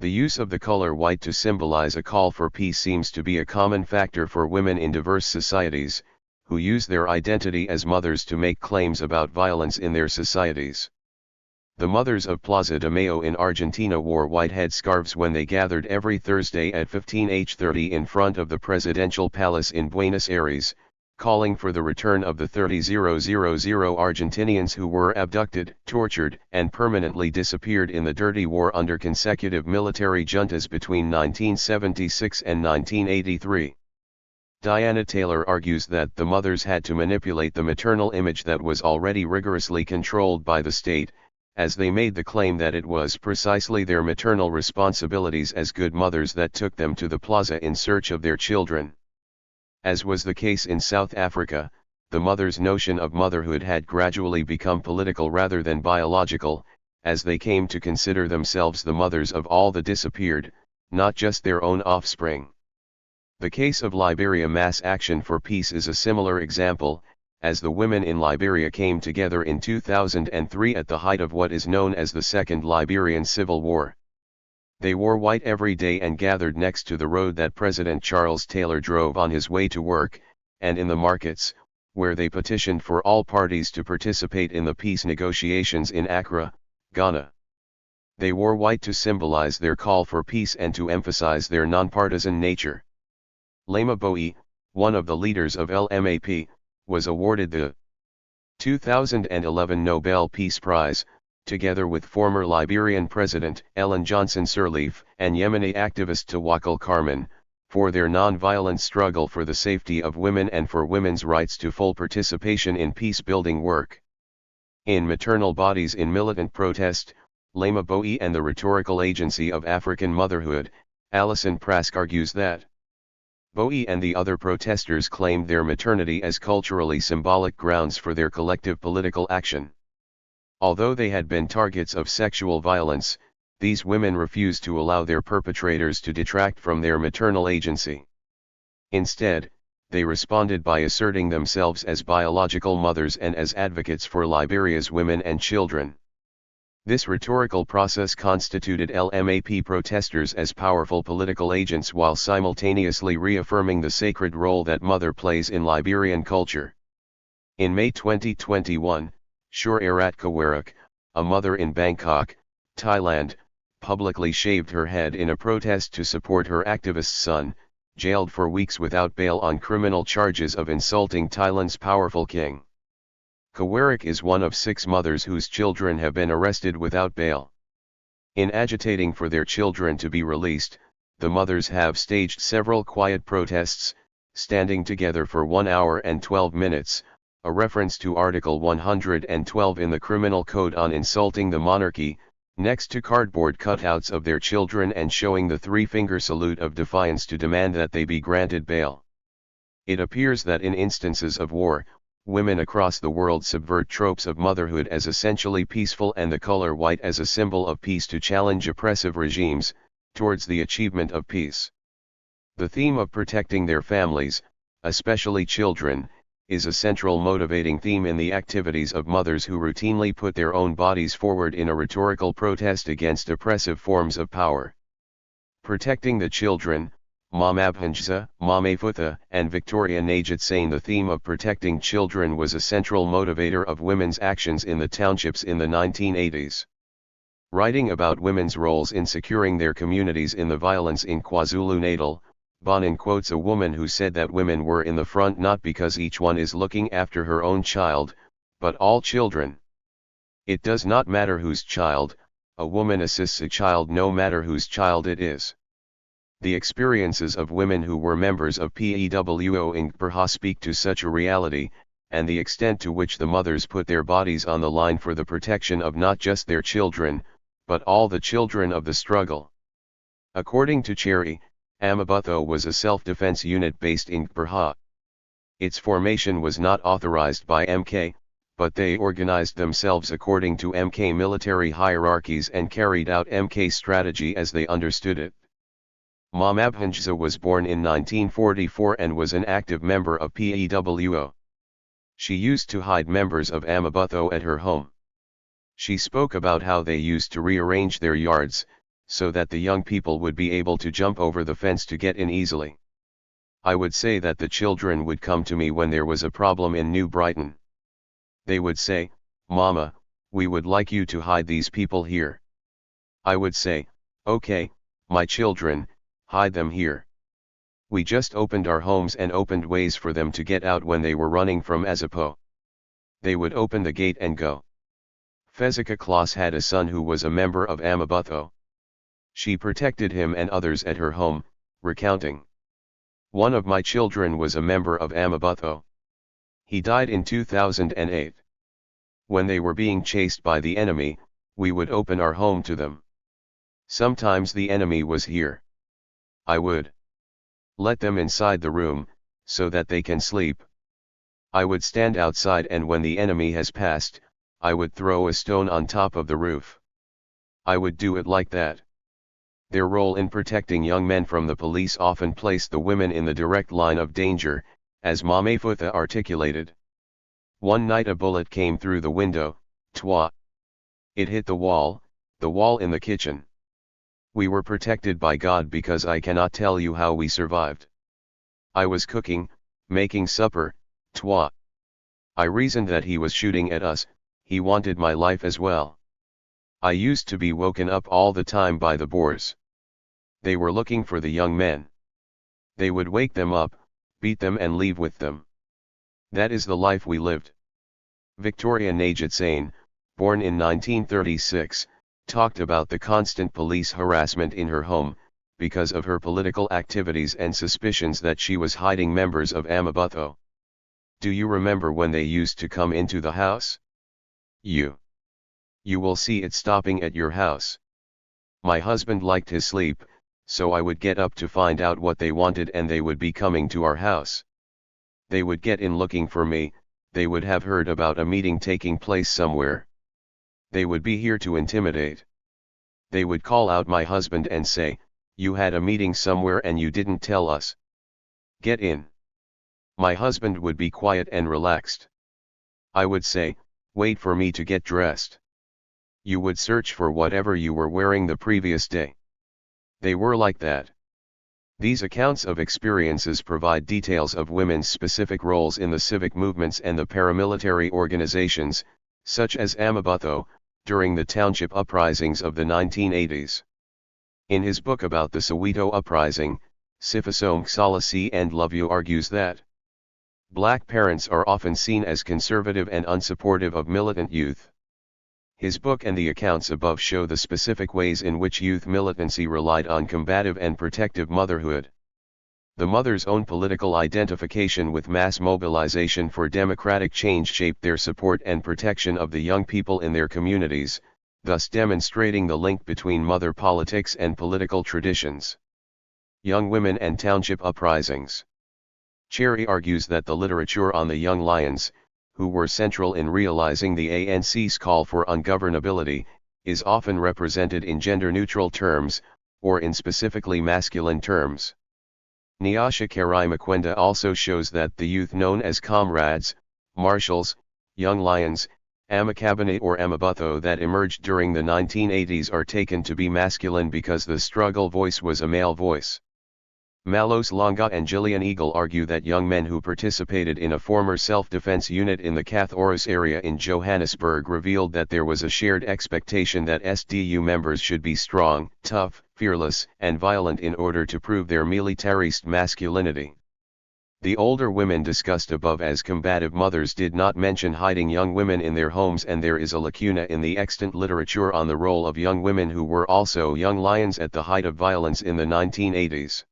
The use of the color white to symbolize a call for peace seems to be a common factor for women in diverse societies, who use their identity as mothers to make claims about violence in their societies. The mothers of Plaza de Mayo in Argentina wore white headscarves when they gathered every Thursday at 15h30 in front of the presidential palace in Buenos Aires, calling for the return of the 30,000 Argentinians who were abducted, tortured, and permanently disappeared in the dirty war under consecutive military juntas between 1976 and 1983. Diana Taylor argues that the mothers had to manipulate the maternal image that was already rigorously controlled by the state, as they made the claim that it was precisely their maternal responsibilities as good mothers that took them to the plaza in search of their children. As was the case in South Africa, the mother's notion of motherhood had gradually become political rather than biological, as they came to consider themselves the mothers of all the disappeared, not just their own offspring. The case of Liberia Mass Action for Peace is a similar example, as the women in Liberia came together in 2003 at the height of what is known as the Second Liberian Civil War. They wore white every day and gathered next to the road that President Charles Taylor drove on his way to work, and in the markets, where they petitioned for all parties to participate in the peace negotiations in Accra, Ghana. They wore white to symbolize their call for peace and to emphasize their nonpartisan nature. Lema Bowie, one of the leaders of LMAP, was awarded the 2011 Nobel Peace Prize, together with former Liberian President Ellen Johnson Sirleaf and Yemeni activist Tawakkol Karman, for their non-violent struggle for the safety of women and for women's rights to full participation in peace-building work. In Maternal Bodies in Militant Protest, Lema Bowie and the Rhetorical Agency of African Motherhood, Alison Prask argues that Bowie and the other protesters claimed their maternity as culturally symbolic grounds for their collective political action. Although they had been targets of sexual violence, these women refused to allow their perpetrators to detract from their maternal agency. Instead, they responded by asserting themselves as biological mothers and as advocates for Liberia's women and children. This rhetorical process constituted LMAP protesters as powerful political agents while simultaneously reaffirming the sacred role that mother plays in Liberian culture. In May 2021, Shure Arat Kawarak, a mother in Bangkok, Thailand, publicly shaved her head in a protest to support her activist son, jailed for weeks without bail on criminal charges of insulting Thailand's powerful king. Kawarak is one of 6 mothers whose children have been arrested without bail. In agitating for their children to be released, the mothers have staged several quiet protests, standing together for 1 hour and 12 minutes, a reference to Article 112 in the Criminal Code on insulting the monarchy, next to cardboard cutouts of their children and showing the 3-finger salute of defiance to demand that they be granted bail. It appears that in instances of war, women across the world subvert tropes of motherhood as essentially peaceful and the color white as a symbol of peace to challenge oppressive regimes, towards the achievement of peace. The theme of protecting their families, especially children, is a central motivating theme in the activities of mothers who routinely put their own bodies forward in a rhetorical protest against oppressive forms of power. Protecting the children, Mamabhanjza, Mamefutha, and Victoria Najat saying the theme of protecting children was a central motivator of women's actions in the townships in the 1980s. Writing about women's roles in securing their communities in the violence in KwaZulu-Natal, Bonin quotes a woman who said that women were in the front not because each one is looking after her own child, but all children. It does not matter whose child, a woman assists a child no matter whose child it is. The experiences of women who were members of PEWO in Gqeberha speak to such a reality, and the extent to which the mothers put their bodies on the line for the protection of not just their children, but all the children of the struggle. According to Cherry, Amabutho was a self-defense unit based in Gqeberha. Its formation was not authorized by MK, but they organized themselves according to MK military hierarchies and carried out MK strategy as they understood it. Mamabhanjza was born in 1944 and was an active member of PEWO. She used to hide members of Amabutho at her home. She spoke about how they used to rearrange their yards, so that the young people would be able to jump over the fence to get in easily. I would say that the children would come to me when there was a problem in New Brighton. They would say, "Mama, we would like you to hide these people here." I would say, "Okay, my children, hide them here." We just opened our homes and opened ways for them to get out when they were running from Azapo. They would open the gate and go. Fezika Klaas had a son who was a member of Amabutho. She protected him and others at her home, recounting. One of my children was a member of Amabutho. He died in 2008. When they were being chased by the enemy, we would open our home to them. Sometimes the enemy was here. I would let them inside the room, so that they can sleep. I would stand outside and when the enemy has passed, I would throw a stone on top of the roof. I would do it like that. Their role in protecting young men from the police often placed the women in the direct line of danger, as Mamefutha articulated. One night a bullet came through the window, twa. It hit the wall in the kitchen. We were protected by God because I cannot tell you how we survived. I was cooking, making supper, twa. I reasoned that he was shooting at us, he wanted my life as well. I used to be woken up all the time by the Boers. They were looking for the young men. They would wake them up, beat them and leave with them. That is the life we lived. Victoria Najatsane, born in 1936, talked about the constant police harassment in her home, because of her political activities and suspicions that she was hiding members of Amabutho. Do you remember when they used to come into the house? You will see it stopping at your house. My husband liked his sleep, so I would get up to find out what they wanted and they would be coming to our house. They would get in looking for me, they would have heard about a meeting taking place somewhere. They would be here to intimidate. They would call out my husband and say, "You had a meeting somewhere and you didn't tell us. Get in." My husband would be quiet and relaxed. I would say, "Wait for me to get dressed." You would search for whatever you were wearing the previous day. They were like that. These accounts of experiences provide details of women's specific roles in the civic movements and the paramilitary organizations, such as Amabutho, during the township uprisings of the 1980s. In his book about the Soweto uprising, Siphokazi and Loveu argues that black parents are often seen as conservative and unsupportive of militant youth. His book and the accounts above show the specific ways in which youth militancy relied on combative and protective motherhood. The mother's own political identification with mass mobilization for democratic change shaped their support and protection of the young people in their communities, thus demonstrating the link between mother politics and political traditions. Young women and township uprisings. Cherry argues that the literature on the young lions, who were central in realizing the ANC's call for ungovernability, is often represented in gender-neutral terms, or in specifically masculine terms. Nyasha Karimakwenda also shows that the youth known as comrades, marshals, young lions, Amakabane or Amabutho that emerged during the 1980s are taken to be masculine because the struggle voice was a male voice. Malos Longa and Gillian Eagle argue that young men who participated in a former self-defense unit in the Cathorus area in Johannesburg revealed that there was a shared expectation that SDU members should be strong, tough, fearless, and violent in order to prove their militarist masculinity. The older women discussed above as combative mothers did not mention hiding young women in their homes, and there is a lacuna in the extant literature on the role of young women who were also young lions at the height of violence in the 1980s.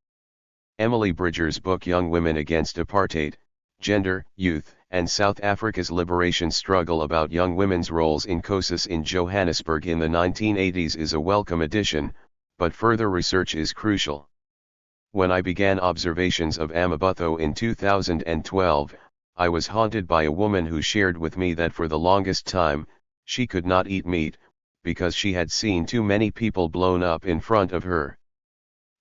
Emily Bridger's book Young Women Against Apartheid, Gender, Youth, and South Africa's Liberation Struggle about young women's roles in COSAS in Johannesburg in the 1980s is a welcome addition, but further research is crucial. When I began observations of Amabutho in 2012, I was haunted by a woman who shared with me that for the longest time, she could not eat meat, because she had seen too many people blown up in front of her.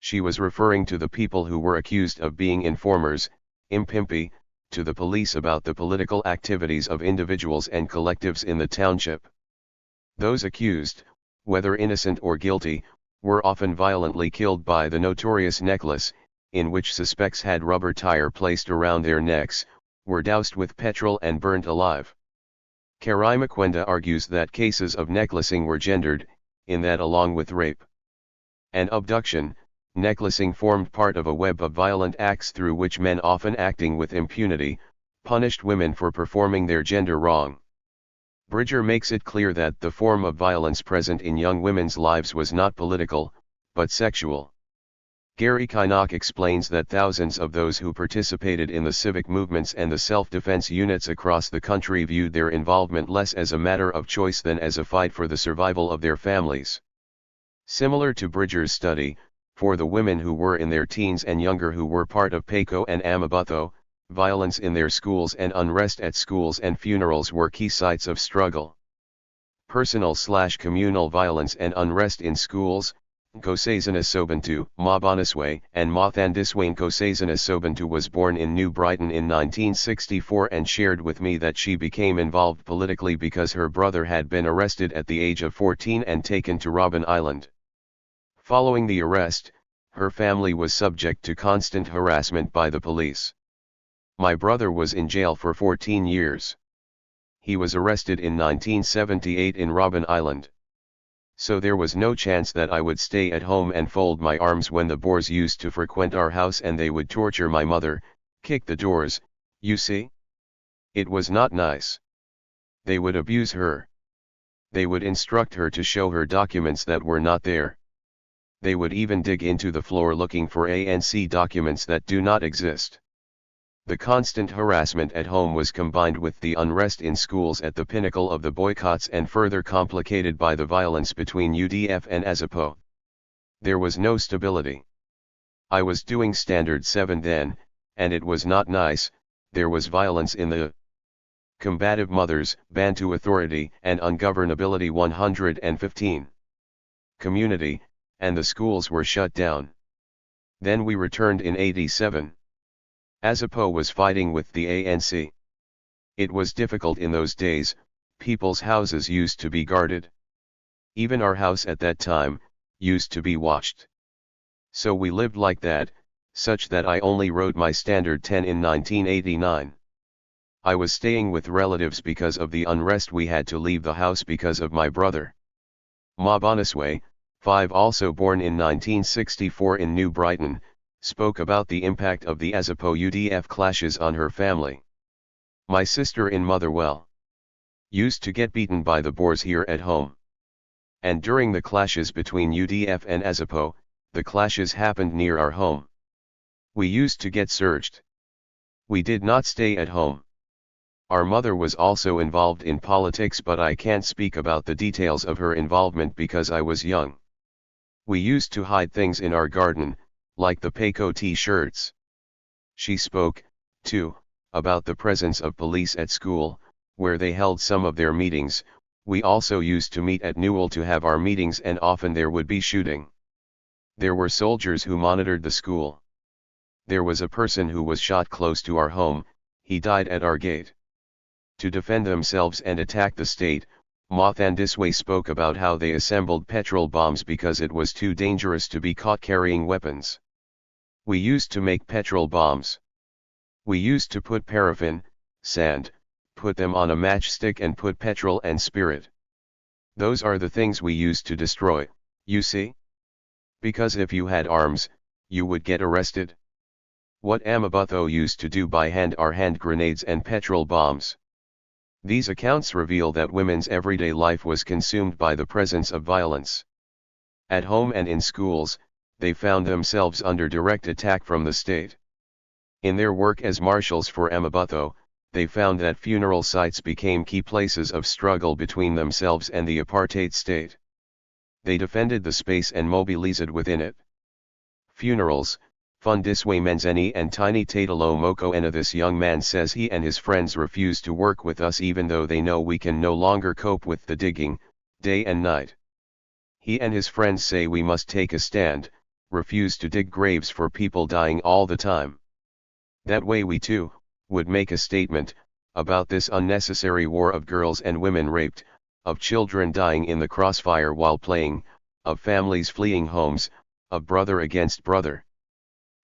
She was referring to the people who were accused of being informers, impimpi, to the police about the political activities of individuals and collectives in the township. Those accused, whether innocent or guilty, were often violently killed by the notorious necklace, in which suspects had rubber tire placed around their necks, were doused with petrol and burnt alive. Karimakwenda argues that cases of necklacing were gendered, in that along with rape and abduction, necklacing formed part of a web of violent acts through which men, often acting with impunity, punished women for performing their gender wrong. Bridger makes it clear that the form of violence present in young women's lives was not political, but sexual. Gary Kinnock explains that thousands of those who participated in the civic movements and the self-defense units across the country viewed their involvement less as a matter of choice than as a fight for the survival of their families. Similar to Bridger's study, for the women who were in their teens and younger who were part of PACO and Amabutho, violence in their schools and unrest at schools and funerals were key sites of struggle. Personal/communal violence and unrest in schools. Nkosazana Sobuntu, Mabanaswe, and Mothandiswe Nkosazana Sobuntu was born in New Brighton in 1964 and shared with me that she became involved politically because her brother had been arrested at the age of 14 and taken to Robben Island. Following the arrest, her family was subject to constant harassment by the police. My brother was in jail for 14 years. He was arrested in 1978 in Robben Island. So there was no chance that I would stay at home and fold my arms when the Boers used to frequent our house and they would torture my mother, kick the doors, you see? It was not nice. They would abuse her. They would instruct her to show her documents that were not there. They would even dig into the floor looking for ANC documents that do not exist. The constant harassment at home was combined with the unrest in schools at the pinnacle of the boycotts and further complicated by the violence between UDF and ASIPO. There was no stability. I was doing Standard 7 then, and it was not nice. There was violence in the Combative Mothers, Bantu Authority and Ungovernability 115 community, and the schools were shut down. Then we returned in 87. ASIPO was fighting with the ANC. It was difficult in those days. People's houses used to be guarded. Even our house at that time used to be watched. So we lived like that, such that I only wrote my Standard 10 in 1989. I was staying with relatives because of the unrest. We had to leave the house because of my brother. Mabanaswe, 5, also born in 1964 in New Brighton, spoke about the impact of the ASIPO-UDF clashes on her family. My sister in Motherwell used to get beaten by the Boers here at home. And during the clashes between UDF and ASIPO, the clashes happened near our home. We used to get searched. We did not stay at home. Our mother was also involved in politics, but I can't speak about the details of her involvement because I was young. We used to hide things in our garden, like the Payco t-shirts. She spoke, too, about the presence of police at school, where they held some of their meetings. We also used to meet at Newell to have our meetings, and often there would be shooting. There were soldiers who monitored the school. There was a person who was shot close to our home. He died at our gate. To defend themselves and attack the state, Mothandiswe spoke about how they assembled petrol bombs because it was too dangerous to be caught carrying weapons. We used to make petrol bombs. We used to put paraffin, sand, put them on a matchstick and put petrol and spirit. Those are the things we used to destroy, you see? Because if you had arms, you would get arrested. What Amabutho used to do by hand are hand grenades and petrol bombs. These accounts reveal that women's everyday life was consumed by the presence of violence. At home and in schools, they found themselves under direct attack from the state. In their work as marshals for Amabutho, they found that funeral sites became key places of struggle between themselves and the apartheid state. They defended the space and mobilized within it. Funerals, Fundiswe Menzeni and Tiny Tatalo Mokoena. This young man says he and his friends refuse to work with us even though they know we can no longer cope with the digging, day and night. He and his friends say we must take a stand, refuse to dig graves for people dying all the time. That way we too would make a statement about this unnecessary war of girls and women raped, of children dying in the crossfire while playing, of families fleeing homes, of brother against brother.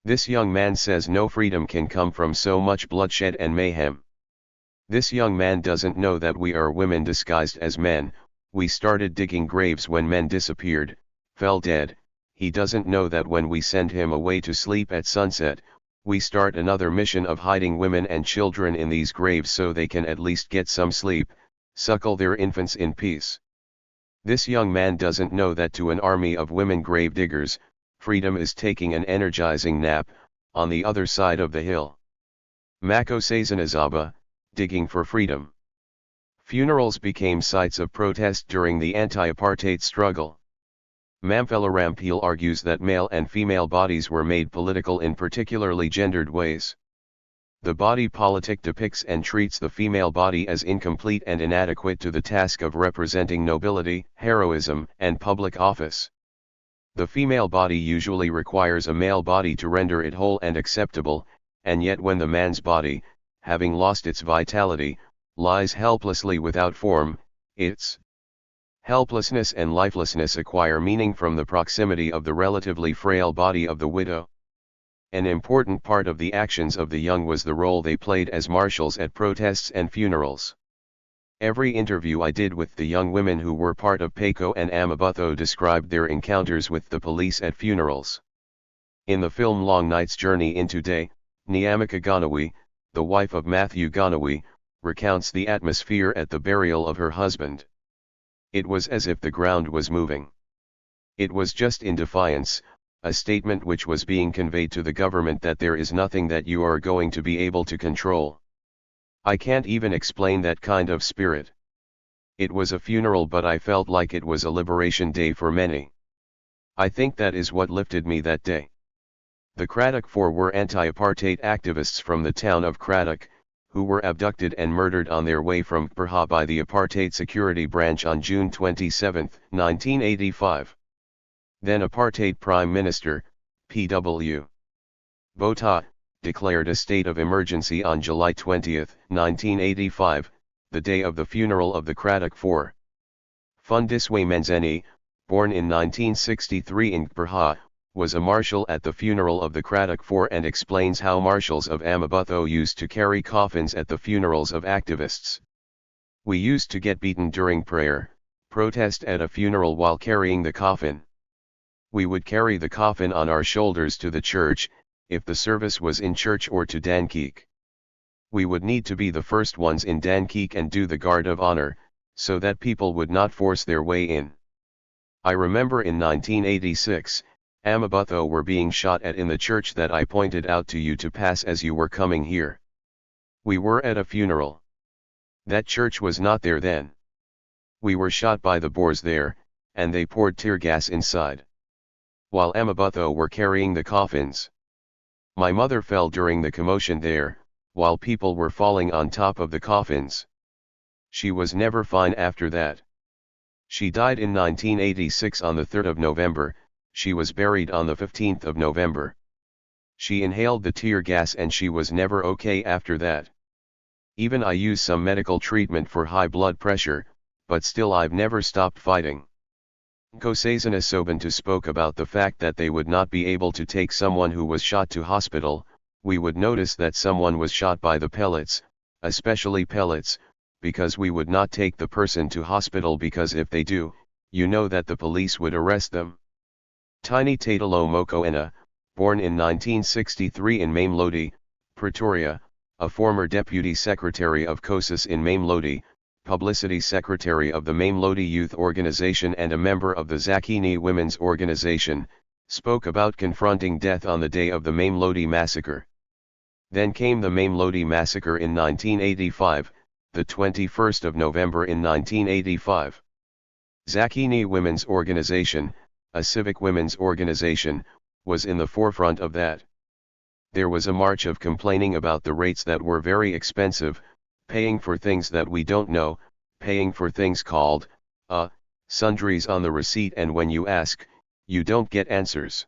This young man says no freedom can come from so much bloodshed and mayhem. This young man doesn't know that we are women disguised as men. We started digging graves when men disappeared, fell dead. He doesn't know that when we send him away to sleep at sunset, we start another mission of hiding women and children in these graves so they can at least get some sleep, suckle their infants in peace. This young man doesn't know that to an army of women grave diggers, freedom is taking an energizing nap, on the other side of the hill. Mako Sazanazaba, digging for freedom. Funerals became sites of protest during the anti-apartheid struggle. Mamfela Rampil argues that male and female bodies were made political in particularly gendered ways. The body politic depicts and treats the female body as incomplete and inadequate to the task of representing nobility, heroism, and public office. The female body usually requires a male body to render it whole and acceptable, and yet when the man's body, having lost its vitality, lies helplessly without form, its helplessness and lifelessness acquire meaning from the proximity of the relatively frail body of the widow. An important part of the actions of the young was the role they played as marshals at protests and funerals. Every interview I did with the young women who were part of PACO and Amabutho described their encounters with the police at funerals. In the film Long Night's Journey into Day, Nyamaka Ganawi, the wife of Matthew Ganawi, recounts the atmosphere at the burial of her husband. It was as if the ground was moving. It was just in defiance, a statement which was being conveyed to the government that there is nothing that you are going to be able to control. I can't even explain that kind of spirit. It was a funeral, but I felt like it was a liberation day for many. I think that is what lifted me that day. The Cradock Four were anti-apartheid activists from the town of Cradock, who were abducted and murdered on their way from Prha by the apartheid security branch on June 27, 1985. Then Apartheid Prime Minister, P.W. Botha, declared a state of emergency on July 20, 1985, the day of the funeral of the Cradock Four. Fundiswe Menzeni, born in 1963 in Prha, was a marshal at the funeral of the Cradock Four and explains how marshals of Amabutho used to carry coffins at the funerals of activists. We used to get beaten during prayer, protest at a funeral while carrying the coffin. We would carry the coffin on our shoulders to the church, if the service was in church, or to Dankeek. We would need to be the first ones in Dankeek and do the guard of honor, so that people would not force their way in. I remember in 1986, Amabutho were being shot at in the church that I pointed out to you to pass as you were coming here. We were at a funeral. That church was not there then. We were shot by the Boers there, and they poured tear gas inside. While Amabutho were carrying the coffins. My mother fell during the commotion there, while people were falling on top of the coffins. She was never fine after that. She died in 1986 on the 3rd of November, she was buried on the 15th of November. She inhaled the tear gas and she was never okay after that. Even I use some medical treatment for high blood pressure, but still I've never stopped fighting. Nkosazana Sobuntu spoke about the fact that they would not be able to take someone who was shot to hospital. We would notice that someone was shot by the pellets, especially pellets, because we would not take the person to hospital because if they do, you know that the police would arrest them. Tiny Tatalo Mokoena, born in 1963 in Mamelodi, Pretoria, a former Deputy Secretary of COSAS in Mamelodi, Publicity Secretary of the Mamelodi Youth Organization and a member of the Zakini Women's Organization, spoke about confronting death on the day of the Mamelodi massacre. Then came the Mamelodi massacre in 1985, the 21st of November in 1985. Zakini Women's Organization, a civic women's organization, was in the forefront of that. There was a march of complaining about the rates that were very expensive, paying for things that we don't know, paying for things called, sundries on the receipt, and when you ask, you don't get answers.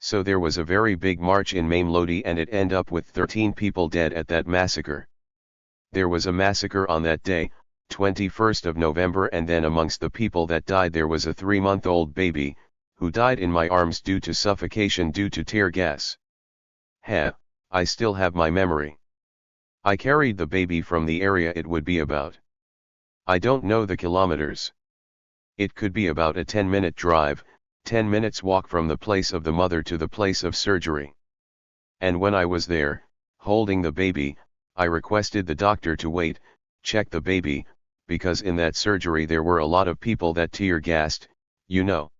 So there was a very big march in Mamelodi and it ended up with 13 people dead at that massacre. There was a massacre on that day, 21st of November, and then amongst the people that died there was a 3-month-old baby, who died in my arms due to suffocation due to tear gas. I still have my memory. I carried the baby from the area it would be about. I don't know the kilometers. It could be about a 10-minute drive, 10 minutes walk from the place of the mother to the place of surgery. And when I was there, holding the baby, I requested the doctor to wait, check the baby, because in that surgery there were a lot of people that tear-gassed, you know.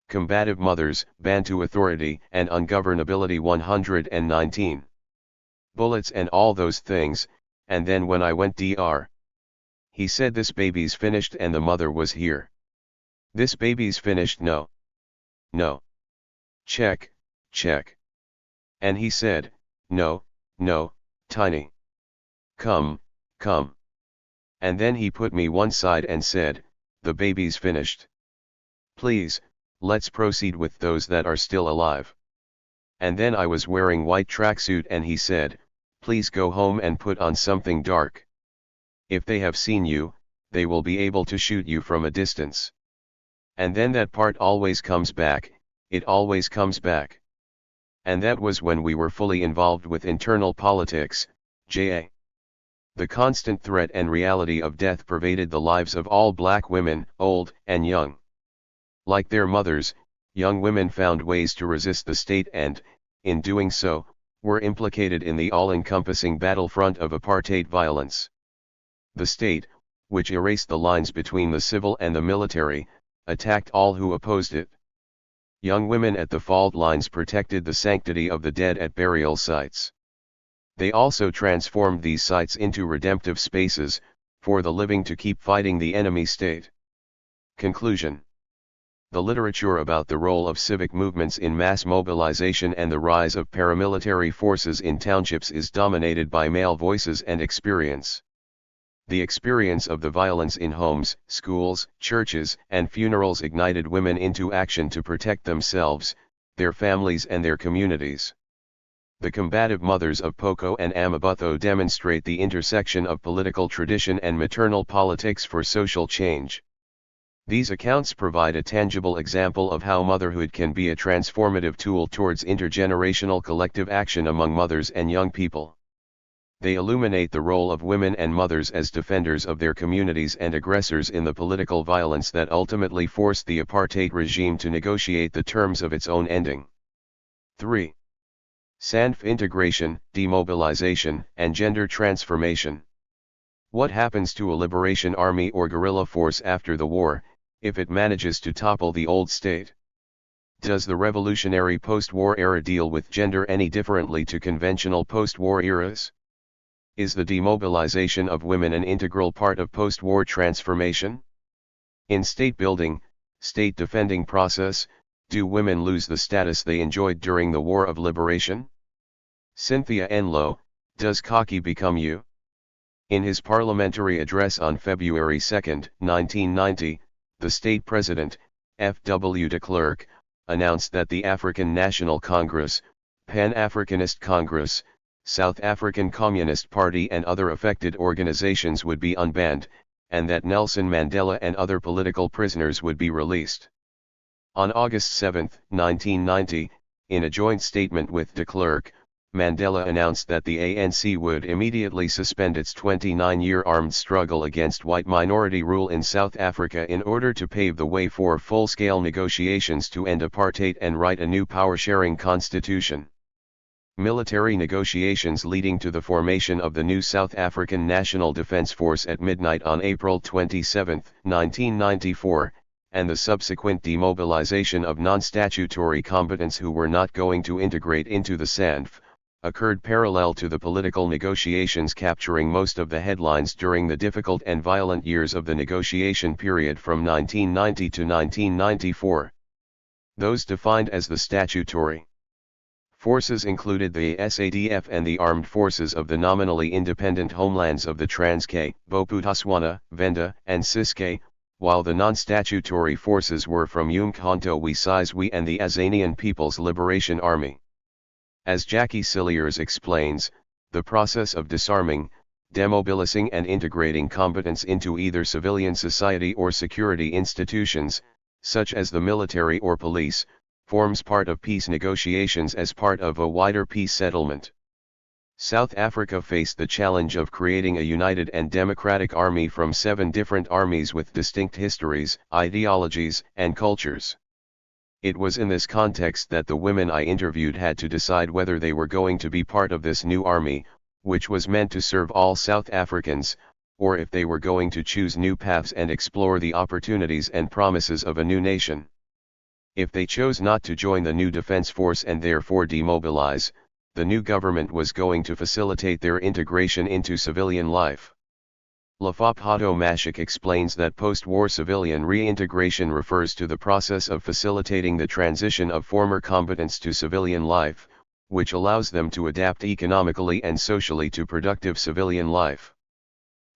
Combative mothers, Bantu Authority and Ungovernability 119. Bullets and all those things, and then when I went Dr. He said this baby's finished and the mother was here. This baby's finished, no. No. Check, check. And he said, no, Tiny. Come, come. And then he put me one side and said, the baby's finished. Please, let's proceed with those that are still alive. And then I was wearing white tracksuit and he said, please go home and put on something dark. If they have seen you, they will be able to shoot you from a distance. And then that part always comes back, it always comes back. And that was when we were fully involved with internal politics, J.A. The constant threat and reality of death pervaded the lives of all black women, old and young. Like their mothers, young women found ways to resist the state and, in doing so, were implicated in the all-encompassing battlefront of apartheid violence. The state, which erased the lines between the civil and the military, attacked all who opposed it. Young women at the fault lines protected the sanctity of the dead at burial sites. They also transformed these sites into redemptive spaces, for the living to keep fighting the enemy state. Conclusion. The literature about the role of civic movements in mass mobilization and the rise of paramilitary forces in townships is dominated by male voices and experience. The experience of the violence in homes, schools, churches, and funerals ignited women into action to protect themselves, their families and their communities. The combative mothers of Poco and Amabutho demonstrate the intersection of political tradition and maternal politics for social change. These accounts provide a tangible example of how motherhood can be a transformative tool towards intergenerational collective action among mothers and young people. They illuminate the role of women and mothers as defenders of their communities and aggressors in the political violence that ultimately forced the apartheid regime to negotiate the terms of its own ending. 3. SANF integration, demobilization, and gender transformation. What happens to a liberation army or guerrilla force after the war, if it manages to topple the old state? Does the revolutionary post-war era deal with gender any differently to conventional post-war eras? Is the demobilization of women an integral part of post-war transformation? In state-building, state-defending process, do women lose the status they enjoyed during the War of Liberation? Cynthia Enloe, does Khaki become you? In his parliamentary address on February 2, 1990, the state president, F.W. de Klerk, announced that the African National Congress, Pan-Africanist Congress, South African Communist Party and other affected organizations would be unbanned, and that Nelson Mandela and other political prisoners would be released. On August 7, 1990, in a joint statement with de Klerk, Mandela announced that the ANC would immediately suspend its 29-year armed struggle against white minority rule in South Africa in order to pave the way for full-scale negotiations to end apartheid and write a new power-sharing constitution. Military negotiations leading to the formation of the new South African National Defence Force at midnight on April 27, 1994, and the subsequent demobilization of non-statutory combatants who were not going to integrate into the SANF, occurred parallel to the political negotiations capturing most of the headlines during the difficult and violent years of the negotiation period from 1990 to 1994. Those defined as the statutory forces included the SADF and the armed forces of the nominally independent homelands of the Transkei, Bophuthatswana, Venda, and Ciskei, while the non-statutory forces were from Umkhonto we Sizwe and the Azanian People's Liberation Army. As Jackie Cilliers explains, the process of disarming, demobilizing and integrating combatants into either civilian society or security institutions, such as the military or police, forms part of peace negotiations as part of a wider peace settlement. South Africa faced the challenge of creating a united and democratic army from 7 different armies with distinct histories, ideologies, and cultures. It was in this context that the women I interviewed had to decide whether they were going to be part of this new army, which was meant to serve all South Africans, or if they were going to choose new paths and explore the opportunities and promises of a new nation. If they chose not to join the new defense force and therefore demobilize, the new government was going to facilitate their integration into civilian life. Lefaphato Mashik explains that post-war civilian reintegration refers to the process of facilitating the transition of former combatants to civilian life, which allows them to adapt economically and socially to productive civilian life.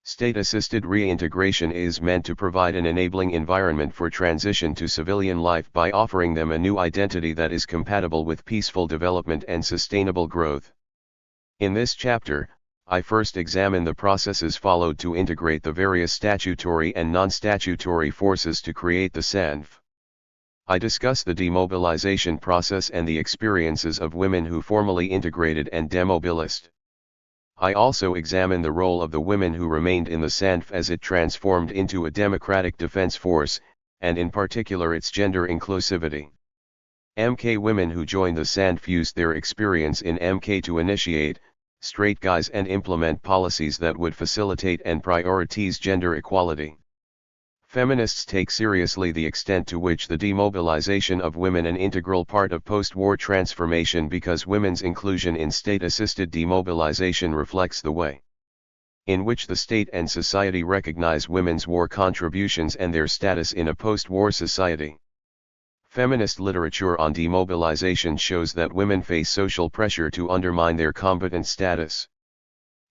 State-assisted reintegration is meant to provide an enabling environment for transition to civilian life by offering them a new identity that is compatible with peaceful development and sustainable growth. In this chapter, I first examine the processes followed to integrate the various statutory and non-statutory forces to create the SANF. I discuss the demobilization process and the experiences of women who formally integrated and demobilized. I also examine the role of the women who remained in the SANF as it transformed into a democratic defense force, and in particular its gender inclusivity. MK women who joined the SANF used their experience in MK to initiate, strategize and implement policies that would facilitate and prioritize gender equality. Feminists take seriously the extent to which the demobilization of women an integral part of post-war transformation because women's inclusion in state-assisted demobilization reflects the way in which the state and society recognize women's war contributions and their status in a post-war society. Feminist literature on demobilization shows that women face social pressure to undermine their combatant status.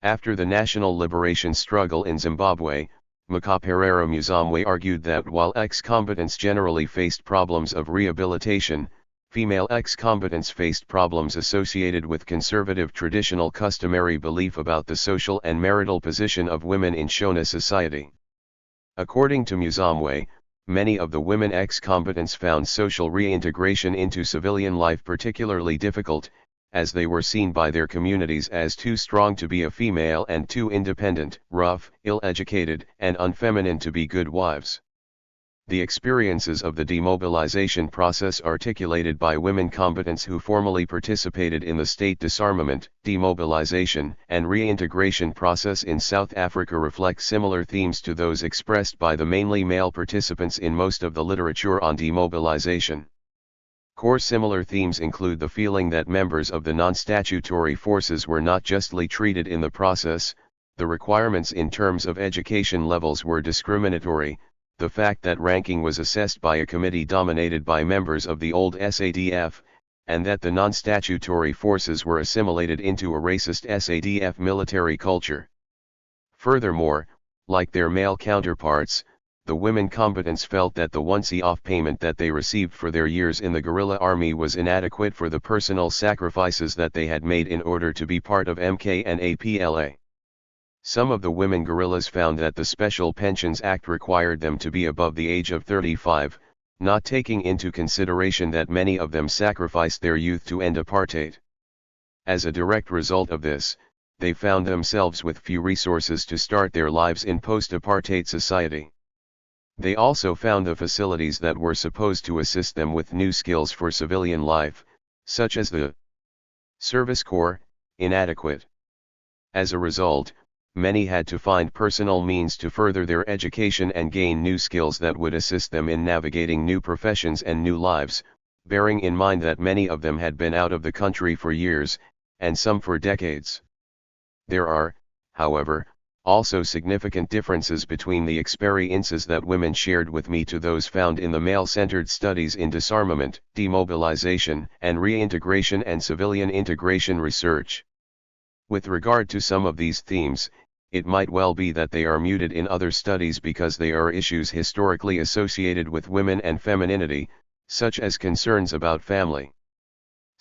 After the national liberation struggle in Zimbabwe, Makaperera Muzamwe argued that while ex-combatants generally faced problems of rehabilitation, female ex-combatants faced problems associated with conservative traditional customary belief about the social and marital position of women in Shona society. According to Muzamwe, many of the women ex-combatants found social reintegration into civilian life particularly difficult, as they were seen by their communities as too strong to be a female and too independent, rough, ill-educated, and unfeminine to be good wives. The experiences of the demobilization process articulated by women combatants who formally participated in the state disarmament, demobilization, and reintegration process in South Africa reflect similar themes to those expressed by the mainly male participants in most of the literature on demobilization. Core similar themes include the feeling that members of the non-statutory forces were not justly treated in the process, the requirements in terms of education levels were discriminatory, the fact that ranking was assessed by a committee dominated by members of the old SADF, and that the non-statutory forces were assimilated into a racist SADF military culture. Furthermore, like their male counterparts, the women combatants felt that the once-off payment that they received for their years in the guerrilla army was inadequate for the personal sacrifices that they had made in order to be part of MK and APLA. Some of the women guerrillas found that the Special Pensions Act required them to be above the age of 35, not taking into consideration that many of them sacrificed their youth to end apartheid. As a direct result of this, they found themselves with few resources to start their lives in post-apartheid society. They also found the facilities that were supposed to assist them with new skills for civilian life, such as the Service Corps, inadequate. As a result, many had to find personal means to further their education and gain new skills that would assist them in navigating new professions and new lives, bearing in mind that many of them had been out of the country for years, and some for decades. There are, however, also significant differences between the experiences that women shared with me to those found in the male-centered studies in disarmament, demobilization, and reintegration and civilian integration research. With regard to some of these themes, it might well be that they are muted in other studies because they are issues historically associated with women and femininity, such as concerns about family.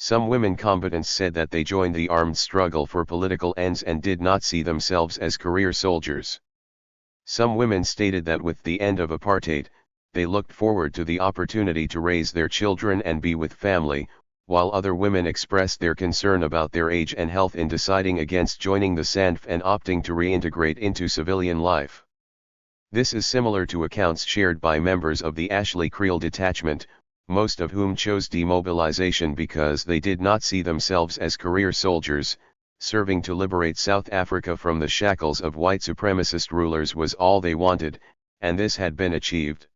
Some women combatants said that they joined the armed struggle for political ends and did not see themselves as career soldiers. Some women stated that with the end of apartheid, they looked forward to the opportunity to raise their children and be with family, while other women expressed their concern about their age and health in deciding against joining the SANF and opting to reintegrate into civilian life. This is similar to accounts shared by members of the Ashley Creel detachment, most of whom chose demobilization because they did not see themselves as career soldiers. Serving to liberate South Africa from the shackles of white supremacist rulers was all they wanted, and this had been achieved.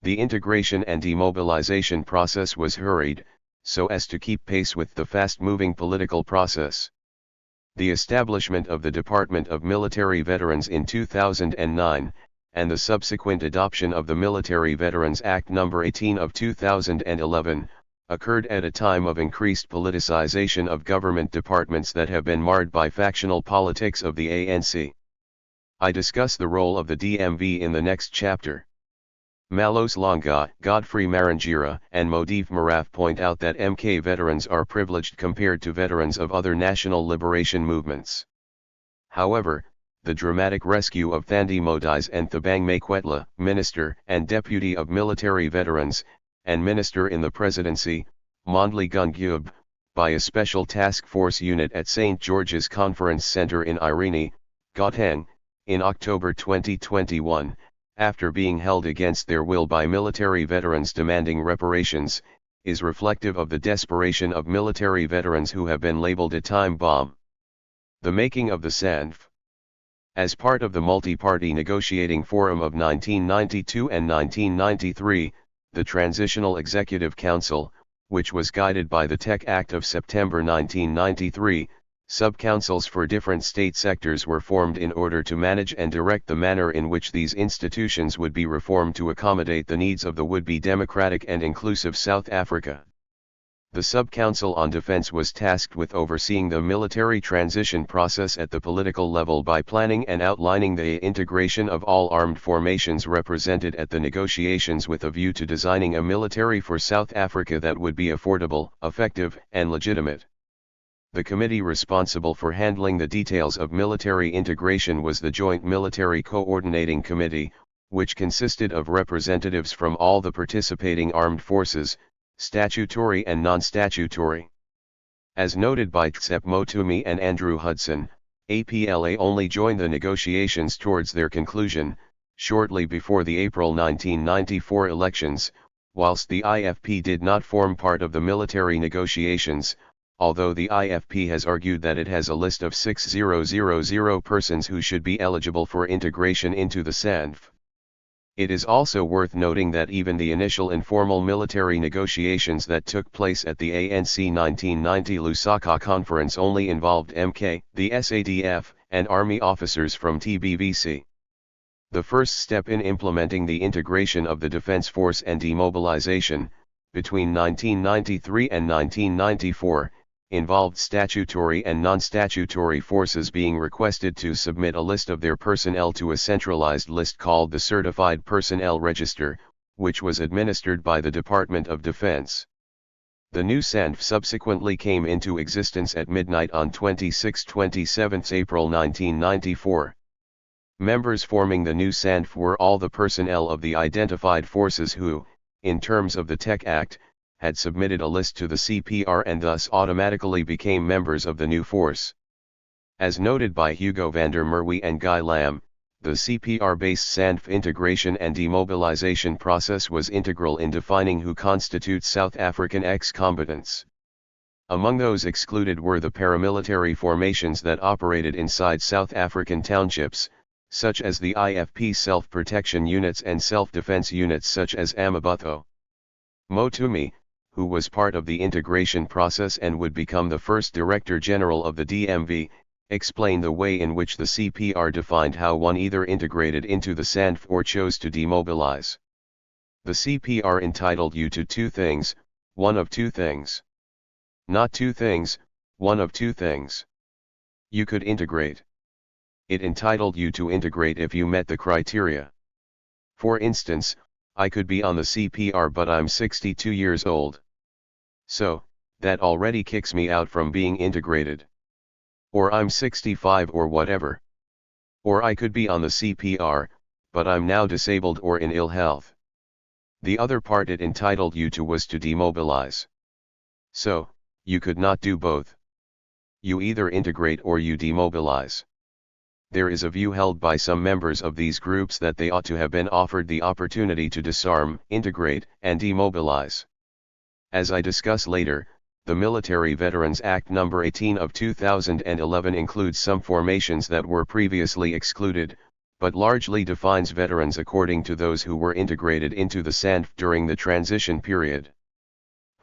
The integration and demobilization process was hurried, so as to keep pace with the fast-moving political process. The establishment of the Department of Military Veterans in 2009, and the subsequent adoption of the Military Veterans Act No. 18 of 2011, occurred at a time of increased politicization of government departments that have been marred by factional politics of the ANC. I discuss the role of the DMV in the next chapter. Malos Longa, Godfrey Marangira, and Modif Maraf point out that MK veterans are privileged compared to veterans of other national liberation movements. However, the dramatic rescue of Thandi Modise and Thabang Maquetla, Minister and Deputy of Military Veterans, and Minister in the Presidency, Mondli Gungyub, by a special task force unit at St. George's Conference Center in Irene, Gauteng, in October 2021, after being held against their will by military veterans demanding reparations, is reflective of the desperation of military veterans who have been labeled a time bomb. The making of the SANF. As part of the multi-party negotiating forum of 1992 and 1993, the Transitional Executive Council, which was guided by the Tech Act of September 1993, sub-councils for different state sectors were formed in order to manage and direct the manner in which these institutions would be reformed to accommodate the needs of the would-be democratic and inclusive South Africa. The Sub-Council on Defense was tasked with overseeing the military transition process at the political level by planning and outlining the integration of all armed formations represented at the negotiations with a view to designing a military for South Africa that would be affordable, effective, and legitimate. The committee responsible for handling the details of military integration was the Joint Military Coordinating Committee, which consisted of representatives from all the participating armed forces, statutory and non-statutory. As noted by Tsep Motumi and Andrew Hudson, APLA only joined the negotiations towards their conclusion, shortly before the April 1994 elections, whilst the IFP did not form part of the military negotiations, although the IFP has argued that it has a list of 6,000 persons who should be eligible for integration into the SANF. It is also worth noting that even the initial informal military negotiations that took place at the ANC 1990 Lusaka conference only involved MK, the SADF, and army officers from TBVC. The first step in implementing the integration of the defense force and demobilization, between 1993 and 1994, involved statutory and non-statutory forces being requested to submit a list of their personnel to a centralized list called the Certified Personnel Register, which was administered by the Department of Defense. The new SANF subsequently came into existence at midnight on 26-27 April 1994. Members forming the new SANF were all the personnel of the identified forces who, in terms of the Tech Act, had submitted a list to the CPR and thus automatically became members of the new force. As noted by Hugo van der Merwe and Guy Lam, the CPR-based SANF integration and demobilization process was integral in defining who constitutes South African ex-combatants. Among those excluded were the paramilitary formations that operated inside South African townships, such as the IFP self-protection units and self-defense units such as Amabutho. Motumi, who was part of the integration process and would become the first Director General of the DMV, explained the way in which the CPR defined how one either integrated into the SANF or chose to demobilize. The CPR entitled you to two things, one of two things. Not two things, one of two things. You could integrate. It entitled you to integrate if you met the criteria. For instance, I could be on the CPR but I'm 62 years old. So, that already kicks me out from being integrated. Or I'm 65 or whatever. Or I could be on the CPR, but I'm now disabled or in ill health. The other part it entitled you to was to demobilize. So, you could not do both. You either integrate or you demobilize. There is a view held by some members of these groups that they ought to have been offered the opportunity to disarm, integrate, and demobilize. As I discuss later, the Military Veterans Act No. 18 of 2011 includes some formations that were previously excluded, but largely defines veterans according to those who were integrated into the SANF during the transition period.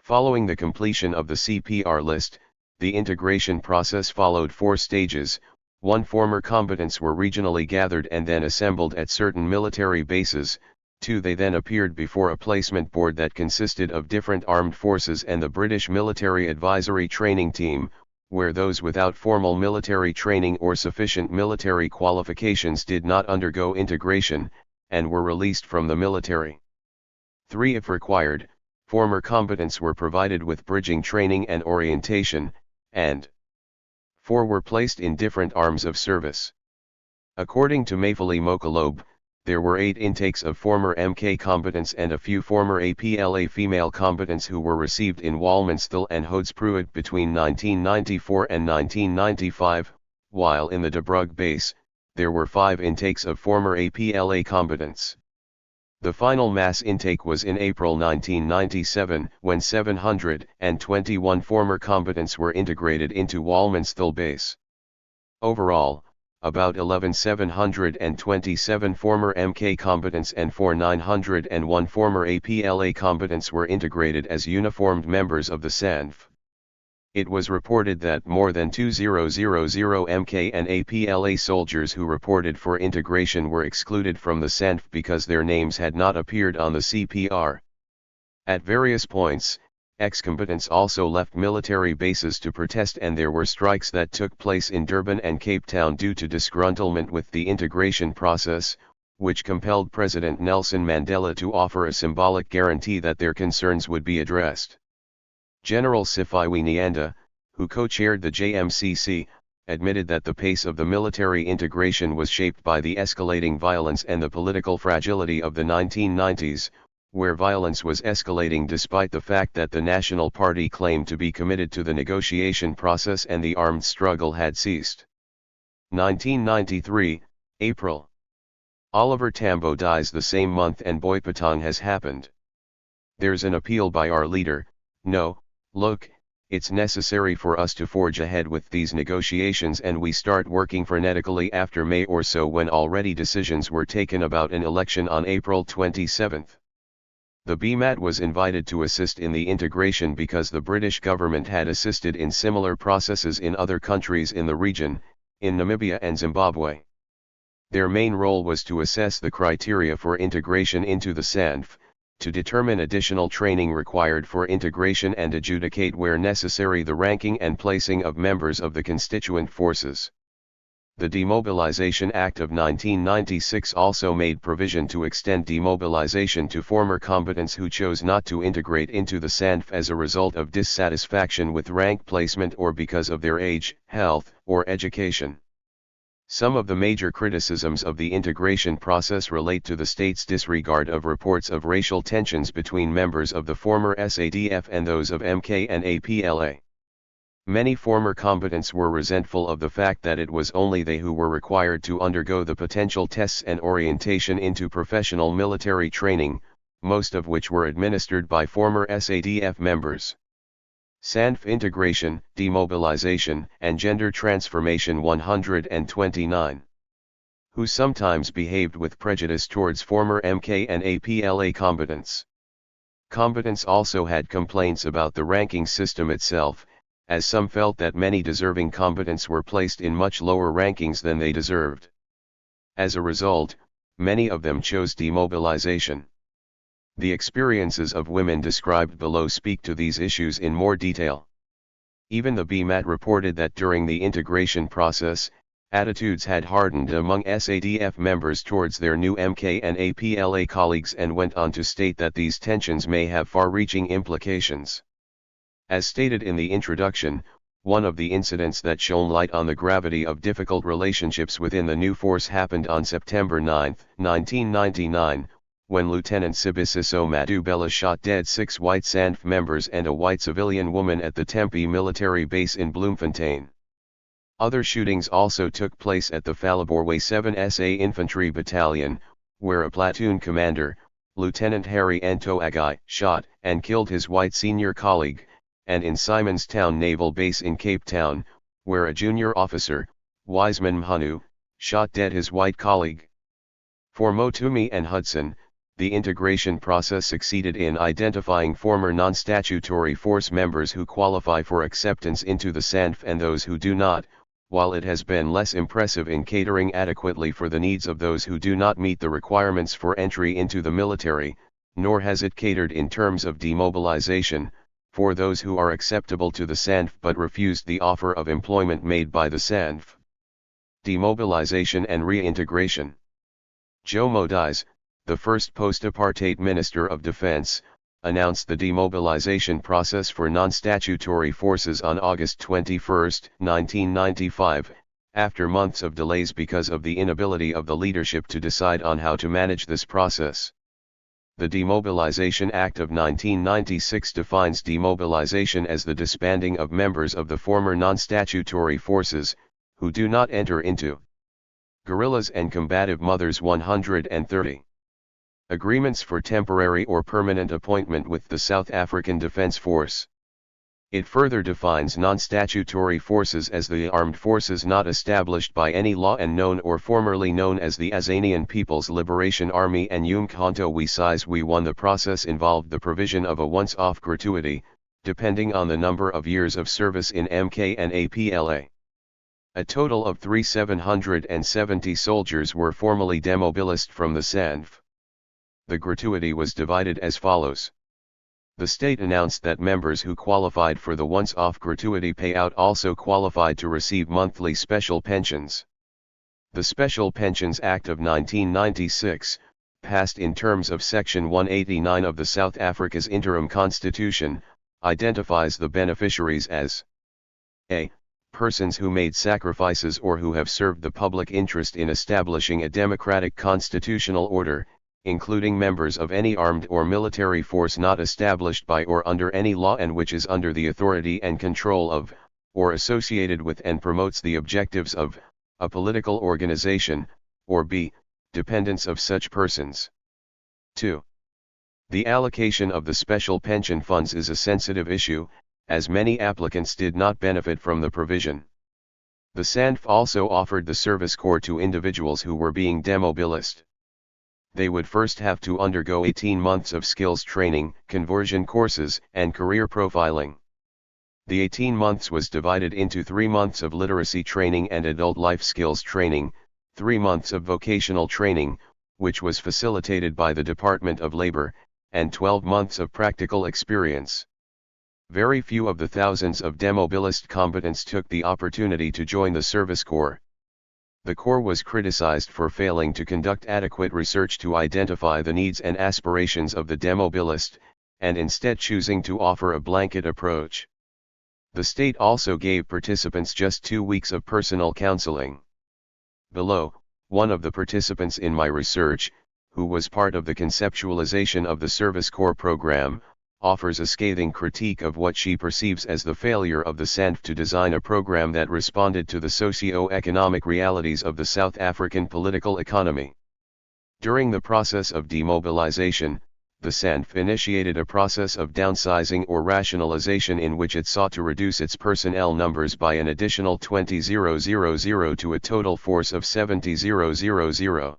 Following the completion of the CPR list, the integration process followed 4 stages. 1. Former combatants were regionally gathered and then assembled at certain military bases, 2. They then appeared before a placement board that consisted of different armed forces and the British Military Advisory Training Team, where those without formal military training or sufficient military qualifications did not undergo integration, and were released from the military. 3. If required, former combatants were provided with bridging training and orientation, and 4. Were placed in different arms of service. According to Mayfali Mokalob, there were 8 intakes of former MK combatants and a few former APLA female combatants who were received in Walmansthal and Hoedspruit between 1994 and 1995, while in the De Brugge base, there were 5 intakes of former APLA combatants. The final mass intake was in April 1997, when 721 former combatants were integrated into Walmansthal base. Overall, about 11,727 former MK combatants and 4,901 former APLA combatants were integrated as uniformed members of the SANF. It was reported that more than 2,000 MK and APLA soldiers who reported for integration were excluded from the SANF because their names had not appeared on the CPR. At various points, ex-combatants also left military bases to protest, and there were strikes that took place in Durban and Cape Town due to disgruntlement with the integration process, which compelled President Nelson Mandela to offer a symbolic guarantee that their concerns would be addressed. General Siphokazi Nyanda, who co-chaired the JMCC, admitted that the pace of the military integration was shaped by the escalating violence and the political fragility of the 1990s, where violence was escalating despite the fact that the National Party claimed to be committed to the negotiation process and the armed struggle had ceased. 1993, April. Oliver Tambo dies the same month and Boipatong has happened. There's an appeal by our leader, no, look, it's necessary for us to forge ahead with these negotiations, and we start working frenetically after May or so, when already decisions were taken about an election on April 27. The BMAT was invited to assist in the integration because the British government had assisted in similar processes in other countries in the region, in Namibia and Zimbabwe. Their main role was to assess the criteria for integration into the SANF, to determine additional training required for integration and adjudicate where necessary the ranking and placing of members of the constituent forces. The Demobilization Act of 1996 also made provision to extend demobilization to former combatants who chose not to integrate into the SANF as a result of dissatisfaction with rank placement or because of their age, health, or education. Some of the major criticisms of the integration process relate to the state's disregard of reports of racial tensions between members of the former SADF and those of MK and APLA. Many former combatants were resentful of the fact that it was only they who were required to undergo the potential tests and orientation into professional military training, most of which were administered by former SADF members. SANF Integration, Demobilization, and Gender Transformation 129. Who sometimes behaved with prejudice towards former MK and APLA combatants. Combatants also had complaints about the ranking system itself, as some felt that many deserving combatants were placed in much lower rankings than they deserved. As a result, many of them chose demobilization. The experiences of women described below speak to these issues in more detail. Even the BMAT reported that during the integration process, attitudes had hardened among SADF members towards their new MK and APLA colleagues, and went on to state that these tensions may have far-reaching implications. As stated in the introduction, one of the incidents that shone light on the gravity of difficult relationships within the new force happened on September 9, 1999, when Lieutenant Sibusiso Madubela shot dead 6 white SANF members and a white civilian woman at the Tempe military base in Bloemfontein. Other shootings also took place at the Phalaborwa 7 SA Infantry Battalion, where a platoon commander, Lieutenant Harry Ntoagai, shot and killed his white senior colleague, and in Simonstown Naval Base in Cape Town, where a junior officer, Wiseman Mhanu, shot dead his white colleague. For Motumi and Hudson, the integration process succeeded in identifying former non-statutory force members who qualify for acceptance into the SANF and those who do not, while it has been less impressive in catering adequately for the needs of those who do not meet the requirements for entry into the military, nor has it catered in terms of demobilization, for those who are acceptable to the SANF but refused the offer of employment made by the SANF. Demobilization and reintegration. Jomo Dies, the first post-apartheid Minister of Defense, announced the demobilization process for non-statutory forces on August 21, 1995, after months of delays because of the inability of the leadership to decide on how to manage this process. The Demobilization Act of 1996 defines demobilization as the disbanding of members of the former non-statutory forces, who do not enter into Guerrillas and Combative Mothers 130. Agreements for temporary or permanent appointment with the South African Defence Force. It further defines non-statutory forces as the armed forces not established by any law and known or formerly known as the Azanian People's Liberation Army and Umkhonto we Sizwe we won. The process involved the provision of a once-off gratuity, depending on the number of years of service in MK and APLA. A total of 770 soldiers were formally demobilised from the SANF. The gratuity was divided as follows. The state announced that members who qualified for the once-off gratuity payout also qualified to receive monthly special pensions. The Special Pensions Act of 1996, passed in terms of Section 189 of the South Africa's interim constitution, identifies the beneficiaries as a. Persons who made sacrifices or who have served the public interest in establishing a democratic constitutional order, including members of any armed or military force not established by or under any law and which is under the authority and control of, or associated with and promotes the objectives of, a political organization, or b. dependents of such persons. 2. The allocation of the special pension funds is a sensitive issue, as many applicants did not benefit from the provision. The SANF also offered the service corps to individuals who were being demobilized. They would first have to undergo 18 months of skills training, conversion courses, and career profiling. The 18 months was divided into 3 months of literacy training and adult life skills training, 3 months of vocational training, which was facilitated by the Department of Labor, and 12 months of practical experience. Very few of the thousands of demobilized combatants took the opportunity to join the service corps. The Corps was criticized for failing to conduct adequate research to identify the needs and aspirations of the demobilized, and instead choosing to offer a blanket approach. The state also gave participants just 2 weeks of personal counseling. Below, one of the participants in my research, who was part of the conceptualization of the Service Corps program, offers a scathing critique of what she perceives as the failure of the SANF to design a program that responded to the socio-economic realities of the South African political economy. During the process of demobilization, the SANF initiated a process of downsizing or rationalization in which it sought to reduce its personnel numbers by an additional 20,000 to a total force of 70,000.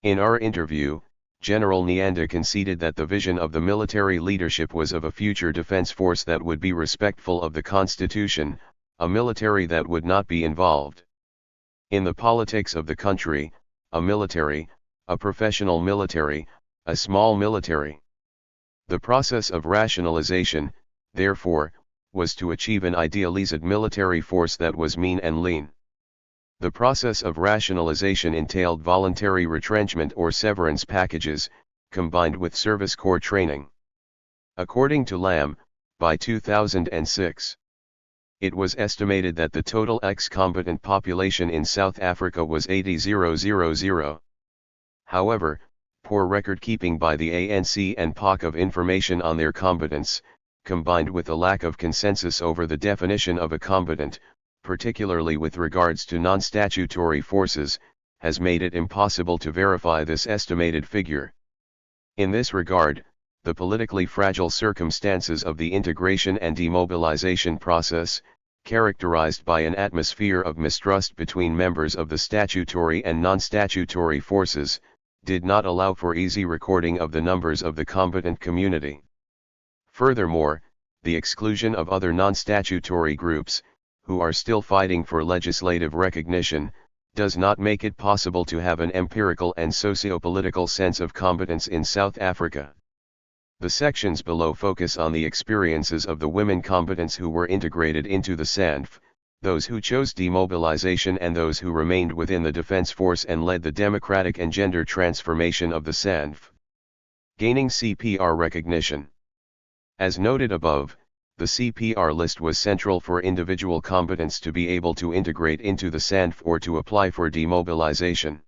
In our interview, General Nyanda conceded that the vision of the military leadership was of a future defense force that would be respectful of the Constitution, a military that would not be involved in the politics of the country, a military, a professional military, a small military. The process of rationalization, therefore, was to achieve an idealized military force that was mean and lean. The process of rationalization entailed voluntary retrenchment or severance packages, combined with service corps training. According to Lamb, by 2006, it was estimated that the total ex-combatant population in South Africa was 80,000. However, poor record-keeping by the ANC and POC of information on their combatants, combined with a lack of consensus over the definition of a combatant, particularly with regards to non-statutory forces, has made it impossible to verify this estimated figure. In this regard, the politically fragile circumstances of the integration and demobilization process, characterized by an atmosphere of mistrust between members of the statutory and non-statutory forces, did not allow for easy recording of the numbers of the combatant community. Furthermore, the exclusion of other non-statutory groups, who are still fighting for legislative recognition, does not make it possible to have an empirical and socio-political sense of competence in South Africa. The sections below focus on the experiences of the women combatants who were integrated into the SANDF, those who chose demobilization and those who remained within the defense force and led the democratic and gender transformation of the SANDF. Gaining CPR recognition. As noted above, the CPR list was central for individual combatants to be able to integrate into the SANDF or to apply for demobilization.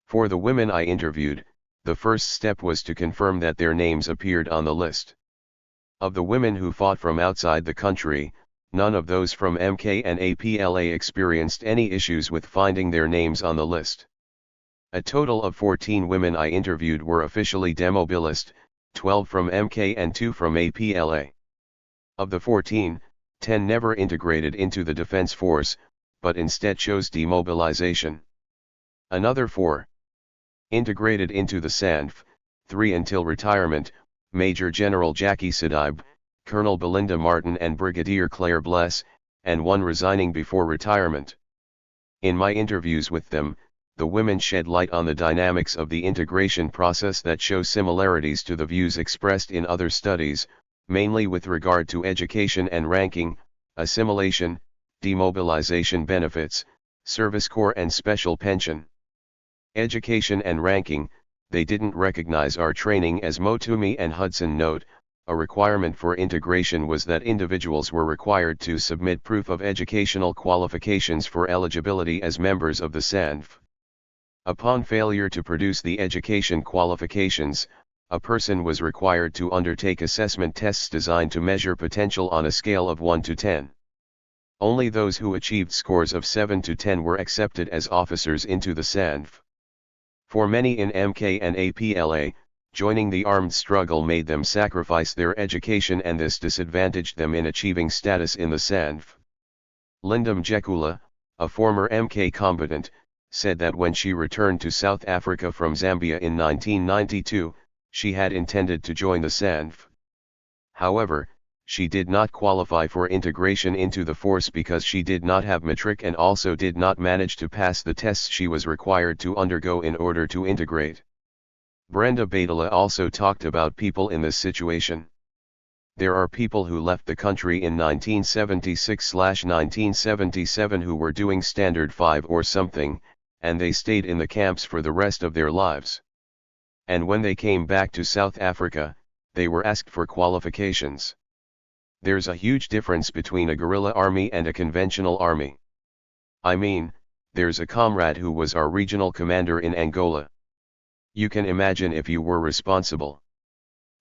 For the women I interviewed, the first step was to confirm that their names appeared on the list. Of the women who fought from outside the country, none of those from MK and APLA experienced any issues with finding their names on the list. A total of 14 women I interviewed were officially demobilized, 12 from MK and 2 from APLA. Of the 14, 10 never integrated into the defense force, but instead chose demobilization. Another 4 integrated into the SANDF, 3 until retirement, Major General Jackie Sidibe, Colonel Belinda Martin and Brigadier Claire Bless, and 1 resigning before retirement. In my interviews with them, the women shed light on the dynamics of the integration process that show similarities to the views expressed in other studies, mainly with regard to education and ranking, assimilation, demobilization benefits, service corps and special pension. Education and ranking, they didn't recognize our training. As Motumi and Hudson note, a requirement for integration was that individuals were required to submit proof of educational qualifications for eligibility as members of the SANDF. Upon failure to produce the education qualifications, a person was required to undertake assessment tests designed to measure potential on a scale of 1 to 10. Only those who achieved scores of 7 to 10 were accepted as officers into the SANDF. For many in MK and APLA, joining the armed struggle made them sacrifice their education, and this disadvantaged them in achieving status in the SANDF. Linda Mjekula, a former MK combatant, said that when she returned to South Africa from Zambia in 1992, she had intended to join the SANDF. However, she did not qualify for integration into the force because she did not have matric and also did not manage to pass the tests she was required to undergo in order to integrate. Brenda Badala also talked about people in this situation. There are people who left the country in 1976/1977 who were doing Standard 5 or something, and they stayed in the camps for the rest of their lives. And when they came back to South Africa, they were asked for qualifications. There's a huge difference between a guerrilla army and a conventional army. I mean, there's a comrade who was our regional commander in Angola. You can imagine if you were responsible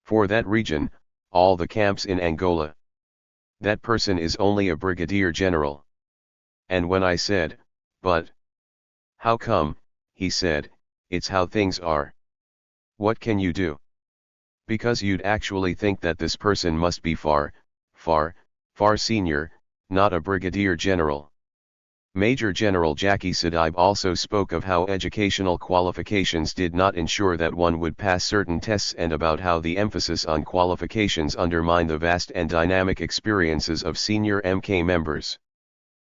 for that region, all the camps in Angola. That person is only a brigadier general. And when I said, "But how come?" he said, "It's how things are. What can you do?" Because you'd actually think that this person must be far senior, not a brigadier general. Major General Jackie Sidibe also spoke of how educational qualifications did not ensure that one would pass certain tests, and about how the emphasis on qualifications undermined the vast and dynamic experiences of senior MK members.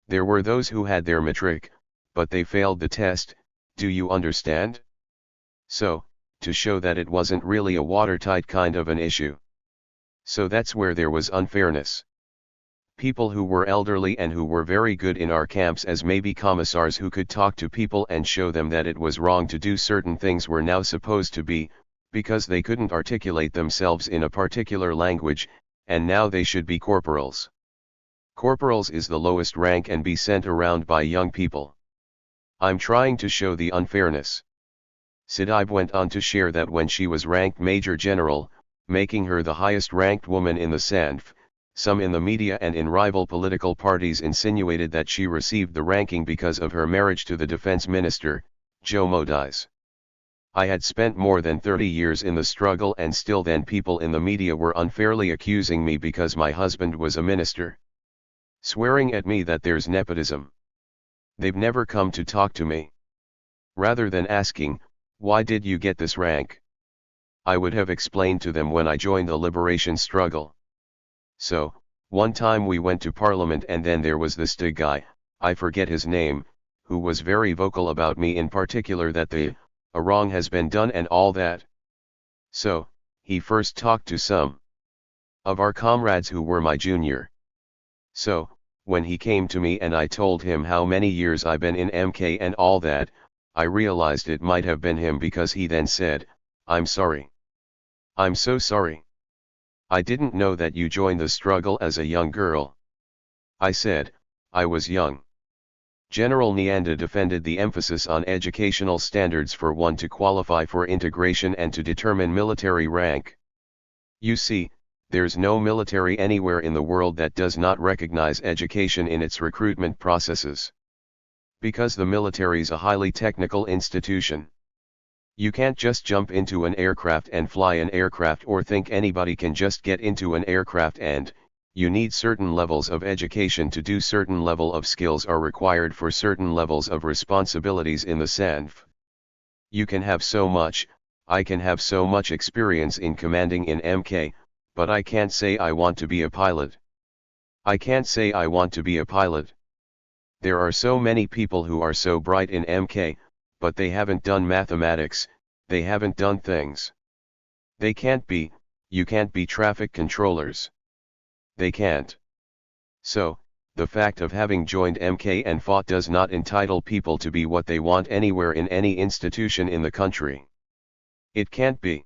There were those who had their matric, but they failed the test, do you understand? So, to show that it wasn't really a watertight kind of an issue. So that's where there was unfairness. People who were elderly and who were very good in our camps as maybe commissars who could talk to people and show them that it was wrong to do certain things were now supposed to be, because they couldn't articulate themselves in a particular language, and now they should be corporals. Corporals is the lowest rank and be sent around by young people. I'm trying to show the unfairness. Sidibe went on to share that when she was ranked Major General, making her the highest ranked woman in the SANDF, some in the media and in rival political parties insinuated that she received the ranking because of her marriage to the defense minister, Joe Modize. I had spent more than 30 years in the struggle, and still then people in the media were unfairly accusing me because my husband was a minister. Swearing at me that there's nepotism. They've never come to talk to me. Rather than asking, "Why did you get this rank?" I would have explained to them when I joined the liberation struggle. So, One time we went to Parliament and then there was this THIRD guy, I forget his name, who was very vocal about me in particular that a wrong has been done and all that. So, he first talked to some of our comrades who were my junior. So, when he came to me and I told him how many years I've been in MK and all that, I realized it might have been him because he then said, "I'm sorry. I'm so sorry. I didn't know that you joined the struggle as a young girl." I said, "I was young." General Nyanda defended the emphasis on educational standards for one to qualify for integration and to determine military rank. You see, there's no military anywhere in the world that does not recognize education in its recruitment processes. Because the military's a highly technical institution. You can't just jump into an aircraft and fly an aircraft or think anybody can just get into an aircraft, and you need certain levels of education to do certain level of skills are required for certain levels of responsibilities in the SANF. You can have so much, I can have so much experience in commanding in MK, but I can't say I want to be a pilot. I can't say I want to be a pilot. There are so many people who are so bright in MK, but they haven't done mathematics, they haven't done things. You can't be traffic controllers. They can't. So, the fact of having joined MK and fought does not entitle people to be what they want anywhere in any institution in the country. It can't be.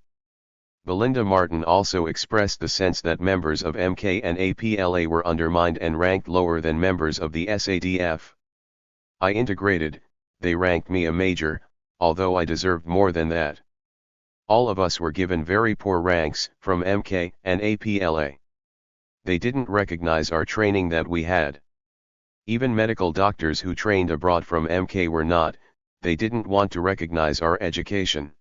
Belinda Martin also expressed the sense that members of MK and APLA were undermined and ranked lower than members of the SADF. I integrated, they ranked me a major, although I deserved more than that. All of us were given very poor ranks from MK and APLA. They didn't recognize our training that we had. Even medical doctors who trained abroad from MK were not, they didn't want to recognize our education.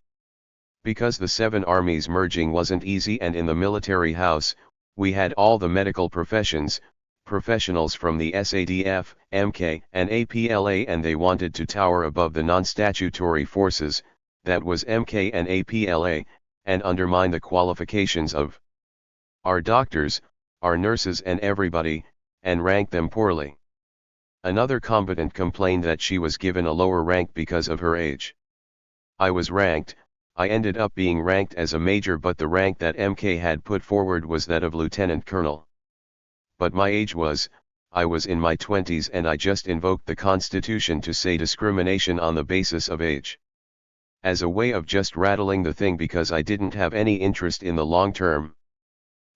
Because the 7 armies merging wasn't easy, and in the military house, we had all the medical professionals from the SADF, MK, and APLA, and they wanted to tower above the non-statutory forces, that was MK and APLA, and undermine the qualifications of our doctors, our nurses and everybody, and rank them poorly. Another combatant complained that she was given a lower rank because of her age. I was ranked, I ended up being ranked as a major, but the rank that MK had put forward was that of lieutenant colonel. But my age I was in my 20s, and I just invoked the Constitution to say discrimination on the basis of age. As a way of just rattling the thing because I didn't have any interest in the long term.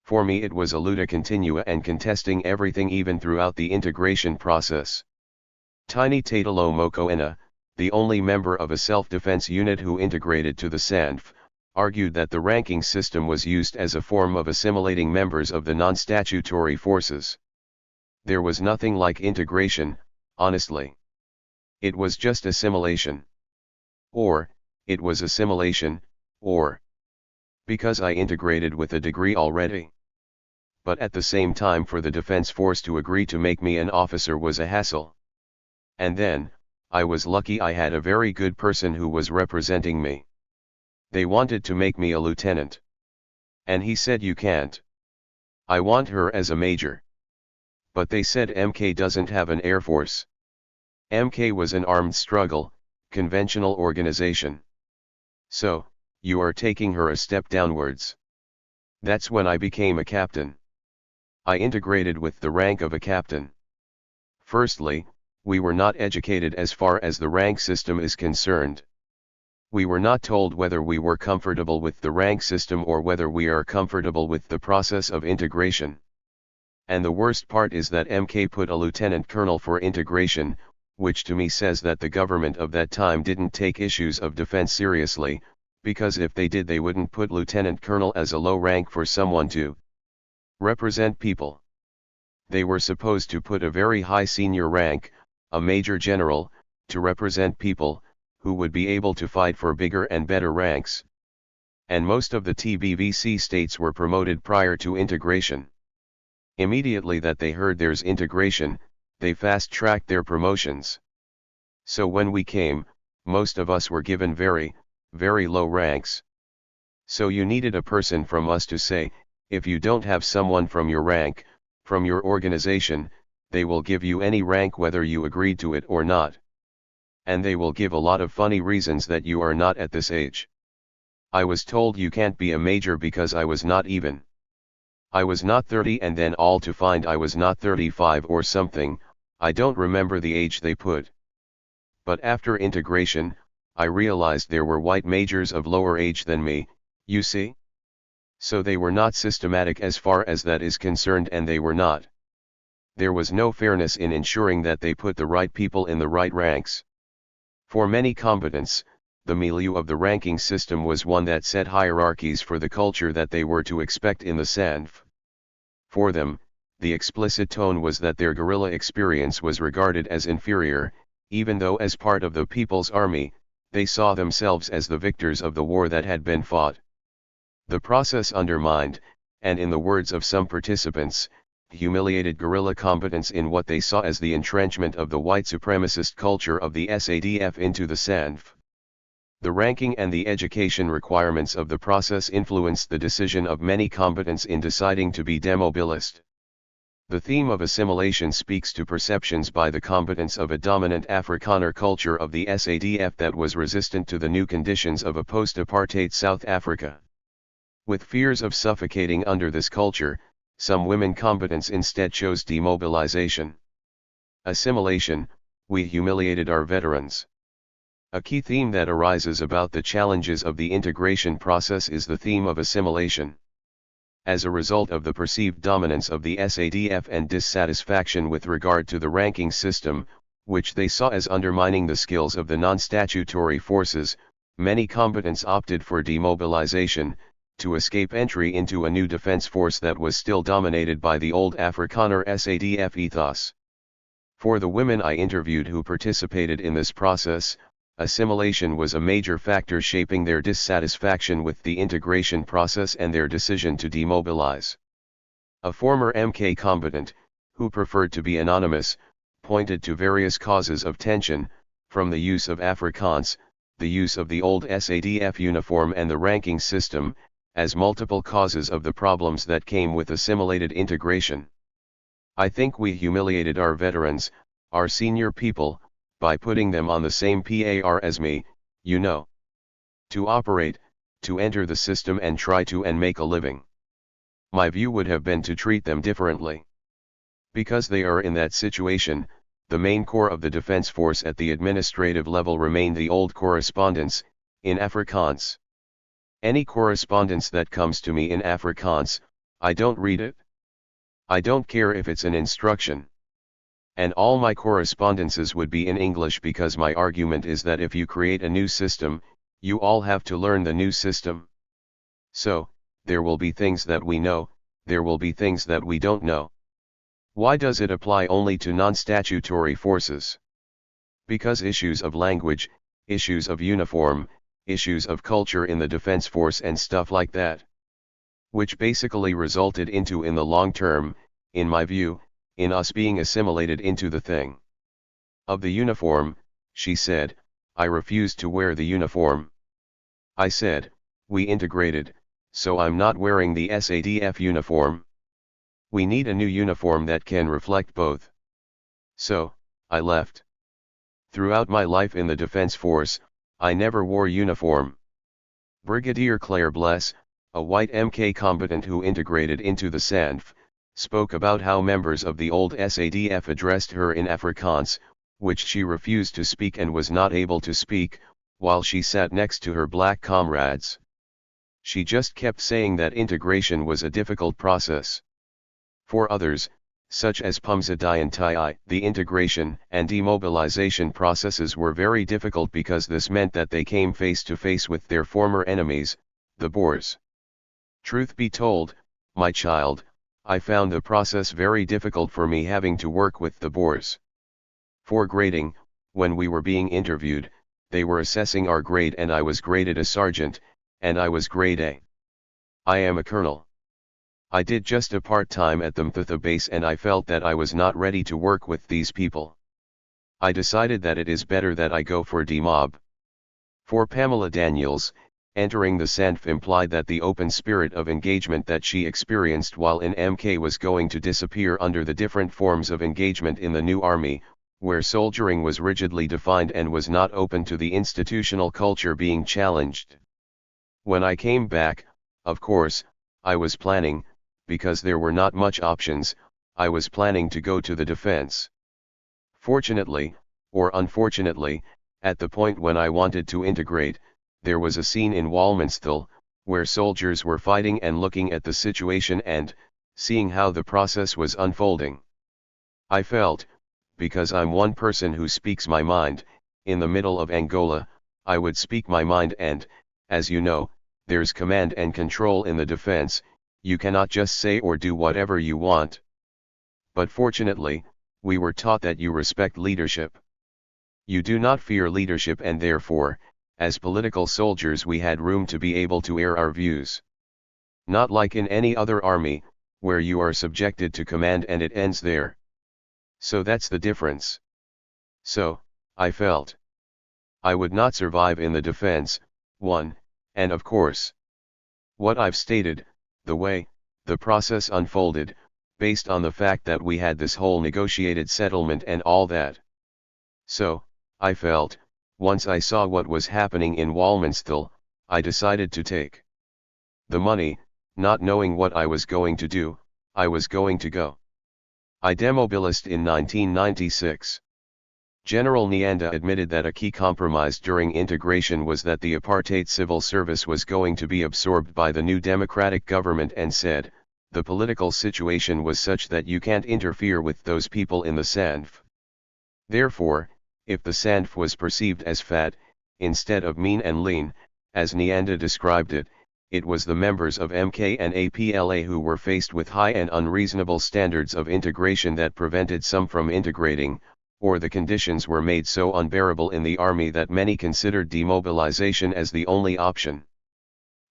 For me it was a luta continua and contesting everything even throughout the integration process. Tiny Tatalo Mokoena, the only member of a self-defense unit who integrated to the SANF, argued that the ranking system was used as a form of assimilating members of the non-statutory forces. There was nothing like integration, honestly. It was just assimilation. Or, it was assimilation, or because I integrated with a degree already. But at the same time, for the defense force to agree to make me an officer was a hassle. And then, I was lucky I had a very good person who was representing me. They wanted to make me a lieutenant. And he said, "You can't. I want her as a major." But they said MK doesn't have an air force. MK was an armed struggle, conventional organization. So, you are taking her a step downwards. That's when I became a captain. I integrated with the rank of a captain. Firstly, we were not educated as far as the rank system is concerned. We were not told whether we were comfortable with the rank system or whether we are comfortable with the process of integration. And the worst part is that MK put a lieutenant colonel for integration, which to me says that the government of that time didn't take issues of defense seriously, because if they did they wouldn't put lieutenant colonel as a low rank for someone to represent people. They were supposed to put a very high senior rank, a major general, to represent people, who would be able to fight for bigger and better ranks. And most of the TBVC states were promoted prior to integration. Immediately that they heard there's integration, they fast-tracked their promotions. So when we came, most of us were given very, very low ranks. So you needed a person from us to say, if you don't have someone from your rank, From your organization, they will give you any rank whether you agreed to it or not. And they will give a lot of funny reasons that you are not at this age. I was told you can't be a major because I was not even. I was not 30 and then all to find I was not 35 or something, I don't remember the age they put. But after integration, I realized there were white majors of lower age than me, you see? So they were not systematic as far as that is concerned, and they were not. There was no fairness in ensuring that they put the right people in the right ranks. For many combatants, the milieu of the ranking system was one that set hierarchies for the culture that they were to expect in the SANF. For them, the explicit tone was that their guerrilla experience was regarded as inferior, even though as part of the People's Army, they saw themselves as the victors of the war that had been fought. The process undermined, and in the words of some participants, humiliated guerrilla combatants in what they saw as the entrenchment of the white supremacist culture of the SADF into the SANF. The ranking and the education requirements of the process influenced the decision of many combatants in deciding to be demobilized. The theme of assimilation speaks to perceptions by the combatants of a dominant Afrikaner culture of the SADF that was resistant to the new conditions of a post-apartheid South Africa. With fears of suffocating under this culture, some women combatants instead chose demobilization. Assimilation, we humiliated our veterans. A key theme that arises about the challenges of the integration process is the theme of assimilation. As a result of the perceived dominance of the SADF and dissatisfaction with regard to the ranking system, which they saw as undermining the skills of the non-statutory forces, many combatants opted for demobilization, to escape entry into a new defense force that was still dominated by the old Afrikaner SADF ethos. For the women I interviewed who participated in this process, assimilation was a major factor shaping their dissatisfaction with the integration process and their decision to demobilize. A former MK combatant, who preferred to be anonymous, pointed to various causes of tension, from the use of Afrikaans, the use of the old SADF uniform and the ranking system, as multiple causes of the problems that came with assimilated integration. I think we humiliated our veterans, our senior people, by putting them on the same par as me, you know. To operate, to enter the system and try to and make a living. My view would have been to treat them differently. Because they are in that situation, the main core of the defense force at the administrative level remain the old correspondence, in Afrikaans. Any correspondence that comes to me in Afrikaans, I don't read it. I don't care if it's an instruction. And all my correspondences would be in English because my argument is that if you create a new system, you all have to learn the new system. So, there will be things that we know, there will be things that we don't know. Why does it apply only to non-statutory forces? Because issues of language, issues of uniform, issues of culture in the defense force and stuff like that. Which basically resulted into in the long term, in my view, in us being assimilated into the thing. Of the uniform, she said, I refused to wear the uniform. I said, we integrated, so I'm not wearing the SADF uniform. We need a new uniform that can reflect both. So, I left. Throughout my life in the defense force, I never wore uniform. Brigadier Claire Bless, a white MK combatant who integrated into the SANF, spoke about how members of the old SADF addressed her in Afrikaans, which she refused to speak and was not able to speak, while she sat next to her black comrades. She just kept saying that integration was a difficult process. For others, such as Pumza Diantai, the integration and demobilization processes were very difficult because this meant that they came face to face with their former enemies, the Boers. Truth be told, my child, I found the process very difficult for me having to work with the Boers. For grading, when we were being interviewed, they were assessing our grade and I was graded a sergeant, and I was grade A. I am a colonel. I did just a part-time at the Mthatha base and I felt that I was not ready to work with these people. I decided that it is better that I go for demob. For Pamela Daniels, Entering the SANF implied that the open spirit of engagement that she experienced while in MK was going to disappear under the different forms of engagement in the new army, where soldiering was rigidly defined and was not open to the institutional culture being challenged. When I came back, of course, I was planning, because there were not much options, I was planning to go to the defense. Fortunately, or unfortunately, at the point when I wanted to integrate, there was a scene in Walmansthal, where soldiers were fighting and looking at the situation and, seeing how the process was unfolding. I felt, because I'm one person who speaks my mind, in the middle of Angola, I would speak my mind and, as you know, there's command and control in the defense, you cannot just say or do whatever you want. But fortunately, we were taught that you respect leadership. You do not fear leadership, and therefore, as political soldiers we had room to be able to air our views. Not like in any other army, where you are subjected to command and it ends there. So that's the difference. So, I felt I would not survive in the defense, and of course, what I've stated, the way the process unfolded, based on the fact that we had this whole negotiated settlement and all that. So, I felt, once I saw what was happening in Walmansthal, I decided to take the money, not knowing what I was going to do. I was going to go. I demobilized in 1996. General Nyanda admitted that a key compromise during integration was that the apartheid civil service was going to be absorbed by the new democratic government, and said, the political situation was such that you can't interfere with those people in the SANF. Therefore, if the SANF was perceived as fat, instead of mean and lean, as Nyanda described it, it was the members of MK and APLA who were faced with high and unreasonable standards of integration that prevented some from integrating, or the conditions were made so unbearable in the army that many considered demobilization as the only option.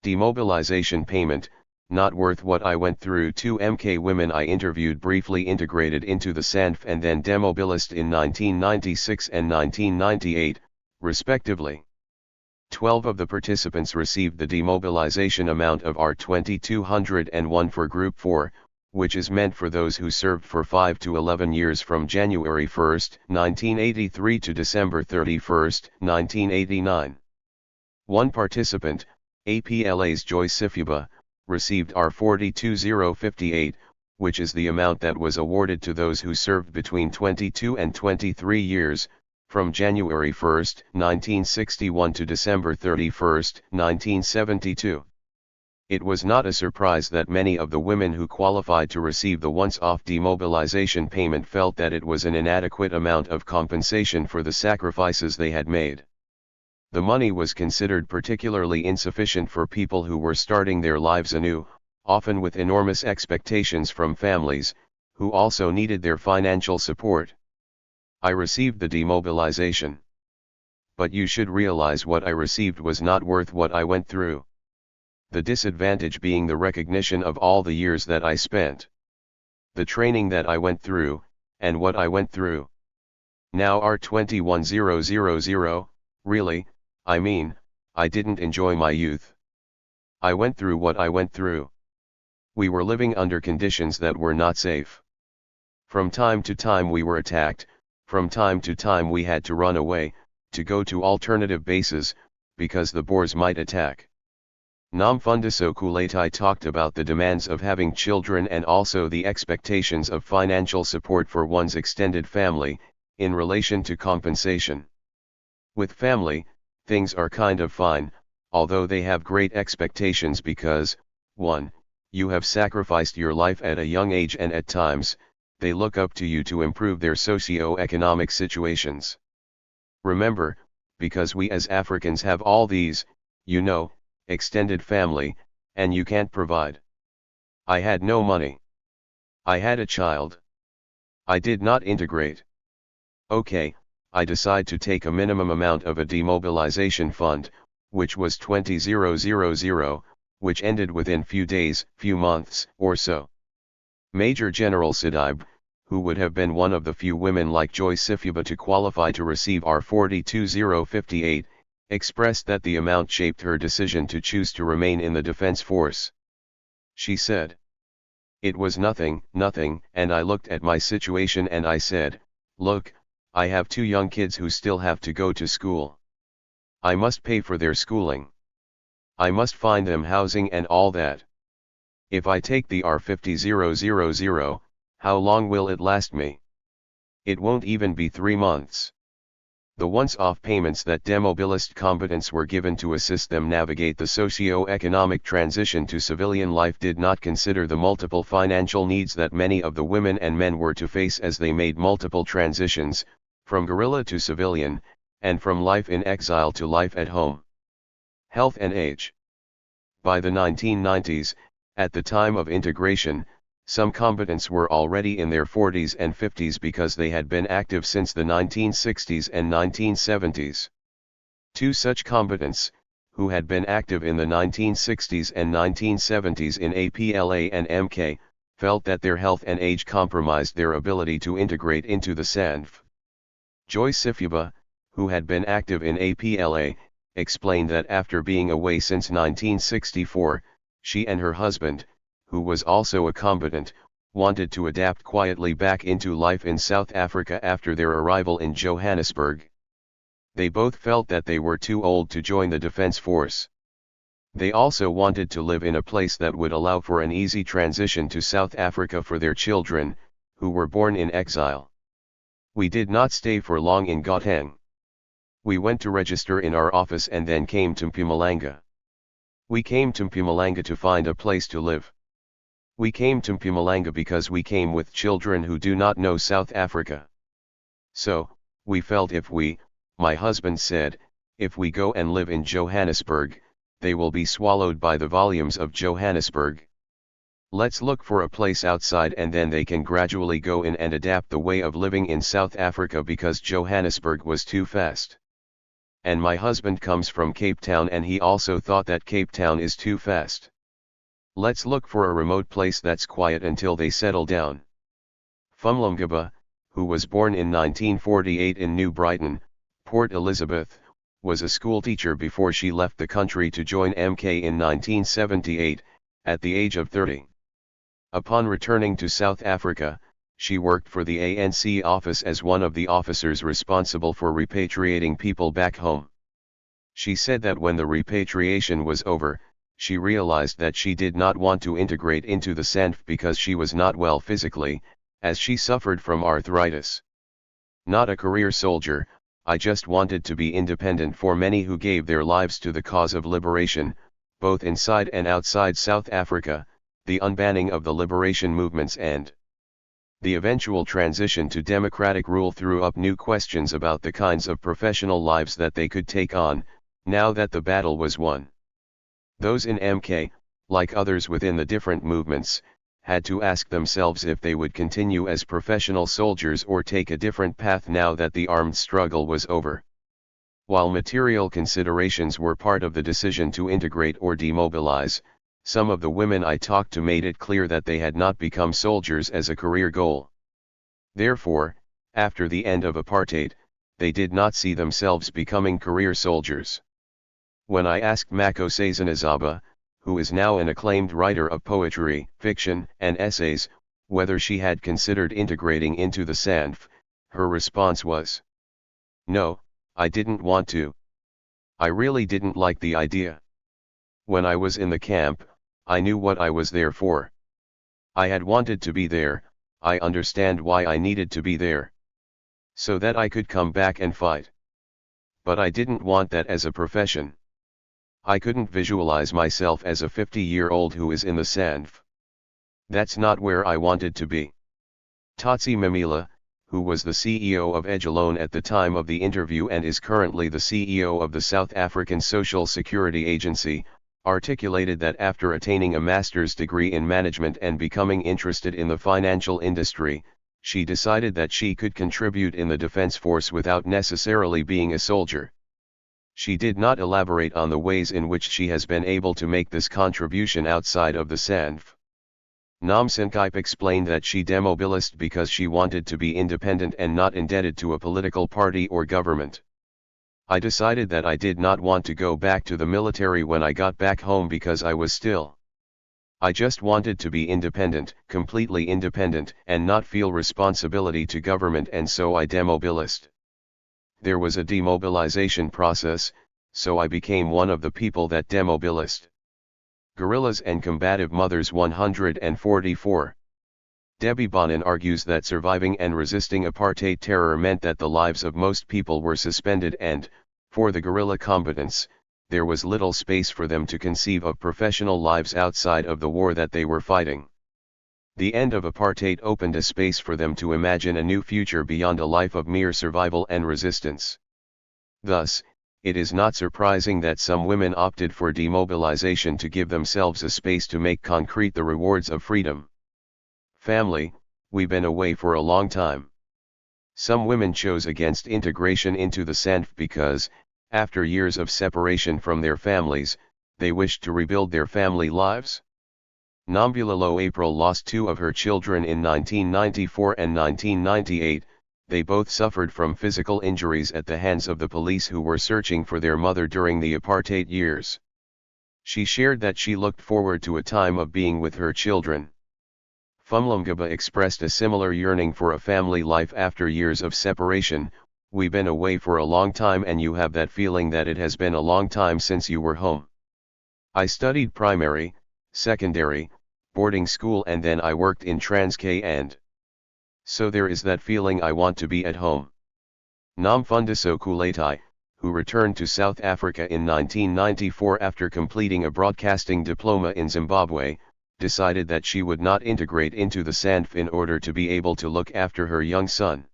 Demobilization payment, not worth what I went through. 2 MK women I interviewed briefly integrated into the SANF and then demobilized in 1996 and 1998, respectively. 12 of the participants received the demobilization amount of R2201 for Group 4, which is meant for those who served for 5 to 11 years from January 1, 1983 to December 31, 1989. One participant, APLA's Joy Siphokazi, received R42058, which is the amount that was awarded to those who served between 22 and 23 years, from January 1, 1961 to December 31, 1972. It was not a surprise that many of the women who qualified to receive the once-off demobilization payment felt that it was an inadequate amount of compensation for the sacrifices they had made. The money was considered particularly insufficient for people who were starting their lives anew, often with enormous expectations from families, who also needed their financial support. I received the demobilization. But you should realize what I received was not worth what I went through. The disadvantage being the recognition of all the years that I spent. The training that I went through, and what I went through. Now R21000, really, I mean, I didn't enjoy my youth. I went through what I went through. We were living under conditions that were not safe. From time to time we were attacked, from time to time we had to run away, to go to alternative bases, because the Boers might attack. Namfundiso Kuletai talked about the demands of having children and also the expectations of financial support for one's extended family, in relation to compensation. With family, things are kind of fine, although they have great expectations because, 1, you have sacrificed your life at a young age and at times, they look up to you to improve their socio-economic situations. Remember, because we as Africans have all these, extended family, and you can't provide. I had no money. I had a child. I did not integrate. Okay, I decide to take a minimum amount of a demobilization fund, which was 20,000, which ended within few days, few months, or so. Major General Sidibe, who would have been one of the few women like Joy Siphokazi to qualify to receive R42058, expressed that the amount shaped her decision to choose to remain in the defense force. She said, "It was nothing, and I looked at my situation and I said, look, I have 2 young kids who still have to go to school. I must pay for their schooling. I must find them housing and all that. If I take the R50,000, how long will it last me? It won't even be 3 months." The once-off payments that demobilized combatants were given to assist them navigate the socio-economic transition to civilian life did not consider the multiple financial needs that many of the women and men were to face as they made multiple transitions, from guerrilla to civilian, and from life in exile to life at home. Health and age. By the 1990s, at the time of integration, some combatants were already in their 40s and 50s because they had been active since the 1960s and 1970s. 2 such combatants, who had been active in the 1960s and 1970s in APLA and MK, felt that their health and age compromised their ability to integrate into the SANF. Joy Sifuba, who had been active in APLA, explained that after being away since 1964, she and her husband, who was also a combatant, wanted to adapt quietly back into life in South Africa after their arrival in Johannesburg. They both felt that they were too old to join the defense force. They also wanted to live in a place that would allow for an easy transition to South Africa for their children, who were born in exile. We did not stay for long in Gauteng. We went to register in our office and then came to Mpumalanga. We came to Mpumalanga to find a place to live. We came to Mpumalanga because we came with children who do not know South Africa. So, we felt my husband said, if we go and live in Johannesburg, they will be swallowed by the volumes of Johannesburg. Let's look for a place outside and then they can gradually go in and adapt the way of living in South Africa because Johannesburg was too fast. And my husband comes from Cape Town and he also thought that Cape Town is too fast. Let's look for a remote place that's quiet until they settle down. Fumlamgaba, who was born in 1948 in New Brighton, Port Elizabeth, was a schoolteacher before she left the country to join MK in 1978, at the age of 30. Upon returning to South Africa, she worked for the ANC office as one of the officers responsible for repatriating people back home. She said that when the repatriation was over, she realized that she did not want to integrate into the SANF because she was not well physically, as she suffered from arthritis. Not a career soldier, I just wanted to be independent. For many who gave their lives to the cause of liberation, both inside and outside South Africa, the unbanning of the liberation movements and the eventual transition to democratic rule threw up new questions about the kinds of professional lives that they could take on, now that the battle was won. Those in MK, like others within the different movements, had to ask themselves if they would continue as professional soldiers or take a different path now that the armed struggle was over. While material considerations were part of the decision to integrate or demobilize, some of the women I talked to made it clear that they had not become soldiers as a career goal. Therefore, after the end of apartheid, they did not see themselves becoming career soldiers. When I asked Mako Sazanazaba, who is now an acclaimed writer of poetry, fiction, and essays, whether she had considered integrating into the SANF, her response was, "No, I didn't want to. I really didn't like the idea. When I was in the camp, I knew what I was there for. I had wanted to be there, I understand why I needed to be there. So that I could come back and fight. But I didn't want that as a profession. I couldn't visualize myself as a 50-year-old who is in the SANF. That's not where I wanted to be." Tsotsi Mamila, who was the CEO of Edgelone at the time of the interview and is currently the CEO of the South African Social Security Agency, articulated that after attaining a master's degree in management and becoming interested in the financial industry, she decided that she could contribute in the defense force without necessarily being a soldier. She did not elaborate on the ways in which she has been able to make this contribution outside of the SANF. Namsenkype explained that she demobilized because she wanted to be independent and not indebted to a political party or government. I decided that I did not want to go back to the military when I got back home because I just wanted to be independent, completely independent, and not feel responsibility to government, and so I demobilized. There was a demobilization process, so I became one of the people that demobilized. Guerrillas and Combative Mothers 144. Debbie Bonin argues that surviving and resisting apartheid terror meant that the lives of most people were suspended and, for the guerrilla combatants, there was little space for them to conceive of professional lives outside of the war that they were fighting. The end of apartheid opened a space for them to imagine a new future beyond a life of mere survival and resistance. Thus, it is not surprising that some women opted for demobilization to give themselves a space to make concrete the rewards of freedom. Family, we've been away for a long time. Some women chose against integration into the SANF because, after years of separation from their families, they wished to rebuild their family lives. Nambulalo April lost 2 of her children in 1994 and 1998, they both suffered from physical injuries at the hands of the police who were searching for their mother during the apartheid years. She shared that she looked forward to a time of being with her children. Fumlumgaba expressed a similar yearning for a family life after years of separation. We've been away for a long time and you have that feeling that it has been a long time since you were home. I studied primary, secondary, boarding school, and then I worked in Transkei, and so there is that feeling I want to be at home. Namfundiso Kuletai, who returned to South Africa in 1994 after completing a broadcasting diploma in Zimbabwe, decided that she would not integrate into the SANF in order to be able to look after her young son.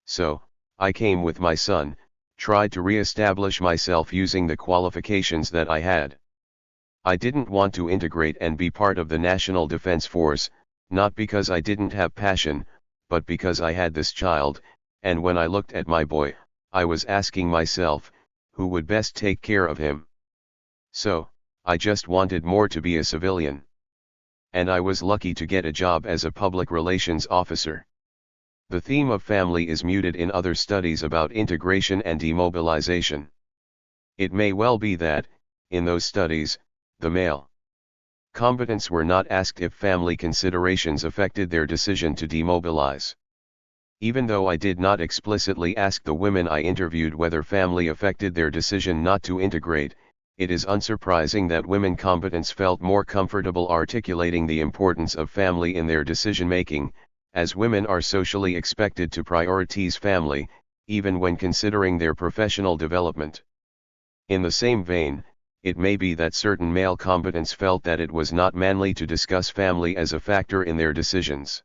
So, I came with my son, tried to re-establish myself using the qualifications that I had. I didn't want to integrate and be part of the National Defense Force, not because I didn't have passion, but because I had this child, and when I looked at my boy, I was asking myself, who would best take care of him? So, I just wanted more to be a civilian. And I was lucky to get a job as a public relations officer. The theme of family is muted in other studies about integration and demobilization. It may well be that, in those studies, the male combatants were not asked if family considerations affected their decision to demobilize. Even though I did not explicitly ask the women I interviewed whether family affected their decision not to integrate, it is unsurprising that women combatants felt more comfortable articulating the importance of family in their decision-making, as women are socially expected to prioritize family, even when considering their professional development. In the same vein, it may be that certain male combatants felt that it was not manly to discuss family as a factor in their decisions.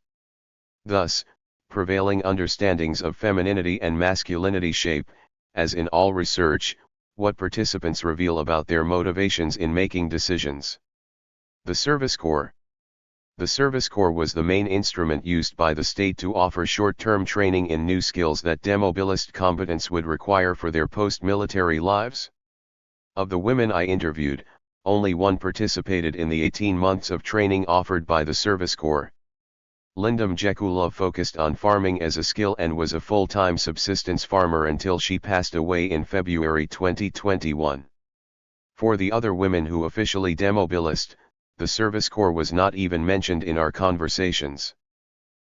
Thus, prevailing understandings of femininity and masculinity shape, as in all research, what participants reveal about their motivations in making decisions. The Service Corps. The Service Corps was the main instrument used by the state to offer short-term training in new skills that demobilized combatants would require for their post-military lives. Of the women I interviewed, only one participated in the 18 months of training offered by the Service Corps. Linda Mjekula focused on farming as a skill and was a full-time subsistence farmer until she passed away in February 2021. For the other women who officially demobilized, the Service Corps was not even mentioned in our conversations.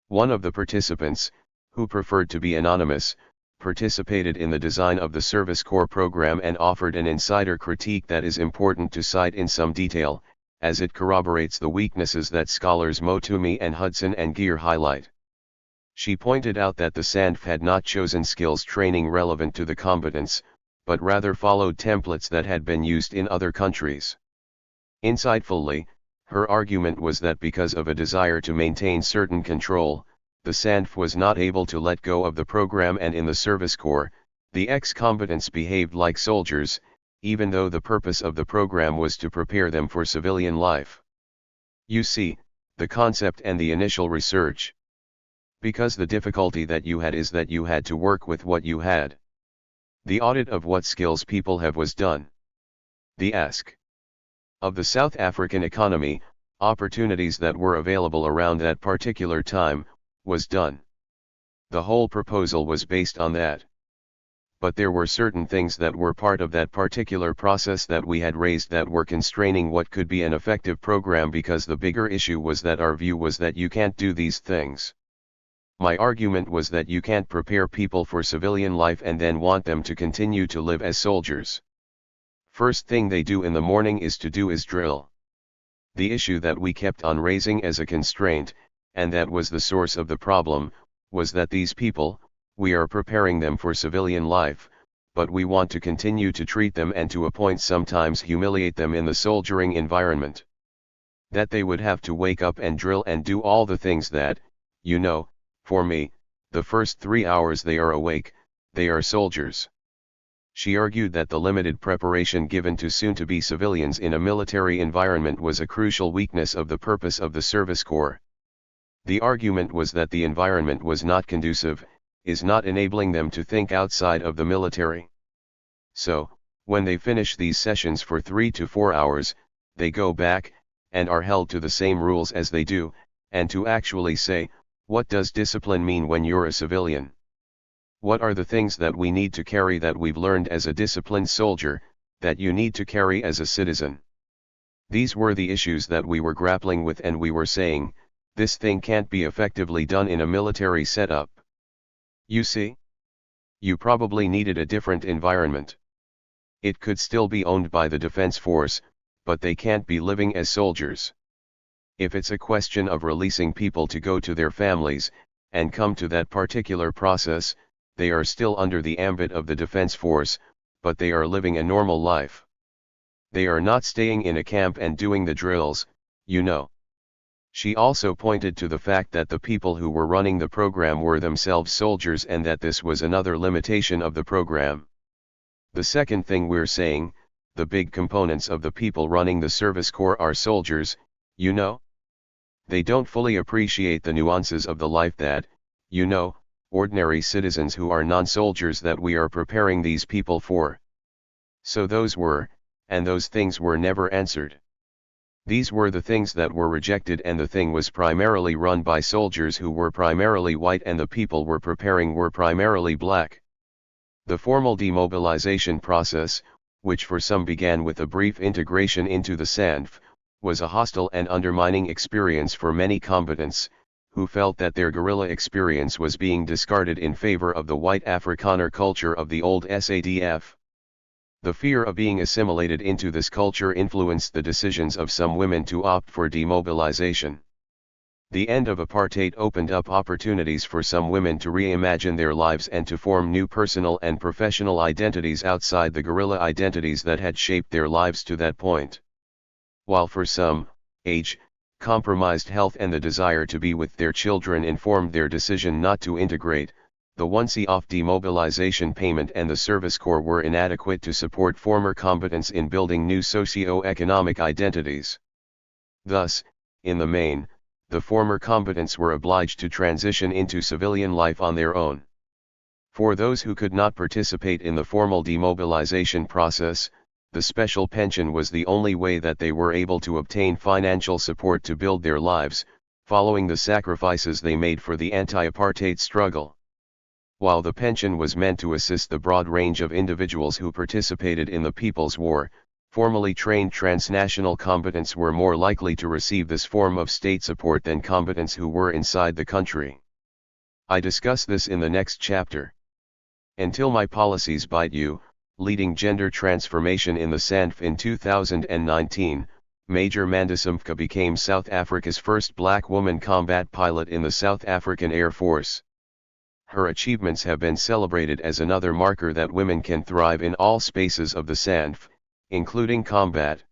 One of the participants, who preferred to be anonymous, participated in the design of the Service Corps program and offered an insider critique that is important to cite in some detail, as it corroborates the weaknesses that scholars Motumi and Hudson and Gear highlight. She pointed out that the SANF had not chosen skills training relevant to the combatants, but rather followed templates that had been used in other countries. Insightfully, her argument was that because of a desire to maintain certain control, the SANF was not able to let go of the program, and in the Service Corps, the ex-combatants behaved like soldiers, even though the purpose of the program was to prepare them for civilian life. You see, the concept and the initial research. Because the difficulty that you had is that you had to work with what you had. The audit of what skills people have was done. The ask of the South African economy, opportunities that were available around that particular time, was done. The whole proposal was based on that. but there were certain things that were part of that particular process that we had raised that were constraining what could be an effective program, because the bigger issue was that our view was that you can't do these things. My argument was that you can't prepare people for civilian life and then want them to continue to live as soldiers. First thing they do in the morning is drill. The issue that we kept on raising as a constraint, and that was the source of the problem, was that these people, we are preparing them for civilian life, but we want to continue to treat them and to a point sometimes humiliate them in the soldiering environment. That they would have to wake up and drill and do all the things that, for me, the first 3 hours they are awake, they are soldiers. She argued that the limited preparation given to soon-to-be civilians in a military environment was a crucial weakness of the purpose of the service corps. The argument was that the environment was not conducive, is not enabling them to think outside of the military. So, when they finish these sessions for 3 to 4 hours, they go back, and are held to the same rules as they do, and to actually say, what does discipline mean when you're a civilian? What are the things that we need to carry that we've learned as a disciplined soldier, that you need to carry as a citizen? These were the issues that we were grappling with, and we were saying, this thing can't be effectively done in a military setup. You see? You probably needed a different environment. It could still be owned by the defense force, but they can't be living as soldiers. If it's a question of releasing people to go to their families, and come to that particular process, they are still under the ambit of the defense force, but they are living a normal life. They are not staying in a camp and doing the drills, She also pointed to the fact that the people who were running the program were themselves soldiers, and that this was another limitation of the program. The second thing we're saying, the big components of the people running the service corps are soldiers, They don't fully appreciate the nuances of the life that, ordinary citizens who are non-soldiers that we are preparing these people for. So those things were never answered. These were the things that were rejected, and the thing was primarily run by soldiers who were primarily white, and the people were preparing were primarily black. The formal demobilization process, which for some began with a brief integration into the SANF, was a hostile and undermining experience for many combatants, who felt that their guerrilla experience was being discarded in favor of the white Afrikaner culture of the old SADF. The fear of being assimilated into this culture influenced the decisions of some women to opt for demobilization. The end of apartheid opened up opportunities for some women to reimagine their lives and to form new personal and professional identities outside the guerrilla identities that had shaped their lives to that point. While for some, age, compromised health and the desire to be with their children informed their decision not to integrate, the once-off demobilization payment and the service corps were inadequate to support former combatants in building new socio-economic identities. Thus, in the main, the former combatants were obliged to transition into civilian life on their own. For those who could not participate in the formal demobilization process, the special pension was the only way that they were able to obtain financial support to build their lives, following the sacrifices they made for the anti-apartheid struggle. While the pension was meant to assist the broad range of individuals who participated in the People's War, formally trained transnational combatants were more likely to receive this form of state support than combatants who were inside the country. I discuss this in the next chapter. Until My Policies Bite You, Leading Gender Transformation in the SANF in 2019, Major Mandisumka became South Africa's first black woman combat pilot in the South African Air Force. Her achievements have been celebrated as another marker that women can thrive in all spaces of the SANF, including combat.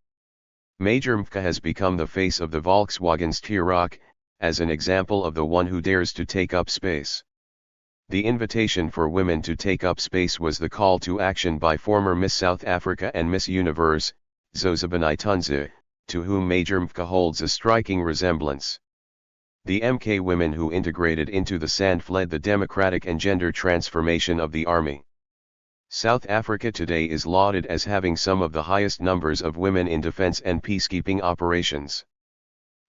Major Mka has become the face of the Volkswagen's T-Roc, as an example of the one who dares to take up space. The invitation for women to take up space was the call to action by former Miss South Africa and Miss Universe, Zozibani Tunzi, to whom Major Mka holds a striking resemblance. The MK women who integrated into the SANF led the democratic and gender transformation of the army. South Africa today is lauded as having some of the highest numbers of women in defense and peacekeeping operations.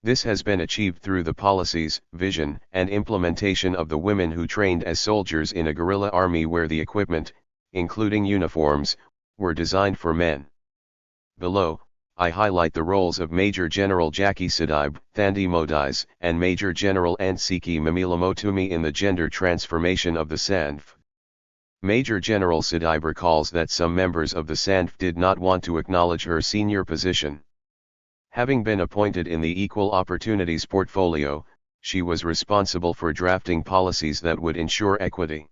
This has been achieved through the policies, vision, and implementation of the women who trained as soldiers in a guerrilla army where the equipment, including uniforms, were designed for men. Below, I highlight the roles of Major General Jackie Sidibe, Thandi Modise, and Major General Ansiki Mamilamotumi in the gender transformation of the SANF. Major General Sidibe recalls that some members of the SANF did not want to acknowledge her senior position. Having been appointed in the Equal Opportunities portfolio, she was responsible for drafting policies that would ensure equity.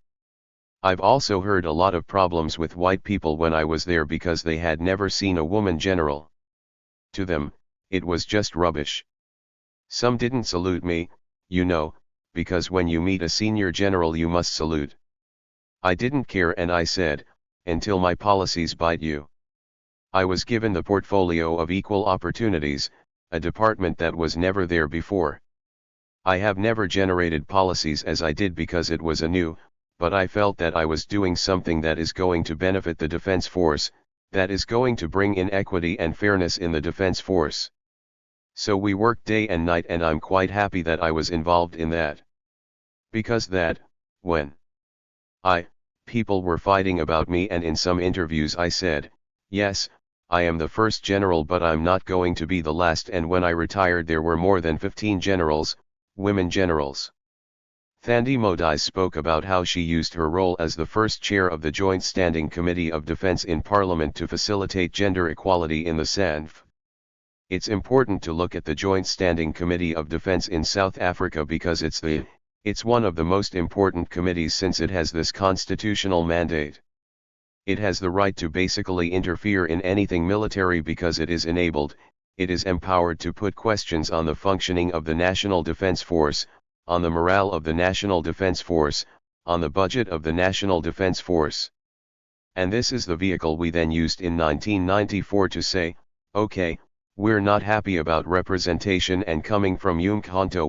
I've also heard a lot of problems with white people when I was there because they had never seen a woman general. To them, it was just rubbish. Some didn't salute me, because when you meet a senior general you must salute. I didn't care and I said, until my policies bite you. I was given the portfolio of Equal Opportunities, a department that was never there before. I have never generated policies as I did because it was anew, but I felt that I was doing something that is going to benefit the Defense Force, that is going to bring in equity and fairness in the Defense Force. So we worked day and night and I'm quite happy that I was involved in that. Because when people were fighting about me and in some interviews I said, yes, I am the first general but I'm not going to be the last, and when I retired there were more than 15 generals, women generals. Thandi Modise spoke about how she used her role as the first chair of the Joint Standing Committee of Defense in Parliament to facilitate gender equality in the SANF. It's important to look at the Joint Standing Committee of Defense in South Africa because it's one of the most important committees since it has this constitutional mandate. It has the right to basically interfere in anything military because it is empowered to put questions on the functioning of the National Defense Force, on the morale of the National Defense Force, on the budget of the National Defense Force. And this is the vehicle we then used in 1994 to say, okay, we're not happy about representation and coming from Umkhonto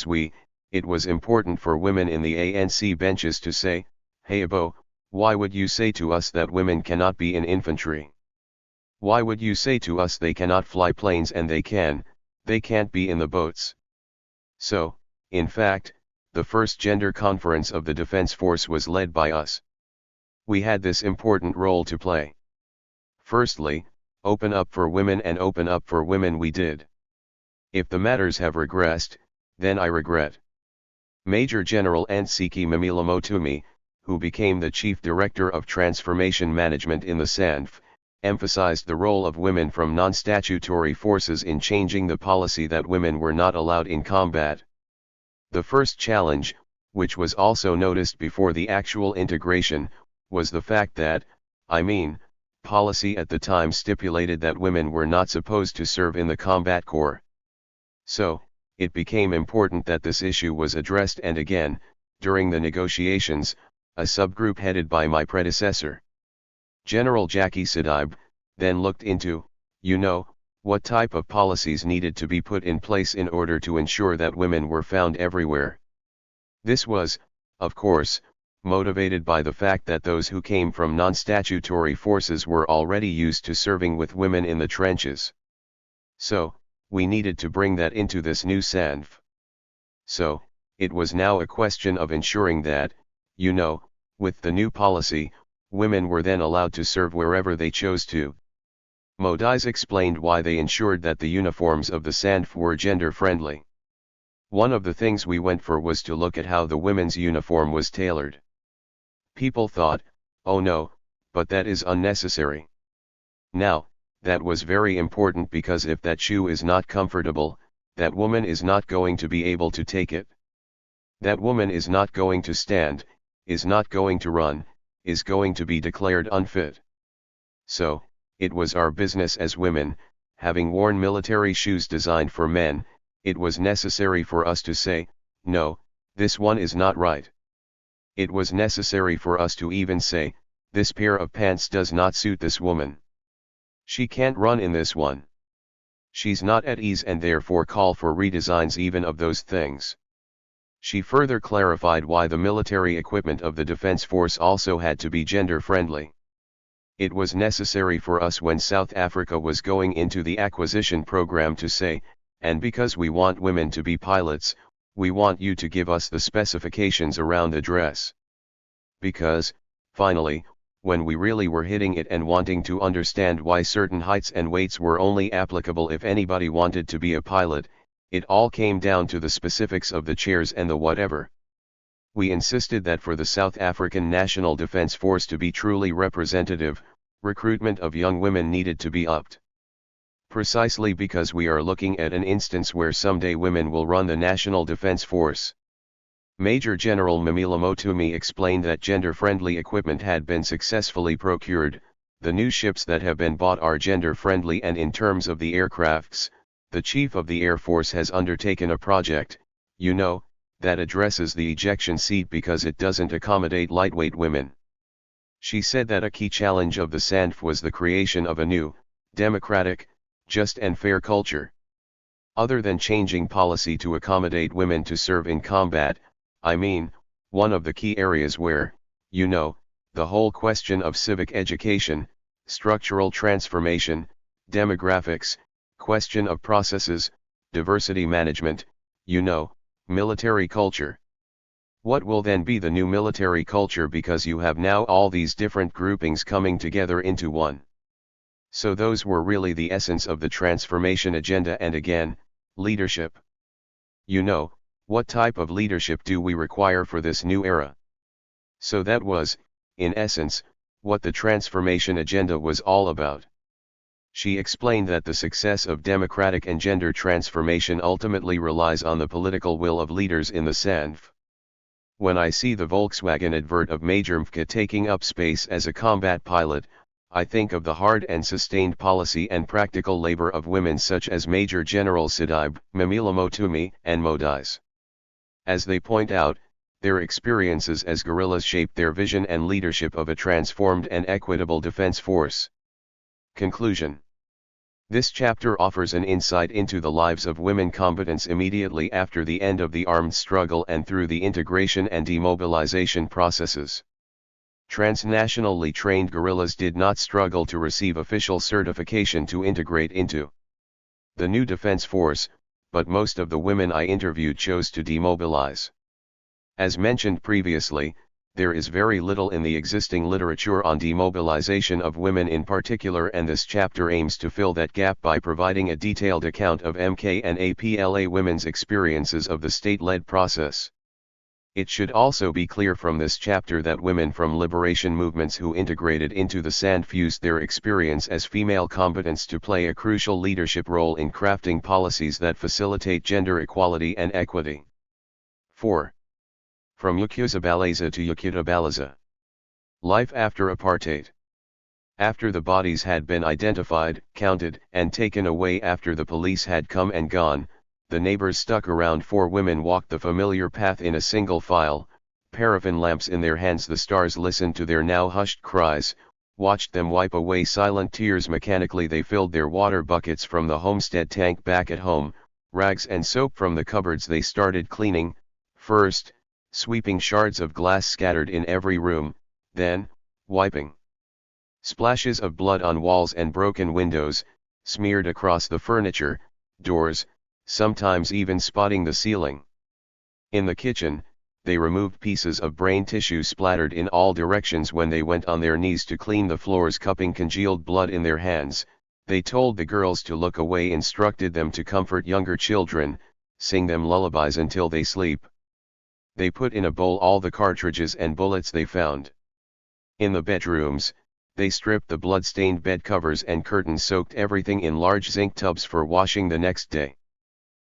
we, it was important for women in the ANC benches to say, hey Abo, why would you say to us that women cannot be in infantry? Why would you say to us they cannot fly planes and they can't be in the boats? So, in fact, the first gender conference of the Defense Force was led by us. We had this important role to play. Firstly, open up for women, and open up for women we did. If the matters have regressed, then I regret. Major General Ansiki Mamilamotumi, who became the Chief Director of Transformation Management in the SANF, emphasized the role of women from non-statutory forces in changing the policy that women were not allowed in combat. The first challenge, which was also noticed before the actual integration, was the fact that, policy at the time stipulated that women were not supposed to serve in the combat corps. So, it became important that this issue was addressed, and again, during the negotiations, a subgroup headed by my predecessor, General Jackie Sidibe, then looked into, what type of policies needed to be put in place in order to ensure that women were found everywhere. This was, of course, motivated by the fact that those who came from non-statutory forces were already used to serving with women in the trenches. So, we needed to bring that into this new SANF. So, it was now a question of ensuring that, with the new policy, women were then allowed to serve wherever they chose to. Modise explained why they ensured that the uniforms of the SANF were gender-friendly. One of the things we went for was to look at how the women's uniform was tailored. People thought, oh no, but that is unnecessary. Now, that was very important because if that shoe is not comfortable, that woman is not going to be able to take it. That woman is not going to stand, is not going to run, is going to be declared unfit. So, it was our business as women, having worn military shoes designed for men, it was necessary for us to say, no, this one is not right. It was necessary for us to even say, this pair of pants does not suit this woman. She can't run in this one. She's not at ease, and therefore call for redesigns even of those things. She further clarified why the military equipment of the Defense Force also had to be gender-friendly. It was necessary for us when South Africa was going into the acquisition program to say, and because we want women to be pilots, we want you to give us the specifications around the dress. Because, finally, when we really were hitting it and wanting to understand why certain heights and weights were only applicable if anybody wanted to be a pilot, it all came down to the specifics of the chairs and the whatever. We insisted that for the South African National Defence Force to be truly representative, recruitment of young women needed to be upped. Precisely because we are looking at an instance where someday women will run the National Defence Force. Major General Mamila Motumi explained that gender-friendly equipment had been successfully procured. The new ships that have been bought are gender-friendly, and in terms of the aircrafts, the Chief of the Air Force has undertaken a project, that addresses the ejection seat because it doesn't accommodate lightweight women. She said that a key challenge of the SANDF was the creation of a new, democratic, just and fair culture. Other than changing policy to accommodate women to serve in combat, one of the key areas where, the whole question of civic education, structural transformation, demographics, question of processes, diversity management, military culture. What will then be the new military culture, because you have now all these different groupings coming together into one? So those were really the essence of the transformation agenda. And again, leadership. What type of leadership do we require for this new era? So that was, in essence, what the transformation agenda was all about. She explained that the success of democratic and gender transformation ultimately relies on the political will of leaders in the SANDF. When I see the Volkswagen advert of Major Mfka taking up space as a combat pilot, I think of the hard and sustained policy and practical labor of women such as Major General Sidibe, Mamila Motumi, and Modise. As they point out, their experiences as guerrillas shaped their vision and leadership of a transformed and equitable defense force. Conclusion. This chapter offers an insight into the lives of women combatants immediately after the end of the armed struggle and through the integration and demobilization processes. Transnationally trained guerrillas did not struggle to receive official certification to integrate into the new defense force, but most of the women I interviewed chose to demobilize. As mentioned previously, there is very little in the existing literature on demobilization of women in particular, and this chapter aims to fill that gap by providing a detailed account of MK and APLA women's experiences of the state-led process. It should also be clear from this chapter that women from liberation movements who integrated into the SANDF used their experience as female combatants to play a crucial leadership role in crafting policies that facilitate gender equality and equity. 4. From Ukuzabalaza to Ukuzabalaza. Life after apartheid. After the bodies had been identified, counted, and taken away, after the police had come and gone, the neighbors stuck around. 4 women walked the familiar path in a single file, paraffin lamps in their hands. The stars listened to their now hushed cries, watched them wipe away silent tears. Mechanically they filled their water buckets from the homestead tank back at home, rags and soap from the cupboards. They started cleaning, first, sweeping shards of glass scattered in every room, then, wiping. Splashes of blood on walls and broken windows, smeared across the furniture, doors, sometimes even spotting the ceiling. In the kitchen, they removed pieces of brain tissue splattered in all directions. When they went on their knees to clean the floors, cupping congealed blood in their hands, they told the girls to look away, instructed them to comfort younger children, sing them lullabies until they sleep. They put in a bowl all the cartridges and bullets they found. In the bedrooms, they stripped the blood-stained bed covers and curtains, soaked everything in large zinc tubs for washing the next day.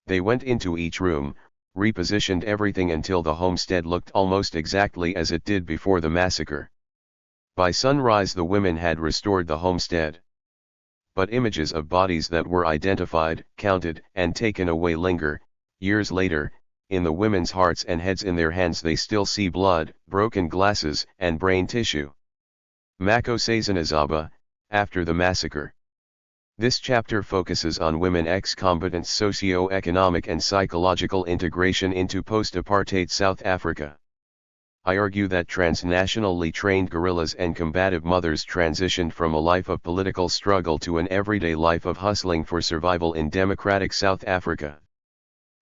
They went into each room, repositioned everything until the homestead looked almost exactly as it did before the massacre. By sunrise the women had restored the homestead. But images of bodies that were identified, counted, and taken away linger. Years later, in the women's hearts and heads. In their hands they still see blood, broken glasses, and brain tissue. Mako Sazanazaba, after the massacre. This chapter focuses on women ex-combatants' socio-economic and psychological integration into post-apartheid South Africa. I argue that transnationally trained guerrillas and combative mothers transitioned from a life of political struggle to an everyday life of hustling for survival in democratic South Africa.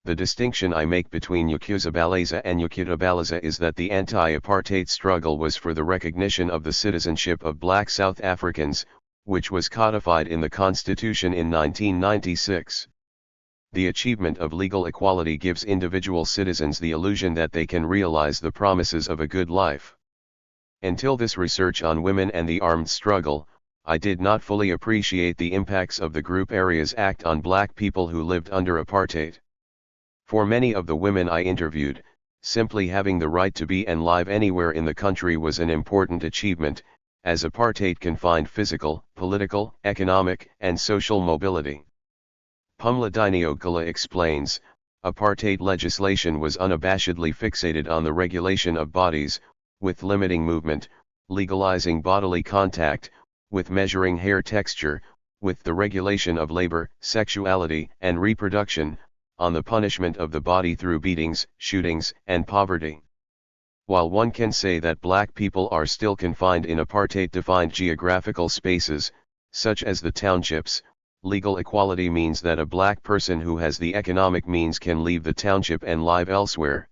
The distinction I make between Yakuzabaleza and Yakutabalaza is that the anti-apartheid struggle was for the recognition of the citizenship of black South Africans, which was codified in the Constitution in 1996. The achievement of legal equality gives individual citizens the illusion that they can realize the promises of a good life. Until this research on women and the armed struggle, I did not fully appreciate the impacts of the Group Areas Act on black people who lived under apartheid. For many of the women I interviewed, simply having the right to be and live anywhere in the country was an important achievement, as apartheid confined physical, political, economic, and social mobility. Pumla Diniokala explains, apartheid legislation was unabashedly fixated on the regulation of bodies, with limiting movement, legalizing bodily contact, with measuring hair texture, with the regulation of labor, sexuality, and reproduction, on the punishment of the body through beatings, shootings, and poverty. While one can say that black people are still confined in apartheid-defined geographical spaces, such as the townships, legal equality means that a black person who has the economic means can leave the township and live elsewhere.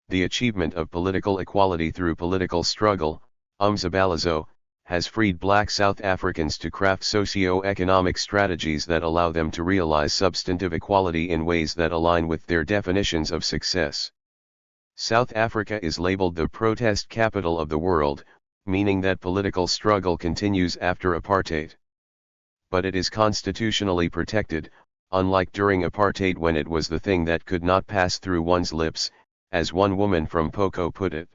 The achievement of political equality through political struggle, umzabalazo, has freed black South Africans to craft socio-economic strategies that allow them to realize substantive equality in ways that align with their definitions of success. South Africa is labeled the protest capital of the world, meaning that political struggle continues after apartheid. But it is constitutionally protected, unlike during apartheid when it was the thing that could not pass through one's lips, as one woman from Poco put it.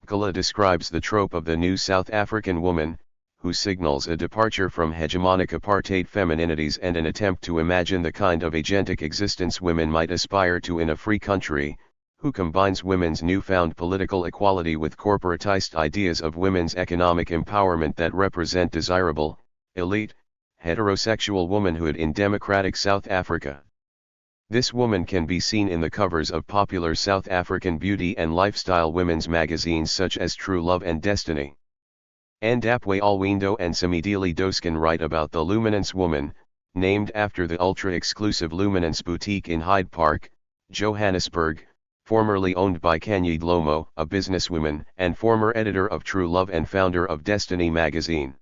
Kala describes the trope of the new South African woman, who signals a departure from hegemonic apartheid femininities and an attempt to imagine the kind of agentic existence women might aspire to in a free country, who combines women's newfound political equality with corporatized ideas of women's economic empowerment that represent desirable, elite, heterosexual womanhood in democratic South Africa. This woman can be seen in the covers of popular South African beauty and lifestyle women's magazines such as True Love and Destiny. Ndapwe Alwindo and Samidili Doskin write about the Luminance woman, named after the ultra-exclusive Luminance boutique in Hyde Park, Johannesburg, formerly owned by Kanye Dlomo, a businesswoman and former editor of True Love and founder of Destiny magazine.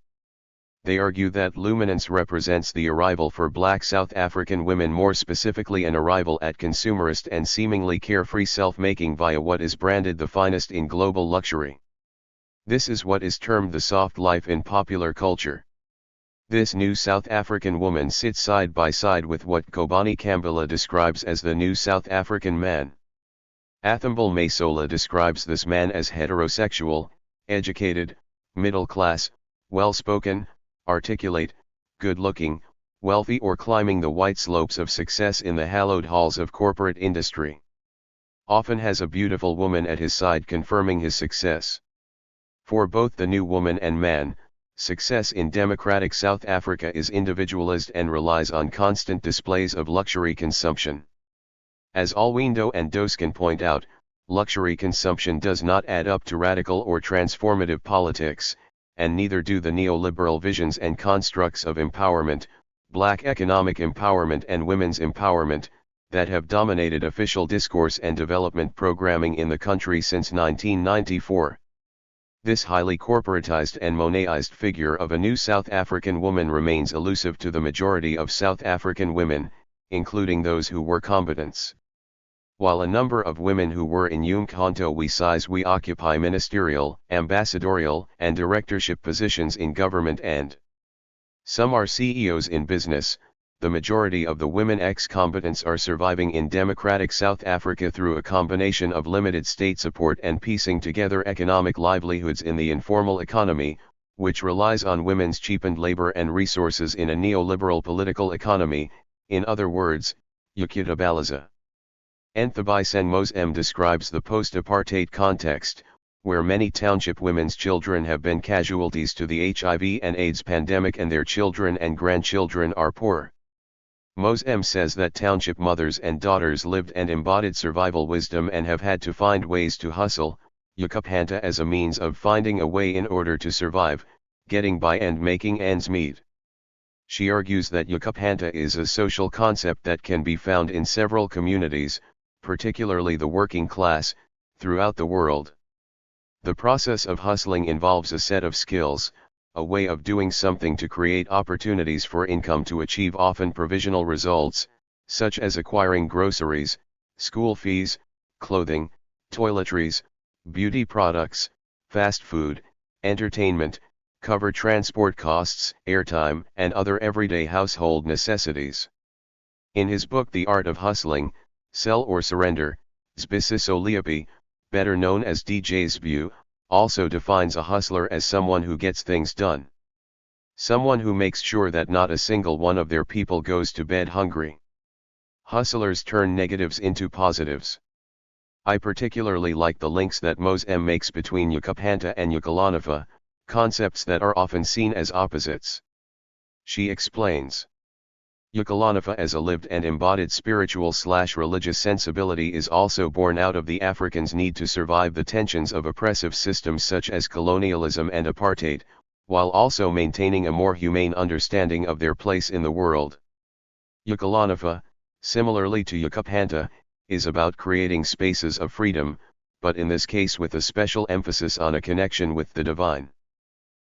They argue that luminance represents the arrival for black South African women, more specifically an arrival at consumerist and seemingly carefree self-making via what is branded the finest in global luxury. This is what is termed the soft life in popular culture. This new South African woman sits side by side with what Kobani Kambila describes as the new South African man. Athambile Masola describes this man as heterosexual, educated, middle class, well-spoken, articulate, good-looking, wealthy, or climbing the white slopes of success in the hallowed halls of corporate industry. Often has a beautiful woman at his side confirming his success. For both the new woman and man, success in democratic South Africa is individualist and relies on constant displays of luxury consumption. As Alwindo and Doskin point out, luxury consumption does not add up to radical or transformative politics, and neither do the neoliberal visions and constructs of empowerment, black economic empowerment and women's empowerment, that have dominated official discourse and development programming in the country since 1994. This highly corporatized and Monetized figure of a new South African woman remains elusive to the majority of South African women, including those who were combatants. While a number of women who were in Umkhonto we size we occupy ministerial, ambassadorial, and directorship positions in government and some are CEOs in business, the majority of the women ex-combatants are surviving in democratic South Africa through a combination of limited state support and piecing together economic livelihoods in the informal economy, which relies on women's cheapened labor and resources in a neoliberal political economy, in other words, Yakutabalaza. Nthabiseng Moses describes the post-apartheid context, where many township women's children have been casualties to the HIV and AIDS pandemic and their children and grandchildren are poor. Moses says that township mothers and daughters lived and embodied survival wisdom and have had to find ways to hustle, Yakuphanta as a means of finding a way in order to survive, getting by and making ends meet. She argues that Yukupanta is a social concept that can be found in several communities, particularly the working class, throughout the world. The process of hustling involves a set of skills, a way of doing something to create opportunities for income to achieve often provisional results, such as acquiring groceries, school fees, clothing, toiletries, beauty products, fast food, entertainment, cover transport costs, airtime, and other everyday household necessities. In his book The Art of Hustling, Sell or Surrender, Zbisiso Liapi, better known as DJ's View, also defines a hustler as someone who gets things done. Someone who makes sure that not a single one of their people goes to bed hungry. Hustlers turn negatives into positives. I particularly like the links that Mose M makes between Yukupanta and Yukalanafa, concepts that are often seen as opposites. She explains. Yukalanafa as a lived and embodied spiritual/religious sensibility is also born out of the Africans' need to survive the tensions of oppressive systems such as colonialism and apartheid, while also maintaining a more humane understanding of their place in the world. Yukalanafa, similarly to Yukupanta, is about creating spaces of freedom, but in this case with a special emphasis on a connection with the divine.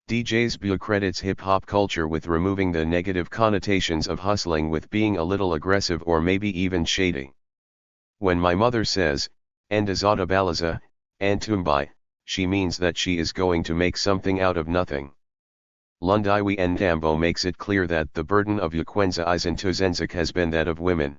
DJ's View credits hip-hop culture with removing the negative connotations of hustling with being a little aggressive or maybe even shady. When my mother says, "Endazada balaza, Antumbai," she means that she is going to make something out of nothing. Lundiwi Ndambo makes it clear that the burden of Ukwenza Izantuzenzak has been that of women.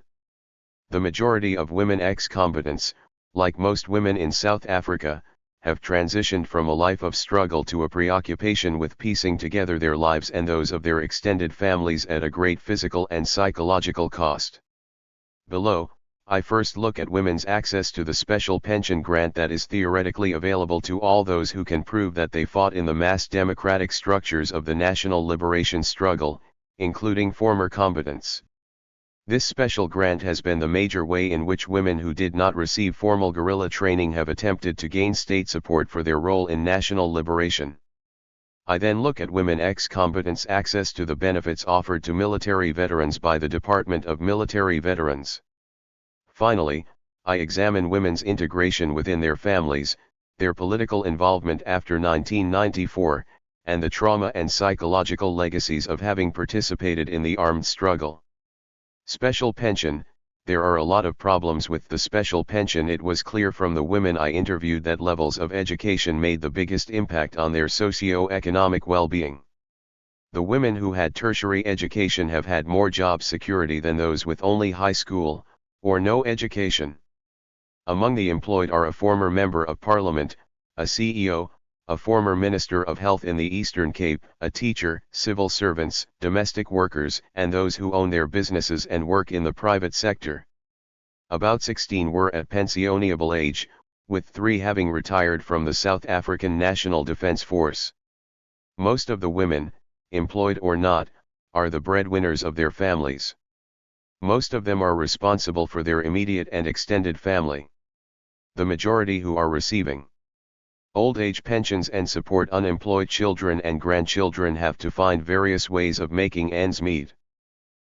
The majority of women ex-combatants, like most women in South Africa, have transitioned from a life of struggle to a preoccupation with piecing together their lives and those of their extended families at a great physical and psychological cost. Below, I first look at women's access to the special pension grant that is theoretically available to all those who can prove that they fought in the mass democratic structures of the national liberation struggle, including former combatants. This special grant has been the major way in which women who did not receive formal guerrilla training have attempted to gain state support for their role in national liberation. I then look at women ex-combatants' access to the benefits offered to military veterans by the Department of Military Veterans. Finally, I examine women's integration within their families, their political involvement after 1994, and the trauma and psychological legacies of having participated in the armed struggle. Special pension. There are a lot of problems with the special pension. It was clear from the women I interviewed that levels of education made the biggest impact on their socio-economic well-being. The women who had tertiary education have had more job security than those with only high school, or no education. Among the employed are a former member of parliament, a CEO, a former Minister of Health in the Eastern Cape, a teacher, civil servants, domestic workers, and those who own their businesses and work in the private sector. About 16 were at pensionable age, with 3 having retired from the South African National Defence Force. Most of the women, employed or not, are the breadwinners of their families. Most of them are responsible for their immediate and extended family. The majority who are receiving old age pensions and support unemployed children and grandchildren have to find various ways of making ends meet.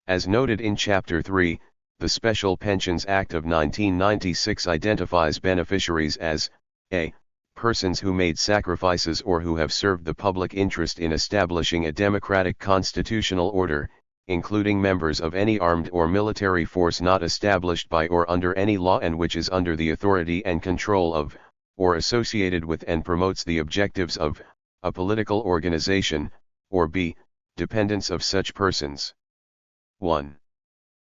As noted in Chapter 3, the Special Pensions Act of 1996 identifies beneficiaries as a. Persons who made sacrifices or who have served the public interest in establishing a democratic constitutional order, including members of any armed or military force not established by or under any law and which is under the authority and control of, or associated with and promotes the objectives of, a political organization, or b. Dependents of such persons. 1.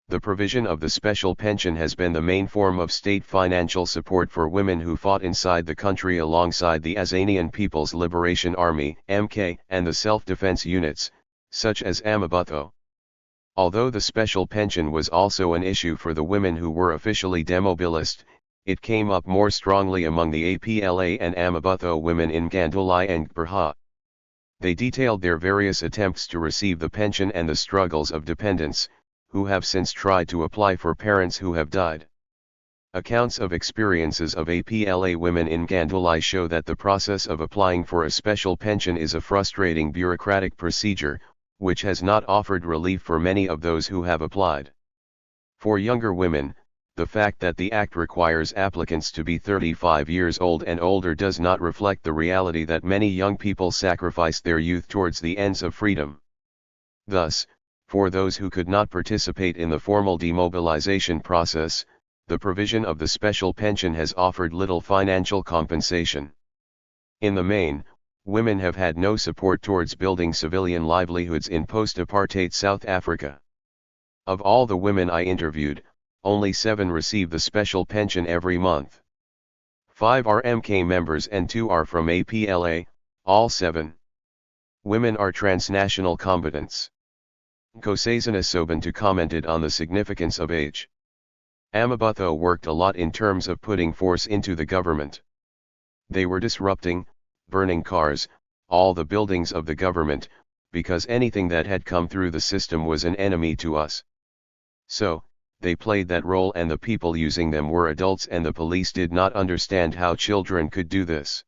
The provision of the special pension has been the main form of state financial support for women who fought inside the country alongside the Azanian People's Liberation Army (MK) and the self-defense units, such as Amabutho. Although the special pension was also an issue for the women who were officially demobilized, it came up more strongly among the APLA and Amabutho women in Gandulai and Gberha. They detailed their various attempts to receive the pension and the struggles of dependents, who have since tried to apply for parents who have died. Accounts of experiences of APLA women in Gandulai show that the process of applying for a special pension is a frustrating bureaucratic procedure, which has not offered relief for many of those who have applied. For younger women, the fact that the Act requires applicants to be 35 years old and older does not reflect the reality that many young people sacrifice their youth towards the ends of freedom. Thus, for those who could not participate in the formal demobilization process, the provision of the special pension has offered little financial compensation. In the main, women have had no support towards building civilian livelihoods in post-apartheid South Africa. Of all the women I interviewed, only 7 receive the special pension every month. 5 are MK members and 2 are from APLA, all 7 women are transnational combatants. Nkosazana Sobuntu commented on the significance of age. Amabutho worked a lot in terms of putting force into the government. They were disrupting, burning cars, all the buildings of the government, because anything that had come through the system was an enemy to us. So, they played that role and the people using them were adults and the police did not understand how children could do this.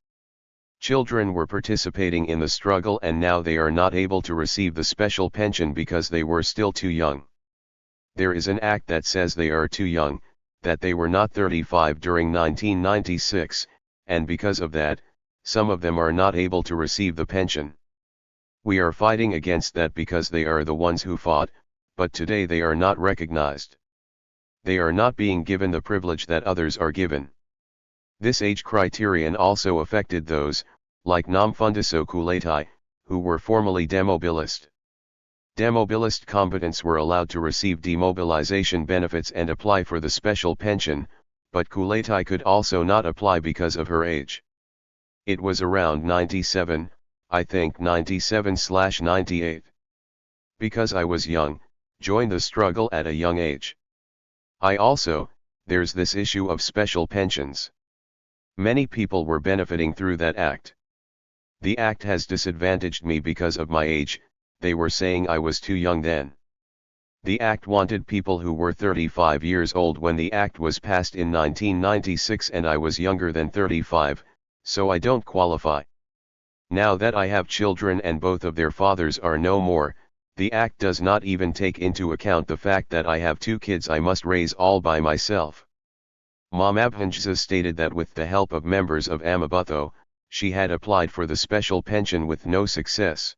Children were participating in the struggle and now they are not able to receive the special pension because they were still too young. There is an act that says they are too young, that they were not 35 during 1996, and because of that, some of them are not able to receive the pension. We are fighting against that because they are the ones who fought, but today they are not recognized. They are not being given the privilege that others are given. This age criterion also affected those, like Namfundiso Kuletai, who were formerly demobilized. Demobilized combatants were allowed to receive demobilization benefits and apply for the special pension, but Kuletai could also not apply because of her age. It was around 97, I think 97/98. Because I was young, joined the struggle at a young age. There's this issue of special pensions. Many people were benefiting through that act. The act has disadvantaged me because of my age, they were saying I was too young then. The act wanted people who were 35 years old when the act was passed in 1996 and I was younger than 35, so I don't qualify. Now that I have children and both of their fathers are no more, the act does not even take into account the fact that I have 2 kids I must raise all by myself. Mamabhanjza stated that with the help of members of Amabutho, she had applied for the special pension with no success.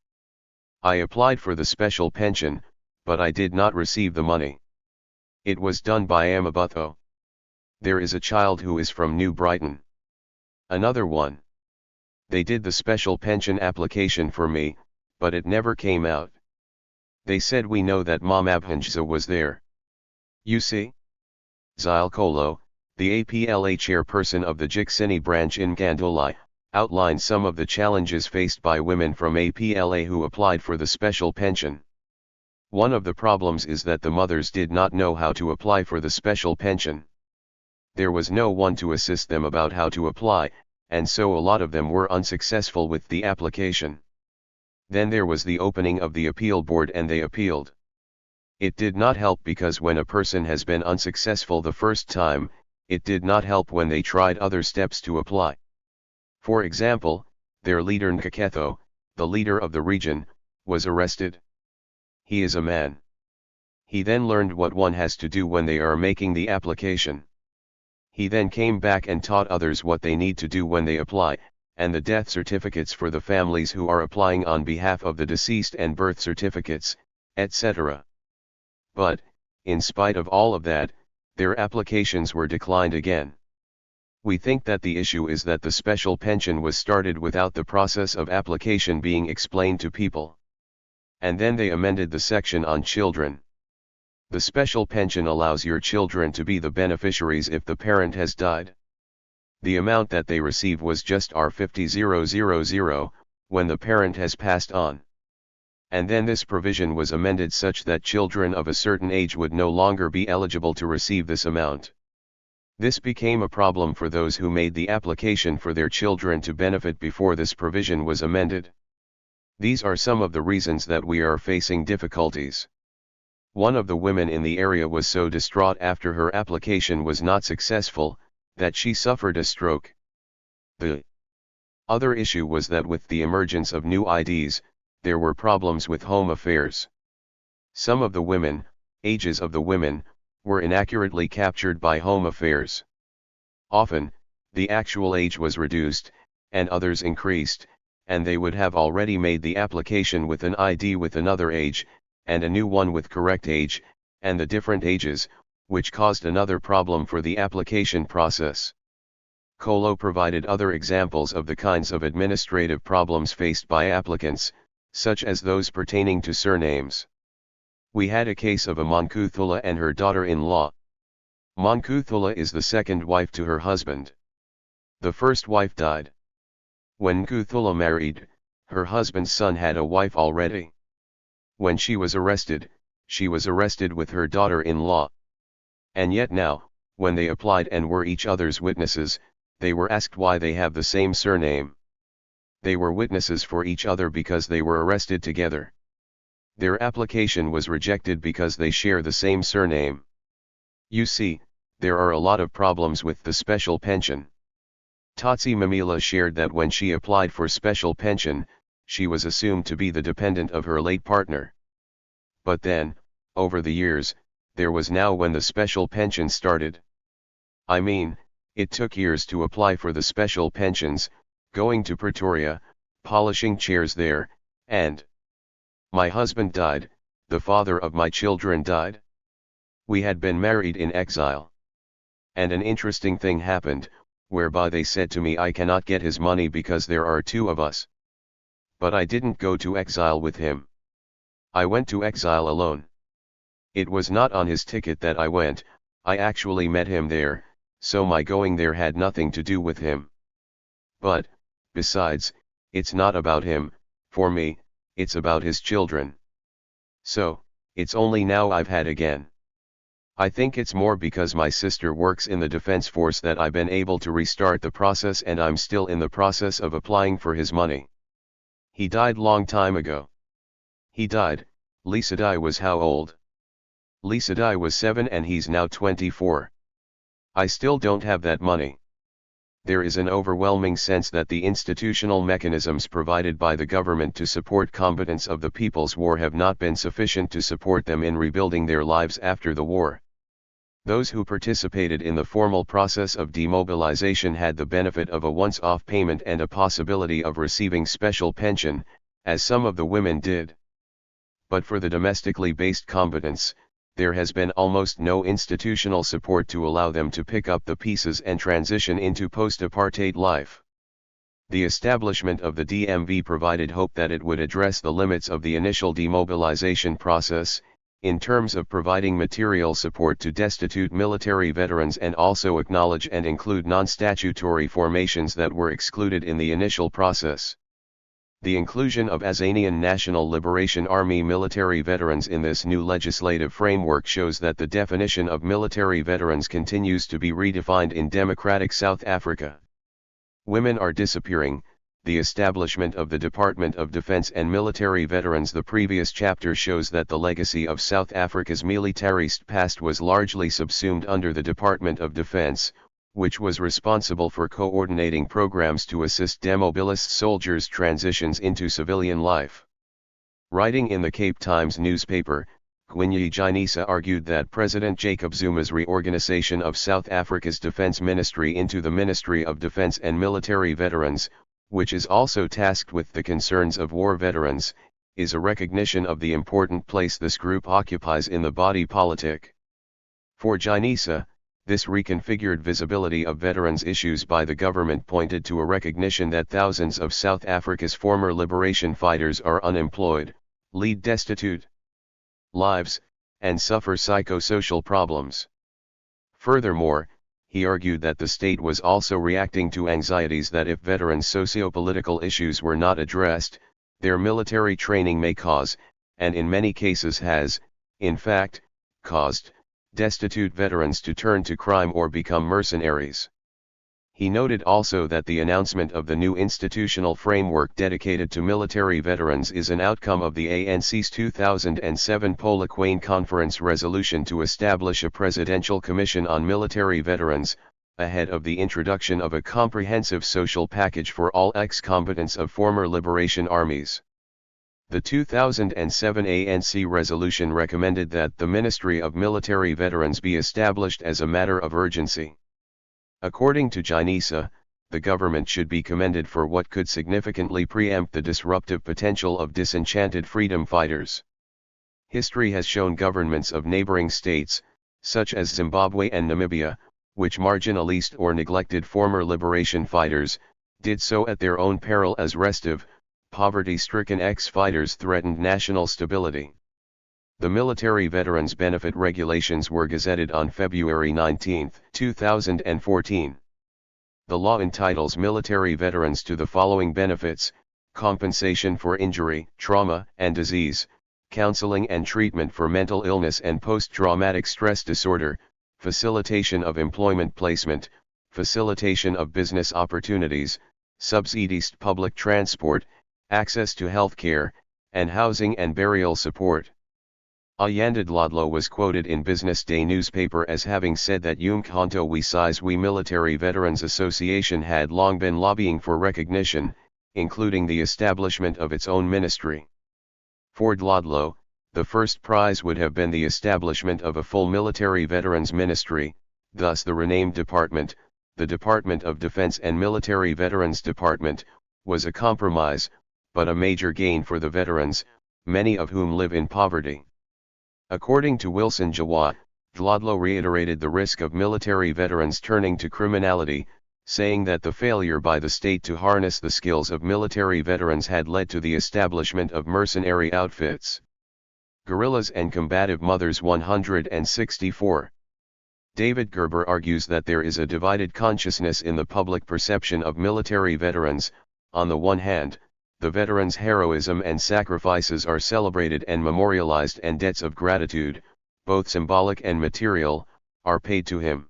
I applied for the special pension, but I did not receive the money. It was done by Amabutho. There is a child who is from New Brighton. Another one. They did the special pension application for me, but it never came out. They said we know that Mamabhanjza was there. You see? Zyle Kolo, the APLA chairperson of the Jikseni branch in Gandolai, outlined some of the challenges faced by women from APLA who applied for the special pension. One of the problems is that the mothers did not know how to apply for the special pension. There was no one to assist them about how to apply, and so a lot of them were unsuccessful with the application. Then there was the opening of the appeal board and they appealed. It did not help because when a person has been unsuccessful the first time, it did not help when they tried other steps to apply. For example, their leader Nkaketho, the leader of the region, was arrested. He is a man. He then learned what one has to do when they are making the application. He then came back and taught others what they need to do when they apply, and the death certificates for the families who are applying on behalf of the deceased and birth certificates, etc. But, in spite of all of that, their applications were declined again. We think that the issue is that the special pension was started without the process of application being explained to people. And then they amended the section on children. The special pension allows your children to be the beneficiaries if the parent has died. The amount that they receive was just R50,000, when the parent has passed on. And then this provision was amended such that children of a certain age would no longer be eligible to receive this amount. This became a problem for those who made the application for their children to benefit before this provision was amended. These are some of the reasons that we are facing difficulties. One of the women in the area was so distraught after her application was not successful, that she suffered a stroke. The other issue was that with the emergence of new IDs, there were problems with home affairs. Some of the women, ages of the women, were inaccurately captured by home affairs. Often, the actual age was reduced, and others increased, and they would have already made the application with an ID with another age, and a new one with correct age, and the different ages, which caused another problem for the application process. Kolo provided other examples of the kinds of administrative problems faced by applicants, such as those pertaining to surnames. We had a case of a Mankuthula and her daughter-in-law. Mankuthula is the second wife to her husband. The first wife died. When Nkuthula married, her husband's son had a wife already. When she was arrested with her daughter-in-law. And yet now, when they applied and were each other's witnesses, they were asked why they have the same surname. They were witnesses for each other because they were arrested together. Their application was rejected because they share the same surname. You see, there are a lot of problems with the special pension. Tatsi Mamila shared that when she applied for special pension, she was assumed to be the dependent of her late partner. But then, over the years, there was now when the special pension started. I mean, it took years to apply for the special pensions, going to Pretoria, polishing chairs there, and my husband died, the father of my children died. We had been married in exile. And an interesting thing happened, whereby they said to me I cannot get his money because there are two of us. But I didn't go to exile with him. I went to exile alone. It was not on his ticket that I went, I actually met him there, so my going there had nothing to do with him. But, besides, it's not about him, for me, it's about his children. So, it's only now I've had again. I think it's more because my sister works in the defense force that I've been able to restart the process, and I'm still in the process of applying for his money. He died long time ago. He died, Lisadai was how old? Lisadai was 7 and he's now 24. I still don't have that money. There is an overwhelming sense that the institutional mechanisms provided by the government to support combatants of the People's War have not been sufficient to support them in rebuilding their lives after the war. Those who participated in the formal process of demobilization had the benefit of a once-off payment and a possibility of receiving special pension, as some of the women did. But for the domestically based combatants, there has been almost no institutional support to allow them to pick up the pieces and transition into post-apartheid life. The establishment of the DMV provided hope that it would address the limits of the initial demobilization process, in terms of providing material support to destitute military veterans, and also acknowledge and include non-statutory formations that were excluded in the initial process. The inclusion of Azanian National Liberation Army military veterans in this new legislative framework shows that the definition of military veterans continues to be redefined in democratic South Africa. Women are disappearing. The establishment of the Department of Defense and military veterans. The previous chapter shows that the legacy of South Africa's militarist past was largely subsumed under the Department of Defense, which was responsible for coordinating programs to assist demobilized soldiers' transitions into civilian life. Writing in the Cape Times newspaper, Gwinyi Janisa argued that President Jacob Zuma's reorganization of South Africa's Defense Ministry into the Ministry of Defense and Military Veterans, which is also tasked with the concerns of war veterans, is a recognition of the important place this group occupies in the body politic. For Janisa, this reconfigured visibility of veterans' issues by the government pointed to a recognition that thousands of South Africa's former liberation fighters are unemployed, lead destitute lives, and suffer psychosocial problems. Furthermore, he argued that the state was also reacting to anxieties that if veterans' socio-political issues were not addressed, their military training may cause, and in many cases has, in fact, caused, destitute veterans to turn to crime or become mercenaries. He noted also that the announcement of the new institutional framework dedicated to military veterans is an outcome of the ANC's 2007 Polokwane Conference resolution to establish a presidential commission on military veterans, ahead of the introduction of a comprehensive social package for all ex-combatants of former liberation armies. The 2007 ANC resolution recommended that the Ministry of Military Veterans be established as a matter of urgency. According to Janisa, the government should be commended for what could significantly preempt the disruptive potential of disenchanted freedom fighters. History has shown governments of neighboring states, such as Zimbabwe and Namibia, which marginalized or neglected former liberation fighters, did so at their own peril as restive, poverty-stricken ex-fighters threatened national stability. The Military Veterans Benefit Regulations were gazetted on February 19, 2014. The law entitles military veterans to the following benefits: compensation for injury, trauma, and disease, counseling and treatment for mental illness and post-traumatic stress disorder, facilitation of employment placement, facilitation of business opportunities, subsidized public transport, access to health care, and housing and burial support. Ayanda Dlodlo was quoted in Business Day newspaper as having said that Umkhonto we Sizwe Military Veterans Association had long been lobbying for recognition, including the establishment of its own ministry. For Dlodlo, the first prize would have been the establishment of a full military veterans ministry, thus the renamed department, the Department of Defense and Military Veterans Department, was a compromise, but a major gain for the veterans, many of whom live in poverty. According to Wilson Jawa, Dlodlo reiterated the risk of military veterans turning to criminality, saying that the failure by the state to harness the skills of military veterans had led to the establishment of mercenary outfits. Guerrillas and Combative Mothers 164. David Gerber argues that there is a divided consciousness in the public perception of military veterans. On the one hand, the veterans' heroism and sacrifices are celebrated and memorialized, and debts of gratitude, both symbolic and material, are paid to him.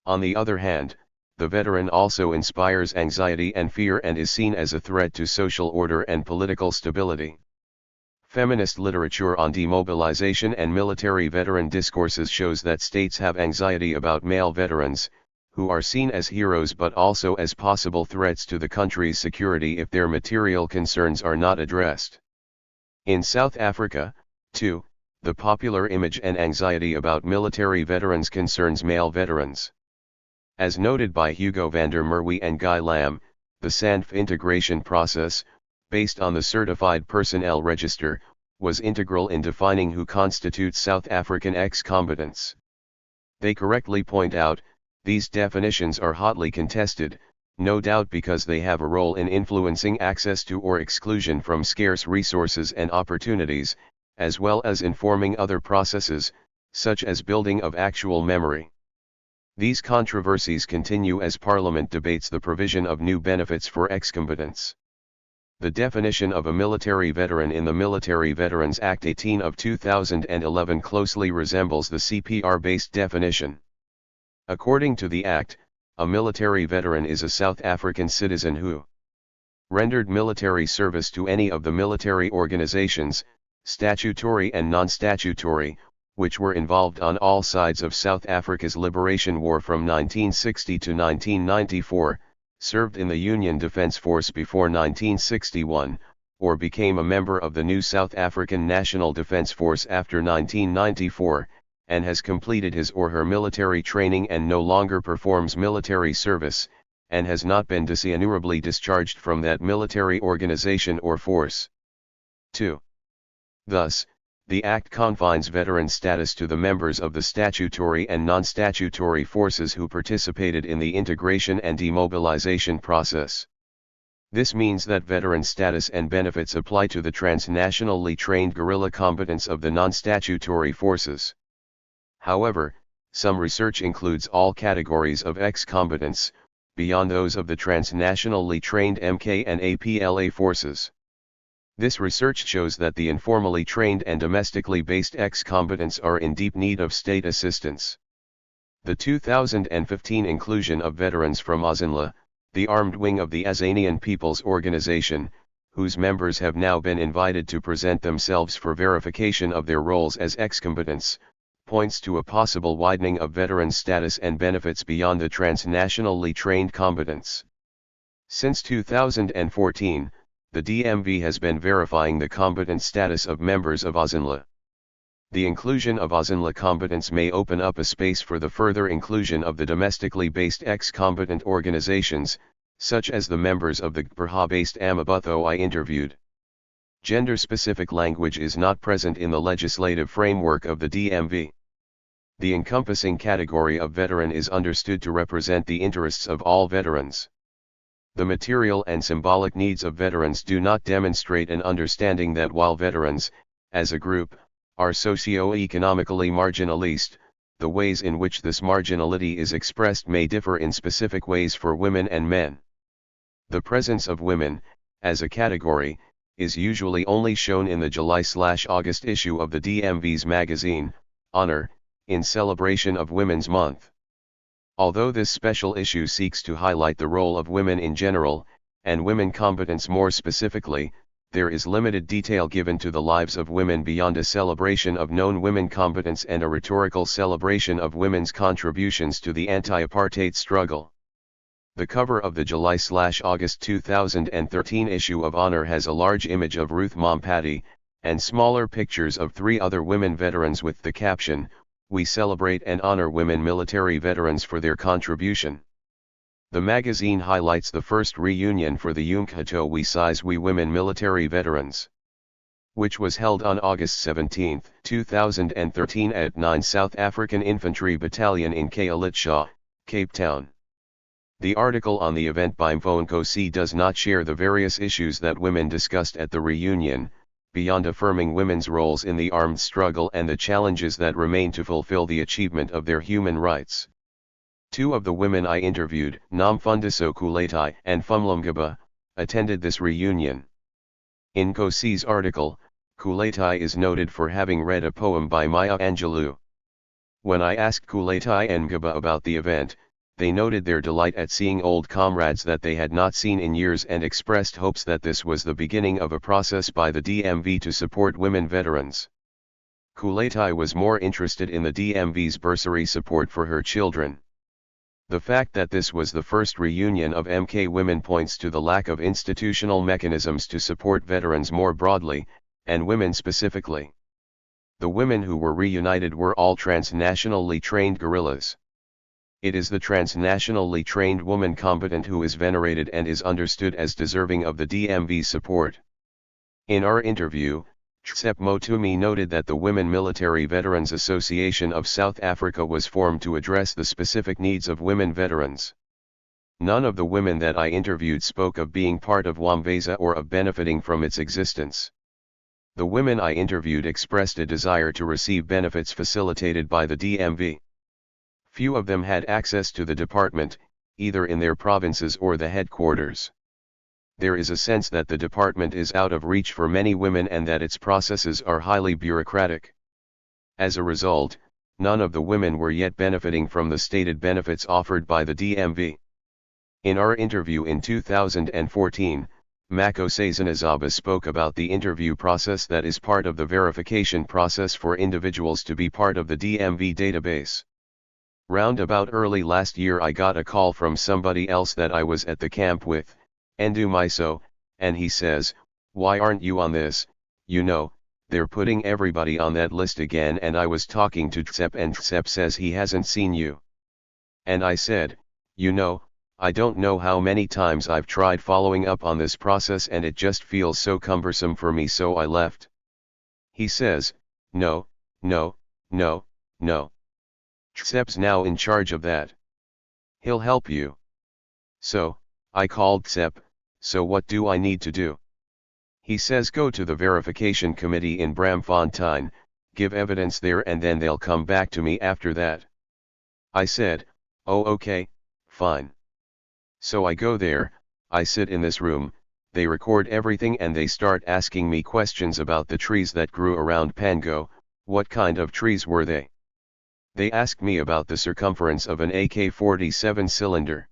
On the other hand, the veteran also inspires anxiety and fear and is seen as a threat to social order and political stability. Feminist literature on demobilization and military veteran discourses shows that states have anxiety about male veterans, who are seen as heroes but also as possible threats to the country's security if their material concerns are not addressed. In South Africa, too, the popular image and anxiety about military veterans concerns male veterans. As noted by Hugo van der Merwe and Guy Lam, the SANF integration process, based on the Certified Personnel Register, was integral in defining who constitutes South African ex-combatants. They correctly point out, these definitions are hotly contested, no doubt because they have a role in influencing access to or exclusion from scarce resources and opportunities, as well as informing other processes, such as building of actual memory. These controversies continue as Parliament debates the provision of new benefits for ex-combatants. The definition of a military veteran in the Military Veterans Act 18 of 2011 closely resembles the CPR-based definition. According to the Act, a military veteran is a South African citizen who rendered military service to any of the military organizations, statutory and non-statutory, which were involved on all sides of South Africa's liberation war from 1960 to 1994, served in the Union Defence Force before 1961, or became a member of the new South African National Defence Force after 1994, and has completed his or her military training and no longer performs military service, and has not been dishonorably discharged from that military organization or force. 2. Thus, the Act confines veteran status to the members of the statutory and non-statutory forces who participated in the integration and demobilization process. This means that veteran status and benefits apply to the transnationally trained guerrilla combatants of the non-statutory forces. However, some research includes all categories of ex-combatants, beyond those of the transnationally trained MK and APLA forces. This research shows that the informally trained and domestically based ex-combatants are in deep need of state assistance. The 2015 inclusion of veterans from Azanla, the armed wing of the Azanian People's Organization, whose members have now been invited to present themselves for verification of their roles as ex-combatants, points to a possible widening of veteran status and benefits beyond the transnationally trained combatants. Since 2014, the DMV has been verifying the combatant status of members of ASEANLA. The inclusion of ASEANLA combatants may open up a space for the further inclusion of the domestically based ex-combatant organizations, such as the members of the Gurha-based Amabutho I interviewed. Gender-specific language is not present in the legislative framework of the DMV. The encompassing category of veteran is understood to represent the interests of all veterans. The material and symbolic needs of veterans do not demonstrate an understanding that while veterans, as a group, are socio-economically marginalized, the ways in which this marginality is expressed may differ in specific ways for women and men. The presence of women, as a category, is usually only shown in the July/August issue of the DMV's magazine, Honor, in celebration of Women's Month. Although this special issue seeks to highlight the role of women in general, and women combatants more specifically, there is limited detail given to the lives of women beyond a celebration of known women combatants and a rhetorical celebration of women's contributions to the anti-apartheid struggle. The cover of the July/August 2013 issue of Honor has a large image of Ruth Mompati, and smaller pictures of 3 other women veterans with the caption, "We celebrate and honor women military veterans for their contribution." The magazine highlights the first reunion for the Yumkhato We Size We Women military veterans, which was held on August 17, 2013 at 9 South African Infantry Battalion in Khayelitsha, Cape Town. The article on the event by Mvonkosi does not share the various issues that women discussed at the reunion, beyond affirming women's roles in the armed struggle and the challenges that remain to fulfill the achievement of their human rights. 2 of the women I interviewed, Nomfundiso Kuletai and Fumlumgaba, attended this reunion. In Kosi's article, Kuletai is noted for having read a poem by Maya Angelou. When I asked Kuletai and Ngaba about the event, they noted their delight at seeing old comrades that they had not seen in years and expressed hopes that this was the beginning of a process by the DMV to support women veterans. Kuletai was more interested in the DMV's bursary support for her children. The fact that this was the first reunion of MK women points to the lack of institutional mechanisms to support veterans more broadly, and women specifically. The women who were reunited were all transnationally trained guerrillas. It is the transnationally trained woman combatant who is venerated and is understood as deserving of the DMV's support. In our interview, Tsep Motumi noted that the Women Military Veterans Association of South Africa was formed to address the specific needs of women veterans. None of the women that I interviewed spoke of being part of WAMVESA or of benefiting from its existence. The women I interviewed expressed a desire to receive benefits facilitated by the DMV. Few of them had access to the department, either in their provinces or the headquarters. There is a sense that the department is out of reach for many women and that its processes are highly bureaucratic. As a result, none of the women were yet benefiting from the stated benefits offered by the DMV. In our interview in 2014, Mako Sazanazaba spoke about the interview process that is part of the verification process for individuals to be part of the DMV database. Round about early last year I got a call from somebody else that I was at the camp with, Ndu Miso, and he says, "Why aren't you on this? You know, they're putting everybody on that list again." And I was talking to Tsep and Tsep says he hasn't seen you. And I said, "You know, I don't know how many times I've tried following up on this process and it just feels so cumbersome for me, so I left." He says, "No, no, no, no. Tsep's now in charge of that. He'll help you." So, I called Tsep, "So what do I need to do?" He says, "Go to the verification committee in Braamfontein, give evidence there and then they'll come back to me after that." I said, "Oh okay, fine." So I go there, I sit in this room, they record everything and they start asking me questions about the trees that grew around Pango. What kind of trees were they? They asked me about the circumference of an AK-47 cylinder.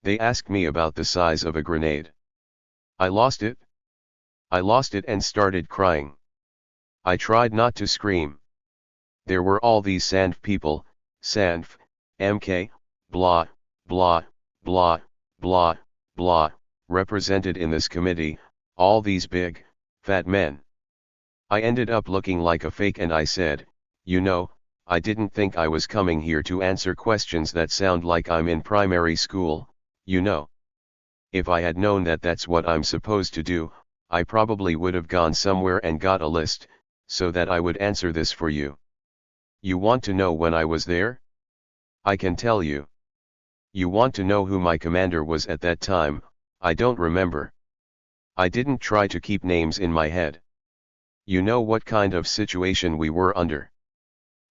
They asked me about the size of a grenade. I lost it. I lost it and started crying. I tried not to scream. There were all these SANF people, SANF, MK, blah, blah, blah, blah, blah, represented in this committee, All these big, fat men. I ended up looking like a fake and I said, you know, I didn't think I was coming here to answer questions that sound like I'm in primary school, you know. If I had known that that's what I'm supposed to do, I probably would have gone somewhere and got a list, so that I would answer this for you. You want to know when I was there? I can tell you. You want to know who my commander was at that time? I don't remember. I didn't try to keep names in my head. You know what kind of situation we were under.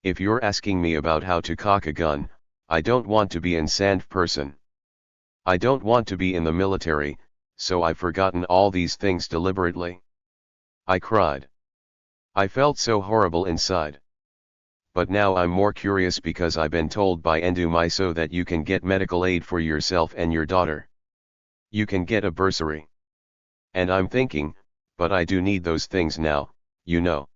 If you're asking me about how to cock a gun, I don't want to be in sand person. I don't want to be in the military, so I've forgotten all these things deliberately. I cried. I felt so horrible inside. But now I'm more curious because I've been told by Ndumiso that you can get medical aid for yourself and your daughter. You can get a bursary. And I'm thinking, but I do need those things now, you know.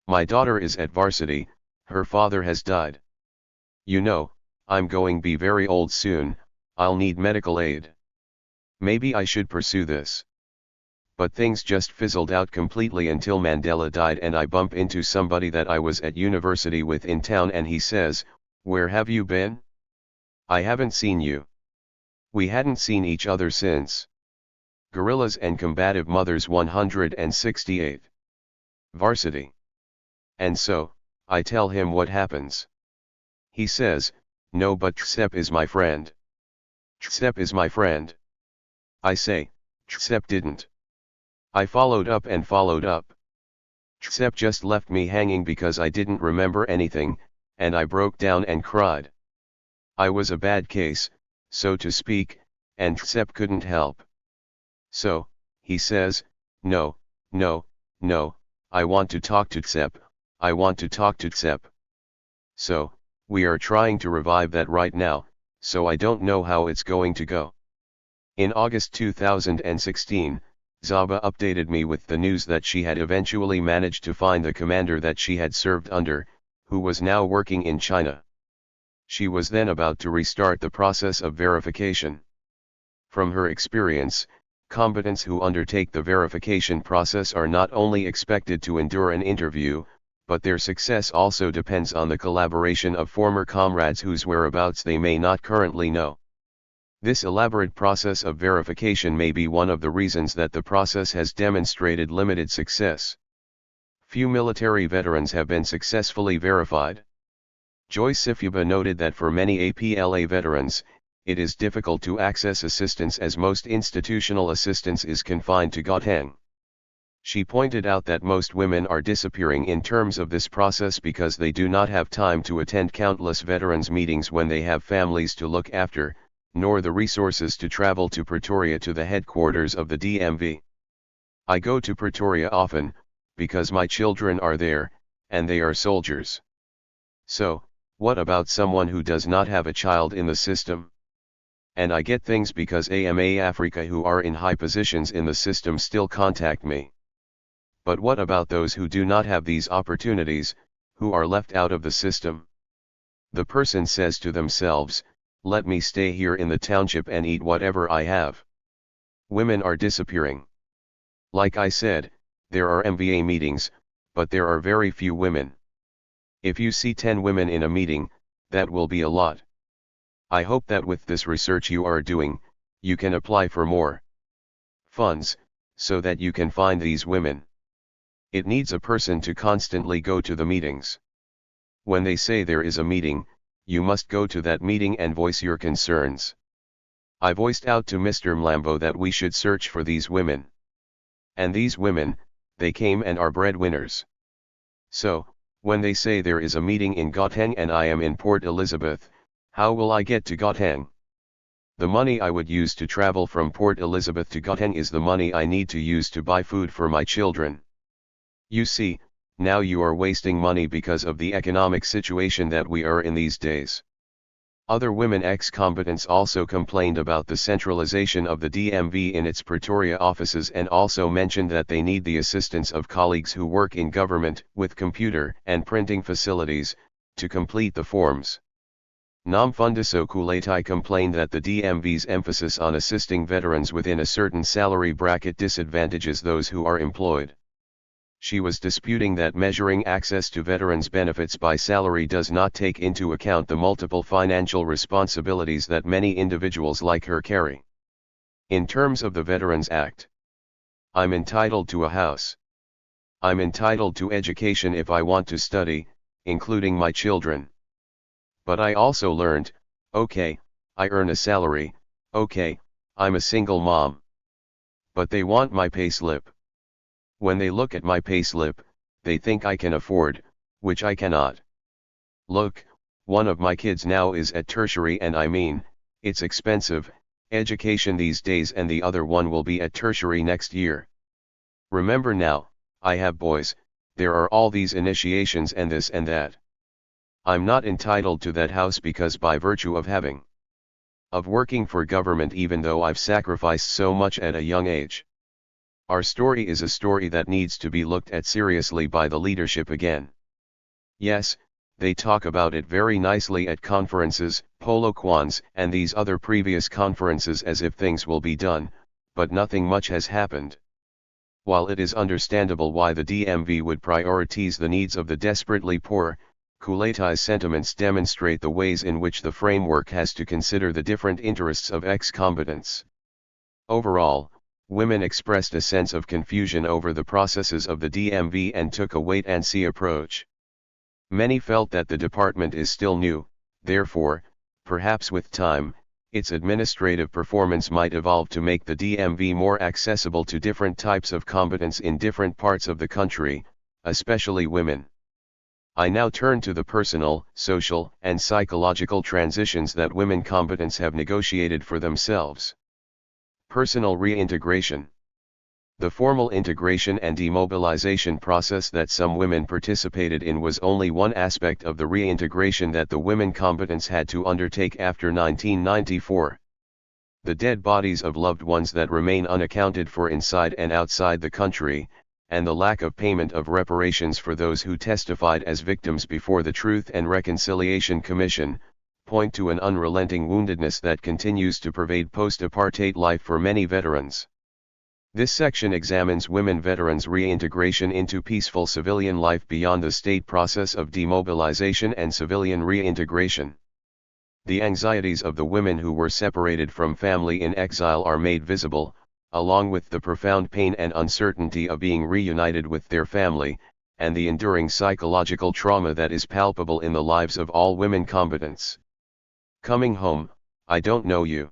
My daughter is at varsity, her father has died. You know, I'm going to be very old soon, I'll need medical aid. Maybe I should pursue this. But things just fizzled out completely until Mandela died and I bump into somebody that I was at university with in town and he says, "Where have you been? I haven't seen you." We hadn't seen each other since. Guerrillas and Combative Mothers 168. Varsity. And so, I tell him what happens. He says, "No, but Tsep is my friend. Tsep is my friend." I say, "Tsep didn't." I followed up and followed up. Tsep just left me hanging because I didn't remember anything, and I broke down and cried. I was a bad case, so to speak, and Tsep couldn't help. So, he says, "No, no, no, I want to talk to Tsep, I want to talk to Tsep." So, we are trying to revive that right now, so I don't know how it's going to go. In August 2016, Zaba updated me with the news that she had eventually managed to find the commander that she had served under, who was now working in China. She was then about to restart the process of verification. From her experience, combatants who undertake the verification process are not only expected to endure an interview, but their success also depends on the collaboration of former comrades whose whereabouts they may not currently know. This elaborate process of verification may be one of the reasons that the process has demonstrated limited success. Few military veterans have been successfully verified. Joy Sifuba noted that for many APLA veterans, it is difficult to access assistance as most institutional assistance is confined to Gauteng. She pointed out that most women are disappearing in terms of this process because they do not have time to attend countless veterans meetings when they have families to look after, nor the resources to travel to Pretoria to the headquarters of the DMV. I go to Pretoria often, because my children are there, and they are soldiers. So, what about someone who does not have a child in the system? And I get things because AMA Africa who are in high positions in the system still contact me. But what about those who do not have these opportunities, who are left out of the system? The person says to themselves, "Let me stay here in the township and eat whatever I have." Women are disappearing. Like I said, there are MVA meetings, but there are very few women. If you see 10 women in a meeting, that will be a lot. I hope that with this research you are doing, you can apply for more funds, so that you can find these women. It needs a person to constantly go to the meetings. When they say there is a meeting, you must go to that meeting and voice your concerns. I voiced out to Mr. Mlambo that we should search for these women. And these women, they came and are breadwinners. So, when they say there is a meeting in Gauteng and I am in Port Elizabeth, how will I get to Gauteng? The money I would use to travel from Port Elizabeth to Gauteng is the money I need to use to buy food for my children. You see, now you are wasting money because of the economic situation that we are in these days. Other women ex-combatants also complained about the centralization of the DMV in its Pretoria offices and also mentioned that they need the assistance of colleagues who work in government with computer and printing facilities, to complete the forms. Namfundiso Kulatai complained that the DMV's emphasis on assisting veterans within a certain salary bracket disadvantages those who are employed. She was disputing that measuring access to veterans' benefits by salary does not take into account the multiple financial responsibilities that many individuals like her carry. In terms of the Veterans Act, I'm entitled to a house. I'm entitled to education if I want to study, including my children. But I also learned, okay, I earn a salary, okay, I'm a single mom. But they want my payslip. When they look at my payslip, they think I can afford, which I cannot. Look, one of my kids now is at tertiary and I mean, it's expensive, education these days, and the other one will be at tertiary next year. Remember now, I have boys, there are all these initiations and this and that. I'm not entitled to that house because by virtue of working for government, even though I've sacrificed so much at a young age. Our story is a story that needs to be looked at seriously by the leadership again. Yes, they talk about it very nicely at conferences, Poloquans, and these other previous conferences as if things will be done, but nothing much has happened. While it is understandable why the DMV would prioritize the needs of the desperately poor, Kulatai's sentiments demonstrate the ways in which the framework has to consider the different interests of ex-combatants. Overall, women expressed a sense of confusion over the processes of the DMV and took a wait-and-see approach. Many felt that the department is still new, therefore, perhaps with time, its administrative performance might evolve to make the DMV more accessible to different types of combatants in different parts of the country, especially women. I now turn to the personal, social, and psychological transitions that women combatants have negotiated for themselves. Personal reintegration. The formal integration and demobilization process that some women participated in was only one aspect of the reintegration that the women combatants had to undertake after 1994. The dead bodies of loved ones that remain unaccounted for inside and outside the country, and the lack of payment of reparations for those who testified as victims before the Truth and Reconciliation Commission, point to an unrelenting woundedness that continues to pervade post-apartheid life for many veterans. This section examines women veterans' reintegration into peaceful civilian life beyond the state process of demobilization and civilian reintegration. The anxieties of the women who were separated from family in exile are made visible, along with the profound pain and uncertainty of being reunited with their family, and the enduring psychological trauma that is palpable in the lives of all women combatants. Coming home, I don't know you.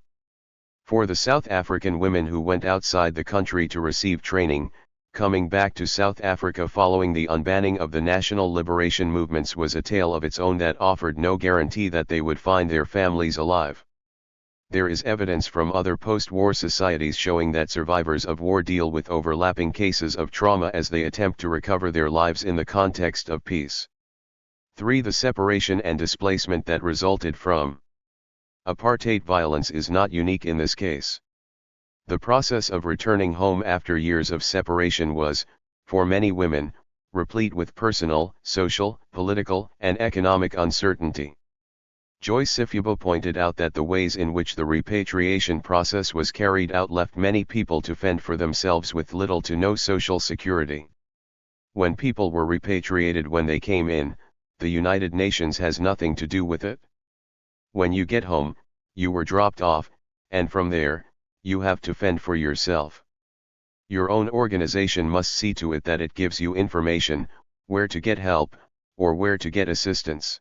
For the South African women who went outside the country to receive training, coming back to South Africa following the unbanning of the national liberation movements was a tale of its own that offered no guarantee that they would find their families alive. There is evidence from other post-war societies showing that survivors of war deal with overlapping cases of trauma as they attempt to recover their lives in the context of peace. 3. The separation and displacement that resulted from apartheid violence is not unique in this case. The process of returning home after years of separation was, for many women, replete with personal, social, political, and economic uncertainty. Joy Sifubo pointed out that the ways in which the repatriation process was carried out left many people to fend for themselves with little to no social security. When people were repatriated when they came in, the United Nations has nothing to do with it. When you get home, you were dropped off, and from there, you have to fend for yourself. Your own organization must see to it that it gives you information, where to get help, or where to get assistance.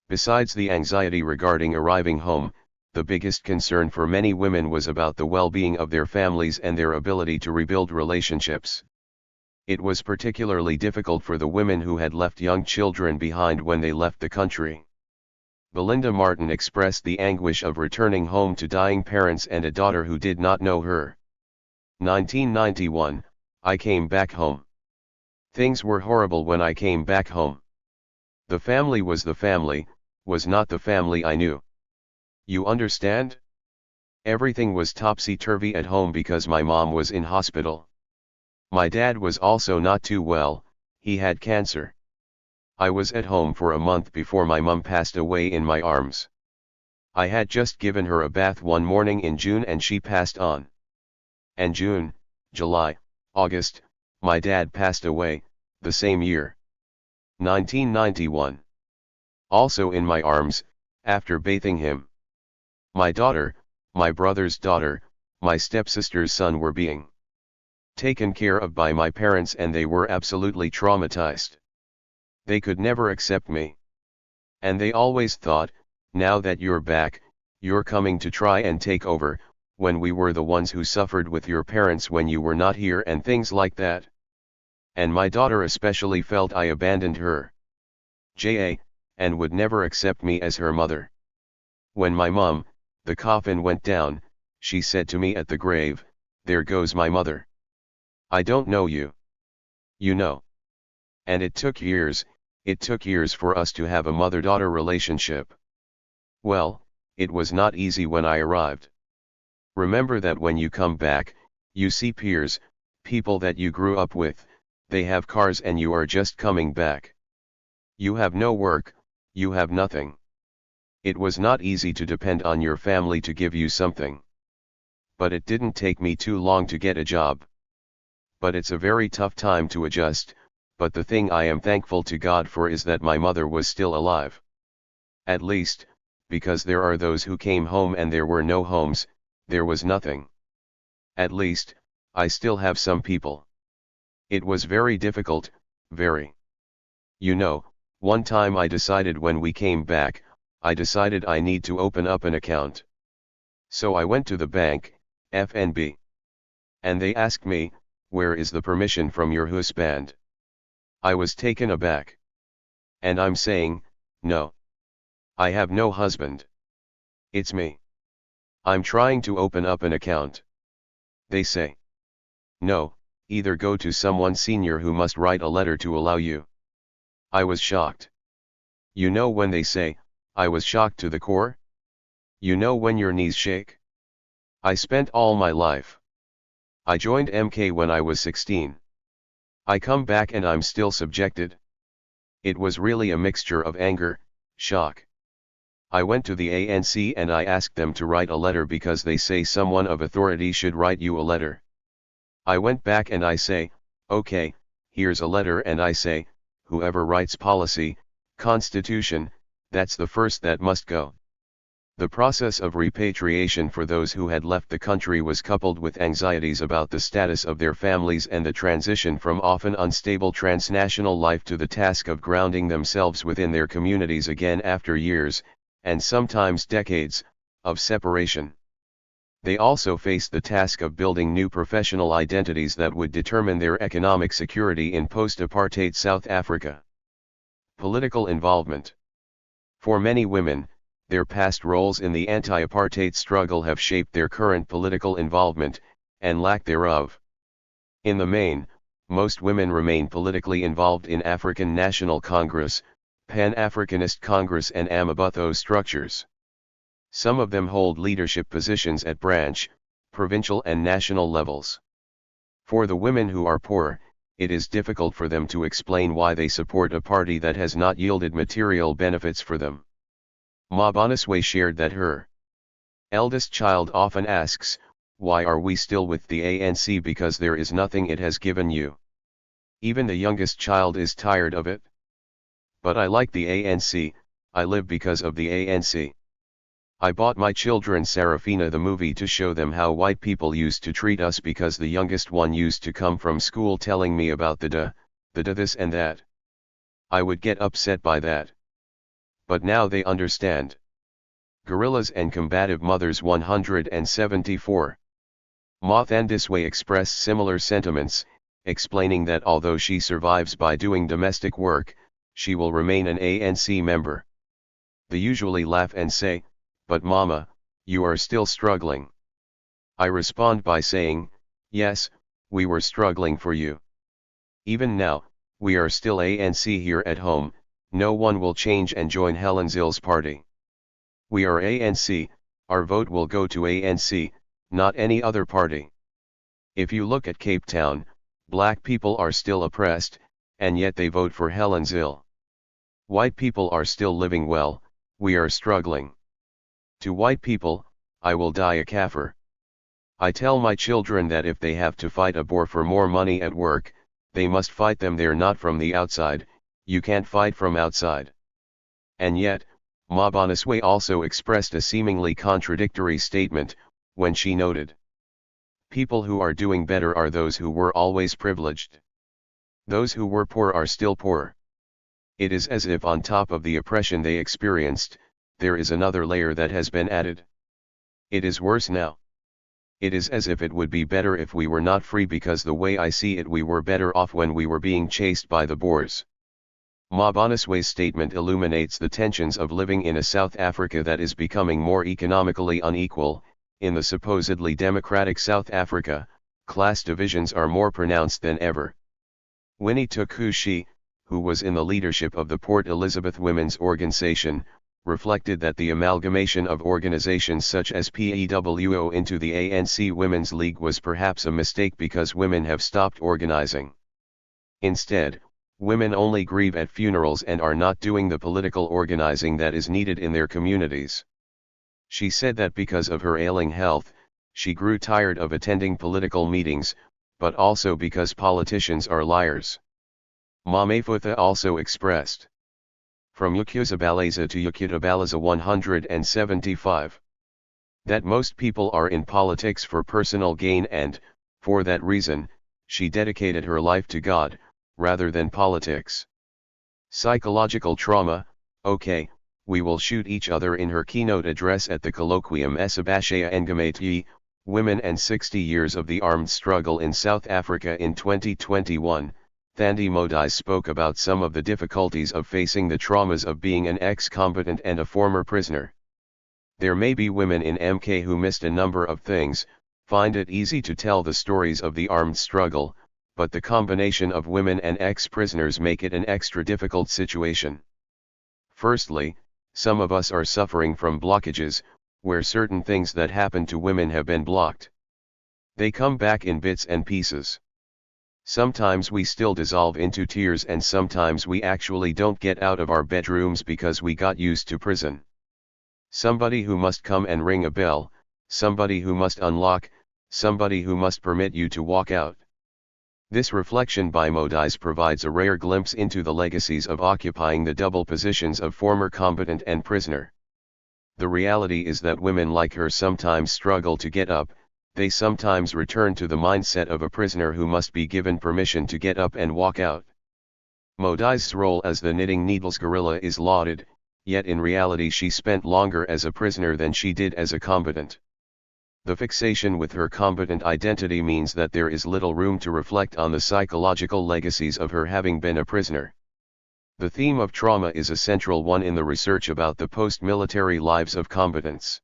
Besides the anxiety regarding arriving home, the biggest concern for many women was about the well-being of their families and their ability to rebuild relationships. It was particularly difficult for the women who had left young children behind when they left the country. Belinda Martin expressed the anguish of returning home to dying parents and a daughter who did not know her. 1991, I came back home. Things were horrible when I came back home. The family, was not the family I knew. You understand? Everything was topsy-turvy at home because my mom was in hospital. My dad was also not too well, he had cancer. I was at home for a month before my mum passed away in my arms. I had just given her a bath one morning in June and she passed on. And June, July, August, my dad passed away, the same year. 1991. Also in my arms, after bathing him. My daughter, my brother's daughter, my stepsister's son were being taken care of by my parents and they were absolutely traumatized. They could never accept me. And they always thought, now that you're back, you're coming to try and take over, when we were the ones who suffered with your parents when you were not here and things like that. And my daughter especially felt I abandoned her. And would never accept me as her mother. When my mom, the coffin went down, she said to me at the grave, "There goes my mother. I don't know you. You know." And it took years for us to have a mother-daughter relationship. Well, it was not easy when I arrived. Remember that when you come back, you see peers, people that you grew up with, they have cars and you are just coming back. You have no work, you have nothing. It was not easy to depend on your family to give you something. But it didn't take me too long to get a job. But it's a very tough time to adjust, but the thing I am thankful to God for is that my mother was still alive. At least, because there are those who came home and there were no homes, there was nothing. At least, I still have some people. It was very difficult, very. You know, one time I decided when we came back, I decided I need to open up an account. So I went to the bank, FNB. And they asked me, "Where is the permission from your husband?" I was taken aback. And I'm saying, "No. I have no husband. It's me. I'm trying to open up an account." They say, "No, either go to someone senior who must write a letter to allow you." I was shocked. You know when they say, I was shocked to the core? You know when your knees shake? I spent all my life. I joined MK when I was 16. I come back and I'm still subjected. It was really a mixture of anger, shock. I went to the ANC and I asked them to write a letter because they say someone of authority should write you a letter. I went back and I say, "Okay, here's a letter," and I say, "Whoever writes policy, constitution, that's the first that must go." The process of repatriation for those who had left the country was coupled with anxieties about the status of their families and the transition from often unstable transnational life to the task of grounding themselves within their communities again after years, and sometimes decades, of separation. They also faced the task of building new professional identities that would determine their economic security in post-apartheid South Africa. Political involvement. For many women, their past roles in the anti-apartheid struggle have shaped their current political involvement, and lack thereof. In the main, most women remain politically involved in African National Congress, Pan-Africanist Congress and Amabutho structures. Some of them hold leadership positions at branch, provincial and national levels. For the women who are poor, it is difficult for them to explain why they support a party that has not yielded material benefits for them. Mabonaswe shared that her eldest child often asks, "Why are we still with the ANC because there is nothing it has given you?" Even the youngest child is tired of it. "But I like the ANC, I live because of the ANC. I bought my children Sarafina the movie to show them how white people used to treat us because the youngest one used to come from school telling me about the this and that. I would get upset by that. But now they understand." Guerrillas and Combative Mothers 174. Mothandiswe expressed similar sentiments, explaining that although she survives by doing domestic work, she will remain an ANC member. They usually laugh and say, "But mama, you are still struggling." I respond by saying, "Yes, we were struggling for you. Even now, we are still ANC here at home. No one will change and join Helen Zill's party. We are ANC, our vote will go to ANC, not any other party." If you look at Cape Town, black people are still oppressed, and yet they vote for Helen Zill. White people are still living well, we are struggling. To white people, I will die a kafir. I tell my children that if they have to fight a Boer for more money at work, they must fight them there, not from the outside. You can't fight from outside. And yet, Mabonaswe also expressed a seemingly contradictory statement, when she noted, people who are doing better are those who were always privileged. Those who were poor are still poor. It is as if on top of the oppression they experienced, there is another layer that has been added. It is worse now. It is as if it would be better if we were not free, because the way I see it, we were better off when we were being chased by the Boers. Mabonaswe's statement illuminates the tensions of living in a South Africa that is becoming more economically unequal. In the supposedly democratic South Africa, class divisions are more pronounced than ever. Winnie Tukushi, who was in the leadership of the Port Elizabeth Women's Organization, reflected that the amalgamation of organizations such as PEWO into the ANC Women's League was perhaps a mistake, because women have stopped organizing. Instead, women only grieve at funerals and are not doing the political organizing that is needed in their communities. She said that because of her ailing health, she grew tired of attending political meetings, but also because politicians are liars. Mamefutha also expressed, from Yukizabaleza to Yukitabalaza 175, that most people are in politics for personal gain, and, for that reason, she dedicated her life to God, rather than politics. Psychological trauma, okay, we will shoot each other. In her keynote address at the colloquium Esabashaya Engamati, Women and 60 Years of the Armed Struggle in South Africa in 2021, Thandi Modise spoke about some of the difficulties of facing the traumas of being an ex-combatant and a former prisoner. There may be women in MK who missed a number of things, find it easy to tell the stories of the armed struggle, but the combination of women and ex-prisoners make it an extra difficult situation. Firstly, some of us are suffering from blockages, where certain things that happen to women have been blocked. They come back in bits and pieces. Sometimes we still dissolve into tears, and sometimes we actually don't get out of our bedrooms because we got used to prison. Somebody who must come and ring a bell, somebody who must unlock, somebody who must permit you to walk out. This reflection by Modise provides a rare glimpse into the legacies of occupying the double positions of former combatant and prisoner. The reality is that women like her sometimes struggle to get up. They sometimes return to the mindset of a prisoner who must be given permission to get up and walk out. Modise's role as the knitting needles guerrilla is lauded, yet in reality she spent longer as a prisoner than she did as a combatant. The fixation with her combatant identity means that there is little room to reflect on the psychological legacies of her having been a prisoner. The theme of trauma is a central one in the research about the post-military lives of combatants.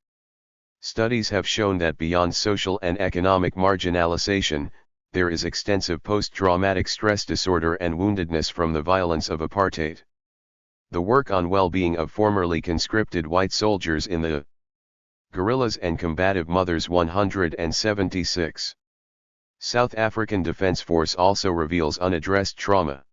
Studies have shown that beyond social and economic marginalization, there is extensive post-traumatic stress disorder and woundedness from the violence of apartheid. The work on well-being of formerly conscripted white soldiers in the Guerrillas and Combative Mothers 176. South African Defence Force also reveals unaddressed trauma.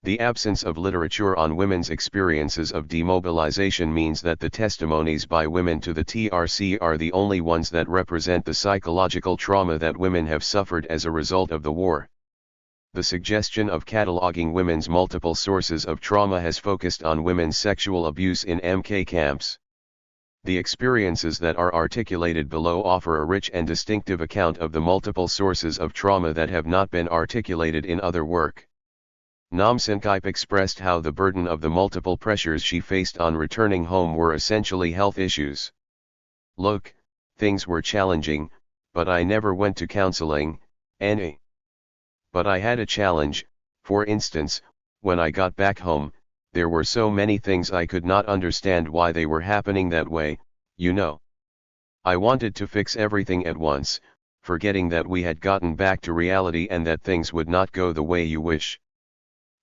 The absence of literature on women's experiences of demobilization means that the testimonies by women to the TRC are the only ones that represent the psychological trauma that women have suffered as a result of the war. The suggestion of cataloging women's multiple sources of trauma has focused on women's sexual abuse in MK camps. The experiences that are articulated below offer a rich and distinctive account of the multiple sources of trauma that have not been articulated in other work. Namsankipe expressed how the burden of the multiple pressures she faced on returning home were essentially health issues. Look, things were challenging, but I never went to counseling, Annie. But I had a challenge. For instance, when I got back home, there were so many things I could not understand why they were happening that way, you know. I wanted to fix everything at once, forgetting that we had gotten back to reality and that things would not go the way you wish.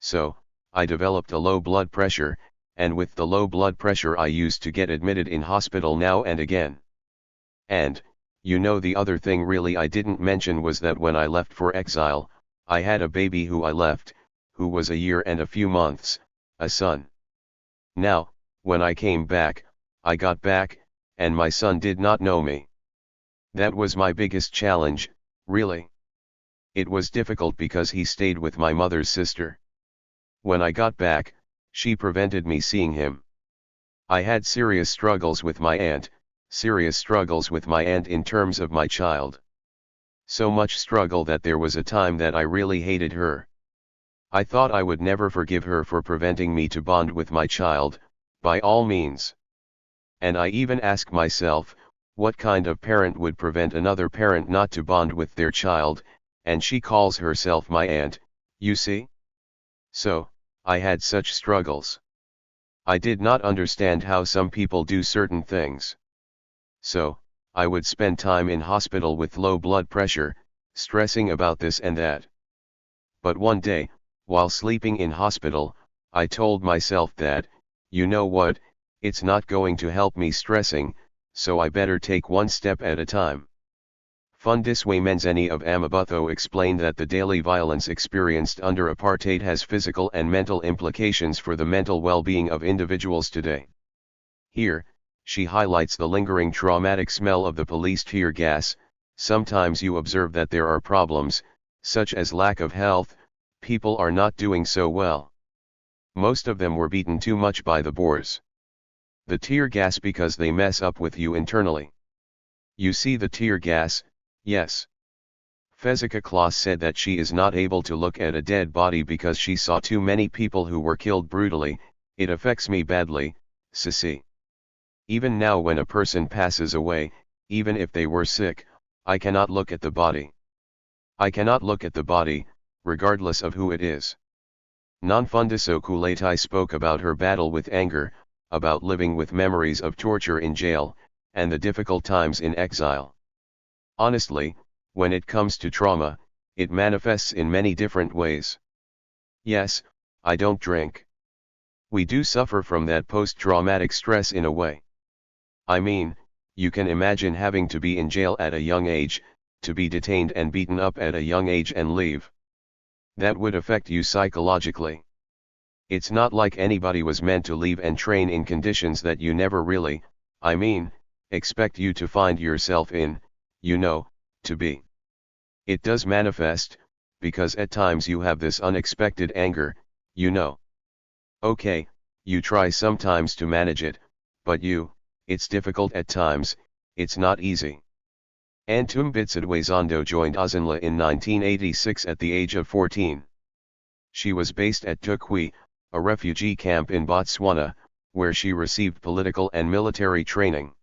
So, I developed a low blood pressure, and with the low blood pressure I used to get admitted in hospital now and again. And, you know, the other thing really I didn't mention was that when I left for exile, I had a baby who I left, who was a year and a few months, a son. Now, when I came back, I got back, and my son did not know me. That was my biggest challenge, really. It was difficult because he stayed with my mother's sister. When I got back, she prevented me seeing him. I had serious struggles with my aunt in terms of my child. So much struggle that there was a time that I really hated her. I thought I would never forgive her for preventing me to bond with my child, by all means. And I even asked myself, what kind of parent would prevent another parent not to bond with their child, and she calls herself my aunt, you see? So, I had such struggles. I did not understand how some people do certain things. So, I would spend time in hospital with low blood pressure, stressing about this and that. But one day, while sleeping in hospital, I told myself that, you know what, it's not going to help me stressing, so I better take one step at a time. Fundiswe Menzeni of Amabutho explained that the daily violence experienced under apartheid has physical and mental implications for the mental well-being of individuals today. Here, she highlights the lingering traumatic smell of the police tear gas. Sometimes you observe that there are problems, such as lack of health, people are not doing so well. Most of them were beaten too much by the Boers. The tear gas because they mess up with you internally. You see the tear gas, yes. Fezika Klaas said that she is not able to look at a dead body because she saw too many people who were killed brutally. It affects me badly, Sisi. Even now when a person passes away, even if they were sick, I cannot look at the body. I cannot look at the body, regardless of who it is. Nonfundiso Kulatai spoke about her battle with anger, about living with memories of torture in jail, and the difficult times in exile. Honestly, when it comes to trauma, it manifests in many different ways. Yes, I don't drink. We do suffer from that post-traumatic stress in a way. I mean, you can imagine having to be in jail at a young age, to be detained and beaten up at a young age and leave. That would affect you psychologically. It's not like anybody was meant to leave and train in conditions that you never really, expect you to find yourself in, to be. It does manifest, because at times you have this unexpected anger, Okay, you try sometimes to manage it, but it's difficult at times, it's not easy. Antum Bitsidwezando joined Ozanla in 1986 at the age of 14. She was based at Tukwi, a refugee camp in Botswana, where she received political and military training.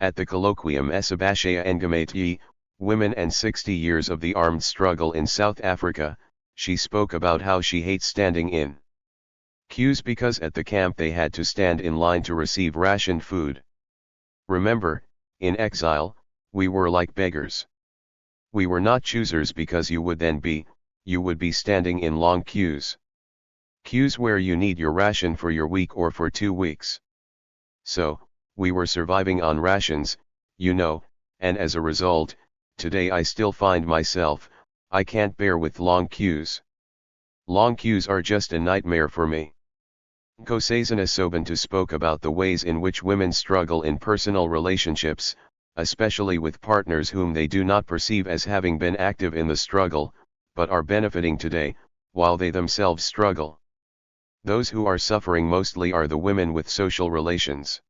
At the colloquium Esabashaya Engamatyi, Women and 60 Years of the Armed Struggle in South Africa, she spoke about how she hates standing in queues because at the camp they had to stand in line to receive rationed food. Remember, in exile, we were like beggars. We were not choosers because you would be standing in long queues. Queues where you need your ration for your week or for 2 weeks. So, we were surviving on rations, and as a result, today I still find myself, I can't bear with long queues. Long queues are just a nightmare for me. Nkosazana Sobantu spoke about the ways in which women struggle in personal relationships, especially with partners whom they do not perceive as having been active in the struggle, but are benefiting today, while they themselves struggle. Those who are suffering mostly are the women with social relations.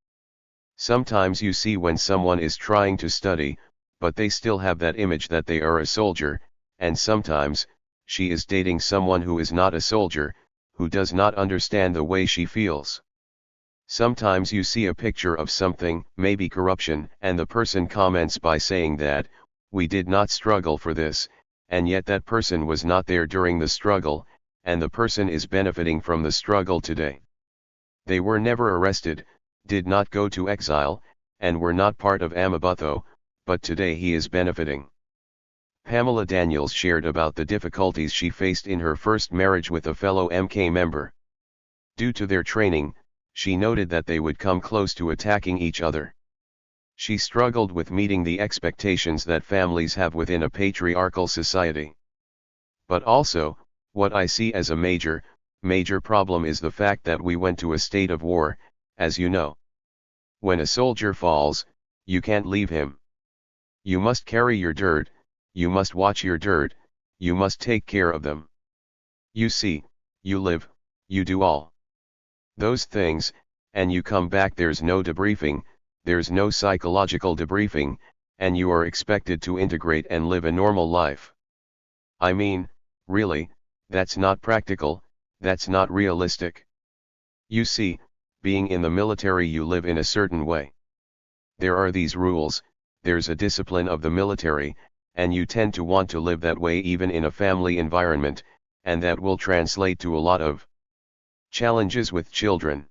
Sometimes you see when someone is trying to study, but they still have that image that they are a soldier, and sometimes, she is dating someone who is not a soldier, who does not understand the way she feels. Sometimes you see a picture of something, maybe corruption, and the person comments by saying that, we did not struggle for this, and yet that person was not there during the struggle, and the person is benefiting from the struggle today. They were never arrested, did not go to exile, and were not part of Amabutho, but today he is benefiting. Pamela Daniels shared about the difficulties she faced in her first marriage with a fellow MK member. Due to their training, she noted that they would come close to attacking each other. She struggled with meeting the expectations that families have within a patriarchal society. But also, what I see as a major problem is the fact that we went to a state of war, as you know. When a soldier falls, you can't leave him. You must carry your dirt, you must watch your dirt, you must take care of them. You see, you live, you do all those things, and you come back, there's no debriefing, there's no psychological debriefing, and you are expected to integrate and live a normal life. I mean, really, that's not practical, that's not realistic. You see, being in the military, you live in a certain way. There are these rules, there's a discipline of the military, and you tend to want to live that way even in a family environment, and that will translate to a lot of challenges with children.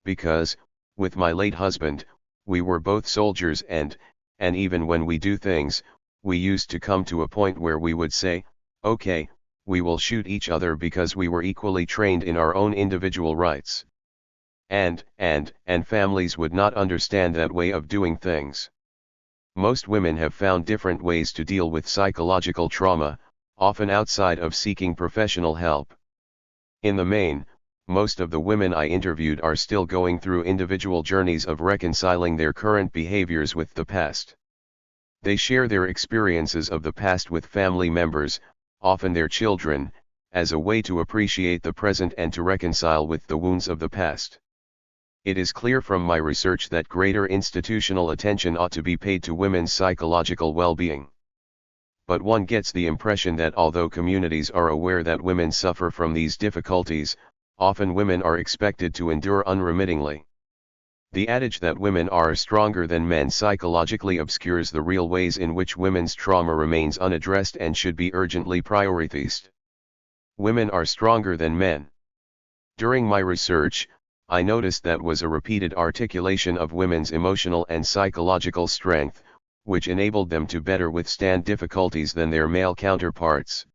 Because, with my late husband, we were both soldiers, and even when we do things, we used to come to a point where we would say, okay, we will shoot each other because we were equally trained in our own individual rights. And families would not understand that way of doing things. Most women have found different ways to deal with psychological trauma, often outside of seeking professional help. In the main, most of the women I interviewed are still going through individual journeys of reconciling their current behaviors with the past. They share their experiences of the past with family members, often their children, as a way to appreciate the present and to reconcile with the wounds of the past. It is clear from my research that greater institutional attention ought to be paid to women's psychological well-being. But one gets the impression that although communities are aware that women suffer from these difficulties, often women are expected to endure unremittingly. The adage that women are stronger than men psychologically obscures the real ways in which women's trauma remains unaddressed and should be urgently prioritized. Women are stronger than men. During my research, I noticed that was a repeated articulation of women's emotional and psychological strength, which enabled them to better withstand difficulties than their male counterparts.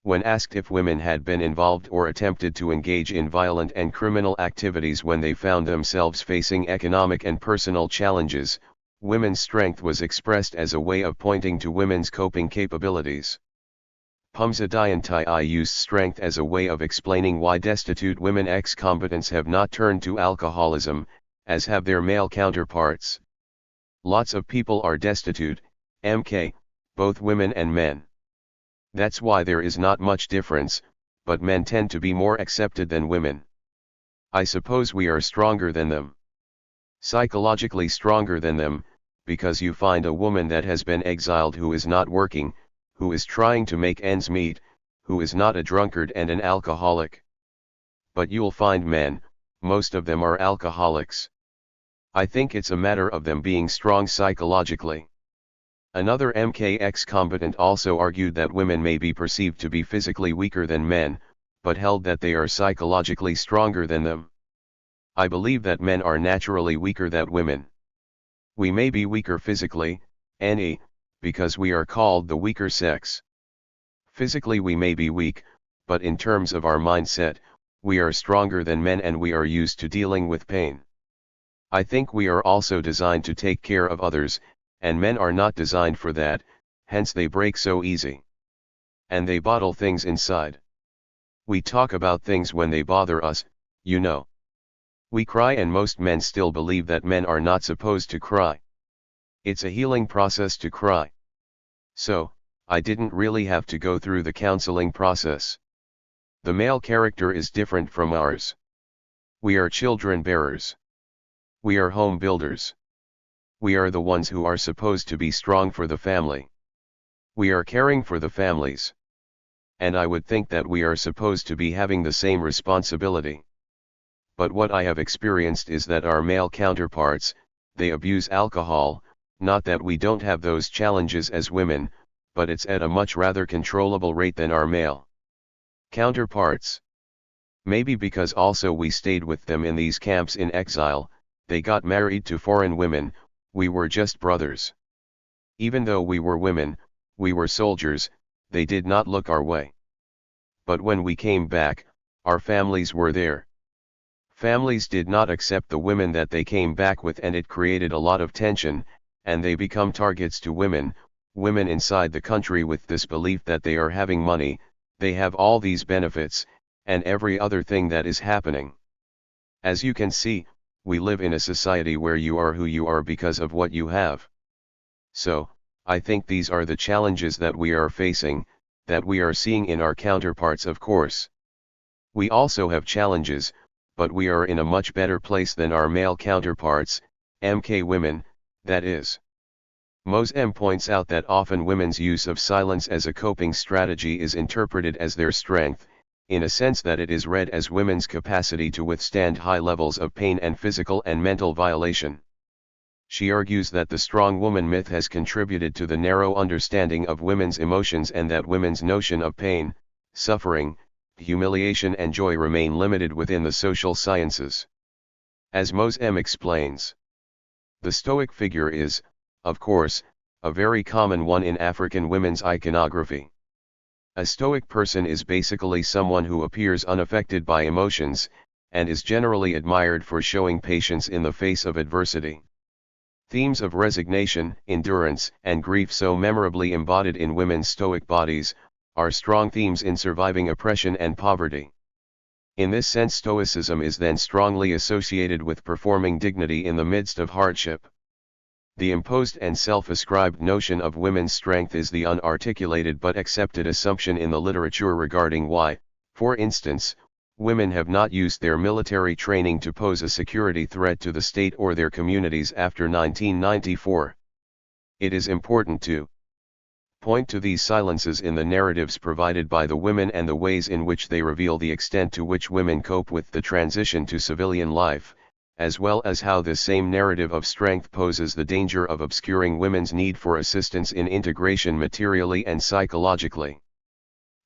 When asked if women had been involved or attempted to engage in violent and criminal activities when they found themselves facing economic and personal challenges, women's strength was expressed as a way of pointing to women's coping capabilities. Pumza Diantai used strength as a way of explaining why destitute women ex-combatants have not turned to alcoholism, as have their male counterparts. Lots of people are destitute, MK, both women and men. That's why there is not much difference, but men tend to be more accepted than women. I suppose we are stronger than them. Psychologically stronger than them, because you find a woman that has been exiled who is not working, who is trying to make ends meet, who is not a drunkard and an alcoholic. But you'll find men, most of them are alcoholics. I think it's a matter of them being strong psychologically. Another MK ex-combatant also argued that women may be perceived to be physically weaker than men, but held that they are psychologically stronger than them. I believe that men are naturally weaker than women. We may be weaker physically, because we are called the weaker sex. Physically we may be weak, but in terms of our mindset, we are stronger than men and we are used to dealing with pain. I think we are also designed to take care of others, and men are not designed for that, hence they break so easy. And they bottle things inside. We talk about things when they bother us, you know. We cry, and most men still believe that men are not supposed to cry. It's a healing process to cry. So, I didn't really have to go through the counseling process. The male character is different from ours. We are children bearers. We are home builders. We are the ones who are supposed to be strong for the family. We are caring for the families. And I would think that we are supposed to be having the same responsibility. But what I have experienced is that our male counterparts, they abuse alcohol, not that we don't have those challenges as women, but it's at a much rather controllable rate than our male counterparts. Maybe because also we stayed with them in these camps in exile, they got married to foreign women, we were just brothers. Even though we were women, we were soldiers, they did not look our way. But when we came back, our families were there. Families did not accept the women that they came back with, and it created a lot of tension, and they become targets to women inside the country with this belief that they are having money, they have all these benefits, and every other thing that is happening. As you can see, we live in a society where you are who you are because of what you have. So, I think these are the challenges that we are facing, that we are seeing in our counterparts, of course. We also have challenges, but we are in a much better place than our male counterparts, MK women, that is. Mose M points out that often women's use of silence as a coping strategy is interpreted as their strength, in a sense that it is read as women's capacity to withstand high levels of pain and physical and mental violation. She argues that the strong woman myth has contributed to the narrow understanding of women's emotions and that women's notion of pain, suffering, humiliation and joy remain limited within the social sciences. As Mose M explains, the Stoic figure is, of course, a very common one in African women's iconography. A Stoic person is basically someone who appears unaffected by emotions, and is generally admired for showing patience in the face of adversity. Themes of resignation, endurance, and grief so memorably embodied in women's Stoic bodies, are strong themes in surviving oppression and poverty. In this sense, Stoicism is then strongly associated with performing dignity in the midst of hardship. The imposed and self-ascribed notion of women's strength is the unarticulated but accepted assumption in the literature regarding why, for instance, women have not used their military training to pose a security threat to the state or their communities after 1994. It is important to point to these silences in the narratives provided by the women and the ways in which they reveal the extent to which women cope with the transition to civilian life, as well as how this same narrative of strength poses the danger of obscuring women's need for assistance in integration materially and psychologically.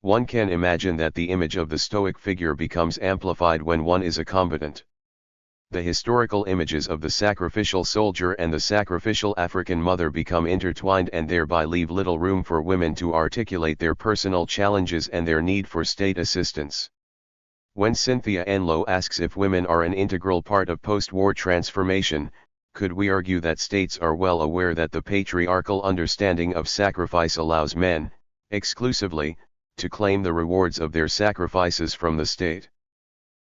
One can imagine that the image of the Stoic figure becomes amplified when one is a combatant. The historical images of the sacrificial soldier and the sacrificial African mother become intertwined and thereby leave little room for women to articulate their personal challenges and their need for state assistance. When Cynthia Enlow asks if women are an integral part of post-war transformation, could we argue that states are well aware that the patriarchal understanding of sacrifice allows men, exclusively, to claim the rewards of their sacrifices from the state?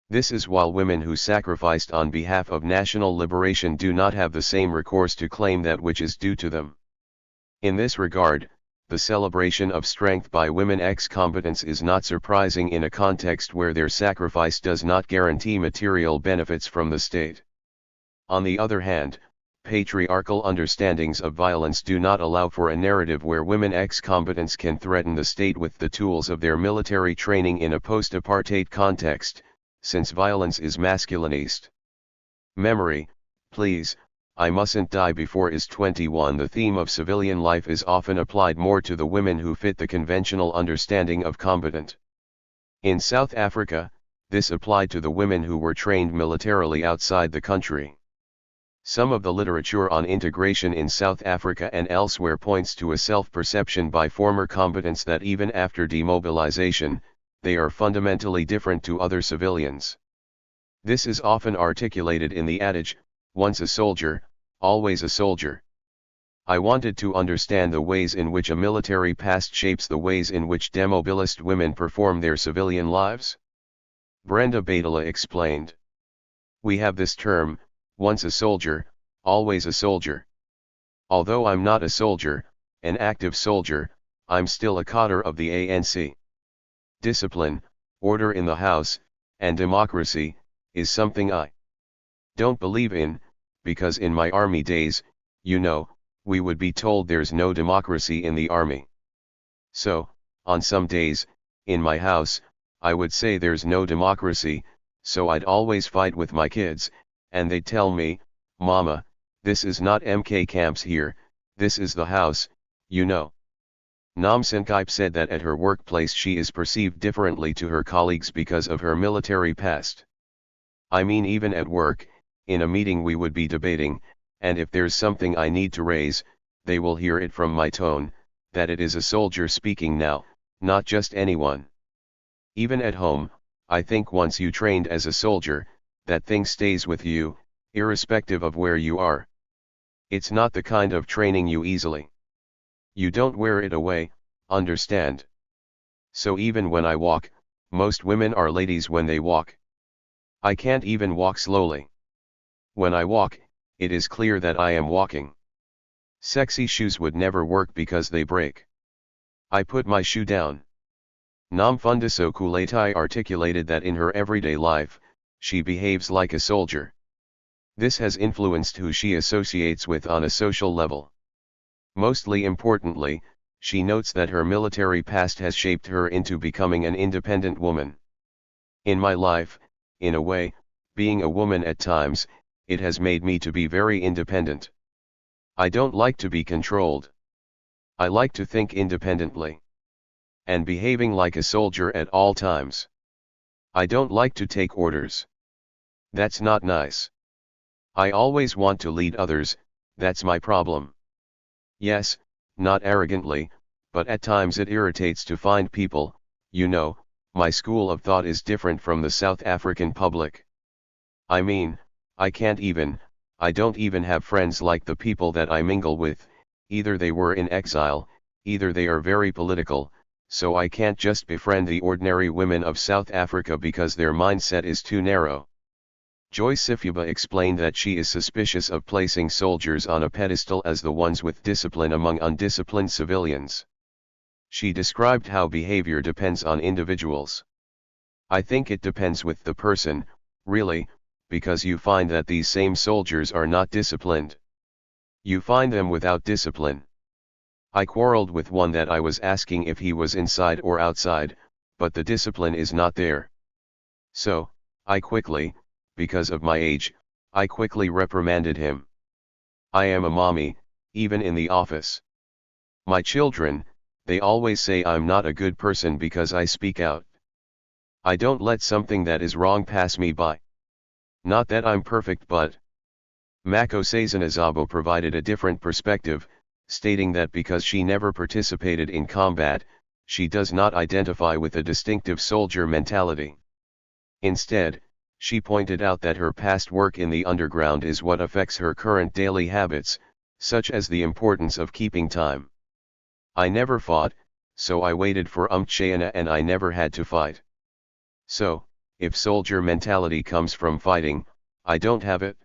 This is while women who sacrificed on behalf of national liberation do not have the same recourse to claim that which is due to them. In this regard, the celebration of strength by women ex-combatants is not surprising in a context where their sacrifice does not guarantee material benefits from the state. On the other hand, patriarchal understandings of violence do not allow for a narrative where women ex-combatants can threaten the state with the tools of their military training in a post-apartheid context, since violence is masculinist. Memory, please, I mustn't die before is 21. The theme of civilian life is often applied more to the women who fit the conventional understanding of combatant. In South Africa, this applied to the women who were trained militarily outside the country. Some of the literature on integration in South Africa and elsewhere points to a self-perception by former combatants that even after demobilization, they are fundamentally different to other civilians. This is often articulated in the adage, once a soldier, always a soldier. I wanted to understand the ways in which a military past shapes the ways in which demobilized women perform their civilian lives. Brenda Badela explained. We have this term, once a soldier, always a soldier. Although I'm not a soldier, an active soldier, I'm still a cadre of the ANC. Discipline, order in the house, and democracy, is something I don't believe in, because in my army days, you know, we would be told there's no democracy in the army. So, on some days, in my house, I would say there's no democracy, so I'd always fight with my kids, and they'd tell me, Mama, this is not MK camps here, this is the house, you know. Namsenkaip said that at her workplace she is perceived differently to her colleagues because of her military past. I mean, even at work, in a meeting we would be debating, and if there's something I need to raise, they will hear it from my tone, that it is a soldier speaking now, not just anyone. Even at home, I think once you trained as a soldier, that thing stays with you, irrespective of where you are. It's not the kind of training you easily. You don't wear it away, understand? So even when I walk, most women are ladies when they walk. I can't even walk slowly. When I walk, it is clear that I am walking. Sexy shoes would never work because they break. I put my shoe down. Namfundiso Kulatai articulated that in her everyday life, she behaves like a soldier. This has influenced who she associates with on a social level. Mostly importantly, she notes that her military past has shaped her into becoming an independent woman. In my life, in a way, being a woman at times, it has made me to be very independent. I don't like to be controlled. I like to think independently. And behaving like a soldier at all times. I don't like to take orders. That's not nice. I always want to lead others, that's my problem. Yes, not arrogantly, but at times it irritates to find people, my school of thought is different from the South African public. I mean, I don't even have friends like the people that I mingle with, either they were in exile, either they are very political, so I can't just befriend the ordinary women of South Africa because their mindset is too narrow. Joy Sifuba explained that she is suspicious of placing soldiers on a pedestal as the ones with discipline among undisciplined civilians. She described how behavior depends on individuals. I think it depends with the person, really, because you find that these same soldiers are not disciplined. You find them without discipline. I quarreled with one that I was asking if he was inside or outside, but the discipline is not there. So, because of my age, I quickly reprimanded him. I am a mommy, even in the office. My children, they always say I'm not a good person because I speak out. I don't let something that is wrong pass me by. Not that I'm perfect, but Mako Sazanazabo provided a different perspective, stating that because she never participated in combat, she does not identify with a distinctive soldier mentality. Instead, she pointed out that her past work in the underground is what affects her current daily habits, such as the importance of keeping time. I never fought, so I waited for Umtshayana and I never had to fight. So, if soldier mentality comes from fighting, I don't have it.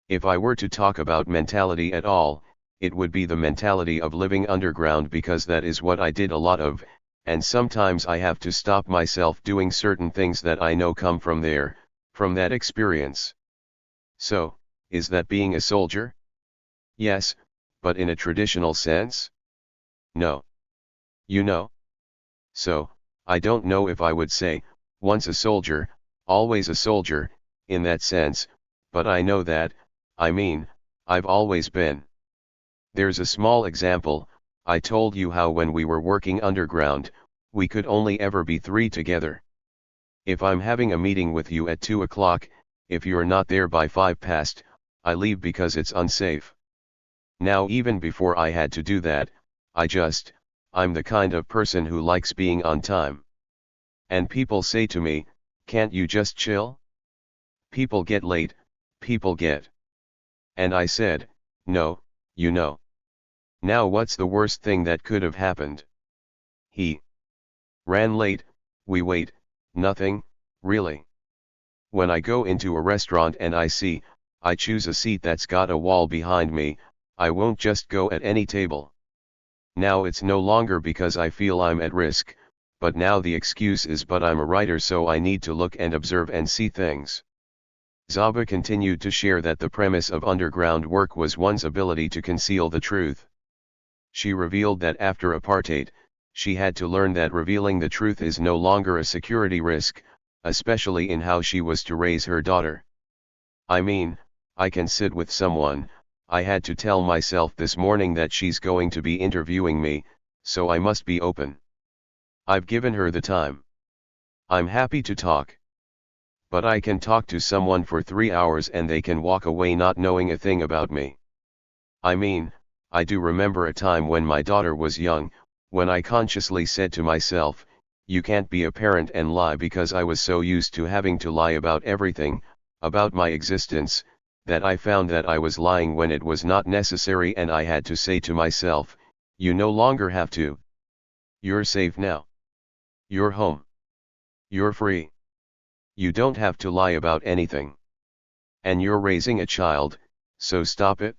If I were to talk about mentality at all, it would be the mentality of living underground because that is what I did a lot of, and sometimes I have to stop myself doing certain things that I know come from there, from that experience. So, is that being a soldier? Yes, but in a traditional sense? No. So, I don't know if I would say, once a soldier, always a soldier, in that sense, but I know that, I've always been. There's a small example. I told you how when we were working underground, we could only ever be 3 together. If I'm having a meeting with you at 2 o'clock, if you're not there by 5 past, I leave because it's unsafe. Now even before I had to do that, I'm the kind of person who likes being on time. And people say to me, can't you just chill? People get late, And I said, no, Now what's the worst thing that could have happened? He ran late, we wait, nothing, really. When I go into a restaurant and I choose a seat that's got a wall behind me, I won't just go at any table. Now it's no longer because I feel I'm at risk, but now the excuse is but I'm a writer so I need to look and observe and see things. Zaba continued to share that the premise of underground work was one's ability to conceal the truth. She revealed that after apartheid, she had to learn that revealing the truth is no longer a security risk, especially in how she was to raise her daughter. I can sit with someone. I had to tell myself this morning that she's going to be interviewing me, so I must be open. I've given her the time. I'm happy to talk. But I can talk to someone for 3 hours and they can walk away not knowing a thing about me. I do remember a time when my daughter was young, when I consciously said to myself, you can't be a parent and lie because I was so used to having to lie about everything, about my existence, that I found that I was lying when it was not necessary and I had to say to myself, you no longer have to. You're safe now. You're home. You're free. You don't have to lie about anything. And you're raising a child, so stop it.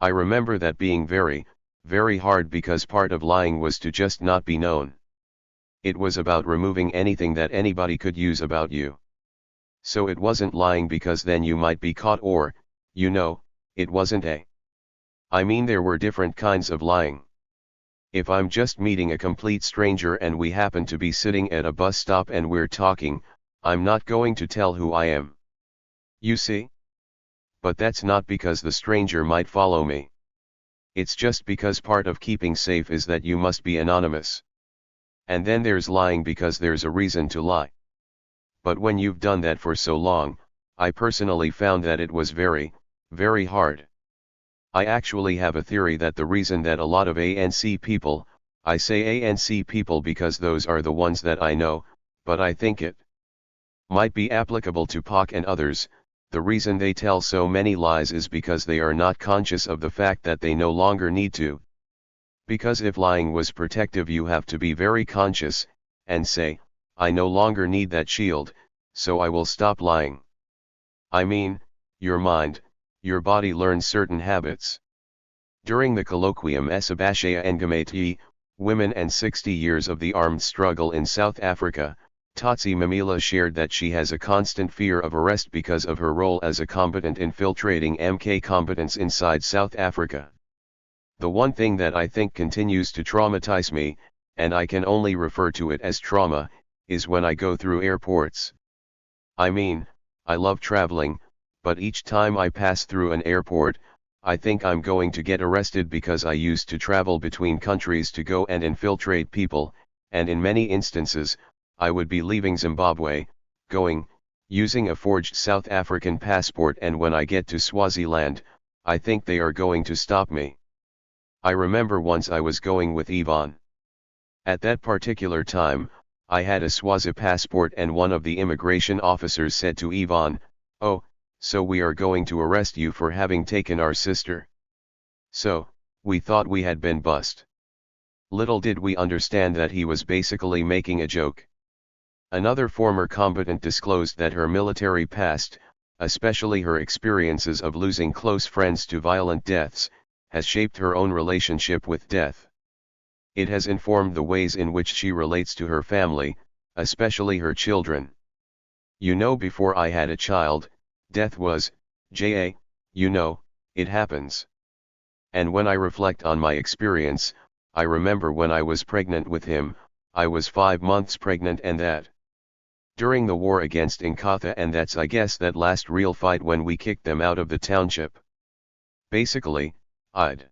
I remember that being very, very hard because part of lying was to just not be known. It was about removing anything that anybody could use about you. So it wasn't lying because then you might be caught or, it wasn't I mean there were different kinds of lying. If I'm just meeting a complete stranger and we happen to be sitting at a bus stop and we're talking, I'm not going to tell who I am. You see? But that's not because the stranger might follow me. It's just because part of keeping safe is that you must be anonymous. And then there's lying because there's a reason to lie. But when you've done that for so long, I personally found that it was very, very hard. I actually have a theory that the reason that a lot of ANC people, I say ANC people because those are the ones that I know, but I think it might be applicable to POC and others, the reason they tell so many lies is because they are not conscious of the fact that they no longer need to. Because if lying was protective, you have to be very conscious, and say, I no longer need that shield, so I will stop lying. I mean, your mind, your body learns certain habits. During the colloquium Esabashaya Engamati, Women and 60 Years of the Armed Struggle in South Africa, Tsotsi Mamila shared that she has a constant fear of arrest because of her role as a combatant infiltrating MK combatants inside South Africa. The one thing that I think continues to traumatize me, and I can only refer to it as trauma, is when I go through airports. I mean, I love traveling, but each time I pass through an airport, I think I'm going to get arrested because I used to travel between countries to go and infiltrate people, and in many instances, I would be leaving Zimbabwe, using a forged South African passport, and when I get to Swaziland, I think they are going to stop me. I remember once I was going with Yvonne. At that particular time, I had a Swazi passport and one of the immigration officers said to Yvonne, "Oh, so we are going to arrest you for having taken our sister." So, we thought we had been bust. Little did we understand that he was basically making a joke. Another former combatant disclosed that her military past, especially her experiences of losing close friends to violent deaths, has shaped her own relationship with death. It has informed the ways in which she relates to her family, especially her children. Before I had a child, death was, it happens. And when I reflect on my experience, I remember when I was pregnant with him, I was 5 months pregnant, and that during the war against Inkatha, and that's I guess that last real fight when we kicked them out of the township. Basically, I'd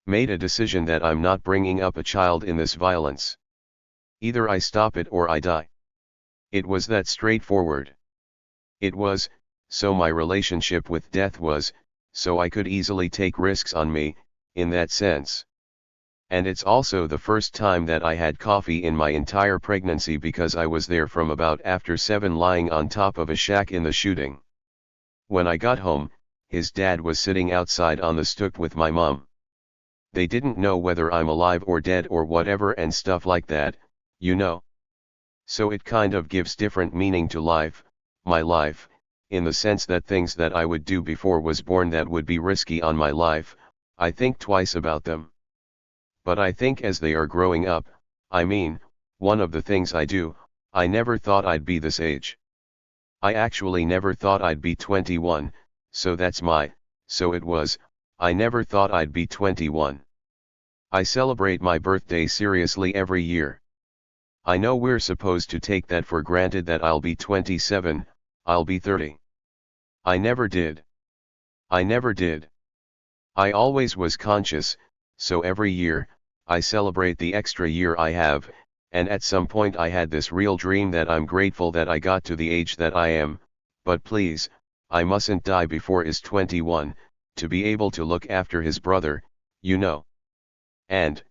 made a decision that I'm not bringing up a child in this violence. Either I stop it or I die. It was that straightforward. It was, so my relationship with death was, so I could easily take risks on me, in that sense. And it's also the first time that I had coffee in my entire pregnancy because I was there from about after 7 lying on top of a shack in the shooting. When I got home, his dad was sitting outside on the stoop with my mom. They didn't know whether I'm alive or dead or whatever and stuff like that, So it kind of gives different meaning to life, my life, in the sense that things that I would do before was born that would be risky on my life, I think twice about them. But I think as they are growing up, one of the things I do, I never thought I'd be this age. I actually never thought I'd be 21, so I never thought I'd be 21. I celebrate my birthday seriously every year. I know we're supposed to take that for granted that I'll be 27, I'll be 30. I never did. I never did. I always was conscious, so every year, I celebrate the extra year I have, and at some point I had this real dream that I'm grateful that I got to the age that I am, but please, I mustn't die before is 21, to be able to look after his brother, And,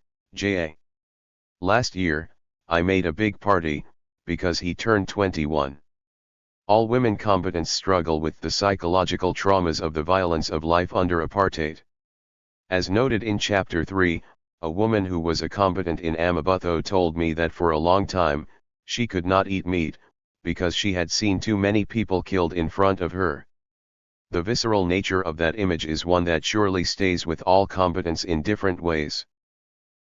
last year, I made a big party, because he turned 21. All women combatants struggle with the psychological traumas of the violence of life under apartheid. As noted in Chapter 3, a woman who was a combatant in Amabutho told me that for a long time, she could not eat meat, because she had seen too many people killed in front of her. The visceral nature of that image is one that surely stays with all combatants in different ways.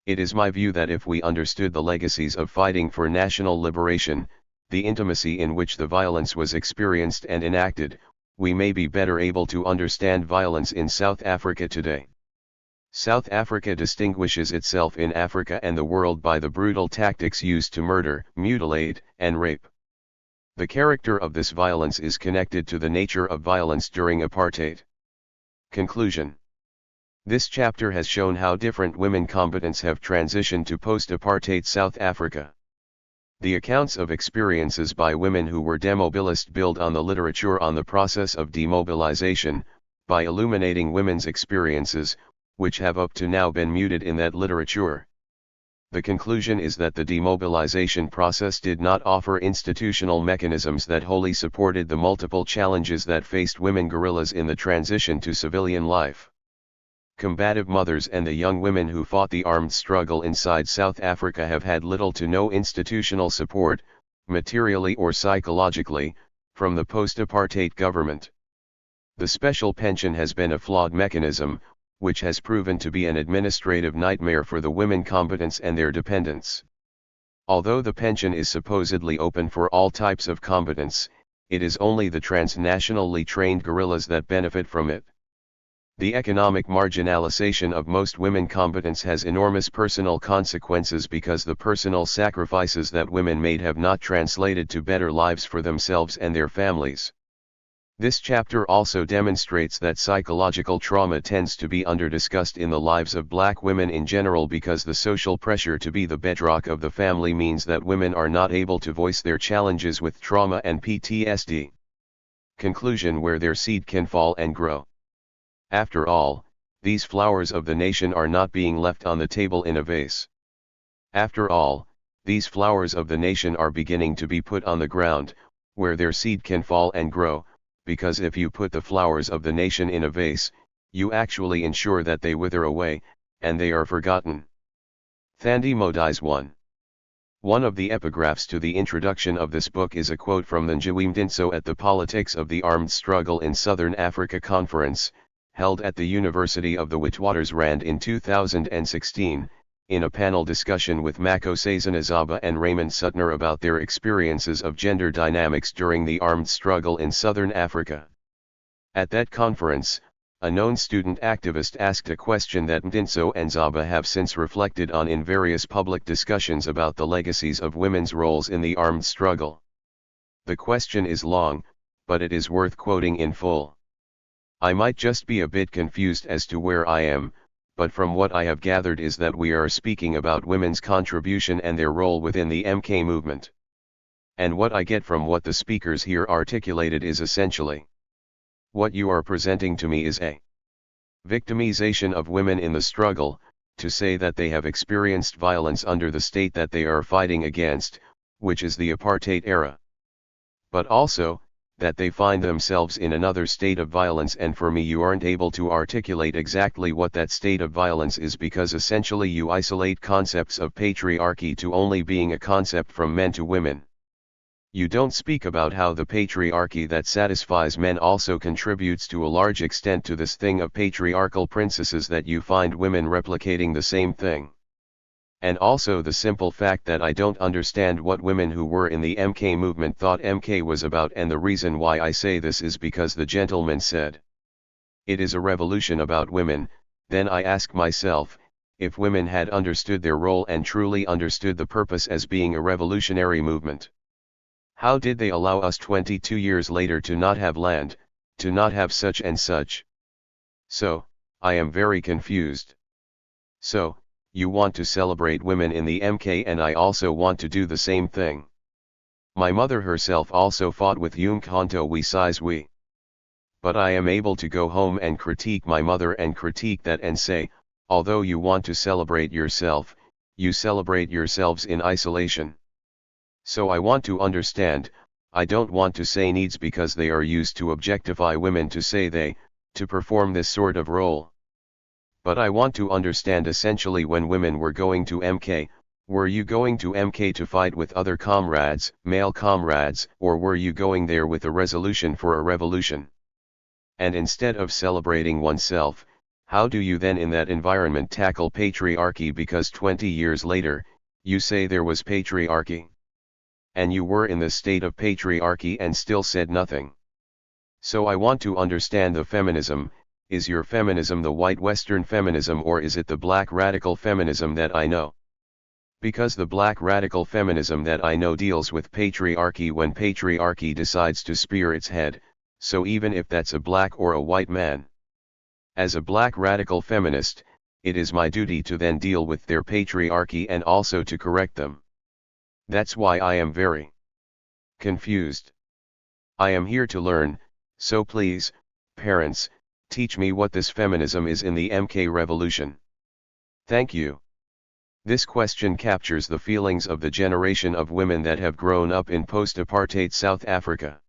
It is my view that if we understood the legacies of fighting for national liberation, the intimacy in which the violence was experienced and enacted, we may be better able to understand violence in South Africa today. South Africa distinguishes itself in Africa and the world by the brutal tactics used to murder, mutilate, and rape. The character of this violence is connected to the nature of violence during apartheid. Conclusion. This chapter has shown how different women combatants have transitioned to post-apartheid South Africa. The accounts of experiences by women who were demobilized build on the literature on the process of demobilization, by illuminating women's experiences, which have up to now been muted in that literature. The conclusion is that the demobilization process did not offer institutional mechanisms that wholly supported the multiple challenges that faced women guerrillas in the transition to civilian life. Combative mothers and the young women who fought the armed struggle inside South Africa have had little to no institutional support, materially or psychologically, from the post-apartheid government. The special pension has been a flawed mechanism, which has proven to be an administrative nightmare for the women combatants and their dependents. Although the pension is supposedly open for all types of combatants, it is only the transnationally trained guerrillas that benefit from it. The economic marginalization of most women combatants has enormous personal consequences because the personal sacrifices that women made have not translated to better lives for themselves and their families. This chapter also demonstrates that psychological trauma tends to be under-discussed in the lives of black women in general because the social pressure to be the bedrock of the family means that women are not able to voice their challenges with trauma and PTSD. Conclusion: where their seed can fall and grow. After all, these flowers of the nation are not being left on the table in a vase. After all, these flowers of the nation are beginning to be put on the ground, where their seed can fall and grow, because if you put the flowers of the nation in a vase, you actually ensure that they wither away, and they are forgotten. Thandi Modise 1. One of the epigraphs to the introduction of this book is a quote from the Njewim Dinso at the Politics of the Armed Struggle in Southern Africa conference, held at the University of the Witwatersrand in 2016, in a panel discussion with Makosazana Zaba and Raymond Suttner about their experiences of gender dynamics during the armed struggle in Southern Africa. At that conference, a known student activist asked a question that Mdinso and Zaba have since reflected on in various public discussions about the legacies of women's roles in the armed struggle. The question is long, but it is worth quoting in full. I might just be a bit confused as to where I am, but from what I have gathered is that we are speaking about women's contribution and their role within the MK movement. And what I get from what the speakers here articulated is essentially: what you are presenting to me is a victimization of women in the struggle, to say that they have experienced violence under the state that they are fighting against, which is the apartheid era. But also, that they find themselves in another state of violence, and for me you aren't able to articulate exactly what that state of violence is because essentially you isolate concepts of patriarchy to only being a concept from men to women. You don't speak about how the patriarchy that satisfies men also contributes to a large extent to this thing of patriarchal princesses that you find women replicating the same thing. And also the simple fact that I don't understand what women who were in the MK movement thought MK was about, and the reason why I say this is because the gentleman said it is a revolution about women. Then I ask myself, if women had understood their role and truly understood the purpose as being a revolutionary movement, how did they allow us 22 years later to not have land, to not have such and such? So, I am very confused. So, you want to celebrate women in the MK, and I also want to do the same thing. My mother herself also fought with Umkhonto we Sizwe. But I am able to go home and critique my mother and critique that and say, although you want to celebrate yourself, you celebrate yourselves in isolation. So I want to understand. I don't want to say needs because they are used to objectify women to say they, to perform this sort of role. But I want to understand essentially, when women were going to MK, were you going to MK to fight with other comrades, male comrades, or were you going there with a resolution for a revolution? And instead of celebrating oneself, how do you then in that environment tackle patriarchy, because 20 years later, you say there was patriarchy? And you were in the state of patriarchy and still said nothing. So I want to understand the feminism. Is your feminism the white Western feminism, or is it the black radical feminism that I know? Because the black radical feminism that I know deals with patriarchy when patriarchy decides to spear its head, so even if that's a black or a white man. As a black radical feminist, it is my duty to then deal with their patriarchy and also to correct them. That's why I am very confused. I am here to learn, so please, parents, teach me what this feminism is in the MK revolution. Thank you. This question captures the feelings of the generation of women that have grown up in post-apartheid South Africa.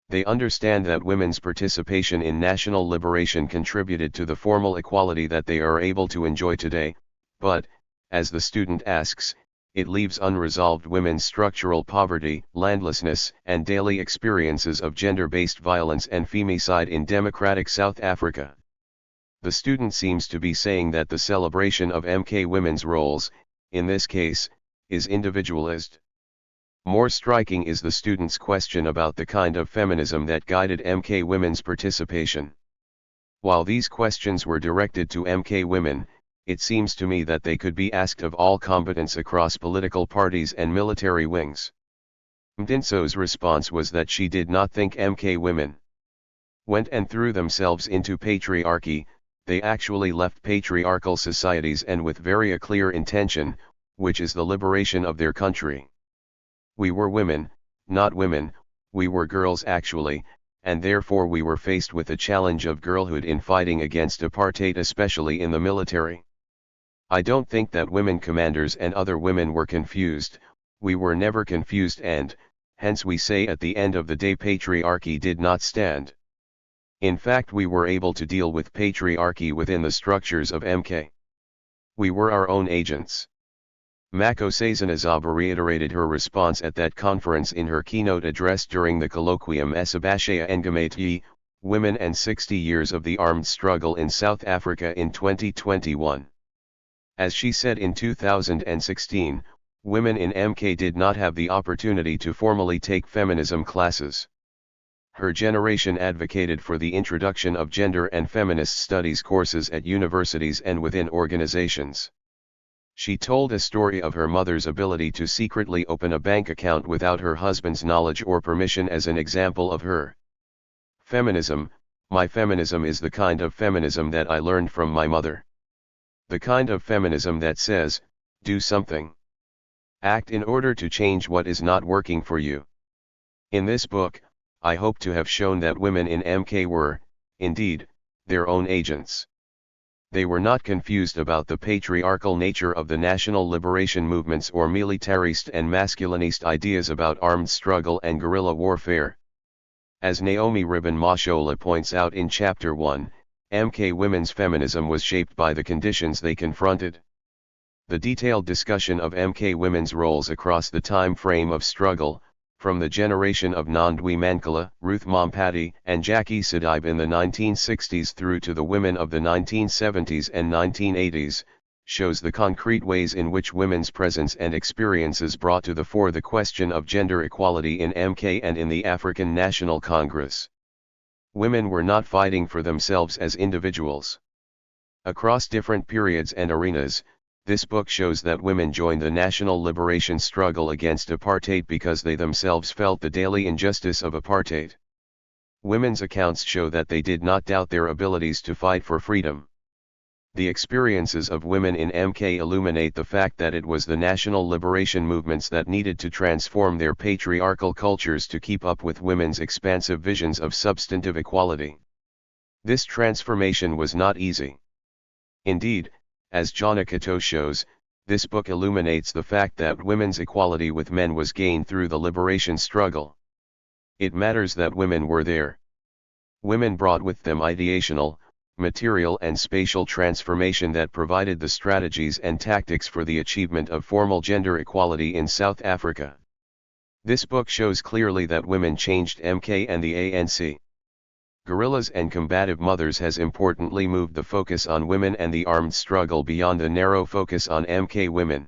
They understand that women's participation in national liberation contributed to the formal equality that they are able to enjoy today, but, as the student asks, it leaves unresolved women's structural poverty, landlessness, and daily experiences of gender-based violence and femicide in democratic South Africa. The student seems to be saying that the celebration of MK women's roles, in this case, is individualist. More striking is the student's question about the kind of feminism that guided MK women's participation. While these questions were directed to MK women, it seems to me that they could be asked of all combatants across political parties and military wings. Mdinso's response was that she did not think MK women went and threw themselves into patriarchy. They actually left patriarchal societies, and with very a clear intention, which is the liberation of their country. We were women, not women, we were girls actually, and therefore we were faced with the challenge of girlhood in fighting against apartheid, especially in the military. I don't think that women commanders and other women were confused. We were never confused, and, hence we say at the end of the day patriarchy did not stand. In fact, we were able to deal with patriarchy within the structures of MK. We were our own agents. Nkosazana reiterated her response at that conference in her keynote address during the colloquium Esabashaya Engamate, Women and 60 Years of the Armed Struggle in South Africa in 2021. As she said in 2016, women in MK did not have the opportunity to formally take feminism classes. Her generation advocated for the introduction of gender and feminist studies courses at universities and within organizations. She told a story of her mother's ability to secretly open a bank account without her husband's knowledge or permission as an example of her feminism. My feminism is the kind of feminism that I learned from my mother. The kind of feminism that says, do something. Act in order to change what is not working for you. In this book, I hope to have shown that women in MK were, indeed, their own agents. They were not confused about the patriarchal nature of the national liberation movements or militarist and masculinist ideas about armed struggle and guerrilla warfare. As Naomi Ribbon Mashola points out in Chapter 1, MK women's feminism was shaped by the conditions they confronted. The detailed discussion of MK women's roles across the time frame of struggle, from the generation of Nandwi Mankala, Ruth Mompati, and Jackie Sadibe in the 1960s through to the women of the 1970s and 1980s, shows the concrete ways in which women's presence and experiences brought to the fore the question of gender equality in MK and in the African National Congress. Women were not fighting for themselves as individuals. Across different periods and arenas, this book shows that women joined the national liberation struggle against apartheid because they themselves felt the daily injustice of apartheid. Women's accounts show that they did not doubt their abilities to fight for freedom. The experiences of women in MK illuminate the fact that it was the national liberation movements that needed to transform their patriarchal cultures to keep up with women's expansive visions of substantive equality. This transformation was not easy. Indeed, as Jana Kato shows, this book illuminates the fact that women's equality with men was gained through the liberation struggle. It matters that women were there. Women brought with them ideational, material and spatial transformation that provided the strategies and tactics for the achievement of formal gender equality in South Africa. This book shows clearly that women changed MK and the ANC. Guerrillas and Combative Mothers has importantly moved the focus on women and the armed struggle beyond the narrow focus on MK women.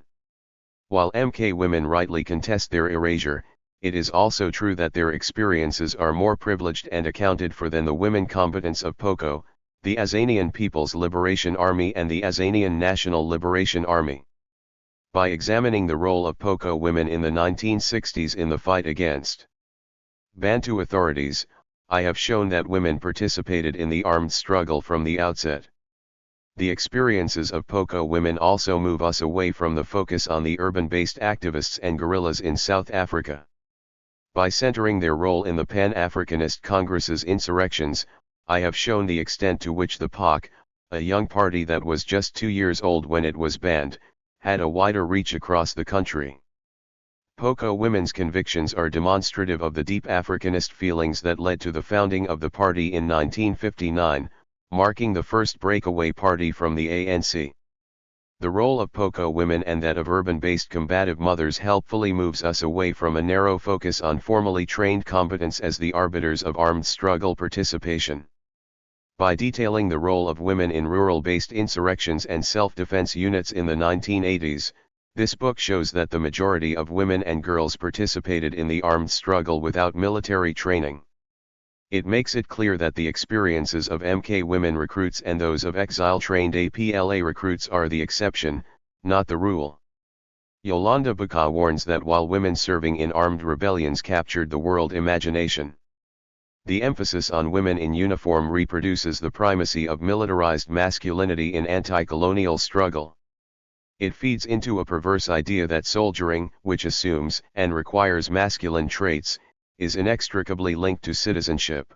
While MK women rightly contest their erasure, it is also true that their experiences are more privileged and accounted for than the women combatants of POCO, the Azanian People's Liberation Army and the Azanian National Liberation Army. By examining the role of POCO women in the 1960s in the fight against Bantu authorities, I have shown that women participated in the armed struggle from the outset. The experiences of POCO women also move us away from the focus on the urban-based activists and guerrillas in South Africa. By centering their role in the Pan-Africanist Congress's insurrections, I have shown the extent to which the POC, a young party that was just 2 years old when it was banned, had a wider reach across the country. POCO women's convictions are demonstrative of the deep Africanist feelings that led to the founding of the party in 1959, marking the first breakaway party from the ANC. The role of POCO women and that of urban-based combative mothers helpfully moves us away from a narrow focus on formally trained combatants as the arbiters of armed struggle participation. By detailing the role of women in rural-based insurrections and self-defense units in the 1980s, this book shows that the majority of women and girls participated in the armed struggle without military training. It makes it clear that the experiences of MK women recruits and those of exile-trained APLA recruits are the exception, not the rule. Yolanda Baka warns that while women serving in armed rebellions captured the world imagination, the emphasis on women in uniform reproduces the primacy of militarized masculinity in anti-colonial struggle. It feeds into a perverse idea that soldiering, which assumes and requires masculine traits, is inextricably linked to citizenship.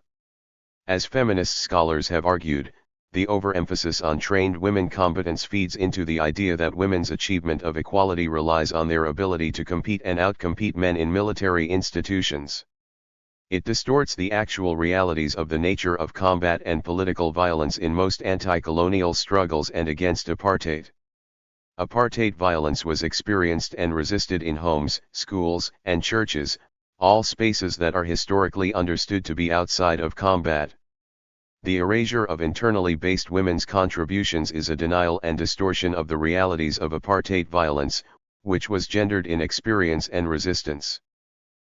As feminist scholars have argued, the overemphasis on trained women combatants feeds into the idea that women's achievement of equality relies on their ability to compete and outcompete men in military institutions. It distorts the actual realities of the nature of combat and political violence in most anti-colonial struggles and against apartheid. Apartheid violence was experienced and resisted in homes, schools, and churches, all spaces that are historically understood to be outside of combat. The erasure of internally based women's contributions is a denial and distortion of the realities of apartheid violence, which was gendered in experience and resistance.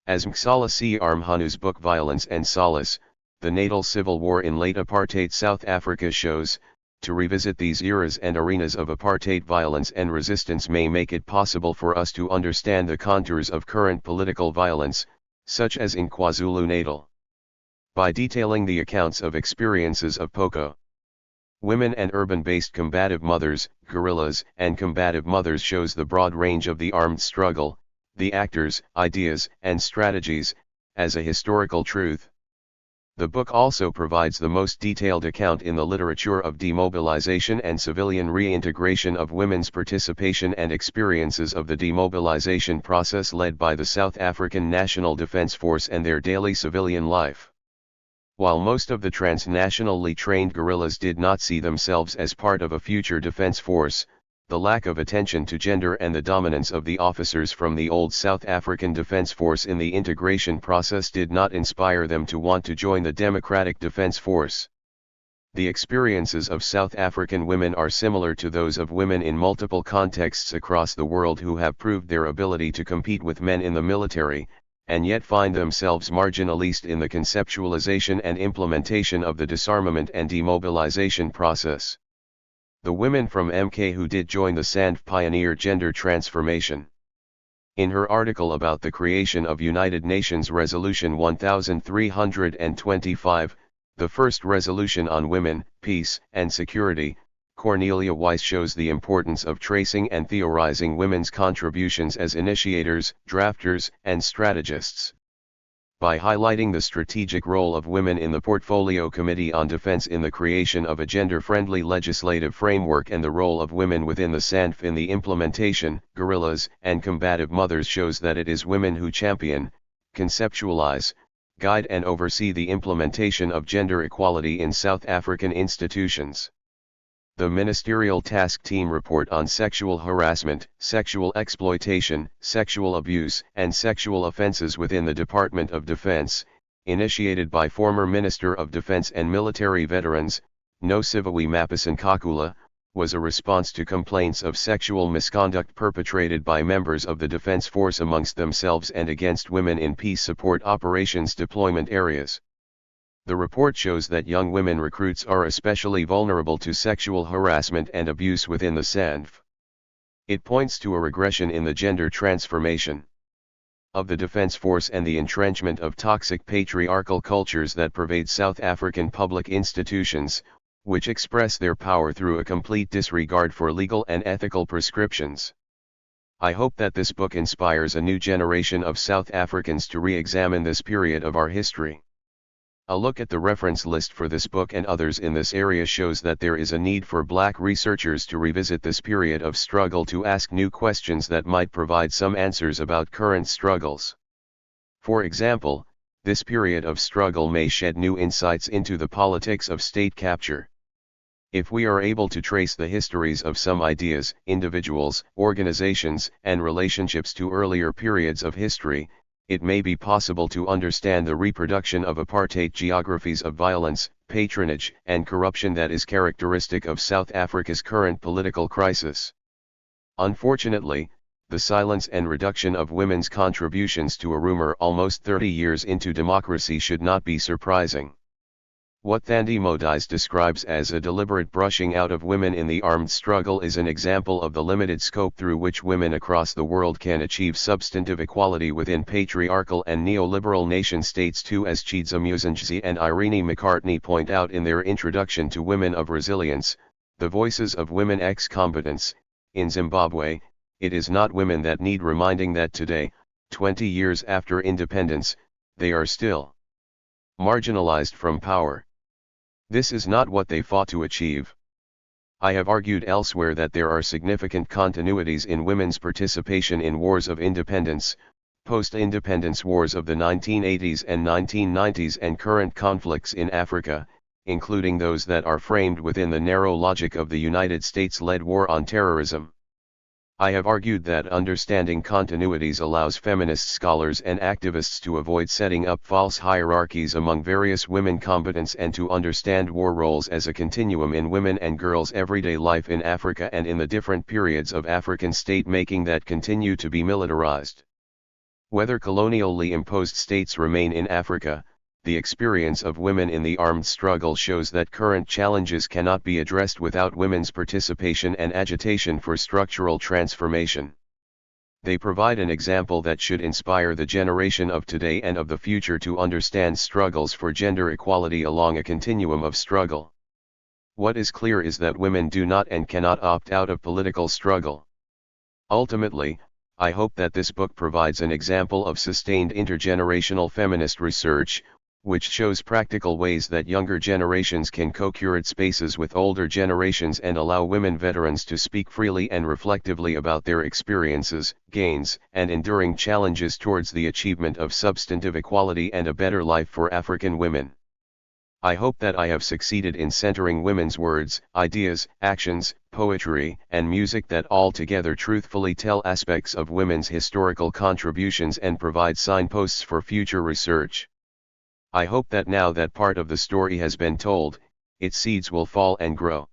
As Mxala C. Armhanu's book Violence and Solace, The Natal Civil War in Late Apartheid South Africa shows, to revisit these eras and arenas of apartheid violence and resistance may make it possible for us to understand the contours of current political violence, such as in KwaZulu-Natal. By detailing the accounts of experiences of POCO women and urban-based combative mothers, guerrillas, and combative mothers shows the broad range of the armed struggle, the actors, ideas, and strategies, as a historical truth. The book also provides the most detailed account in the literature of demobilization and civilian reintegration of women's participation and experiences of the demobilization process led by the South African National Defence Force and their daily civilian life. While most of the transnationally trained guerrillas did not see themselves as part of a future defense force, the lack of attention to gender and the dominance of the officers from the old South African Defence Force in the integration process did not inspire them to want to join the Democratic Defence Force. The experiences of South African women are similar to those of women in multiple contexts across the world who have proved their ability to compete with men in the military, and yet find themselves marginalized in the conceptualization and implementation of the disarmament and demobilization process. The women from MK who did join the SANDF pioneer gender transformation. In her article about the creation of United Nations Resolution 1325, the first resolution on women, peace, and security, Cornelia Weiss shows the importance of tracing and theorizing women's contributions as initiators, drafters, and strategists. By highlighting the strategic role of women in the Portfolio Committee on Defense in the creation of a gender-friendly legislative framework and the role of women within the SANDF in the implementation, guerrillas, and combative mothers shows that it is women who champion, conceptualize, guide and oversee the implementation of gender equality in South African institutions. The Ministerial Task Team Report on Sexual Harassment, Sexual Exploitation, Sexual Abuse, and Sexual Offenses within the Department of Defense, initiated by former Minister of Defense and military veterans, Nosiviwe Mappesan-Kakula, was a response to complaints of sexual misconduct perpetrated by members of the Defense Force amongst themselves and against women in peace support operations deployment areas. The report shows that young women recruits are especially vulnerable to sexual harassment and abuse within the SANF. It points to a regression in the gender transformation of the Defense Force and the entrenchment of toxic patriarchal cultures that pervade South African public institutions, which express their power through a complete disregard for legal and ethical prescriptions. I hope that this book inspires a new generation of South Africans to re-examine this period of our history. A look at the reference list for this book and others in this area shows that there is a need for Black researchers to revisit this period of struggle to ask new questions that might provide some answers about current struggles. For example, this period of struggle may shed new insights into the politics of state capture. If we are able to trace the histories of some ideas, individuals, organizations, and relationships to earlier periods of history, it may be possible to understand the reproduction of apartheid geographies of violence, patronage, and corruption that is characteristic of South Africa's current political crisis. Unfortunately, the silence and reduction of women's contributions to a rumor almost 30 years into democracy should not be surprising. What Thandi Modise describes as a deliberate brushing out of women in the armed struggle is an example of the limited scope through which women across the world can achieve substantive equality within patriarchal and neoliberal nation-states too, as Chidza Muzanjzi and Irene McCartney point out in their introduction to Women of Resilience, the voices of women ex-combatants. In Zimbabwe, it is not women that need reminding that today, 20 years after independence, they are still marginalized from power. This is not what they fought to achieve. I have argued elsewhere that there are significant continuities in women's participation in wars of independence, post-independence wars of the 1980s and 1990s and current conflicts in Africa, including those that are framed within the narrow logic of the United States-led war on terrorism. I have argued that understanding continuities allows feminist scholars and activists to avoid setting up false hierarchies among various women combatants and to understand war roles as a continuum in women and girls' everyday life in Africa and in the different periods of African state-making that continue to be militarized. Whether colonially imposed states remain in Africa, the experience of women in the armed struggle shows that current challenges cannot be addressed without women's participation and agitation for structural transformation. They provide an example that should inspire the generation of today and of the future to understand struggles for gender equality along a continuum of struggle. What is clear is that women do not and cannot opt out of political struggle. Ultimately, I hope that this book provides an example of sustained intergenerational feminist research, which shows practical ways that younger generations can co-curate spaces with older generations and allow women veterans to speak freely and reflectively about their experiences, gains, and enduring challenges towards the achievement of substantive equality and a better life for African women. I hope that I have succeeded in centering women's words, ideas, actions, poetry, and music that all together truthfully tell aspects of women's historical contributions and provide signposts for future research. I hope that now that part of the story has been told, its seeds will fall and grow.